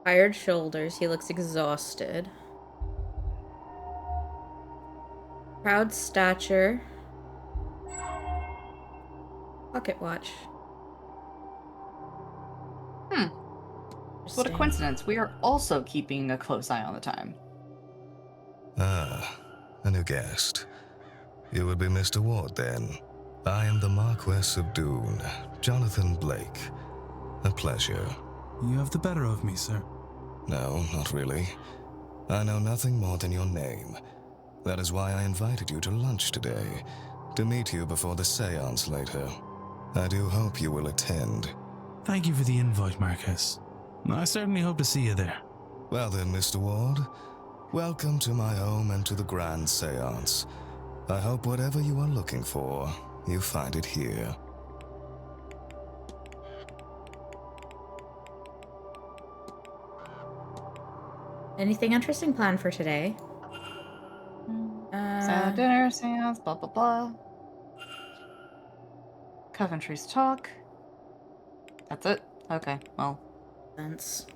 Tired shoulders. He looks exhausted. Proud stature. Pocket watch. What a coincidence. We are also keeping a close eye on the time. Ah, a new guest. You would be Mr. Ward then. I am the Marquess of Doon, Jonathan Blake. A pleasure. You have the better of me, sir. No, not really. I know nothing more than your name. That is why I invited you to lunch today, to meet you before the seance later. I do hope you will attend. Thank you for the invite, Marquess. I certainly hope to see you there. Well then, Mr. Ward, welcome to my home and to the grand seance. I hope whatever you are looking for, you find it here. Anything interesting planned for today? Dinner, seance, blah blah blah. Coventry's talk. That's it? Okay, well. Sense.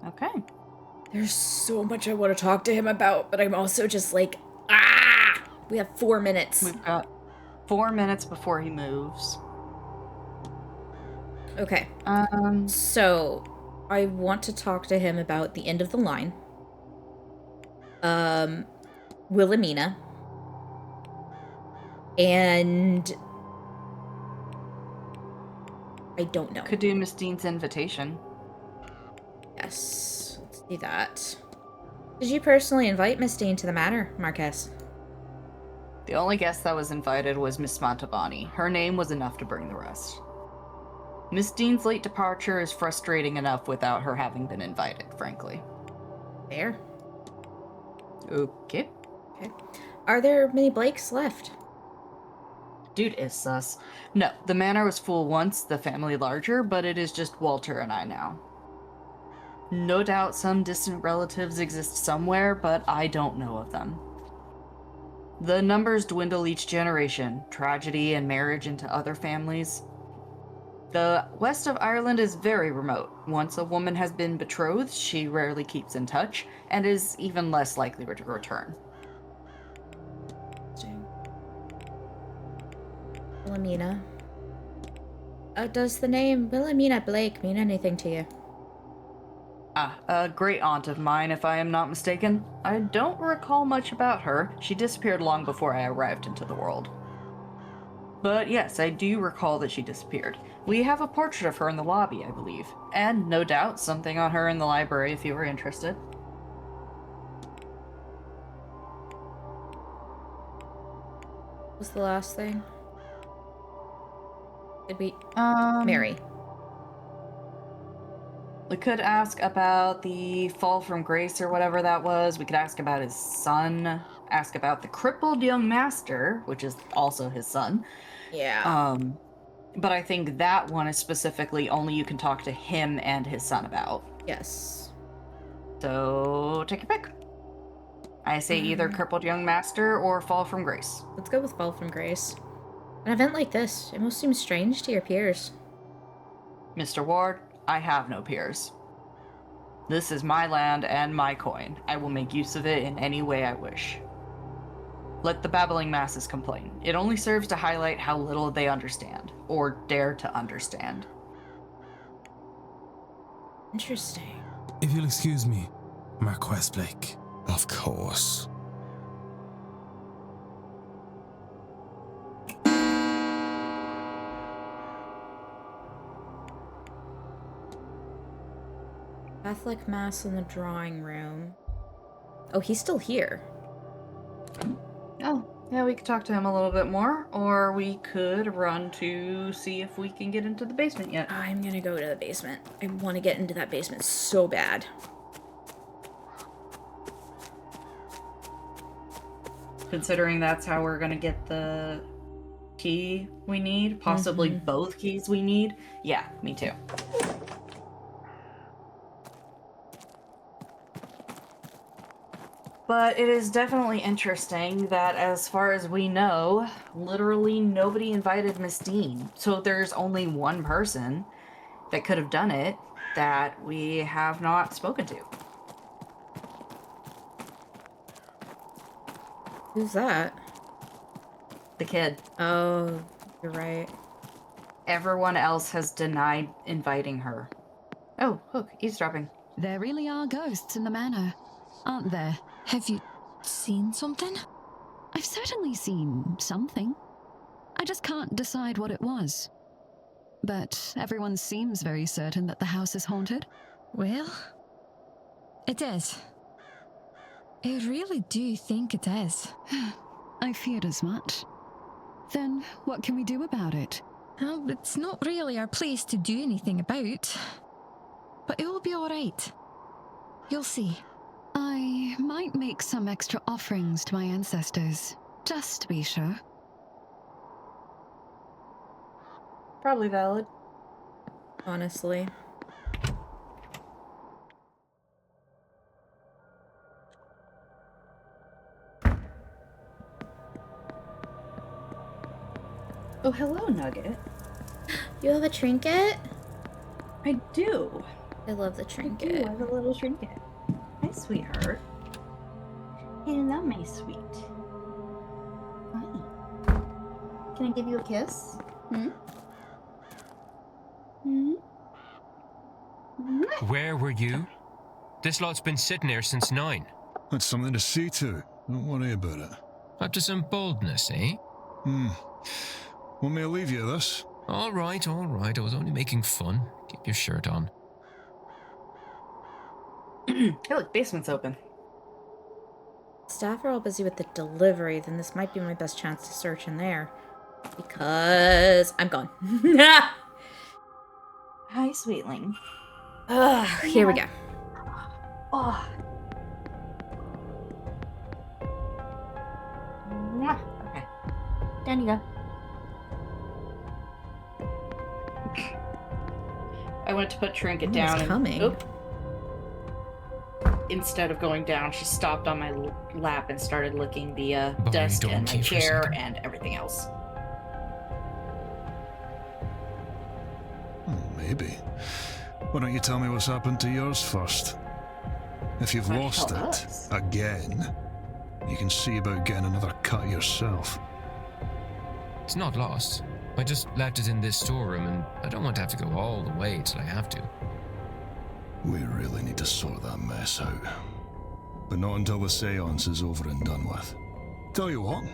Okay. There's so much I want to talk to him about, but I'm also just like, we have 4 minutes. We've got 4 minutes before he moves. Okay. So I want to talk to him about the end of the line. Wilhelmina. And I don't know. Could do Miss Dean's invitation. Yes, let's do that. Did you personally invite Miss Dean to the manor, Marquess? The only guest that was invited was Miss Mantovani. Her name was enough to bring the rest. Miss Dean's late departure is frustrating enough without her having been invited, frankly. Fair. Okay. Okay. Are there many Blakes left? Dude is sus. No, the manor was full once, the family larger, but it is just Walter and I now. No doubt some distant relatives exist somewhere, but I don't know of them. The numbers dwindle each generation, tragedy and marriage into other families. The west of Ireland is very remote. Once a woman has been betrothed, she rarely keeps in touch, and is even less likely to return. Wilhelmina. Does the name Wilhelmina Blake mean anything to you? A great aunt of mine, if I am not mistaken. I don't recall much about her. She disappeared long before I arrived into the world. But yes, I do recall that she disappeared. We have a portrait of her in the lobby, I believe. And no doubt something on her in the library if you were interested. What was the last thing? Did we... Mary. We could ask about the fall from grace or whatever that was. We could ask about his son. Ask about the crippled young master, which is also his son. Yeah. But I think that one is specifically only you can talk to him and his son about. Yes. So, take your pick. I say either crippled young master or fall from grace. Let's go with fall from grace. An event like this, it most seems strange to your peers. Mr. Ward, I have no peers. This is my land and my coin. I will make use of it in any way I wish. Let the babbling masses complain. It only serves to highlight how little they understand, or dare to understand. Interesting. If you'll excuse me, Marquess Blake. Of course. Catholic Mass in the drawing room. Oh, he's still here. Oh, yeah, we could talk to him a little bit more, or we could run to see if we can get into the basement yet. I'm gonna go to the basement. I want to get into that basement so bad. Considering that's how we're gonna get the key we need, possibly both keys we need. Yeah, me too. But it is definitely interesting that, as far as we know, literally nobody invited Miss Dean. So there's only one person that could have done it that we have not spoken to. Who's that? The kid. Oh, you're right. Everyone else has denied inviting her. Oh, look, eavesdropping. There really are ghosts in the manor, aren't there? Have you seen something? I've certainly seen something. I just can't decide what it was. But everyone seems very certain that the house is haunted. Well, it is. I really do think it is. I feared as much. Then what can we do about it? Well, it's not really our place to do anything about. But it will be alright. You'll see. I might make some extra offerings to my ancestors, just to be sure. Probably valid. Honestly. Oh, hello, Nugget. You have a trinket? I do. I love the trinket. I do have a little trinket. Hi, sweetheart. Hello, my sweet. Hi. Can I give you a kiss? Where were you? This lot's been sitting here since 9. That's something to see to. Don't worry about it. Up to some boldness, eh? Want me to leave you thus? All right. I was only making fun. Keep your shirt on. Hey, look, basement's open. Staff are all busy with the delivery, then this might be my best chance to search in there. Because I'm gone. Hi, sweetling. Here we go. Oh. Okay. Down you go. I went to put trinket down. It's coming. Instead of going down, she stopped on my lap and started licking the Boy, dust don't and my keep for a chair second. and everything else. Maybe. Why don't you tell me what's happened to yours first? If you've lost it again, you can see about getting another cut yourself. It's not lost. I just left it in this storeroom, and I don't want to have to go all the way till I have to. We really need to sort that mess out. But not until the seance is over and done with. Tell you what,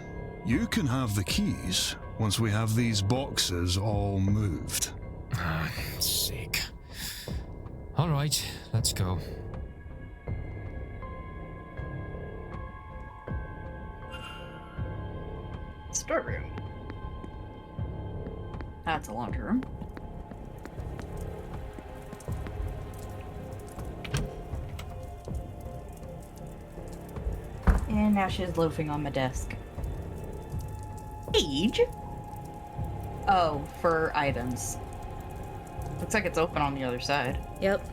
you can have the keys once we have these boxes all moved. Ah, sick. All right, let's go. Storeroom. That's a laundry room. And now she's loafing on my desk. Page? Oh, for items. Looks like it's open on the other side. Yep.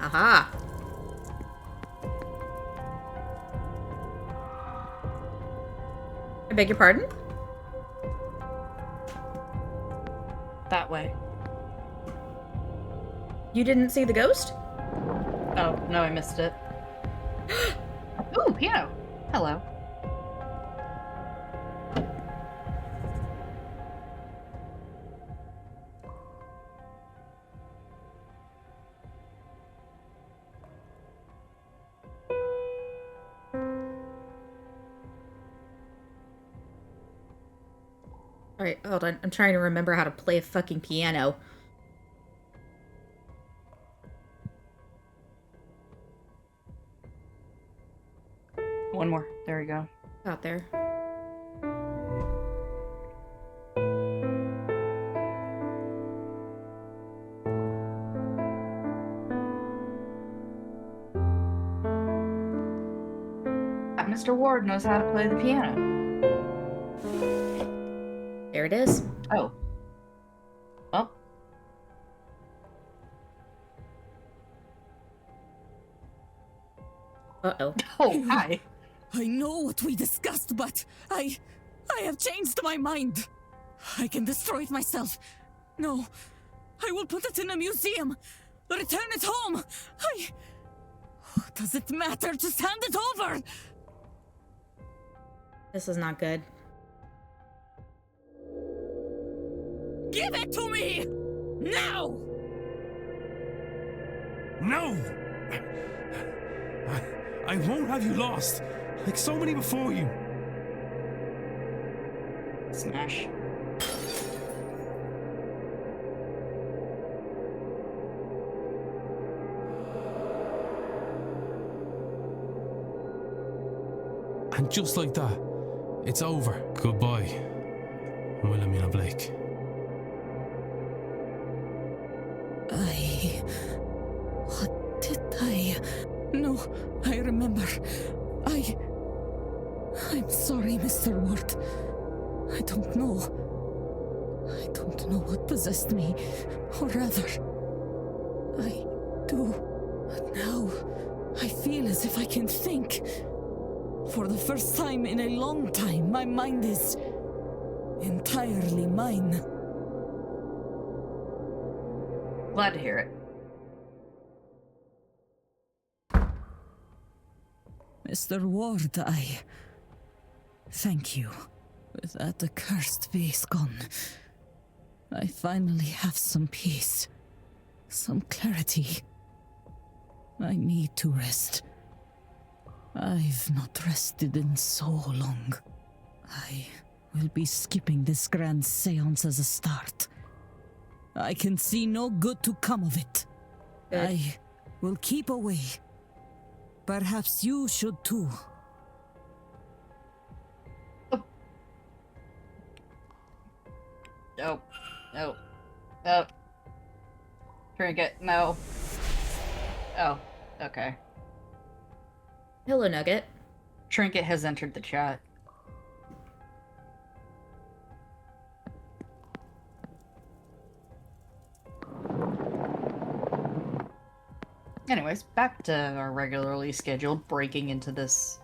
Aha! I beg your pardon? That way. You didn't see the ghost? Oh, no, I missed it. Ooh, piano. Hello. Alright, hold on. I'm trying to remember how to play a fucking piano. One more. There we go. Out there. Mr. Ward knows how to play the piano. There it is. Oh. Oh. Uh-oh. Oh, hi. I know what we discussed, but I have changed my mind. I can destroy it myself. No, I will put it in a museum. Return it home. Does it matter? Just hand it over. This is not good. Give it to me! Now! No! I won't have you lost, like so many before you. Smash. And just like that, it's over. Goodbye, Wilhelmina Blake. What did I... No, I remember. I'm sorry, Mr. Ward. I don't know. I don't know what possessed me. Or rather, I do. But now, I feel as if I can think. For the first time in a long time, my mind is entirely mine. Glad to hear it. Mr. Ward, thank you. With that accursed base gone, I finally have some peace. Some clarity. I need to rest. I've not rested in so long. I will be skipping this grand seance as a start. I can see no good to come of it. I will keep away. Perhaps you should too, No. No. No. Trinket, no. Oh, okay. Hello, Nugget. Trinket has entered the chat. Anyways, back to our regularly scheduled breaking into this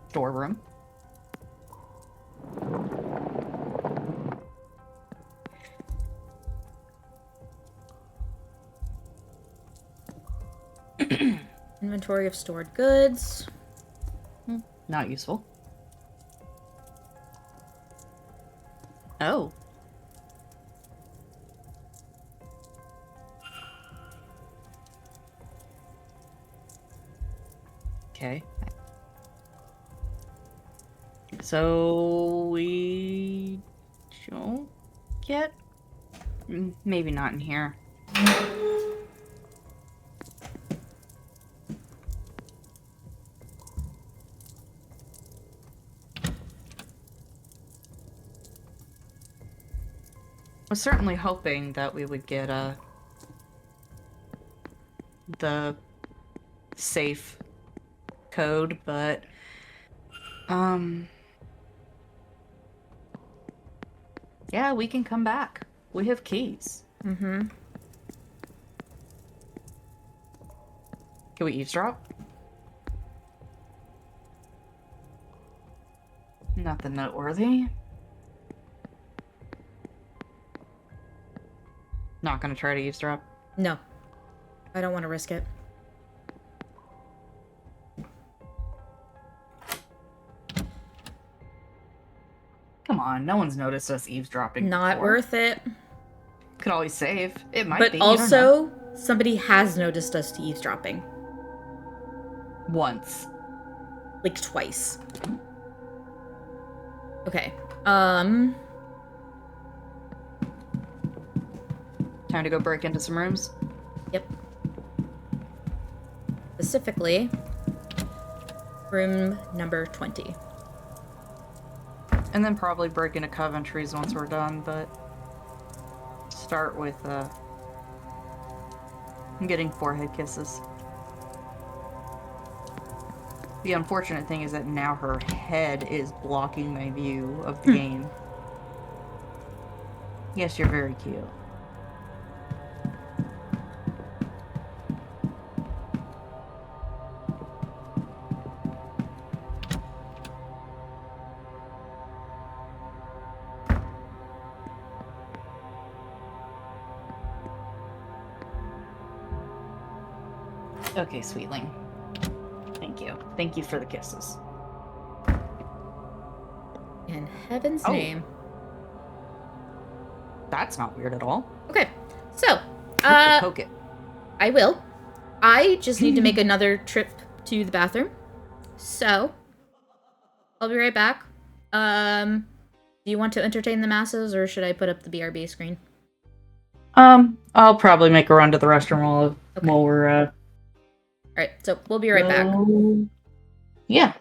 storeroom. Inventory of stored goods. Not useful. Oh. Okay. So we don't get... Maybe not in here. I was certainly hoping that we would get the safe code, but yeah, we can come back. We have keys. Mm-hmm. Can we eavesdrop? Nothing noteworthy. Not gonna try to eavesdrop? No. I don't want to risk it. Come on, no one's noticed us eavesdropping. Not before. worth it. Could always save. It might But be. But also, somebody has noticed us eavesdropping. Once. Like twice. Okay. Time to go break into some rooms? Yep. Specifically, room number 20. And then probably break into Coventry's once we're done, but start with I'm getting forehead kisses. The unfortunate thing is that now her head is blocking my view of the game. Yes, you're very cute. Okay, sweetling. Thank you. Thank you for the kisses. In heaven's name. That's not weird at all. Okay, so, poke it. I will. I just need to make another trip to the bathroom. So, I'll be right back. Do you want to entertain the masses, or should I put up the BRB screen? I'll probably make a run to the restroom while we're, Alright, so we'll be right back. Yeah.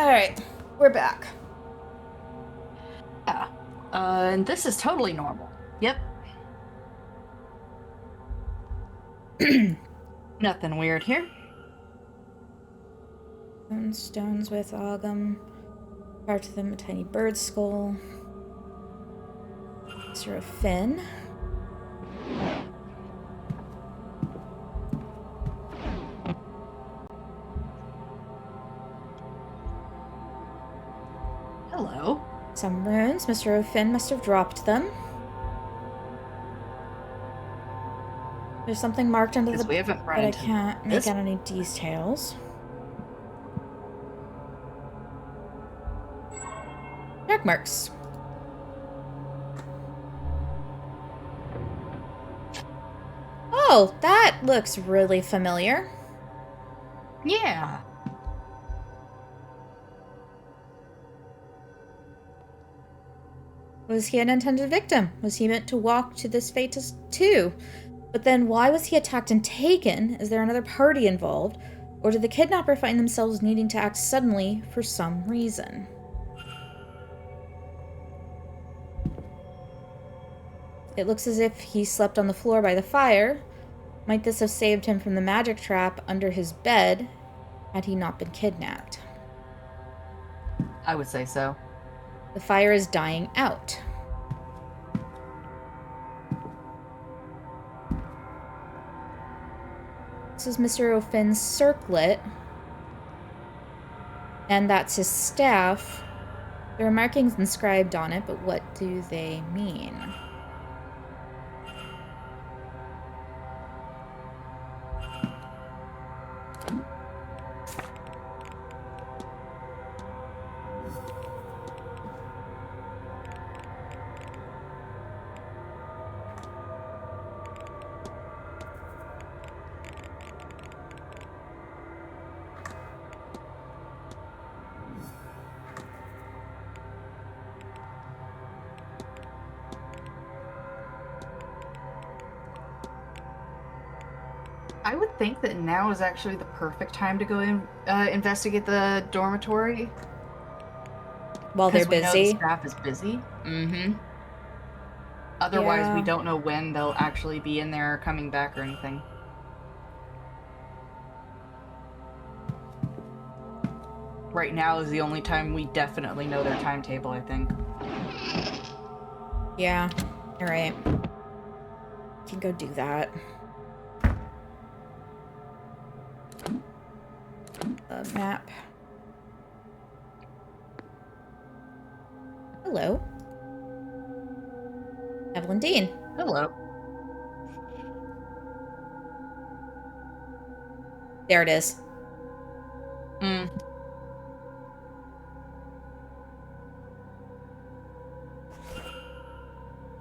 Alright, we're back. Yeah. And this is totally normal. Yep. Nothing weird here. Stones with Ogum. Part of them a tiny bird skull. Mr. O'Finn. Hello. Some runes. Mr. O'Finn must have dropped them. There's something marked under the... We haven't but I can't make out any details. Check marks. Oh, that looks really familiar. Yeah. Was he an intended victim? Was he meant to walk to this fate too? But then why was he attacked and taken? Is there another party involved? Or did the kidnapper find themselves needing to act suddenly for some reason? It looks as if he slept on the floor by the fire. Might this have saved him from the magic trap under his bed had he not been kidnapped? I would say so. The fire is dying out. This is Mr. O'Finn's circlet. And that's his staff. There are markings inscribed on it, but what do they mean? I would think that now is actually the perfect time to go in, investigate the dormitory. While they're busy? Because we know the staff is busy. Mm-hmm. Otherwise, we don't know when they'll actually be in there or coming back or anything. Right now is the only time we definitely know their timetable, I think. Yeah, you're right. Can go do that. Map. Hello. Evelyn Dean. Hello. There it is.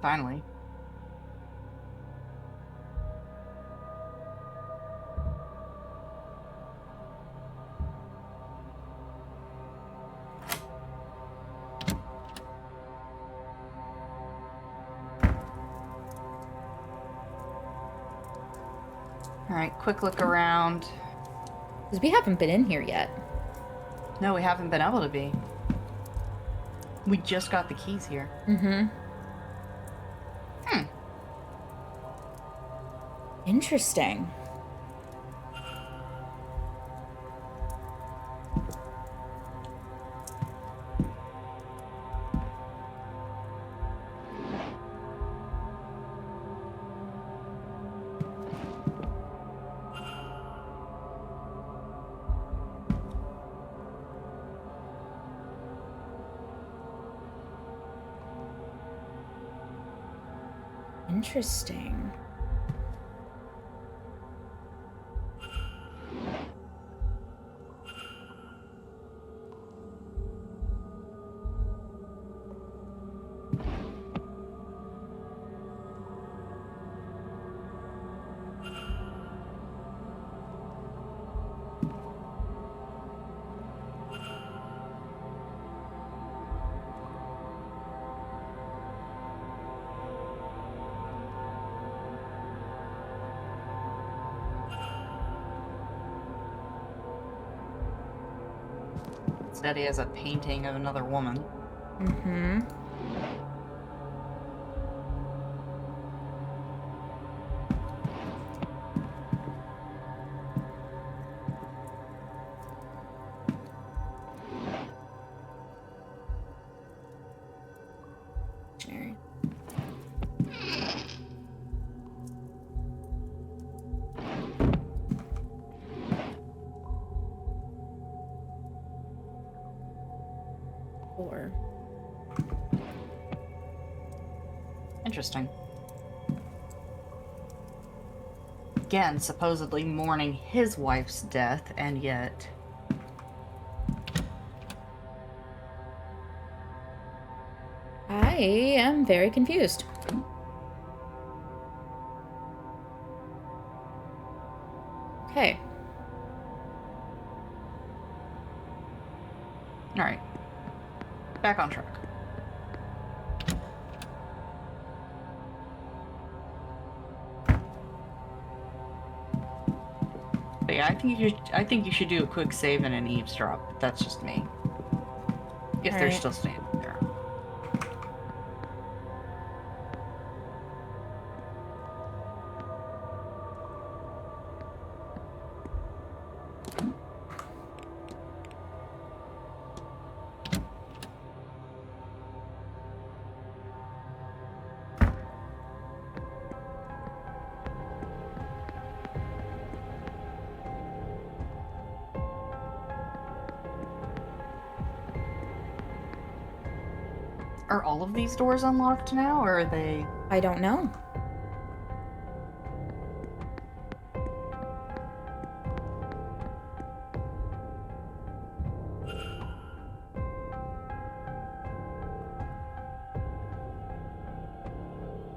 Finally. Alright, quick look around. Because we haven't been in here yet. No, we haven't been able to be. We just got the keys here. Mm-hmm. Interesting. Interesting. Instead, he has a painting of another woman. Mm-hmm. Interesting. Again, supposedly mourning his wife's death, and yet... I am very confused. Okay. Alright. Back on track. But yeah, I think you should do a quick save and an eavesdrop. That's just me. If they're still standing there. Are all of these doors unlocked now, or are they... I don't know.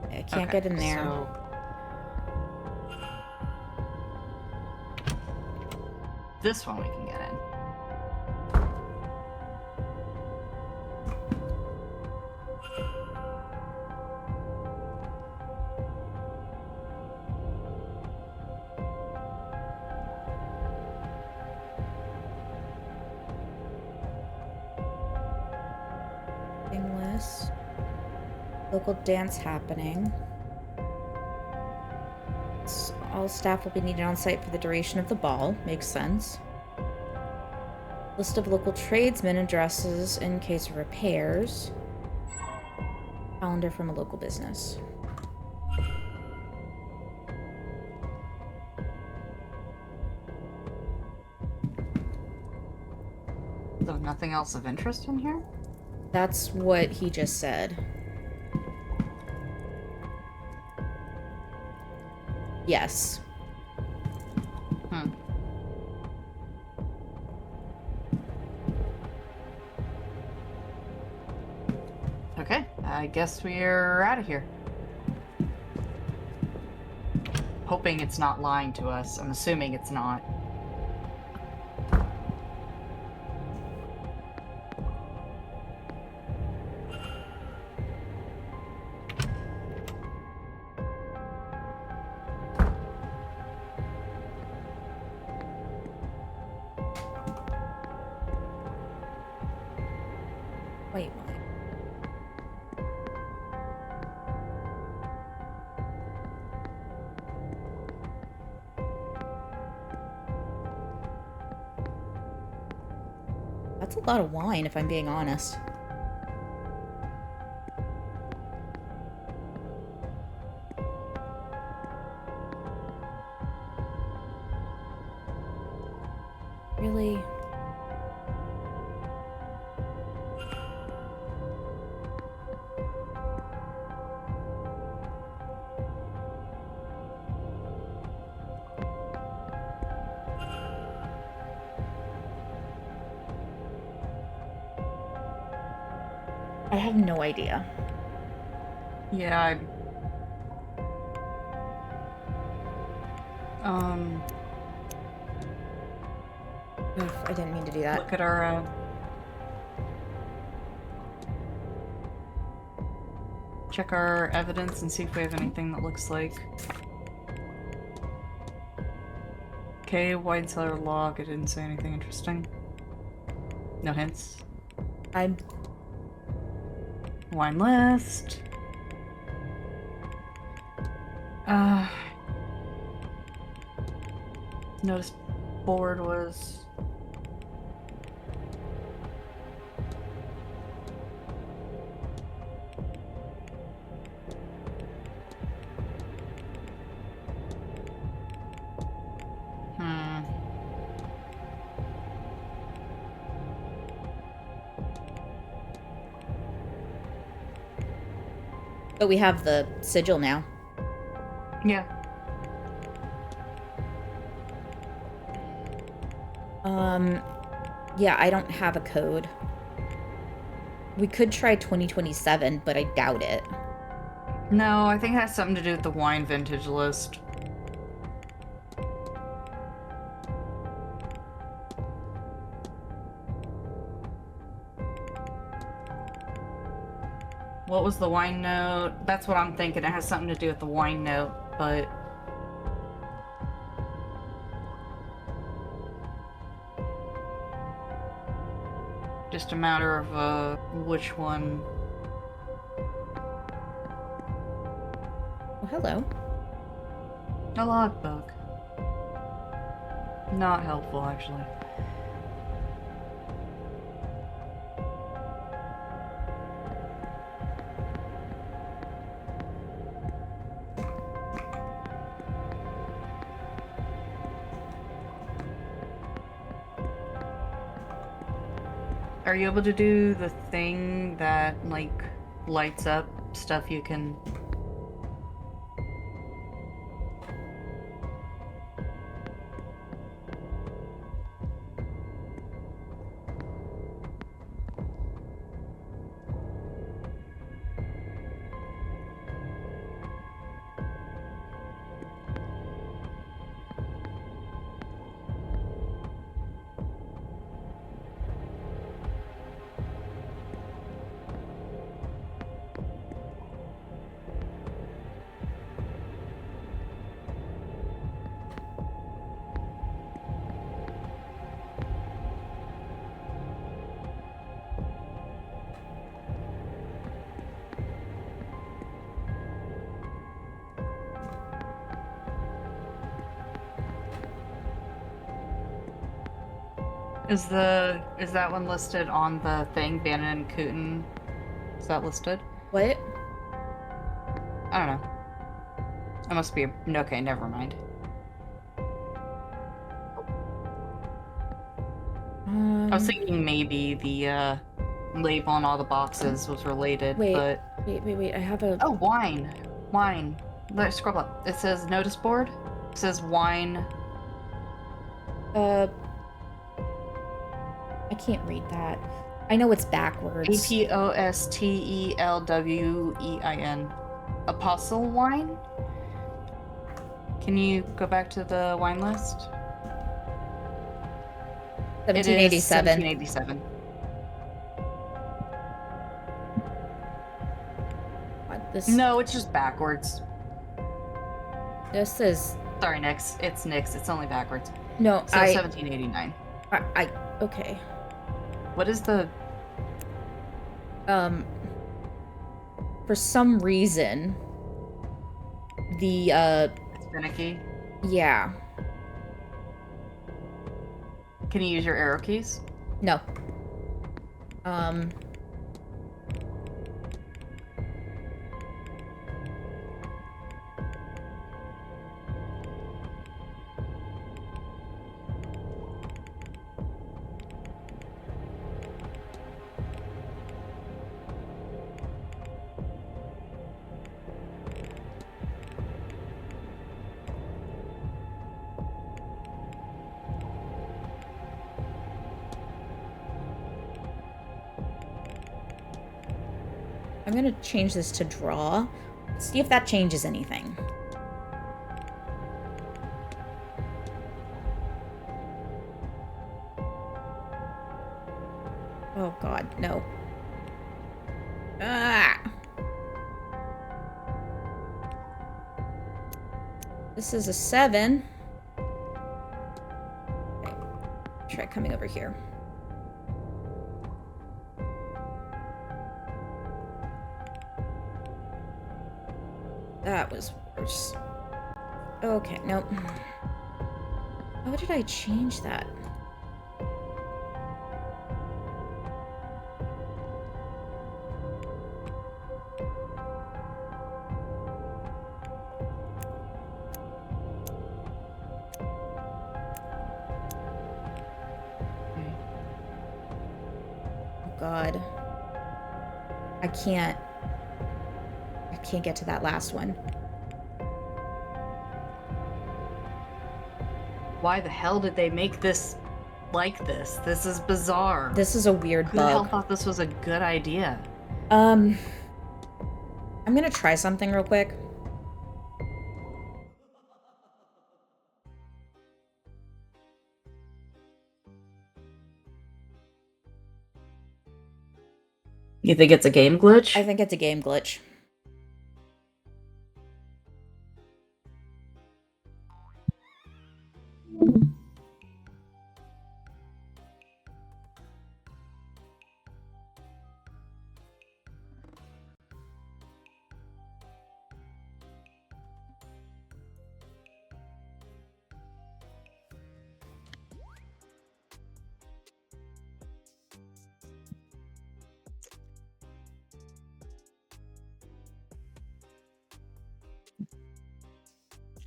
I can't get in there. So... this one we can get in. Local dance happening. All staff will be needed on site for the duration of the ball. Makes sense. List of local tradesmen addresses in case of repairs. Calendar from a local business. So nothing else of interest in here? That's what he just said. Yes. Okay, I guess we're out of here. Hoping it's not lying to us. I'm assuming it's not. Wait, that's a lot of wine, if I'm being honest. Really? I have no idea. Yeah, Oof, I didn't mean to do that. Look at our, check our evidence and see if we have anything that looks like... Okay, wine cellar log, it didn't say anything interesting. No hints. I'm... Wine list. Notice board was... But we have the sigil now. Yeah. Yeah, I don't have a code. We could try 2027, but I doubt it. No, I think it has something to do with the wine vintage list. What was the wine note? That's what I'm thinking. It has something to do with the wine note, but... just a matter of, which one. Oh, hello. A logbook. Not helpful, actually. Are you able to do the thing that, like, lights up stuff you can... Is that one listed on the thing, Bannon and Kooten? Is that listed? What? I don't know. That must be okay, never mind. I was thinking maybe the label on all the boxes was related, but... Wait, I have a... Oh, wine. Wine. Let's scroll up. It says notice board. It says wine. I can't read that. I know it's backwards. Apostelwwein. Apostle wine? Can you go back to the wine list? 1787. It is 1787. What, this... No, it's just backwards. This is... Sorry, Nix. It's Nix. It's only backwards. No, so 1789. Okay. What is the... For some reason, the, It's finicky? Yeah. Can you use your arrow keys? No. I'm gonna change this to draw. See if that changes anything. Oh god, no. Ah! This is a 7. Okay. Try coming over here. That was worse. Okay, nope. How did I change that? Oh God. I can't get to that last one. Why the hell did they make this like this? This is bizarre. This is a weird Who the hell bug. thought this was a good idea? I'm gonna try something real quick. You think it's a game glitch? I think it's a game glitch.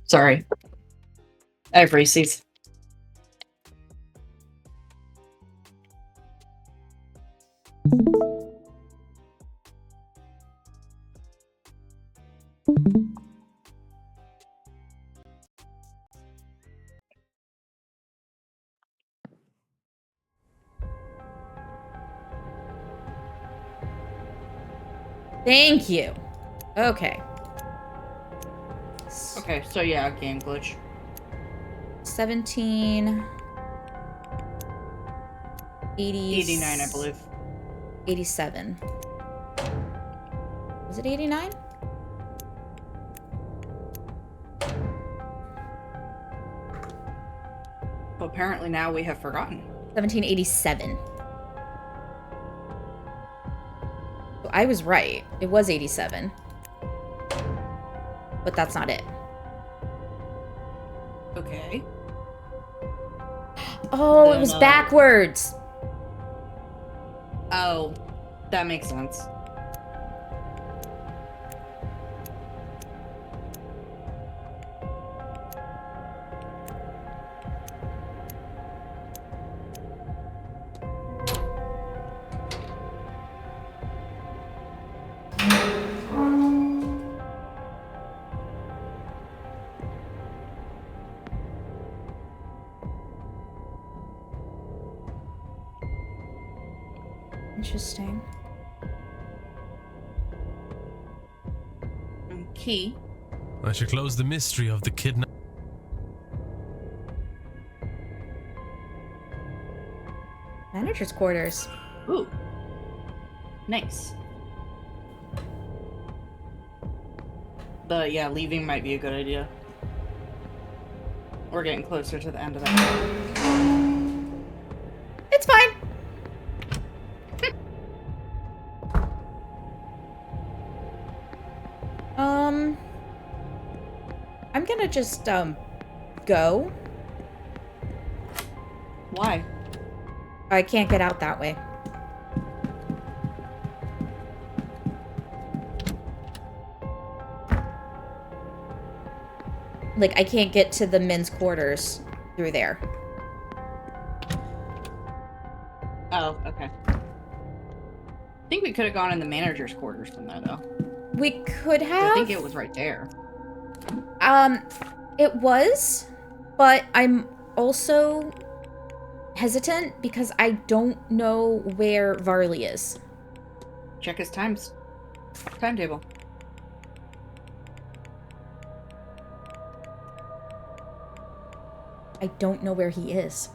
Sorry. I have Reese's. Thank you. Okay. Okay, so yeah, game glitch. 17... 89, I believe. 87. Was it 89? Well, apparently now we have forgotten. 1787. So I was right. It was 87. But that's not it. Okay. Oh, Then, it was backwards. Oh, that makes sense. Interesting. Key. I should close the mystery of the kidnap. Manager's quarters. Ooh. Nice. But yeah, leaving might be a good idea. We're getting closer to the end of that. It's fine. I'm gonna just, go. Why? I can't get out that way. Like, I can't get to the men's quarters through there. Oh, okay. I think we could have gone in the manager's quarters from that, though. We could have. I think it was right there. It was, but I'm also hesitant because I don't know where Varley is. Check his timetable. I don't know where he is.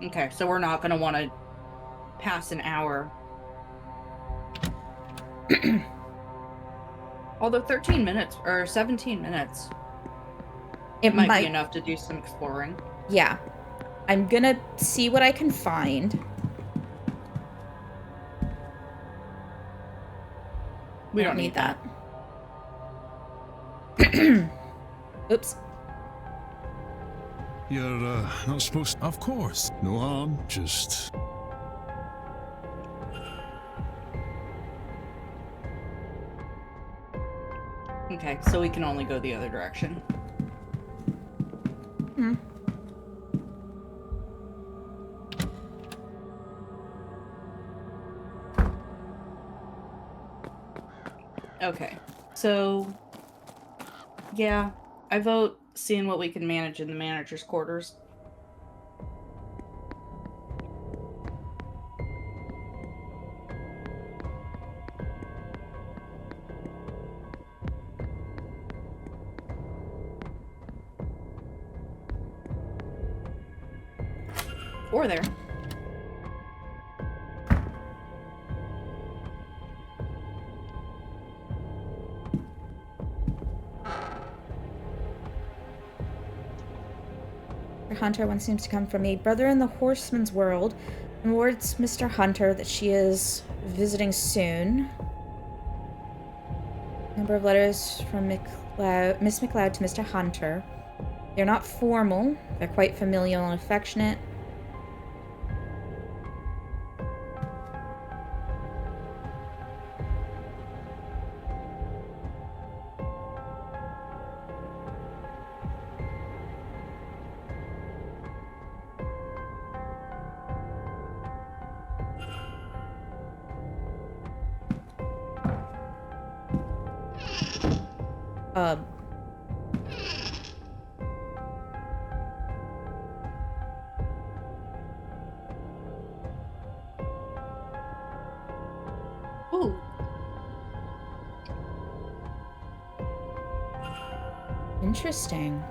Okay, so we're not gonna want to pass an hour. Although 13 minutes or 17 minutes, It might might be enough to do some exploring. Yeah. I'm gonna see what I can find. We don't need that. Oops. You're not supposed to. Of course. No harm, just. Okay, so we can only go the other direction. Hmm. Okay, so yeah, I vote seeing what we can manage in the manager's quarters. Or there. Hunter, one seems to come from a brother in the horseman's world, and warns Mr. Hunter that she is visiting soon. Number of letters from Miss McLeod to Mr. Hunter. They're not formal, they're quite familial and affectionate. Ooh. Interesting.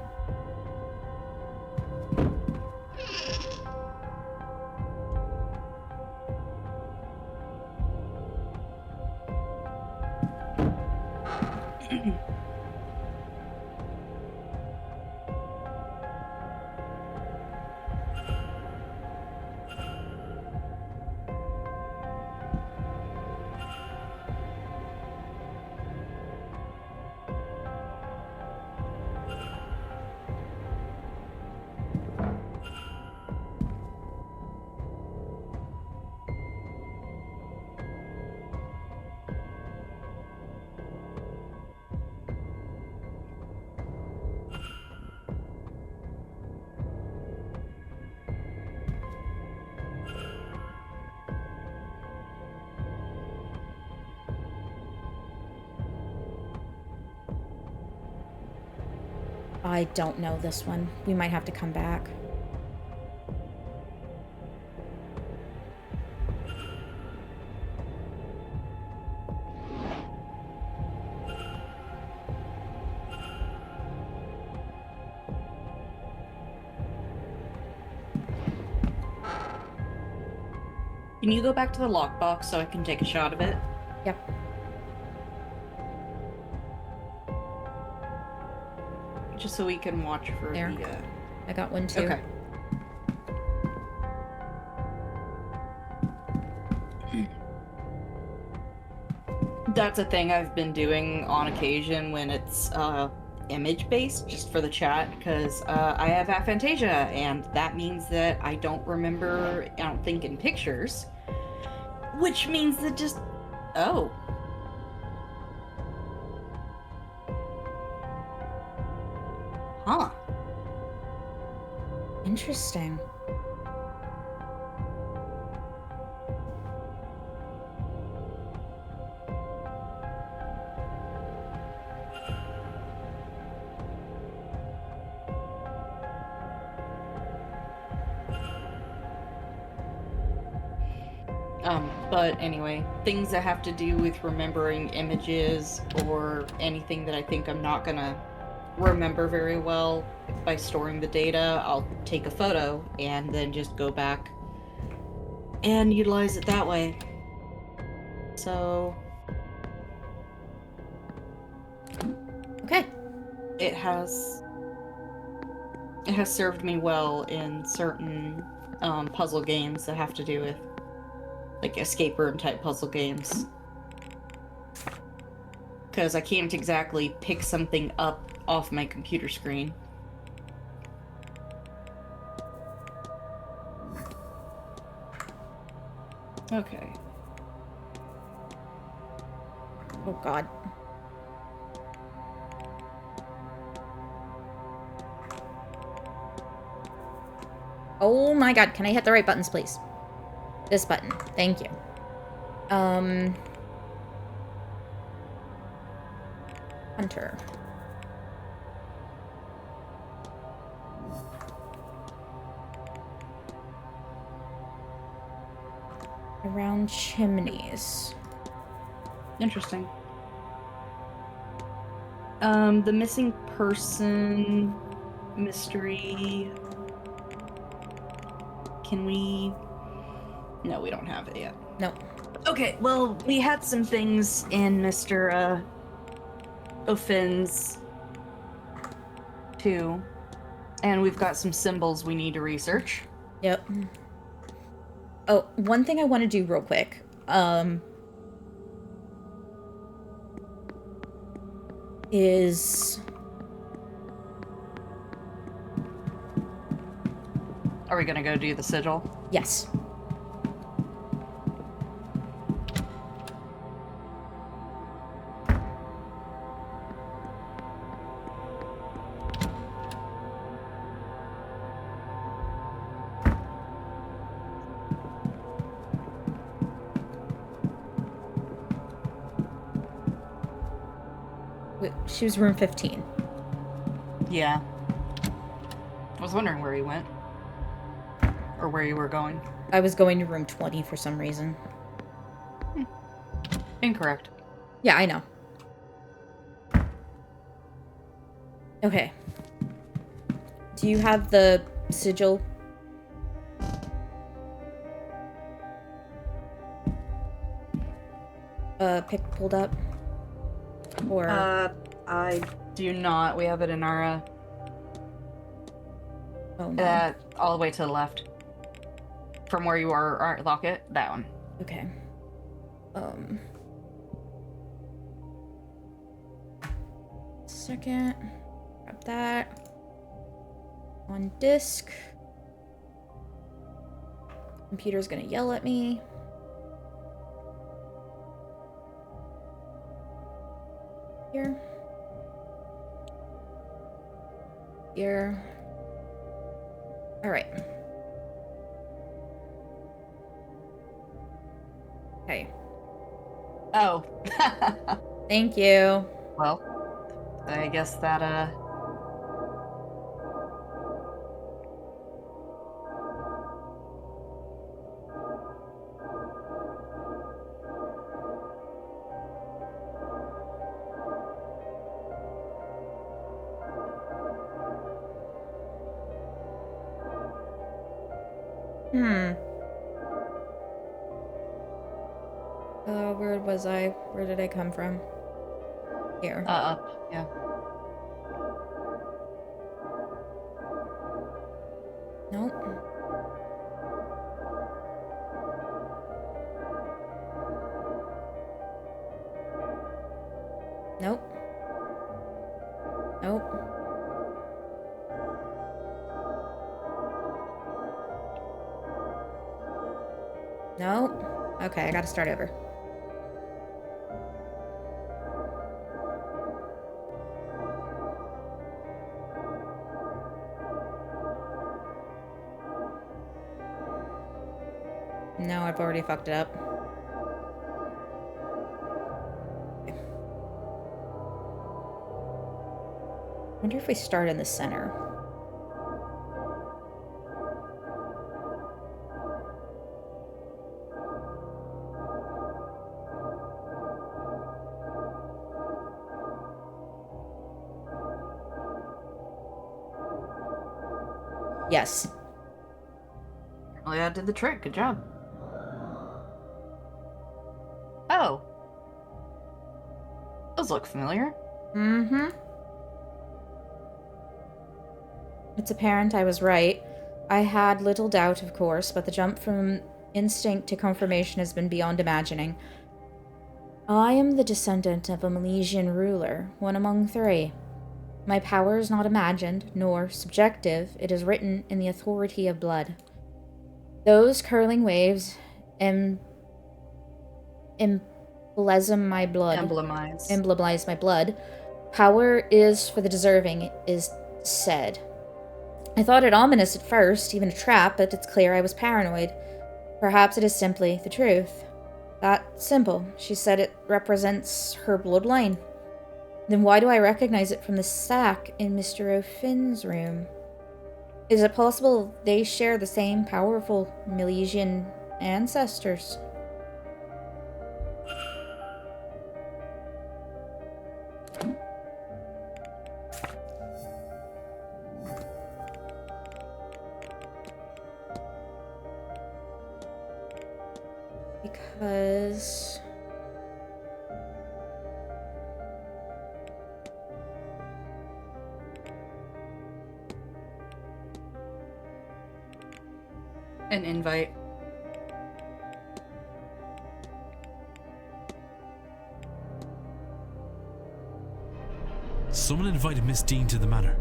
I don't know this one. We might have to come back. Can you go back to the lockbox so I can take a shot of it? Yep. Just so we can watch for there. The, I got one too. Okay. That's a thing I've been doing on occasion when it's image-based, just for the chat, because I have aphantasia, and that means that I don't remember, I don't think in pictures, which means that just, oh. Huh. Interesting. But anyway, things that have to do with remembering images or anything that I think I'm not gonna remember very well by storing the data, I'll take a photo and then just go back and utilize it that way. So okay. It has served me well in certain puzzle games that have to do with like escape room type puzzle games. Because I can't exactly pick something up off my computer screen. Okay. Oh god. Oh my god, can I hit the right buttons, please? This button. Thank you. Hunter. Around chimneys. Interesting. The missing person mystery. Can we... No, we don't have it yet. No. Okay, well, we had some things in Mr. O'Finn's too. And we've got some symbols we need to research. Yep. Oh, one thing I want to do real quick. Is... Are we gonna go do the sigil? Yes. She was room 15. Yeah. I was wondering where you went. Or where you were going. I was going to room 20 for some reason. Incorrect. Yeah, I know. Okay. Do you have the sigil? Pick pulled up? Or... I do not. We have it in our, Oh, no. all the way to the left. From where you are, our locket, that one. Okay. Second. Grab that. On disk. Computer's gonna yell at me. Here. Here. All right. Okay. Oh. Thank you. Well, I guess that, Where was I? Where did I come from? Here. Up, yeah. Nope. Nope. Nope. Nope. Okay, I gotta start over. No, I've already fucked it up. Wonder if we start in the center. Yes. Well, that did the trick. Good job. Oh. Those look familiar. Mm-hmm. It's apparent I was right. I had little doubt, of course, but the jump from instinct to confirmation has been beyond imagining. I am the descendant of a Milesian ruler, one among 3. My power is not imagined, nor subjective. It is written in the authority of blood. Those curling waves emblem my blood. Emblemize my blood. Power is for the deserving, it is said. I thought it ominous at first, even a trap, but it's clear I was paranoid. Perhaps it is simply the truth. That simple. She said it represents her bloodline. Then why do I recognize it from the sack in Mr. O'Finn's room? Is it possible they share the same powerful Milesian ancestors? Because... An invite. Someone invited Miss Dean to the manor.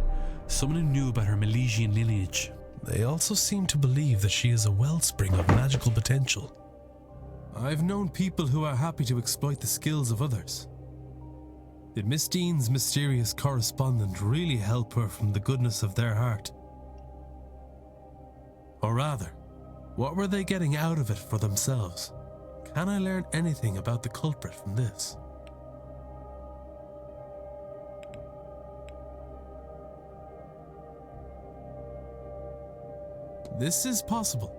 Someone who knew about her Milesian lineage. They also seem to believe that she is a wellspring of magical potential. I've known people who are happy to exploit the skills of others. Did Miss Dean's mysterious correspondent really help her from the goodness of their heart? Or rather, what were they getting out of it for themselves? Can I learn anything about the culprit from this? This is possible.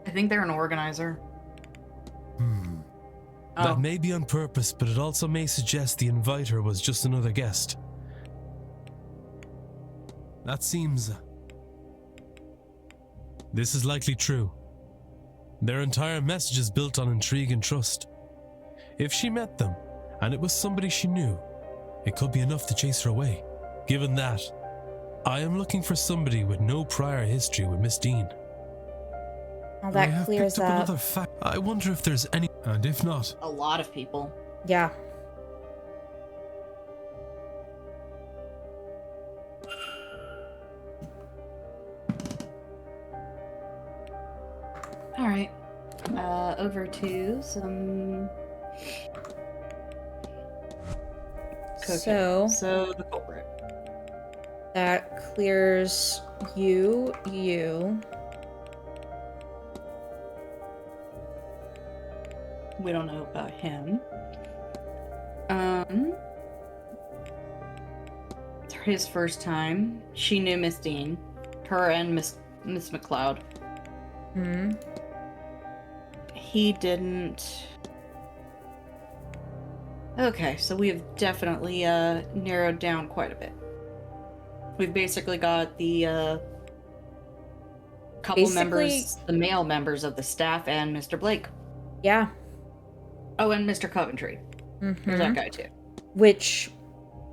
I think they're an organizer. That may be on purpose, but it also may suggest the inviter was just another guest. That seems... This is likely true. Their entire message is built on intrigue and trust. If she met them, and it was somebody she knew, it could be enough to chase her away. Given that, I am looking for somebody with no prior history with Miss Dean. Well, that clears up. Another fact. I wonder if there's any... And if not... A lot of people. Yeah. All right. Over to some... So the culprit. That clears you. We don't know about him. It's his first time. She knew Miss Dean. Her and Miss McLeod. He didn't... Okay, so we have definitely narrowed down quite a bit. We've basically got the couple members, the male members of the staff, and Mr. Blake. Yeah. Oh, and Mr. Coventry. There's that guy too. Which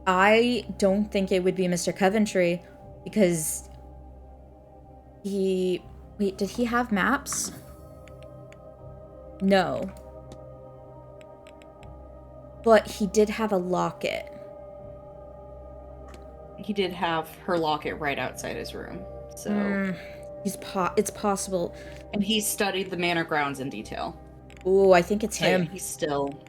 I don't think it would be Mr. Coventry because he... Wait, did he have maps? No. But he did have a locket. He did have her locket right outside his room. So it's possible. And he studied the manor grounds in detail. Ooh, I think it's him. Yeah, he's still...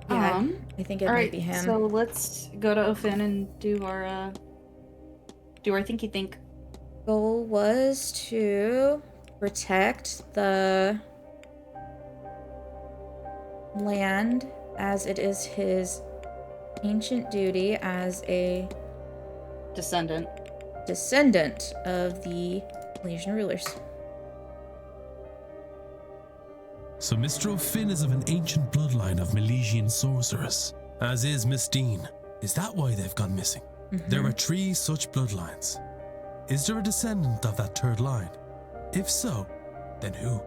Yeah, I think it might be him. So let's go to O'Finn and do our thinky think. Goal was to protect the land as it is his ancient duty as a descendant of the Milesian rulers. So Mr. O'Finn is of an ancient bloodline of Milesian sorceress, as is Miss Dean. Is that why they've gone missing? There are 3 such bloodlines. Is there a descendant of that 3rd line? If so, then who?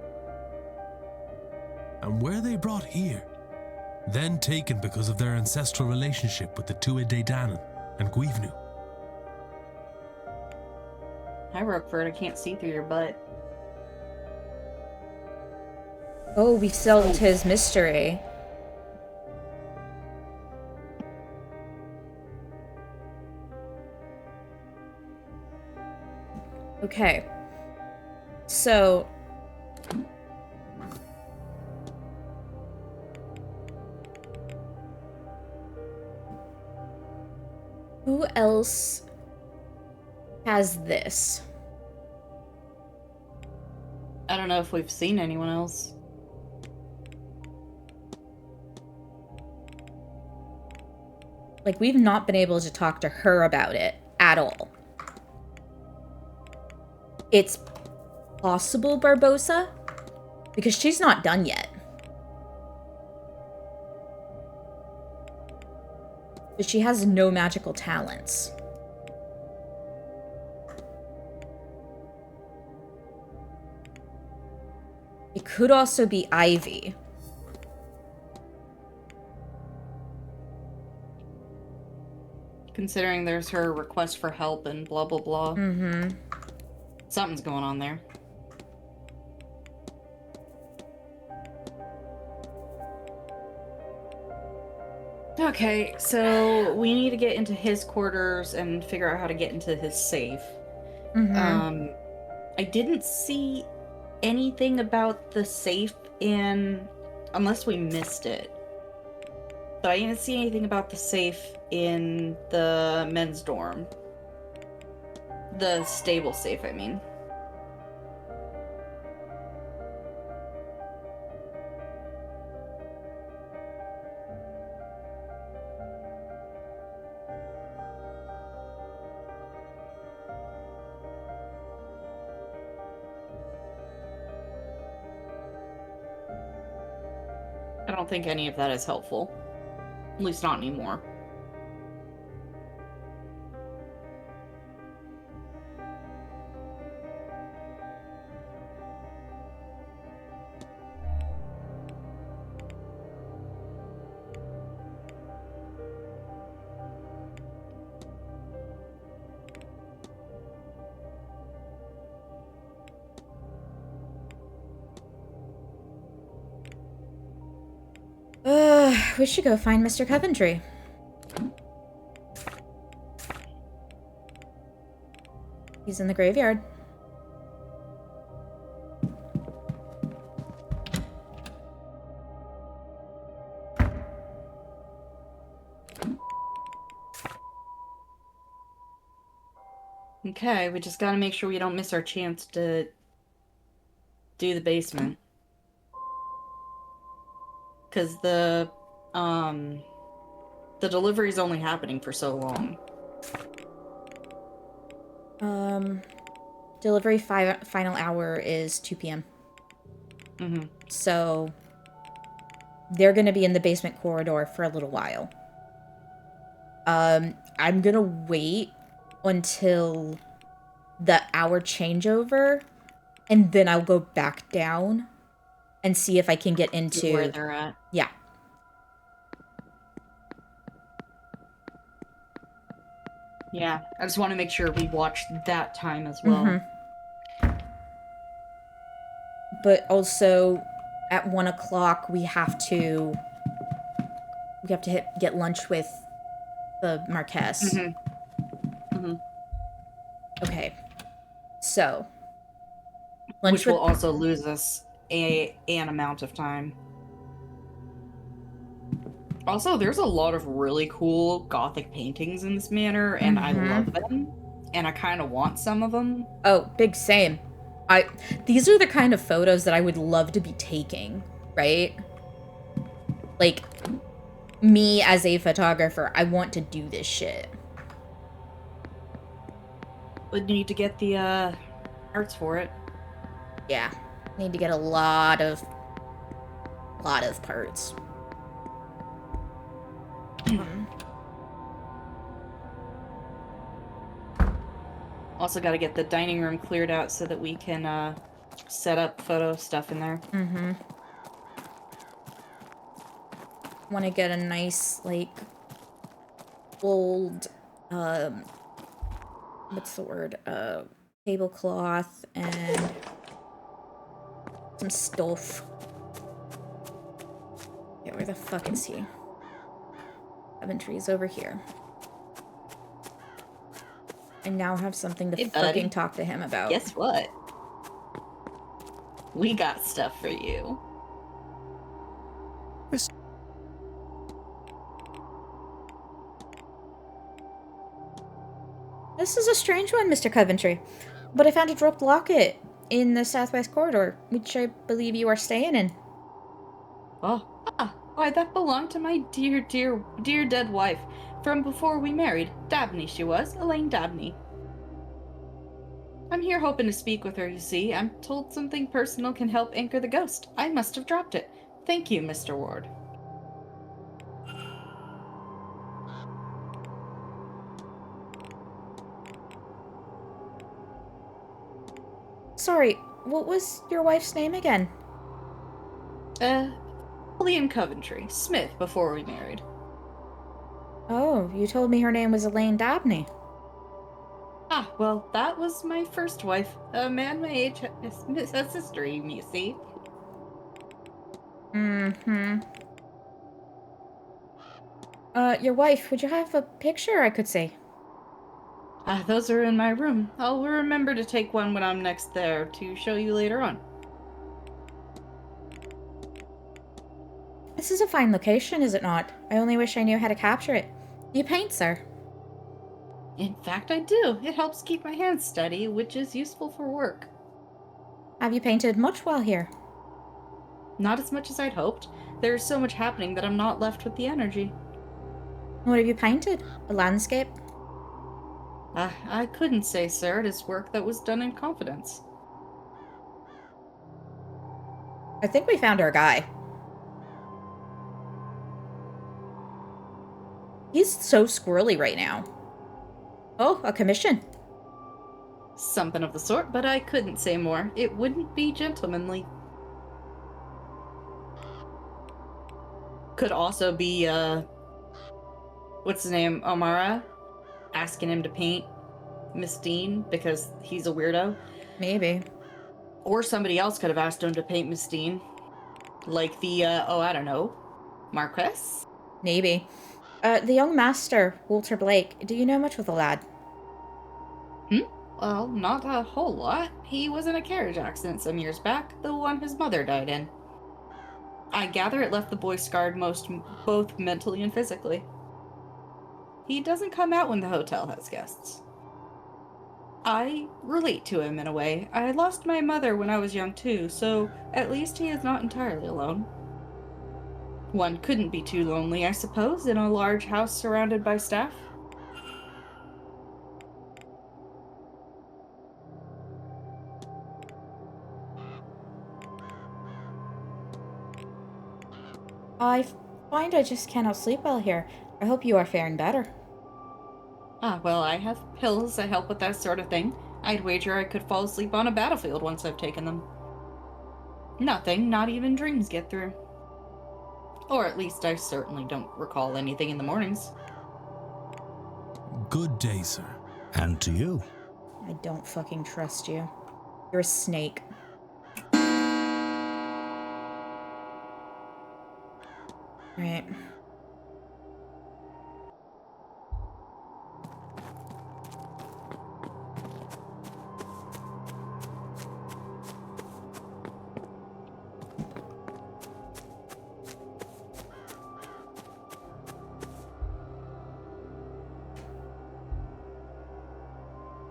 And were they brought here? Then taken because of their ancestral relationship with the Tua De Danann and Guivnu? Hi, Rookford. I can't see through your butt. Oh, we solved his mystery. Okay. So... who else has this? I don't know if we've seen anyone else. Like, we've not been able to talk to her about it at all. It's possible Barbosa, because she's not done yet. But she has no magical talents. It could also be Ivy. Considering there's her request for help and blah blah blah. Mm-hmm. Something's going on there. Okay, so we need to get into his quarters and figure out how to get into his safe. Mm-hmm. I didn't see anything about the safe unless we missed it. But I didn't see anything about the safe in the men's dorm. The stable safe, I mean. I don't think any of that is helpful. At least not anymore. We should go find Mr. Coventry. He's in the graveyard. Okay, we just gotta make sure we don't miss our chance to do the basement. Because the delivery's only happening for so long. Delivery final hour is 2 p.m. Mm-hmm. So they're gonna be in the basement corridor for a little while. I'm gonna wait until the hour changeover, and then I'll go back down and see if I can get into where they're at. Yeah. Yeah, I just want to make sure we watch that time as well. Mm-hmm. But also, at 1 o'clock, we have to get lunch with the Marquess. Mm-hmm. Mm-hmm. Okay. So, which will also lose us an amount of time. Also, there's a lot of really cool Gothic paintings in this manor, and I love them, and I kind of want some of them. Oh, big same. These are the kind of photos that I would love to be taking, right? Like, me as a photographer, I want to do this shit. Would need to get the arts for it. Yeah, need to get a lot of parts. Also got to get the dining room cleared out so that we can set up photo stuff in there. Mm-hmm. Want to get a nice, like, old, what's the word? Tablecloth and some stuff. Yeah, where the fuck is he? Coventry's over here. I now have something to fucking talk to him about. Guess what? We got stuff for you. This is a strange one, Mr. Coventry. But I found a dropped locket in the southwest corridor, which I believe you are staying in. Oh, why, that belonged to my dear dead wife from before we married. Dabney she was, Elaine Dabney. I'm here hoping to speak with her, you see. I'm told something personal can help anchor the ghost. I must have dropped it. Thank you, Mr. Ward. Sorry, what was your wife's name again? William Coventry. Smith, before we married. Oh, you told me her name was Elaine Dabney. Ah, well, that was my first wife. A man my age has history, you see. Mm-hmm. Your wife, would you have a picture I could see? Those are in my room. I'll remember to take one when I'm next there to show you later on. This is a fine location, is it not? I only wish I knew how to capture it. Do you paint, sir? In fact, I do. It helps keep my hands steady, which is useful for work. Have you painted much while here? Not as much as I'd hoped. There's so much happening that I'm not left with the energy. What have you painted? A landscape? I couldn't say, sir. It is work that was done in confidence. I think we found our guy. He's so squirrely right now. Oh, a commission. Something of the sort, but I couldn't say more. It wouldn't be gentlemanly. Could also be, what's his name? Omara? Asking him to paint Miss Dean because he's a weirdo. Maybe. Or somebody else could have asked him to paint Miss Dean. Like the, I don't know, Marquess? Maybe. The young master, Walter Blake, do you know much of the lad? Well, not a whole lot. He was in a carriage accident some years back, the one his mother died in. I gather it left the boy scarred both mentally and physically. He doesn't come out when the hotel has guests. I relate to him in a way. I lost my mother when I was young too, so at least he is not entirely alone. One couldn't be too lonely, I suppose, in a large house surrounded by staff. I find I just cannot sleep well here. I hope you are faring better. Well, I have pills that help with that sort of thing. I'd wager I could fall asleep on a battlefield once I've taken them. Nothing, not even dreams get through. Or at least I certainly don't recall anything in the mornings. Good day, sir. And to you. I don't fucking trust you. You're a snake. Right.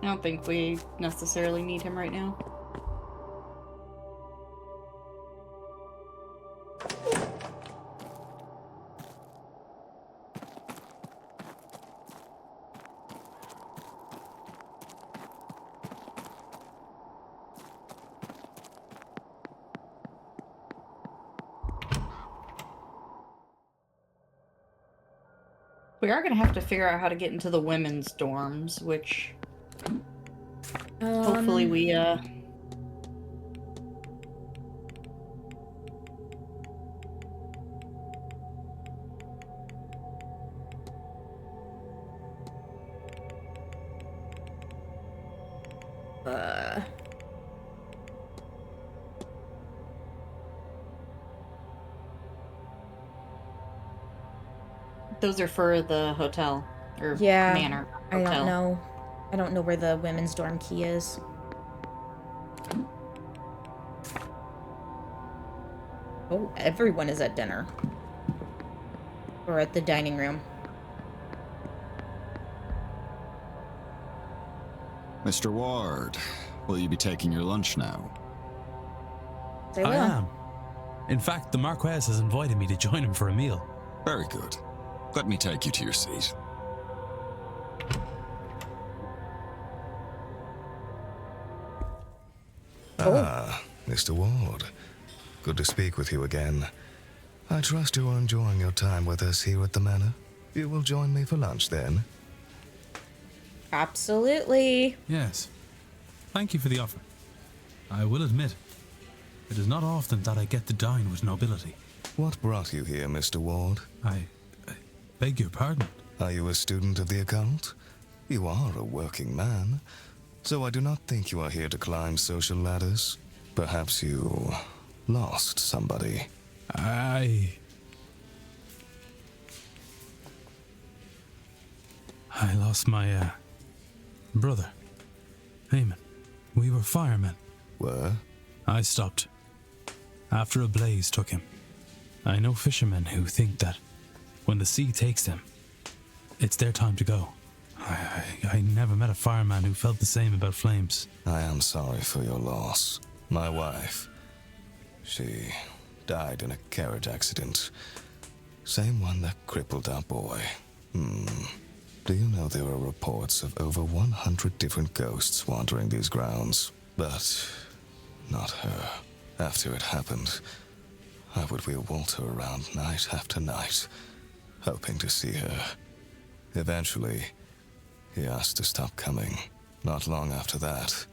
I don't think we necessarily need him right now. We are going to have to figure out how to get into the women's dorms, which hopefully we, Those are for the hotel. Or Yeah. manor. I Hotel. don't know. I don't know where the women's dorm key is. Oh, everyone is at dinner. Or at the dining room. Mr. Ward, will you be taking your lunch now? I am. In fact, the Marquess has invited me to join him for a meal. Very good. Let me take you to your seat. Ah, Mr. Ward. Good to speak with you again. I trust you are enjoying your time with us here at the manor. You will join me for lunch then? Absolutely. Yes. Thank you for the offer. I will admit, it is not often that I get to dine with nobility. What brought you here, Mr. Ward? I beg your pardon. Are you a student of the occult? You are a working man, so I do not think you are here to climb social ladders. Perhaps you lost somebody. I lost my, brother, Eamon. We were firemen. Were? I stopped. After a blaze took him. I know fishermen who think that when the sea takes them, it's their time to go. I never met a fireman who felt the same about flames. I am sorry for your loss. My wife, she died in a carriage accident. Same one that crippled our boy. Do you know there are reports of over 100 different ghosts wandering these grounds? But not her. After it happened, I would wheel Walter around night after night, hoping to see her. Eventually, he asked to stop coming. Not long after that,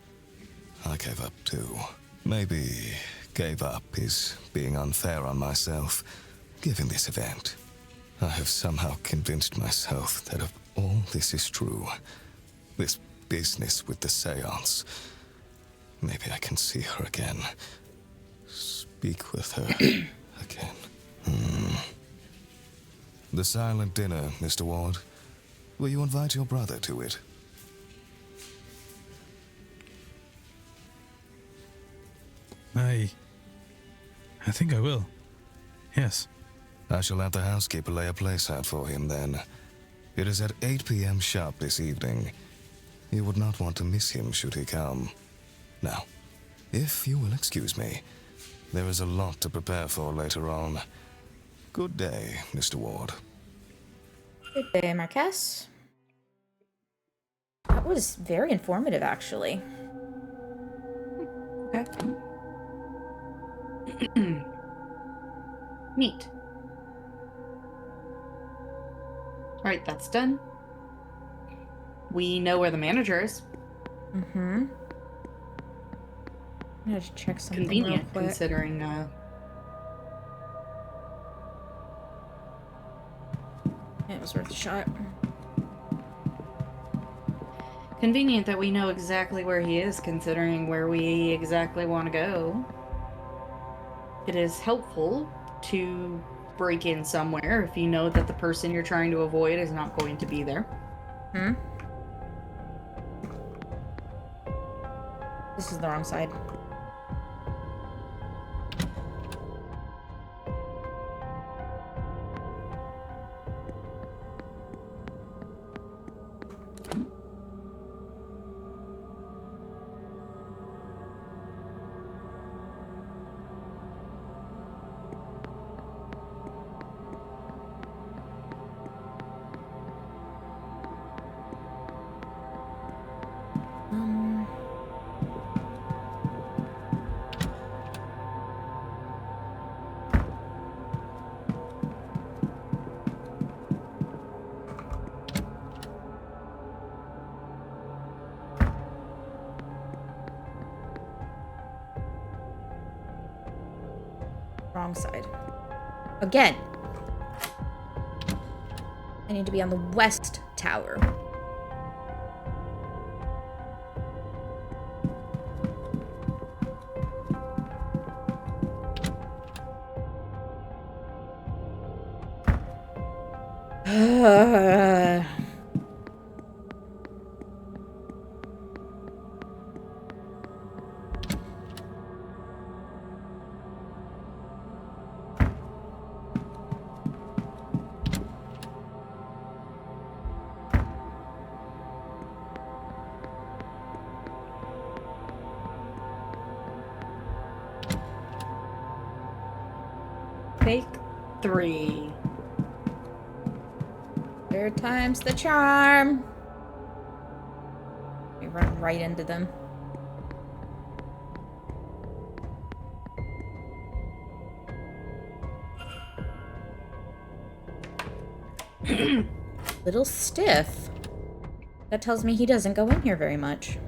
I gave up too. Maybe gave up is being unfair on myself, given this event. I have somehow convinced myself that if all this is true, this business with the seance, maybe I can see her again. Speak with her again. The silent dinner, Mr. Ward. Will you invite your brother to it? I think I will. Yes. I shall have the housekeeper lay a place out for him then. It is at 8 p.m. sharp this evening. You would not want to miss him should he come. Now, if you will excuse me, there is a lot to prepare for later on. Good day, Mr. Ward. Good day, Marquess. That was very informative, actually. Okay. Neat. Alright, that's done. We know where the manager is. Mm-hmm. I'm gonna check something Convenient, real quick. considering, It was worth a shot. Convenient that we know exactly where he is, considering where we exactly want to go. It is helpful to break in somewhere if you know that the person you're trying to avoid is not going to be there. This is the wrong side. Wrong side. Again. I need to be on the west tower. Take 3. Third time's the charm. We run right into them. Little stiff. That tells me he doesn't go in here very much.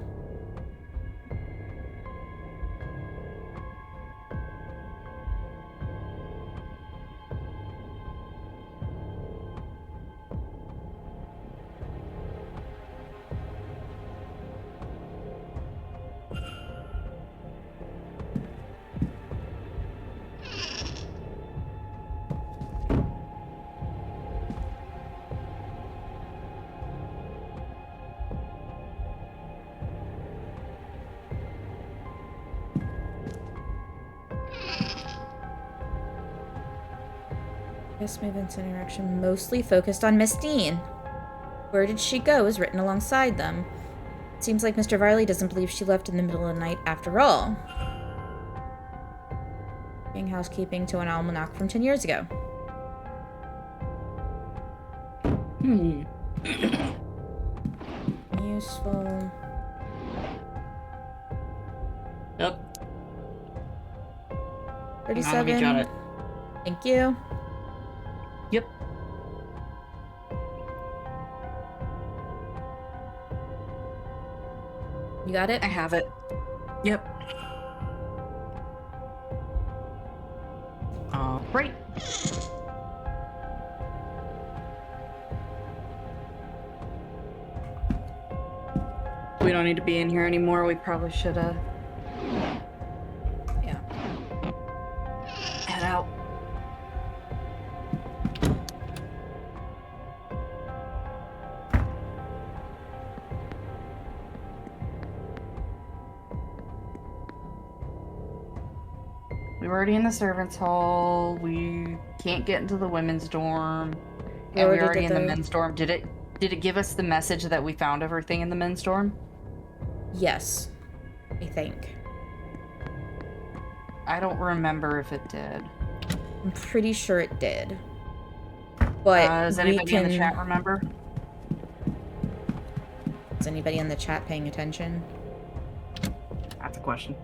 This movement's interaction mostly focused on Miss Dean. Where did she go is written alongside them. It seems like Mr. Varley doesn't believe she left in the middle of the night after all. Being housekeeping to an almanac from 10 years ago. Useful. Yep. 37. Got it. Thank you. Yep. You got it? I have it. Yep. Right. We don't need to be in here anymore. We probably should have. Yeah. Head out. We were already in the servants' hall. We can't get into the women's dorm. And we're already in the men's dorm. Did it give us the message that we found everything in the men's dorm? Yes. I think. I don't remember if it did. I'm pretty sure it did. But does anybody in the chat remember? Is anybody in the chat paying attention? That's a question.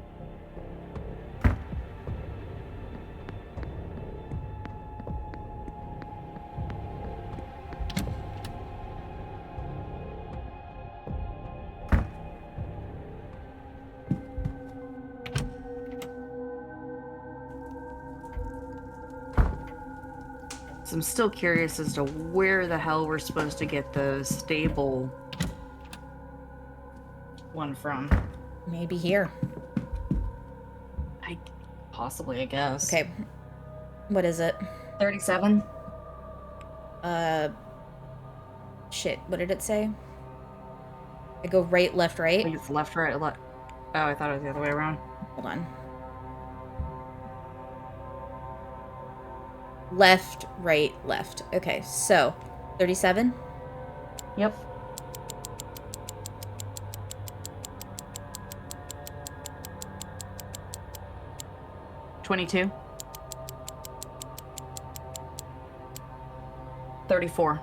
So I'm still curious as to where the hell we're supposed to get the stable one from. Maybe here. Possibly, I guess. Okay. What is it? 37. Shit. What did it say? I go right, left, right? I think it's left, right, left. Oh, I thought it was the other way around. Hold on. Left, right, left. Okay, so 37? Yep. $22. 34.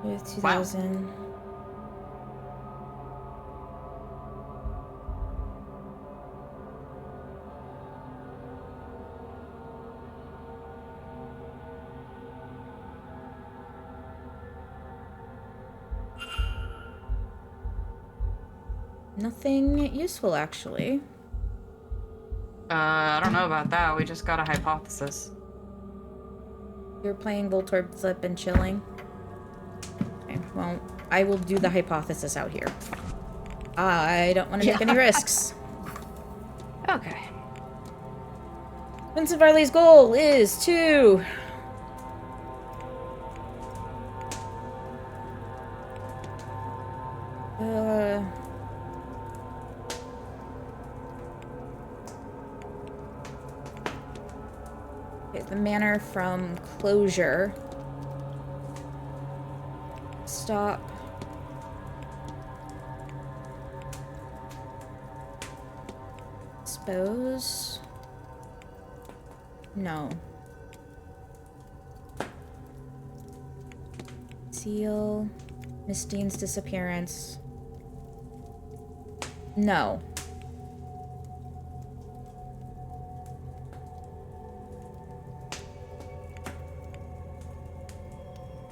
With 2000. Wow. Nothing useful, actually. I don't know about that. We just got a hypothesis. You're playing Voltorb Flip and chilling? Okay, well, I will do the hypothesis out here. I don't want to take any risks. Okay. Vincent Varley's goal is to... Okay, the manor from closure. Stop. Expose. No. Seal. Miss Dean's disappearance. No.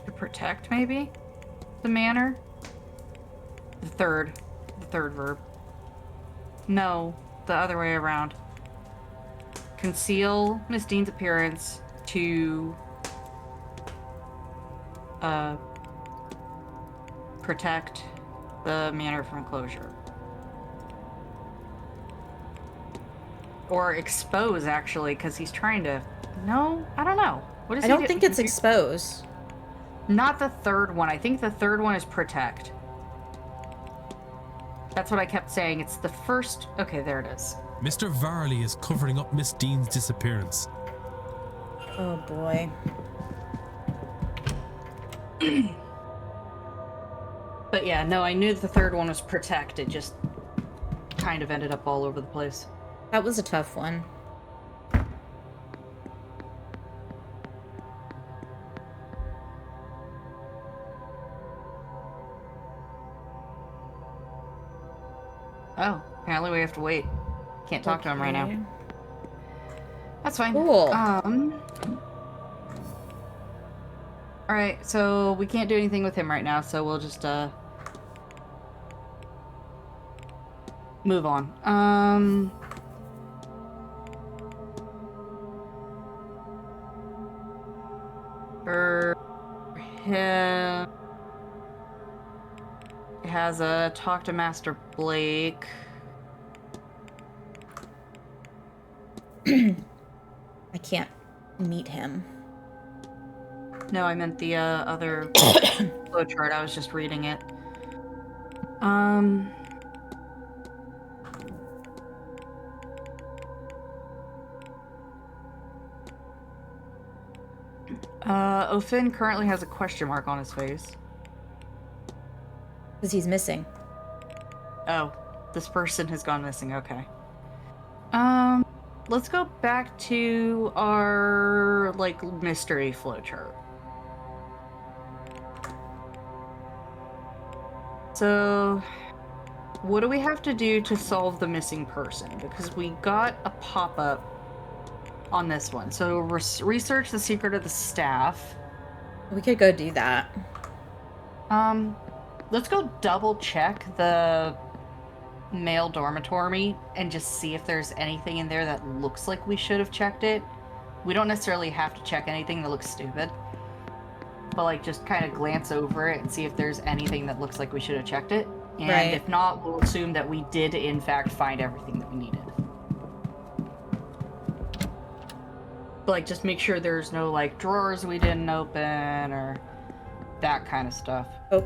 To protect, maybe? The manor? The third verb. No, the other way around. Conceal Miss Dean's appearance to protect the manor from closure. Or expose, actually, because he's trying to... No, I don't know. What is I don't think it's expose. Not the third one. I think the third one is protect. That's what I kept saying. It's the first... Okay, there it is. Mr. Varley is covering up Miss Dean's disappearance. Oh boy. But yeah, no, I knew the third one was protect. It just kind of ended up all over the place. That was a tough one. Oh, apparently we have to wait. Can't talk to him right now. That's fine. Cool. Alright, so we can't do anything with him right now, so we'll just, move on. For him... has a talk to Master Blake. I can't meet him. No, I meant the other flowchart. I was just reading it. O'Finn currently has a question mark on his face. Because he's missing. Oh, this person has gone missing. Okay. Let's go back to our, like, mystery flowchart. So, what do we have to do to solve the missing person? Because we got a pop-up on this one. So, research the secret of the staff. We could go do that. Let's go double check the male dormitory and just see if there's anything in there that looks like we should have checked it. We don't necessarily have to check anything that looks stupid, but like just kind of glance over it and see if there's anything that looks like we should have checked it. And if not, we'll assume that we did in fact find everything that we needed. But like just make sure there's no like drawers we didn't open or that kind of stuff. Oh.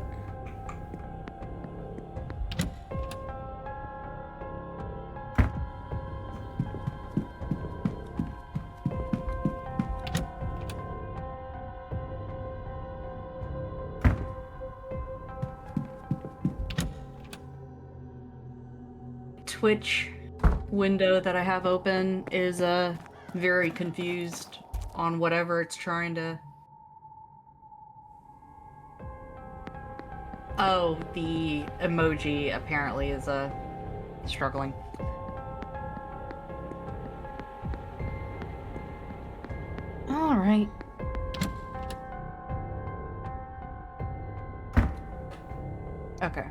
Twitch window that I have open is very confused on whatever it's trying to... Oh, the emoji apparently is struggling. All right. Okay.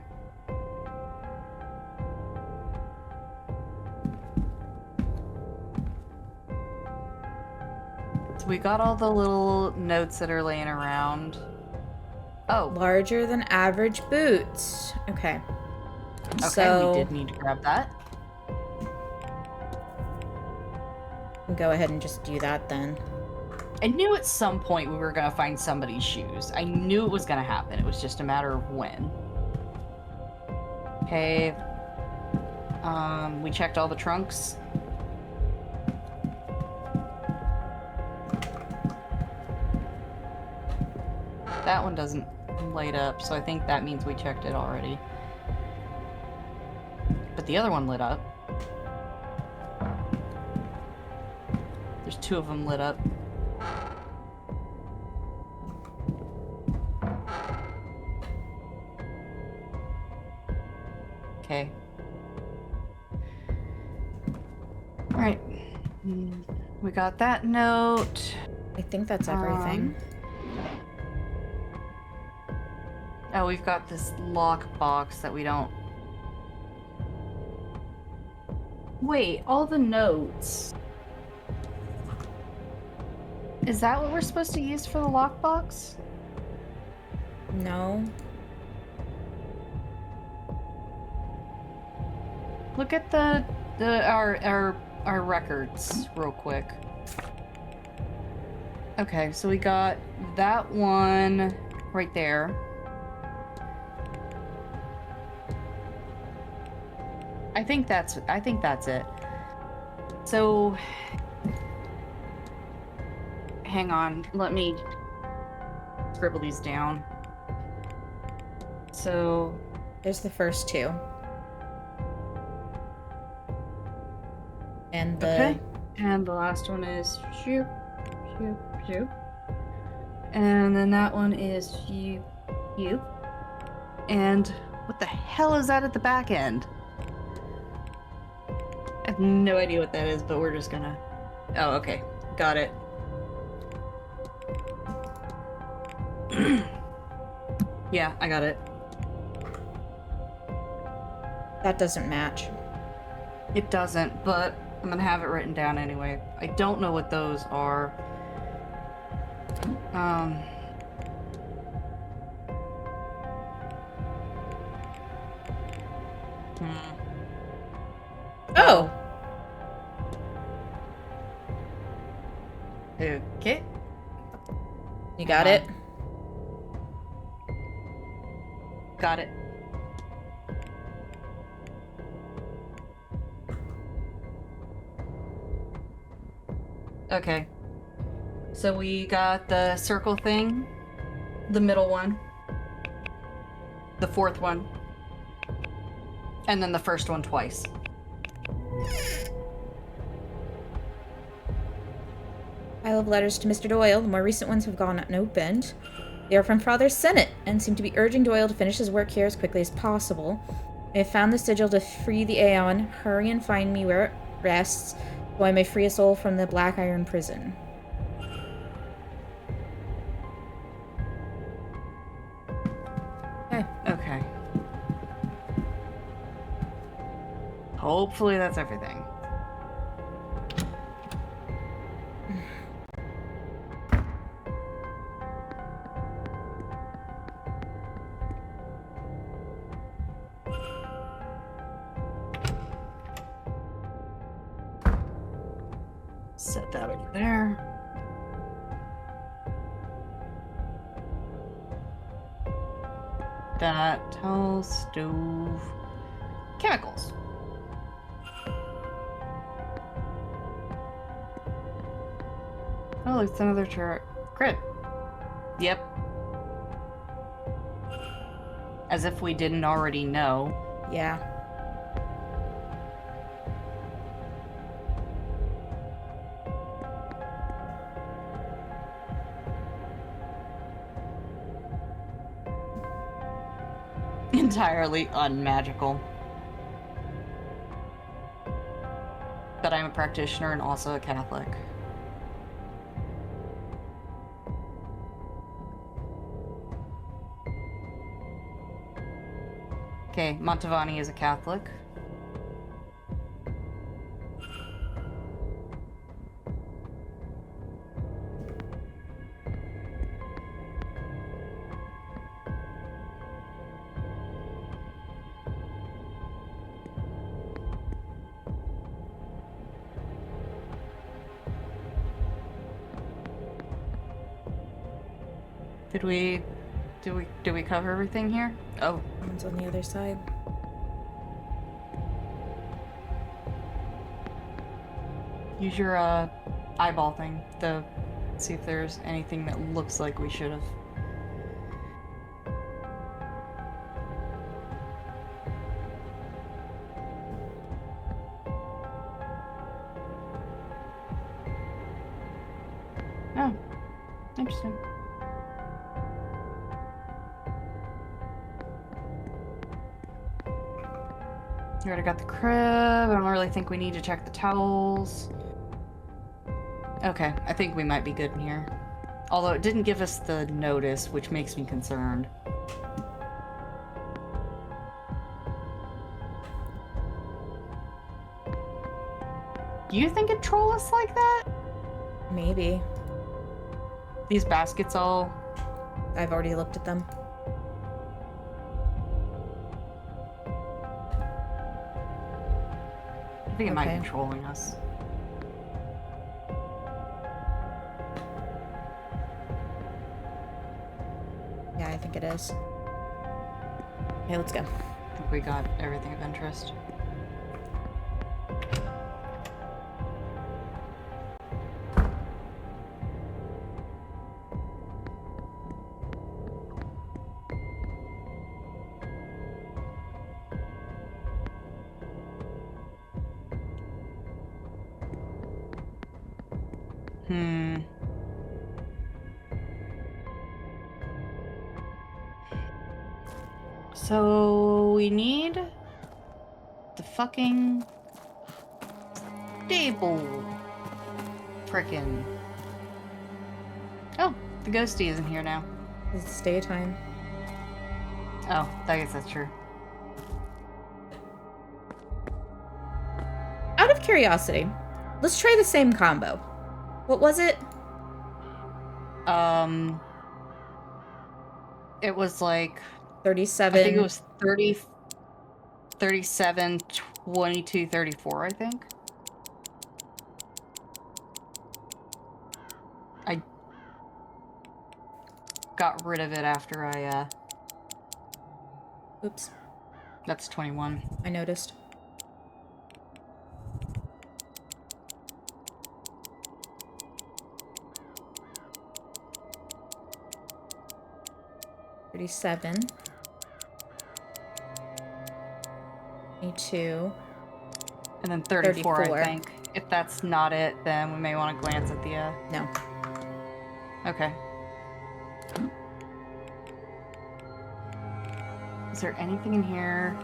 We got all the little notes that are laying around. Oh. Larger than average boots. Okay. Okay, So we did need to grab that. go ahead and just do that then. I knew at some point we were going to find somebody's shoes. I knew it was going to happen. It was just a matter of when. Okay. We checked all the trunks. That one doesn't light up, so I think that means we checked it already. But the other one lit up. There's 2 of them lit up. Okay. Alright. We got that note. I think that's everything. Oh, we've got this lock box that we don't... Wait, all the notes. Is that what we're supposed to use for the lockbox? No. Look at our records real quick. Okay, so we got that one right there. I think that's it. So hang on, let me scribble these down. So there's the first 2. And the okay. And the last one is shoop, shoop, shoop. And then that one is you. And what the hell is that at the back end? I have no idea what that is, but we're just gonna... Oh, okay. Got it. Yeah, I got it. That doesn't match. It doesn't, but I'm gonna have it written down anyway. I don't know what those are. Oh! Okay. You got it? Got it. Okay. So we got the circle thing, the middle one, the 4th one, and then the first one twice. Pile of letters to Mr. Doyle. The more recent ones have gone unopened. They are from Father's Senate and seem to be urging Doyle to finish his work here as quickly as possible. I have found the sigil to free the Aeon. Hurry and find me where it rests, so I may free us all from the Black Iron prison. Okay. Okay. Hopefully that's everything. Set that over there. That tells stove chemicals. Oh, it's another chart. Crit. Yep. As if we didn't already know. Yeah. Entirely unmagical. But I'm a practitioner and also a Catholic. Okay, Montavani is a Catholic. Did we cover everything here? Oh. One's on the other side. Use your eyeball thing to see if there's anything that looks like we should have. Oh, interesting. You already got the crib. I don't really think we need to check the towels. Okay, I think we might be good in here. Although it didn't give us the notice, which makes me concerned. Do you think it'd troll us like that? Maybe. These baskets all... I've already looked at them. I think it might be trolling us. Yeah, I think it is. Okay, let's go. I think we got everything of interest. So we need the fucking stable. Frickin'. Oh, the ghosty isn't here now. It's daytime. Oh, I guess that's true. Out of curiosity, let's try the same combo. What was it? It was like 37. I think it was 30, 37, 22, 34, I think. I got rid of it after I, Oops. That's 21. I noticed. $37. 22. And then 34, 34. I think. If that's not it, then we may want to glance at the, No. Okay. Is there anything in here?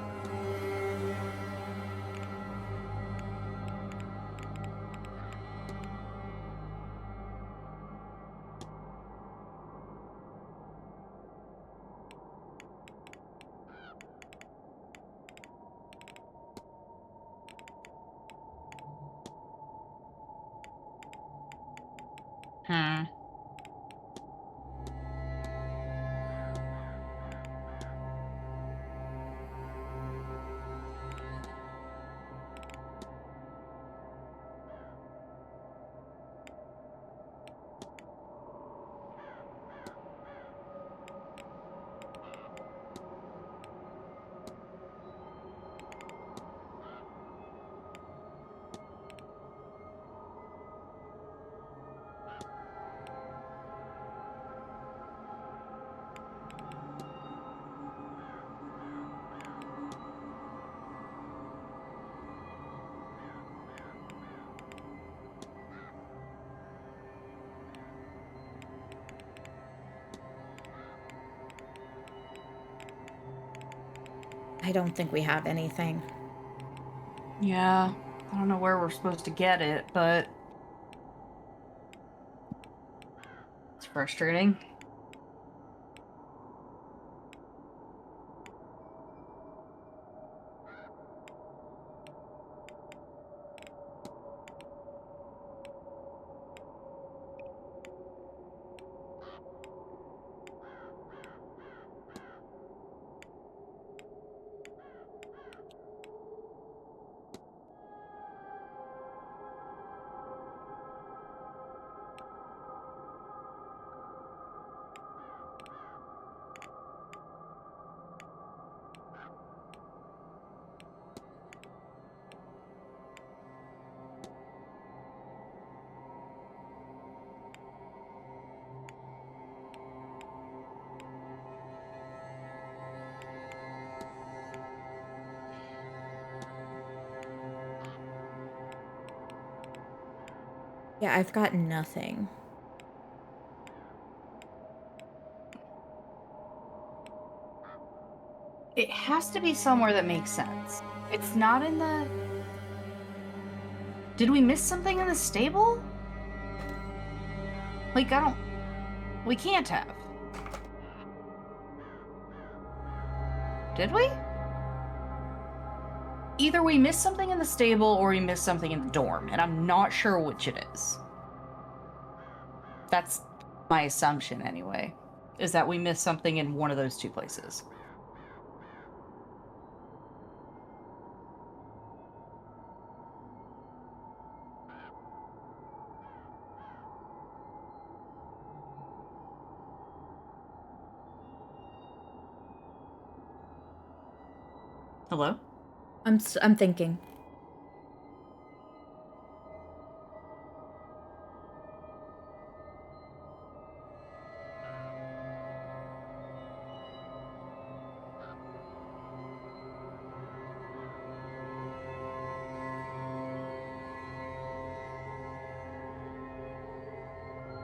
I don't think we have anything. Yeah, I don't know where we're supposed to get it, but it's frustrating. Yeah, I've got nothing. It has to be somewhere that makes sense. It's not in the... Did we miss something in the stable? Like, I don't... We can't have. Did we? Either we missed something in the stable or we missed something in the dorm, and I'm not sure which it is. That's my assumption, anyway, is that we missed something in one of those two places. Hello? I'm thinking.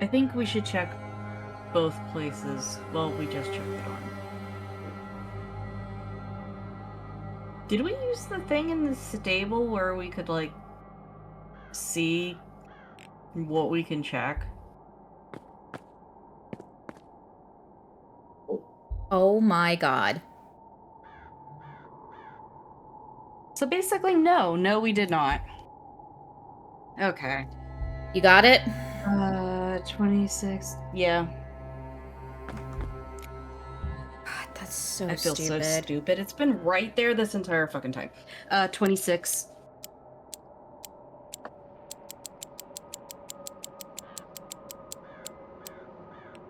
I think we should check both places. Well, we just checked the dorm. Did we use the thing in the stable where we could, like, see what we can check? Oh my god. So basically, no, we did not. Okay. You got it? 26. Yeah. God, that's so I feel stupid. so stupid. It's been right there this entire fucking time. 26.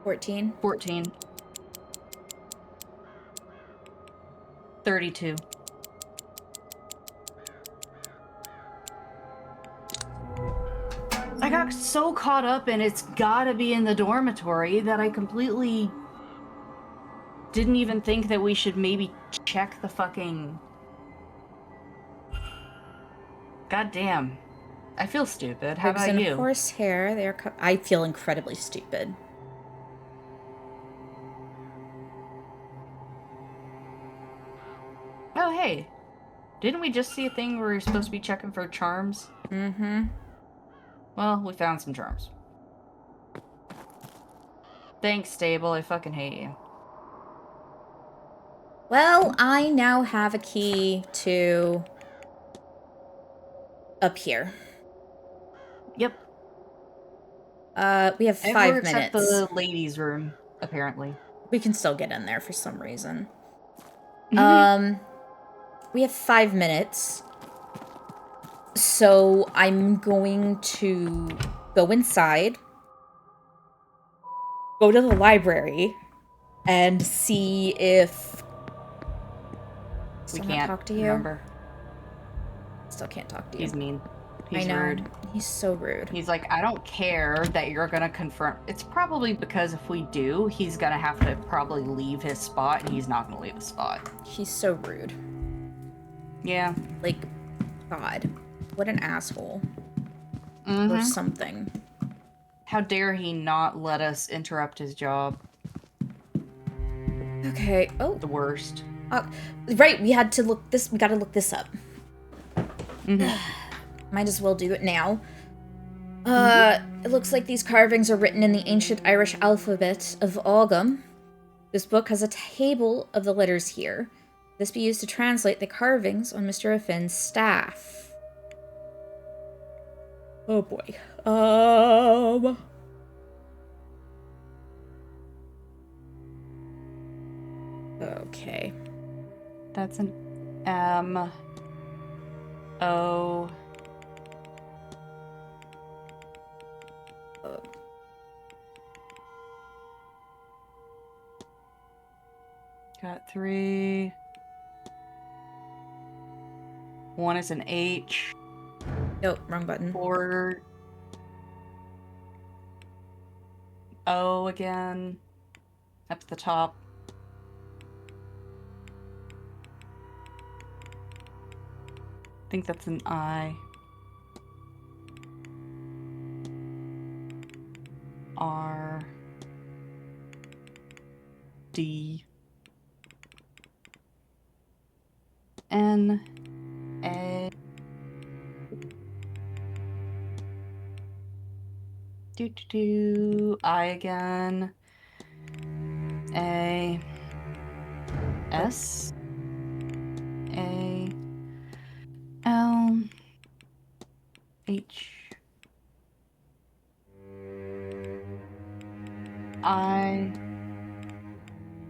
$14. 14. 32. I got so caught up in it's gotta be in the dormitory that I completely didn't even think that we should maybe check the fucking... God damn. I feel stupid. How about you? Horsehair. I feel incredibly stupid. Oh, hey. Didn't we just see a thing where you're supposed to be checking for charms? Mm-hmm. Well, we found some charms. Thanks, stable. I fucking hate you. Well, I now have a key to... up here. Yep. We have 5 Everywhere minutes. except the ladies' room, apparently. We can still get in there for some reason. Mm-hmm. We have 5 minutes. So I'm going to go inside, go to the library, and see if We someone can't talk to you. remember. Still can't talk to you. He's mean. He's I know. rude. He's so rude. He's like, I don't care that you're gonna confront. It's probably because if we do, he's gonna have to probably leave his spot, and he's not gonna leave his spot. He's so rude. Yeah. Like, God. What an asshole. Mm-hmm. Or something. How dare he not let us interrupt his job? Okay. Oh. The worst. Right, we gotta look this up. Mm-hmm. Might as well do it now. It looks like these carvings are written in the ancient Irish alphabet of Ogham. This book has a table of the letters here. This be used to translate the carvings on Mr. Affin's staff. Oh boy. Okay. That's an M. O. Got 3. 1 is an H. Nope, wrong button. 4. O again. Up at the top. I think that's an I. R D N A I again. A S A L H I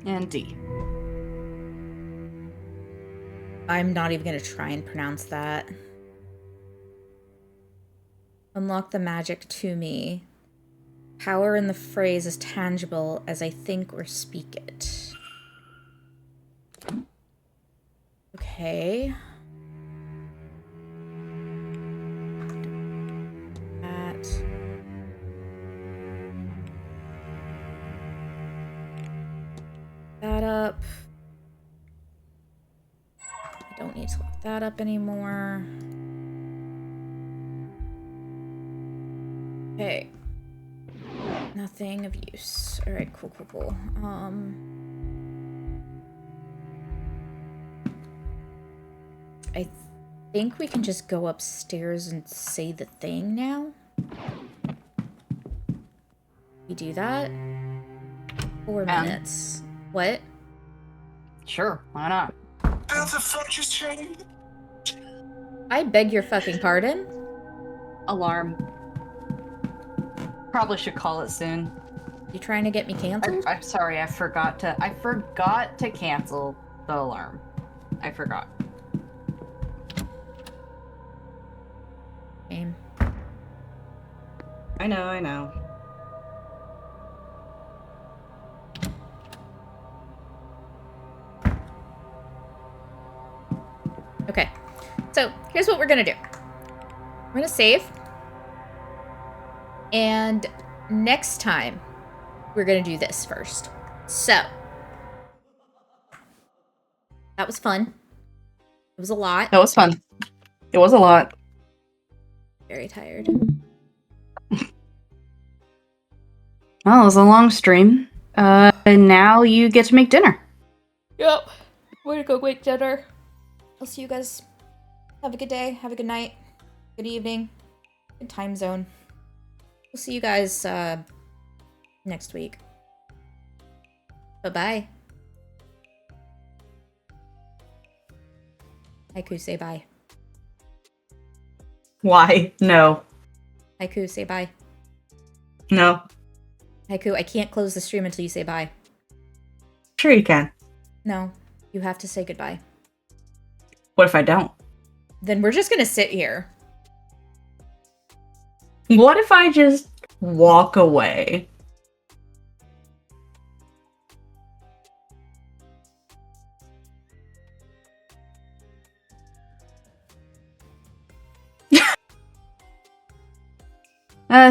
and D. I'm not even going to try and pronounce that. Unlock the magic to me. Power in the phrase is tangible as I think or speak it. Okay. That up. I don't need to look that up anymore. Okay. Nothing of use. Alright, cool. I think we can just go upstairs and say the thing now. We do that? 4 minutes. What? Sure, why not? I beg your fucking pardon? Alarm. Probably should call it soon. You trying to get me canceled? I'm sorry, I forgot to cancel the alarm. I forgot. Shame. I know. Okay, so here's what we're gonna do. We're gonna save. And next time, we're gonna do this first. So, that was fun. It was a lot. That was fun. It was a lot. Very tired. Well, it was a long stream. And now you get to make dinner. Yep. Way to go, make dinner. I'll see you guys. Have a good day. Have a good night. Good evening. Good time zone. We'll see you guys next week. Bye-bye. Haiku, say bye. Why? No. Haiku, say bye. No. Haiku, I can't close the stream until you say bye. Sure you can. No. You have to say goodbye. What if I don't? Then we're just gonna sit here. What if I just walk away?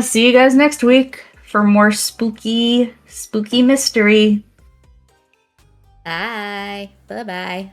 See you guys next week for more spooky mystery. Bye. Bye-bye.